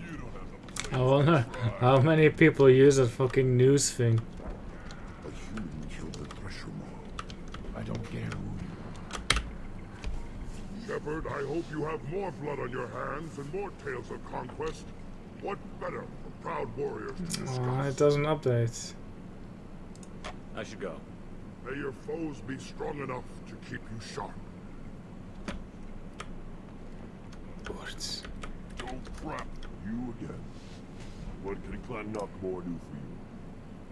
Speaker 12: You don't have the
Speaker 1: I wonder how many people use that fucking news thing.
Speaker 23: A human killed the Thresher Mall. I don't care who you are.
Speaker 12: Shepard, I hope you have more blood on your hands and more tales of conquest. What better for proud warriors to discuss?
Speaker 1: It doesn't update.
Speaker 13: I should go.
Speaker 12: May your foes be strong enough to keep you sharp.
Speaker 1: Words.
Speaker 12: Don't crap. You again. What can Clan Knockmore do for you?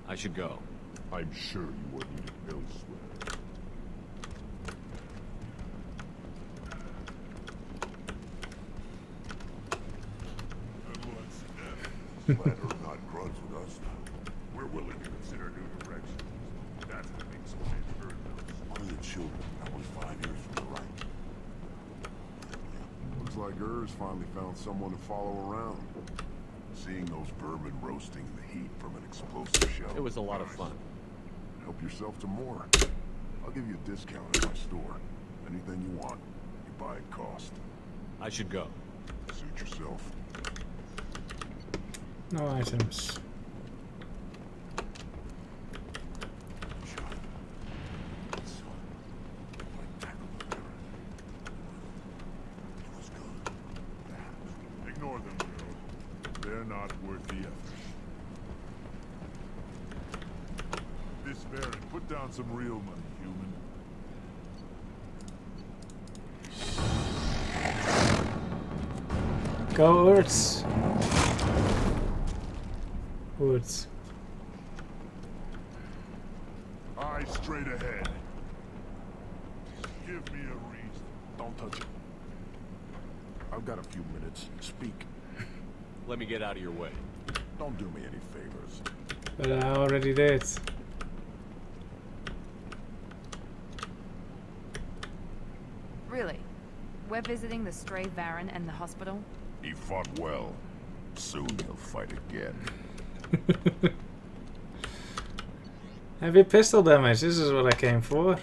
Speaker 13: I should go.
Speaker 12: I'm sure you were needed elsewhere. Clan are not grunts with us. We're willing to consider new directions. That's what makes some men hurt those. One of the children that was 5 years from the right.
Speaker 23: Looks like Urs finally found someone to follow around. Seeing those vermin roasting in the heat from an explosive shell.
Speaker 13: It was a lot of fun.
Speaker 23: Help yourself to more. I'll give you a discount at my store. Anything you want, you buy at cost.
Speaker 13: I should go.
Speaker 23: Suit yourself.
Speaker 1: No items.
Speaker 12: Ignore them, Will. They're not worth the effort. This Baron, put down some real money, human.
Speaker 1: Go Woods. Woods.
Speaker 12: Eyes straight ahead. Give me a reason.
Speaker 23: Don't touch it. I've got a few minutes. Speak.
Speaker 13: Let me get out of your way.
Speaker 23: Don't do me any favors.
Speaker 1: But I already did.
Speaker 10: Really? We're visiting the stray Baron and the hospital?
Speaker 23: He fought well. Soon he'll fight again.
Speaker 1: Heavy pistol damage, this is what I came for.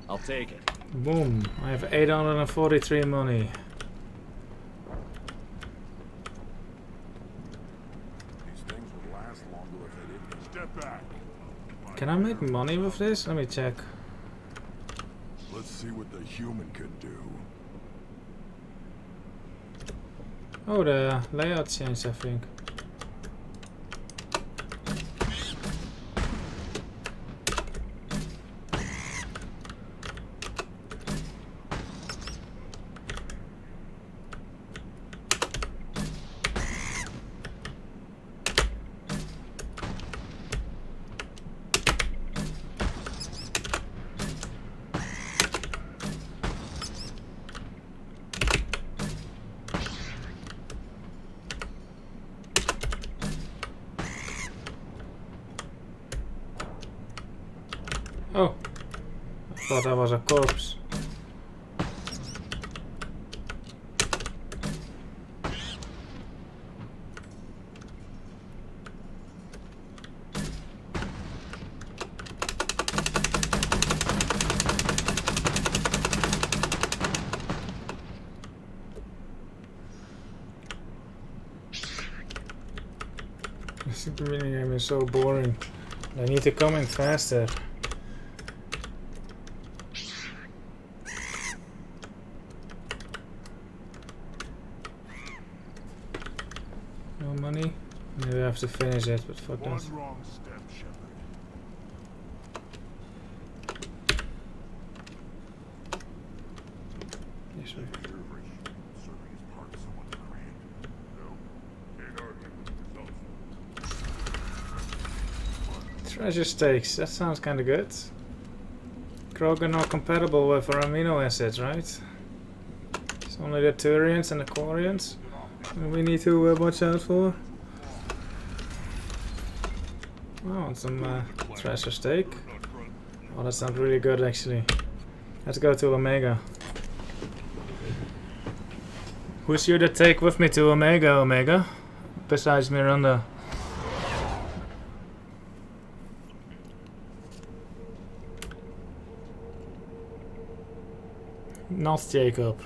Speaker 13: I'll take it.
Speaker 1: Boom, I have 843 money.
Speaker 23: These things would last longer if they didn't.
Speaker 12: Step back.
Speaker 1: Can I make money with this? Let me check.
Speaker 23: Let's see what the human can do.
Speaker 1: Oh, the layout changed, I think. Oh, I thought that was a corpse. This minigame is so boring. I need to come in faster. No money? Maybe I have to finish it, but fuck that.
Speaker 12: One wrong step, Shepard.
Speaker 1: Yes, sir.
Speaker 12: Serving as part of someone's grand. No, can't argue with results.
Speaker 1: Treasure stakes, that sounds kinda good. Krogan not compatible with our amino acids, right? It's only the Turians and the Quarians we need to watch out for. Oh, and some treasure stake. Oh, that sounds really good actually. Let's go to Omega. Who's you to take with me to Omega? Besides Miranda. Not Jacob.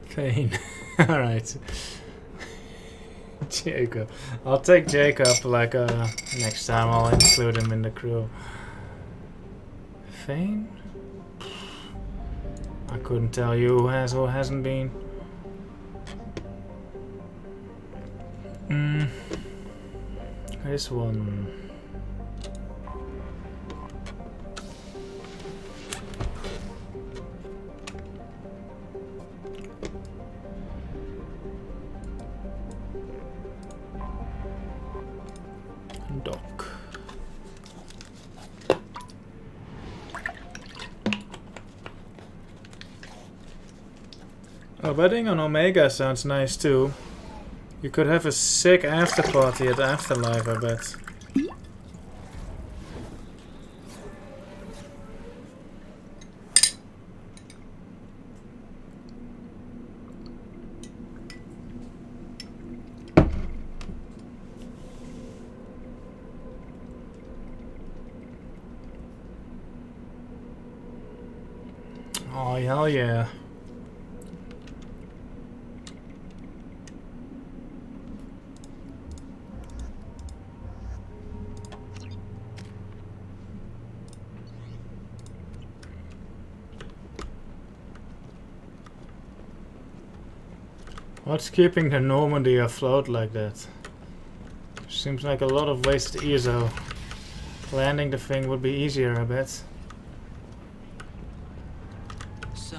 Speaker 1: Fane. Alright. Jacob. I'll take Jacob, like, next time I'll include him in the crew. Fane? I couldn't tell you who has or hasn't been. This one. Doc. A wedding on Omega sounds nice too. You could have a sick after party at Afterlife, I bet. Oh, hell yeah. What's keeping the Normandy afloat like that? Seems like a lot of wasted ESO. Landing the thing would be easier, I bet.
Speaker 8: So,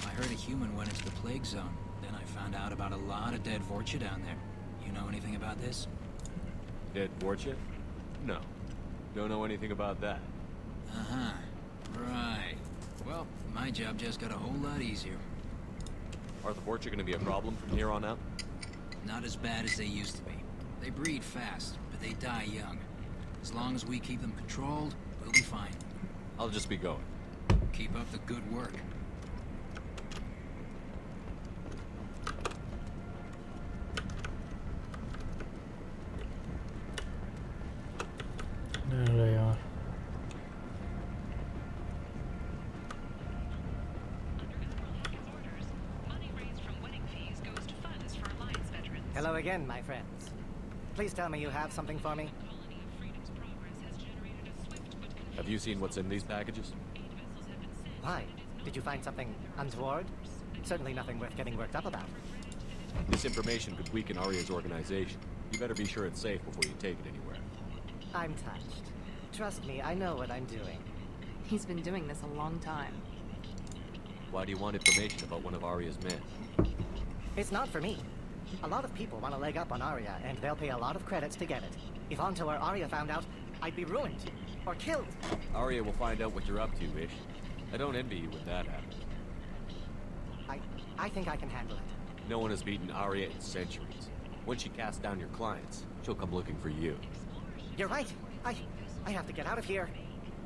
Speaker 8: I heard a human went into the plague zone. Then I found out about a lot of dead Vorcha down there. You know anything about this?
Speaker 9: Dead Vorcha? No. Don't know anything about that.
Speaker 8: Uh-huh. Right. Well, my job just got a whole lot easier.
Speaker 9: Are the Vorcha going to be a problem from here on out?
Speaker 8: Not as bad as they used to be. They breed fast, but they die young. As long as we keep them controlled, we'll be fine.
Speaker 9: I'll just be going.
Speaker 8: Keep up the good work.
Speaker 1: There they are.
Speaker 15: Hello again, my friends. Please tell me you have something for me.
Speaker 9: Have you seen what's in these packages?
Speaker 15: Why? Did you find something untoward? Certainly nothing worth getting worked up about.
Speaker 9: This information could weaken Aria's organization. You better be sure it's safe before you take it anywhere.
Speaker 15: I'm touched. Trust me, I know what I'm doing.
Speaker 10: He's been doing this a long time.
Speaker 9: Why do you want information about one of Aria's men?
Speaker 15: It's not for me. A lot of people want to leg up on Aria, and they'll pay a lot of credits to get it. If Onto or Aria found out, I'd be ruined. Or killed.
Speaker 9: Aria will find out what you're up to, Ish. I don't envy you when that happens.
Speaker 15: I think I can handle it.
Speaker 9: No one has beaten Aria in centuries. When she casts down your clients, she'll come looking for you.
Speaker 15: You're right. I have to get out of here.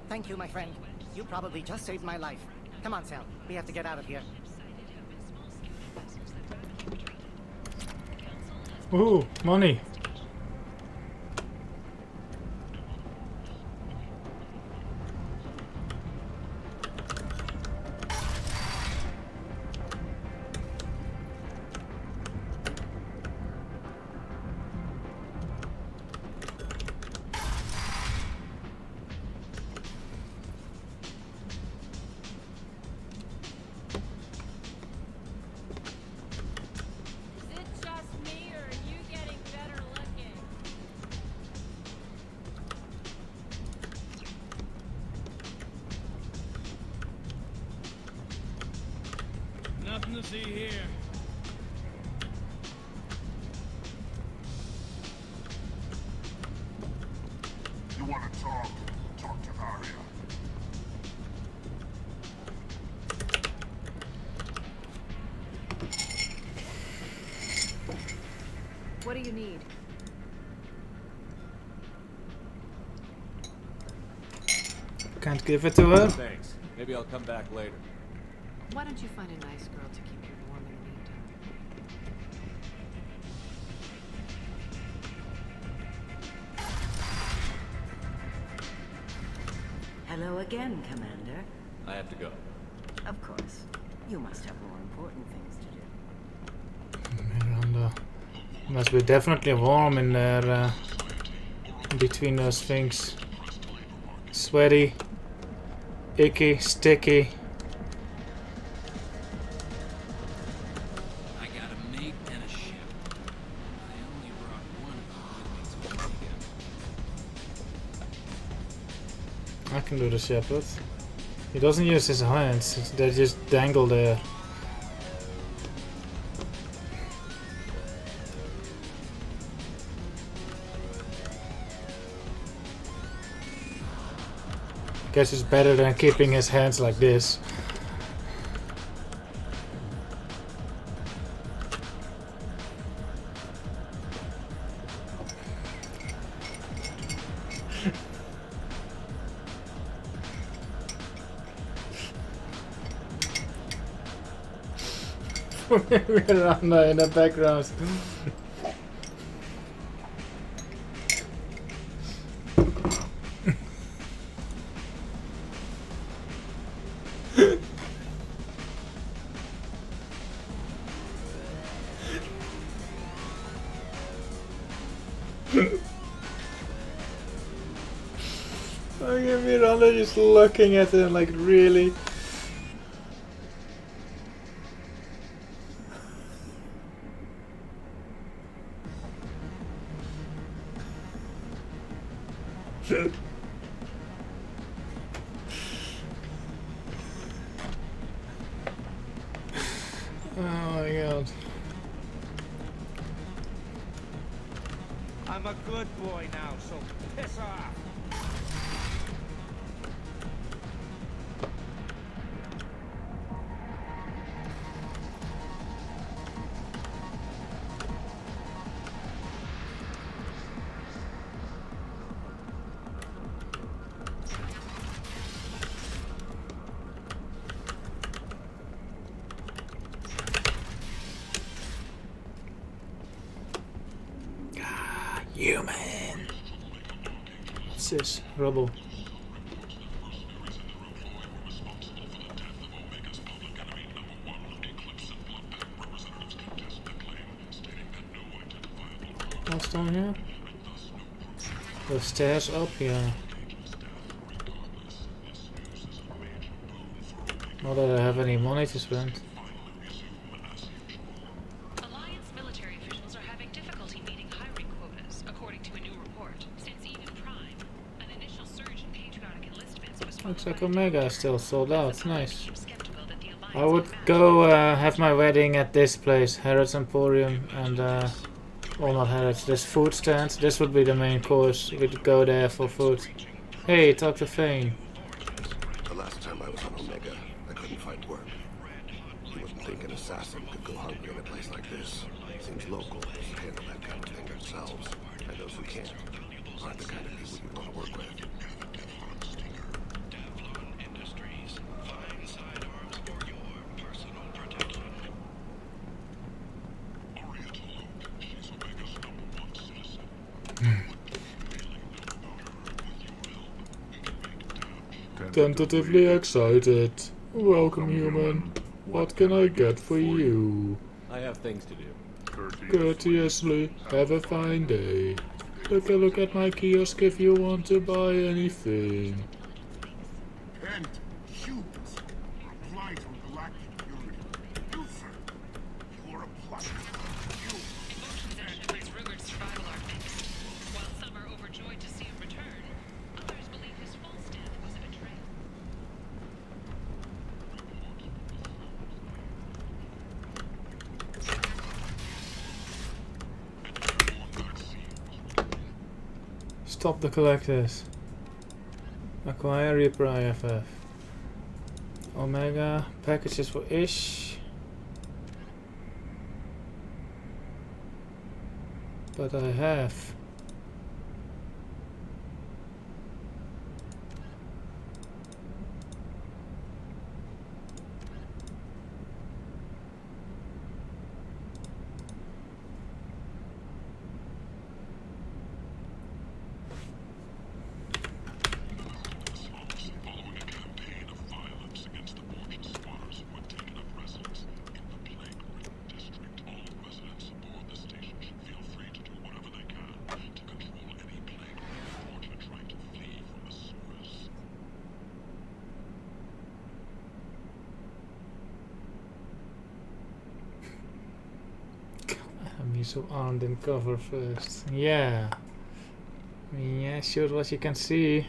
Speaker 15: Thank you, my friend. You probably just saved my life. Come on, Sal. We have to get out of here.
Speaker 1: Ooh, money.
Speaker 7: Nothing to see here.
Speaker 24: You want to talk? Talk to Aria.
Speaker 16: What do you need?
Speaker 1: can't give it to her.
Speaker 2: Thanks. Maybe I'll come back later.
Speaker 16: Why don't you find a nice girl to keep you warm in the meantime?
Speaker 4: Hello again, Commander.
Speaker 2: I have to go.
Speaker 4: Of course. You must have more important things to do.
Speaker 1: Miranda. Must be definitely warm in there. Between those things. Sweaty. Icky. Sticky.
Speaker 8: I got a mate and a ship. I only brought one of them with me so we can
Speaker 1: I can do the Shepard. He doesn't use his hands, they just dangle there. Guess it's better than keeping his hands like this. Miranda in the background. Okay, Miranda just looking at him like, really? Oh my god.
Speaker 7: I'm a good boy now, so piss off.
Speaker 1: Human. What's this? Rubble. What's down here? The stairs up here. Not that I have any money to spend.
Speaker 5: Alliance military officials are having difficulty meeting hiring quotas, according to a new report. Since even Prime, an initial surge in patriotic enlistments was
Speaker 1: Looks like Omega is still sold out. Nice. I would go have my wedding at this place, Harrod's Emporium, and well, not Harrod's, this food stand. This would be the main course. We'd go there for food. Hey, talk to Fane.
Speaker 17: The last time I was on Omega, I couldn't find work. He wasn't thinking assassin could go hungry in a place like this. Seems locals handle that kind of thing themselves, and those who can't aren't the kind of people you want to work with.
Speaker 1: Tentatively excited. Welcome, human. What can I get for you?
Speaker 2: I have things to do.
Speaker 1: Courteously, have a fine day. Take a look at my kiosk if you want to buy anything.
Speaker 24: And shoot. Reply to Galactic Fury. You, sir. You're a plus.
Speaker 5: Emotions at Shepard's rumored survival are mixed. While some are overjoyed to see him return, others believe his false death was a betrayal.
Speaker 1: Stop the collectors. Acquire Reaper IFF. Omega. Packages for Ish. But I have. I'm so armed and cover first. Yeah. I mean, yeah, shoot what you can see.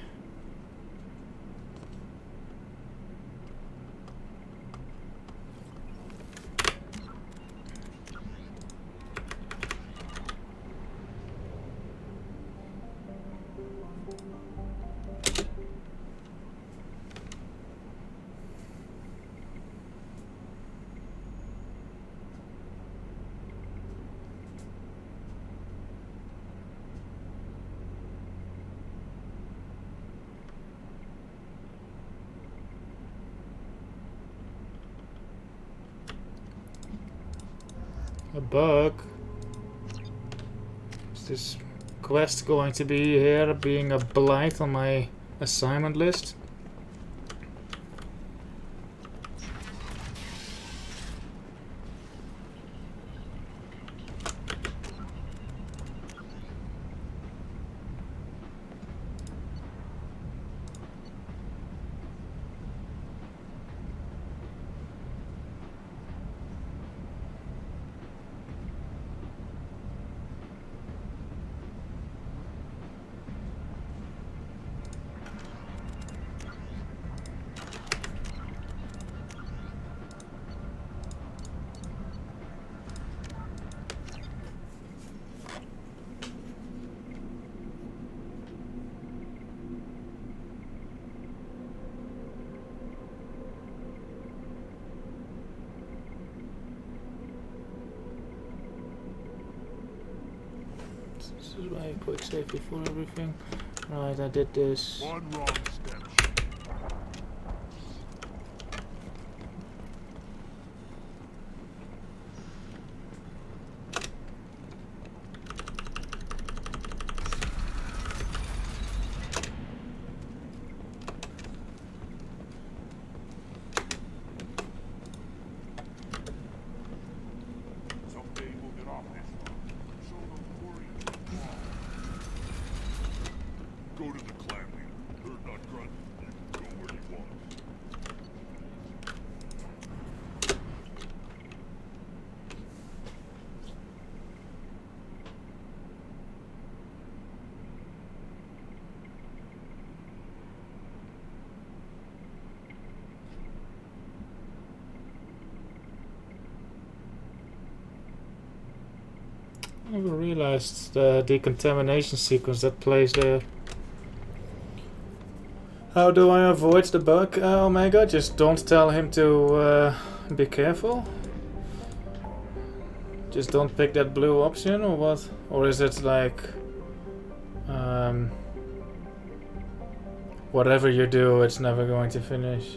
Speaker 1: A bug? Is this quest going to be here being a blight on my assignment list? This is why I quick save before everything. Right, I did this.
Speaker 24: One wrong step. Someday we'll get off this one. So don't worry. Go to the clan leader. Heard not grunt. You can go where you want.
Speaker 1: I never realized the decontamination sequence that plays there. How do I avoid the bug, Omega? Just don't tell him to be careful? Just don't pick that blue option, or what? Or is it like... whatever you do, it's never going to finish?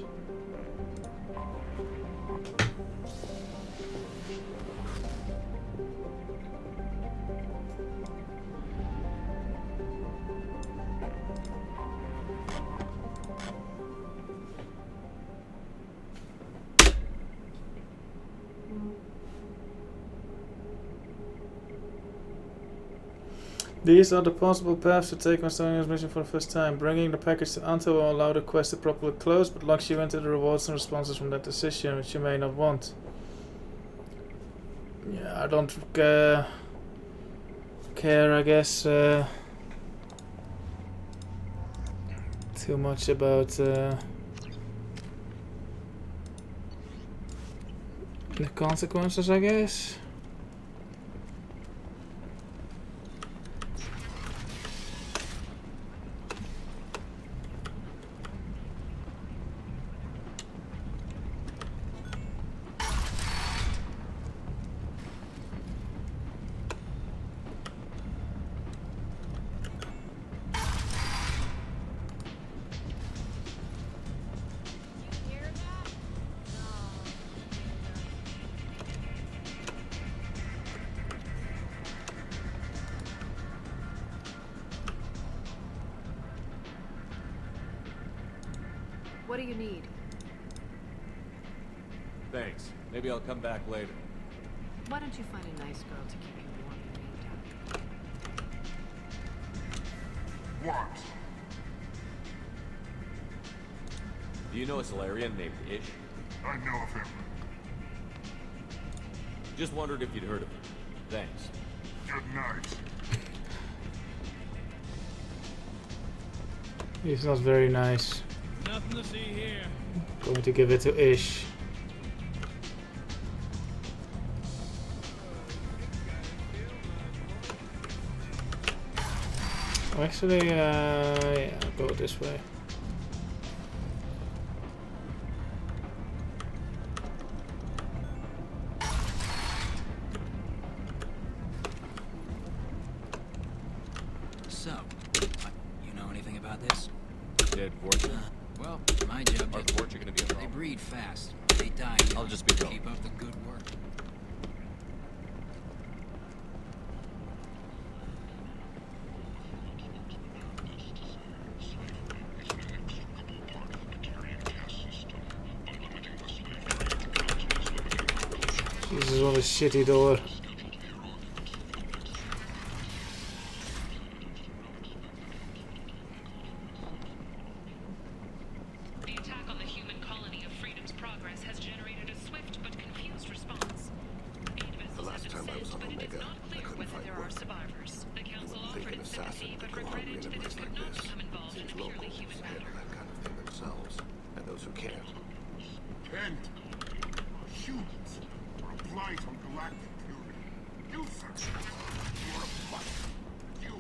Speaker 1: These are the possible paths to take on Estonia's mission for the first time. Bringing the package to Anta will allow the quest to properly close, but locks you into the rewards and responses from that decision, which you may not want. Yeah, I don't care, I guess, too much about the consequences, I guess.
Speaker 16: What do you need?
Speaker 2: Thanks. Maybe I'll come back later.
Speaker 16: Why don't you find a nice girl to keep you warm in the meantime?
Speaker 24: What?
Speaker 2: Do you know a Solarian named Ish?
Speaker 24: I know of him.
Speaker 2: Just wondered if you'd heard of him. Thanks.
Speaker 24: Good night.
Speaker 1: He's not very nice.
Speaker 7: Nothing to see here.
Speaker 1: Going to give it to Ish. Actually, yeah, I'll go this way.
Speaker 8: So, you know anything about this?
Speaker 2: Dead Vorcha?
Speaker 8: Well, my job.
Speaker 2: Are Vorcha gonna be a
Speaker 8: They
Speaker 2: problem?
Speaker 8: breed fast. They die.
Speaker 2: I'll just be going.
Speaker 8: Keep up the good work.
Speaker 1: Jesus, what a shitty door.
Speaker 5: The attack on the human colony of Freedom's Progress has generated a swift but confused response. Aid
Speaker 17: The
Speaker 5: vessels
Speaker 17: last
Speaker 5: have
Speaker 17: time
Speaker 5: been
Speaker 17: I was
Speaker 5: sent,
Speaker 17: on
Speaker 5: but it is
Speaker 17: Omega,
Speaker 5: not
Speaker 17: I
Speaker 5: clear
Speaker 17: couldn't
Speaker 5: whether
Speaker 17: find
Speaker 5: there
Speaker 17: work.
Speaker 5: are survivors. The council
Speaker 17: You
Speaker 5: offered
Speaker 17: think an
Speaker 5: its
Speaker 17: assassin
Speaker 5: sympathy,
Speaker 17: could
Speaker 5: but
Speaker 17: go hungry
Speaker 5: regretted
Speaker 17: in a
Speaker 5: that it
Speaker 17: place
Speaker 5: would
Speaker 17: like
Speaker 5: not
Speaker 17: this?
Speaker 5: become involved in
Speaker 17: Seems
Speaker 5: a purely
Speaker 17: locals
Speaker 5: human
Speaker 17: handle
Speaker 5: matter.
Speaker 17: that kind of thing themselves, and those who can't.
Speaker 24: Kent, shoot or a blight on galactic purity. You, sir, you're a butt. You.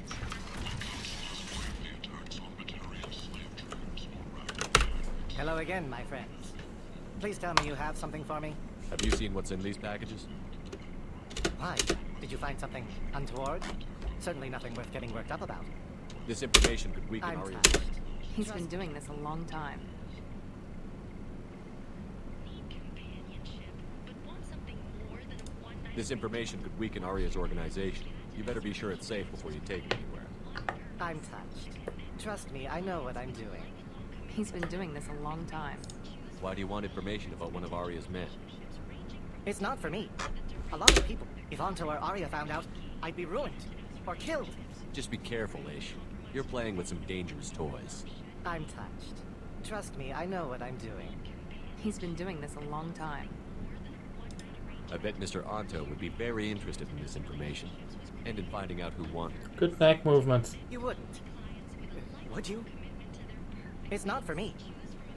Speaker 15: Hello again, my friends. Please tell me you have something for me.
Speaker 2: Have you seen what's in these packages?
Speaker 15: Why? Did you find something untoward? Certainly nothing worth getting worked up about.
Speaker 2: This information could weaken
Speaker 15: I'm
Speaker 2: Arya's...
Speaker 15: touched.
Speaker 10: He's been doing this a long time.
Speaker 2: This information could weaken Arya's organization. You better be sure it's safe before you take it anywhere.
Speaker 15: I'm touched. Trust me, I know what I'm doing.
Speaker 10: He's been doing this a long time.
Speaker 2: Why do you want information about one of Arya's men?
Speaker 15: It's not for me. A lot of people. If Anto or Arya found out, I'd be ruined. Or killed.
Speaker 2: Just be careful, Ish. You're playing with some dangerous toys.
Speaker 15: I'm touched. Trust me, I know what I'm doing.
Speaker 10: He's been doing this a long time.
Speaker 2: I bet Mr. Anto would be very interested in this information, and in finding out who won.
Speaker 1: Good neck movement.
Speaker 15: You wouldn't. Would you? It's not for me.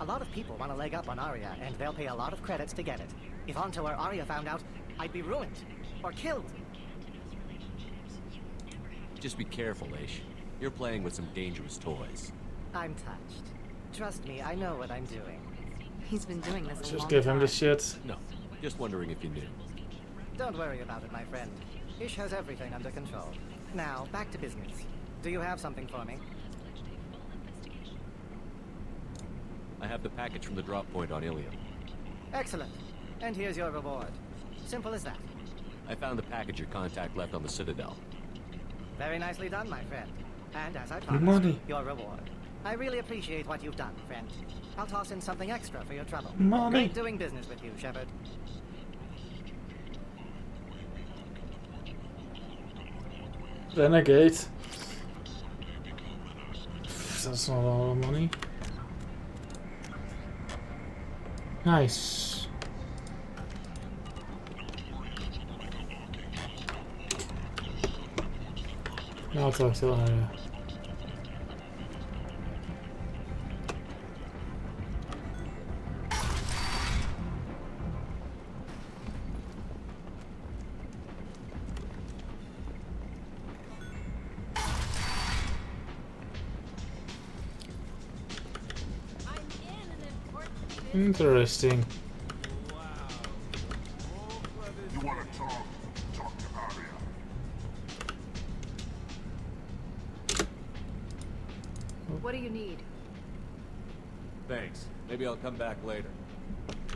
Speaker 15: A lot of people want a leg up on Arya, and they'll pay a lot of credits to get it. If Anto or Arya found out, I'd be ruined. Or killed.
Speaker 2: Just be careful, Ish. You're playing with some dangerous toys.
Speaker 15: I'm touched. Trust me, I know what I'm doing.
Speaker 10: He's been doing this a long time.
Speaker 1: Just give him the shit.
Speaker 2: No, just wondering if you knew.
Speaker 15: Don't worry about it, my friend. Ish has everything under control. Now, back to business. Do you have something for me?
Speaker 2: I have the package from the drop point on Ilium.
Speaker 15: Excellent. And here's your reward. Simple as that.
Speaker 2: I found the package your contact left on the Citadel.
Speaker 15: Very nicely done, my friend. And as I promised,
Speaker 1: Money.
Speaker 15: your reward. I really appreciate what you've done, friend. I'll toss in something extra for your trouble.
Speaker 1: Money.
Speaker 15: Great doing business with you, Shepard.
Speaker 1: Renegade. That's not a lot of money. Nice. Now I'll talk to Arya. Interesting.
Speaker 24: You want to talk? Talk to Arya.
Speaker 16: What do you need?
Speaker 2: Thanks. Maybe I'll come back later.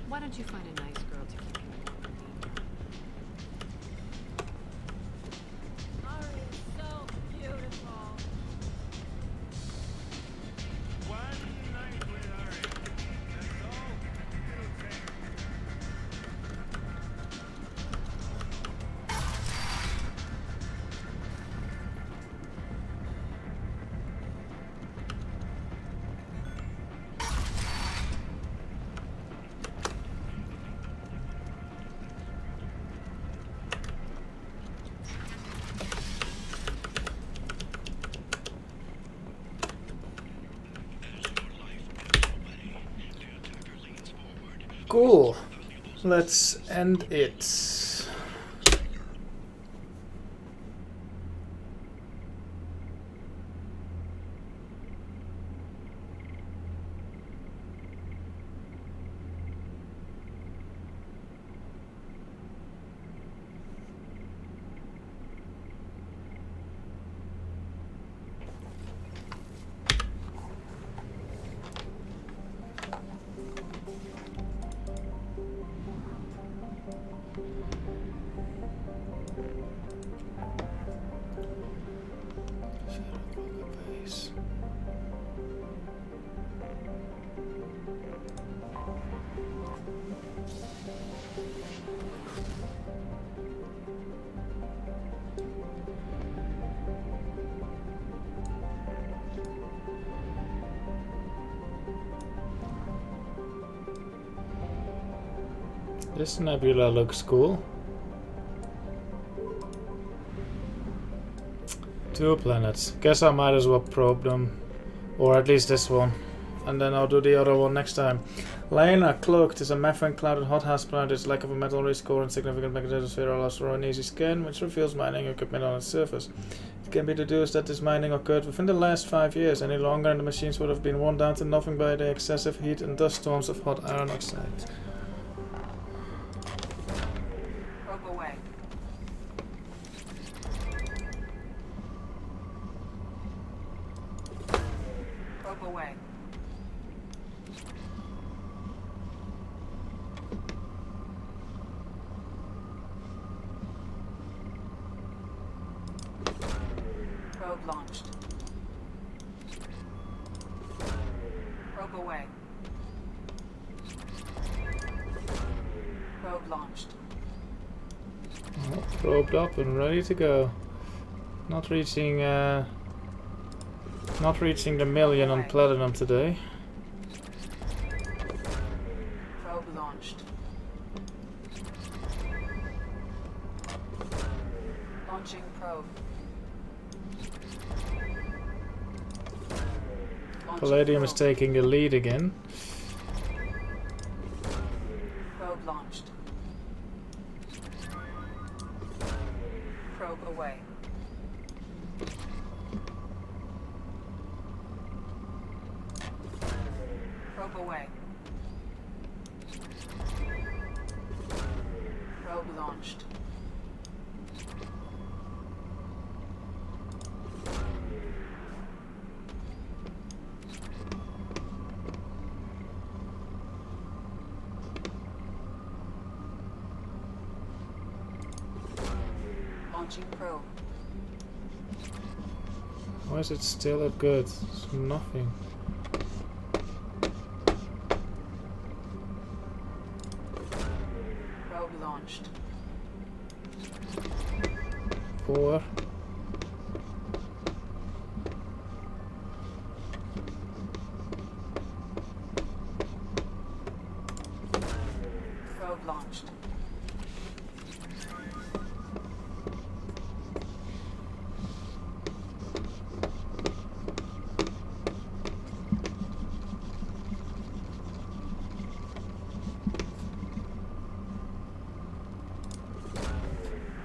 Speaker 16: Why don't you find a nice girl to keep you warm?
Speaker 6: Aria's so beautiful.
Speaker 11: One night with Arya. That's all it'll take.
Speaker 1: Cool. Let's end it. This nebula looks cool. 2 planets. Guess I might as well probe them. Or at least this one. And then I'll do the other one next time. Lena Cloaked is a methane-clouded hothouse planet. Its lack of a metal-rich core and significant magnetosphere allows for an easy scan, which reveals mining equipment on its surface. It can be deduced that this mining occurred within the last 5 years. Any longer and the machines would have been worn down to nothing by the excessive heat and dust storms of hot iron oxide. Probed up and ready to go. Not reaching the million on platinum today.
Speaker 4: Probe launched. Launching probe.
Speaker 1: Palladium is taking the lead again.
Speaker 4: Probe launched. Probe away. Probe away. Probe launched. Launching probe.
Speaker 1: Why is it still that good? It's nothing.
Speaker 4: Probe launched.
Speaker 1: 4.
Speaker 4: Probe launched.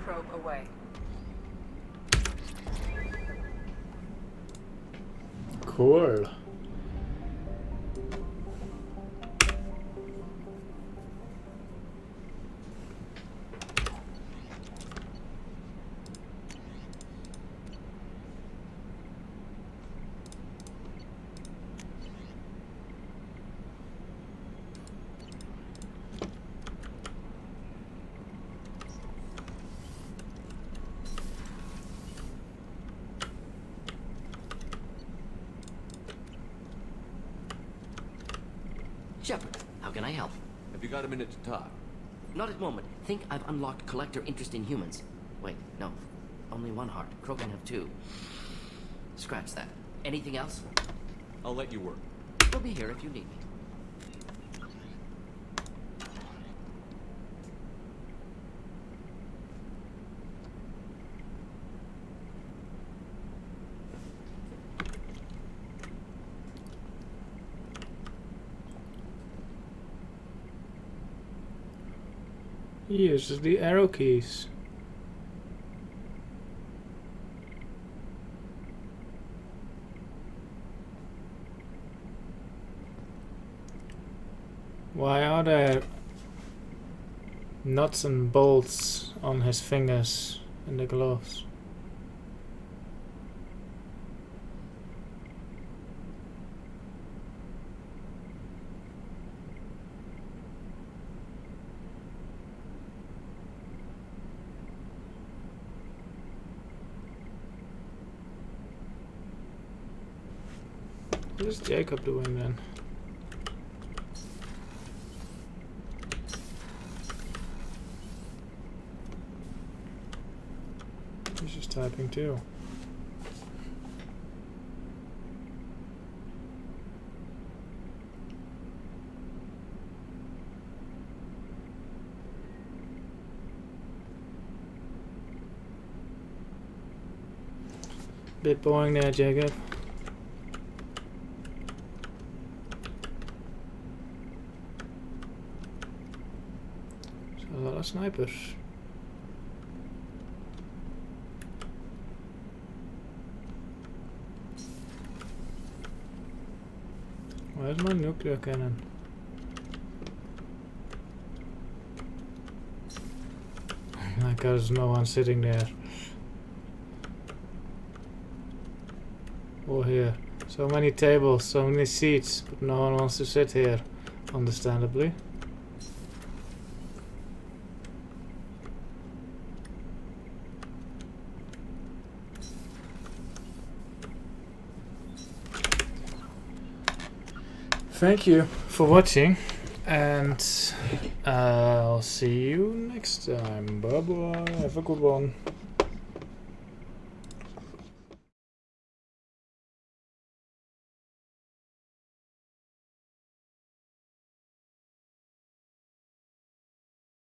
Speaker 4: Probe away.
Speaker 1: Cool.
Speaker 19: Shepard, how can I help?
Speaker 2: Have you got a minute to talk?
Speaker 19: Not at the moment. Think I've unlocked collector interest in humans. Wait, no. Only one heart. Krogan have 2. Scratch that. Anything else?
Speaker 2: I'll let you work.
Speaker 19: We'll be here if you need me.
Speaker 1: He uses the arrow keys. Why are there nuts and bolts on his fingers in the gloves? What is Jacob doing then? He's just typing too. Bit boring there, Jacob. A lot of snipers. Where's my nuclear cannon? Like there's no one sitting there. Or here. So many tables, so many seats, but no one wants to sit here, understandably. Thank you for watching, and I'll see you next time. Bye bye. Have a good one.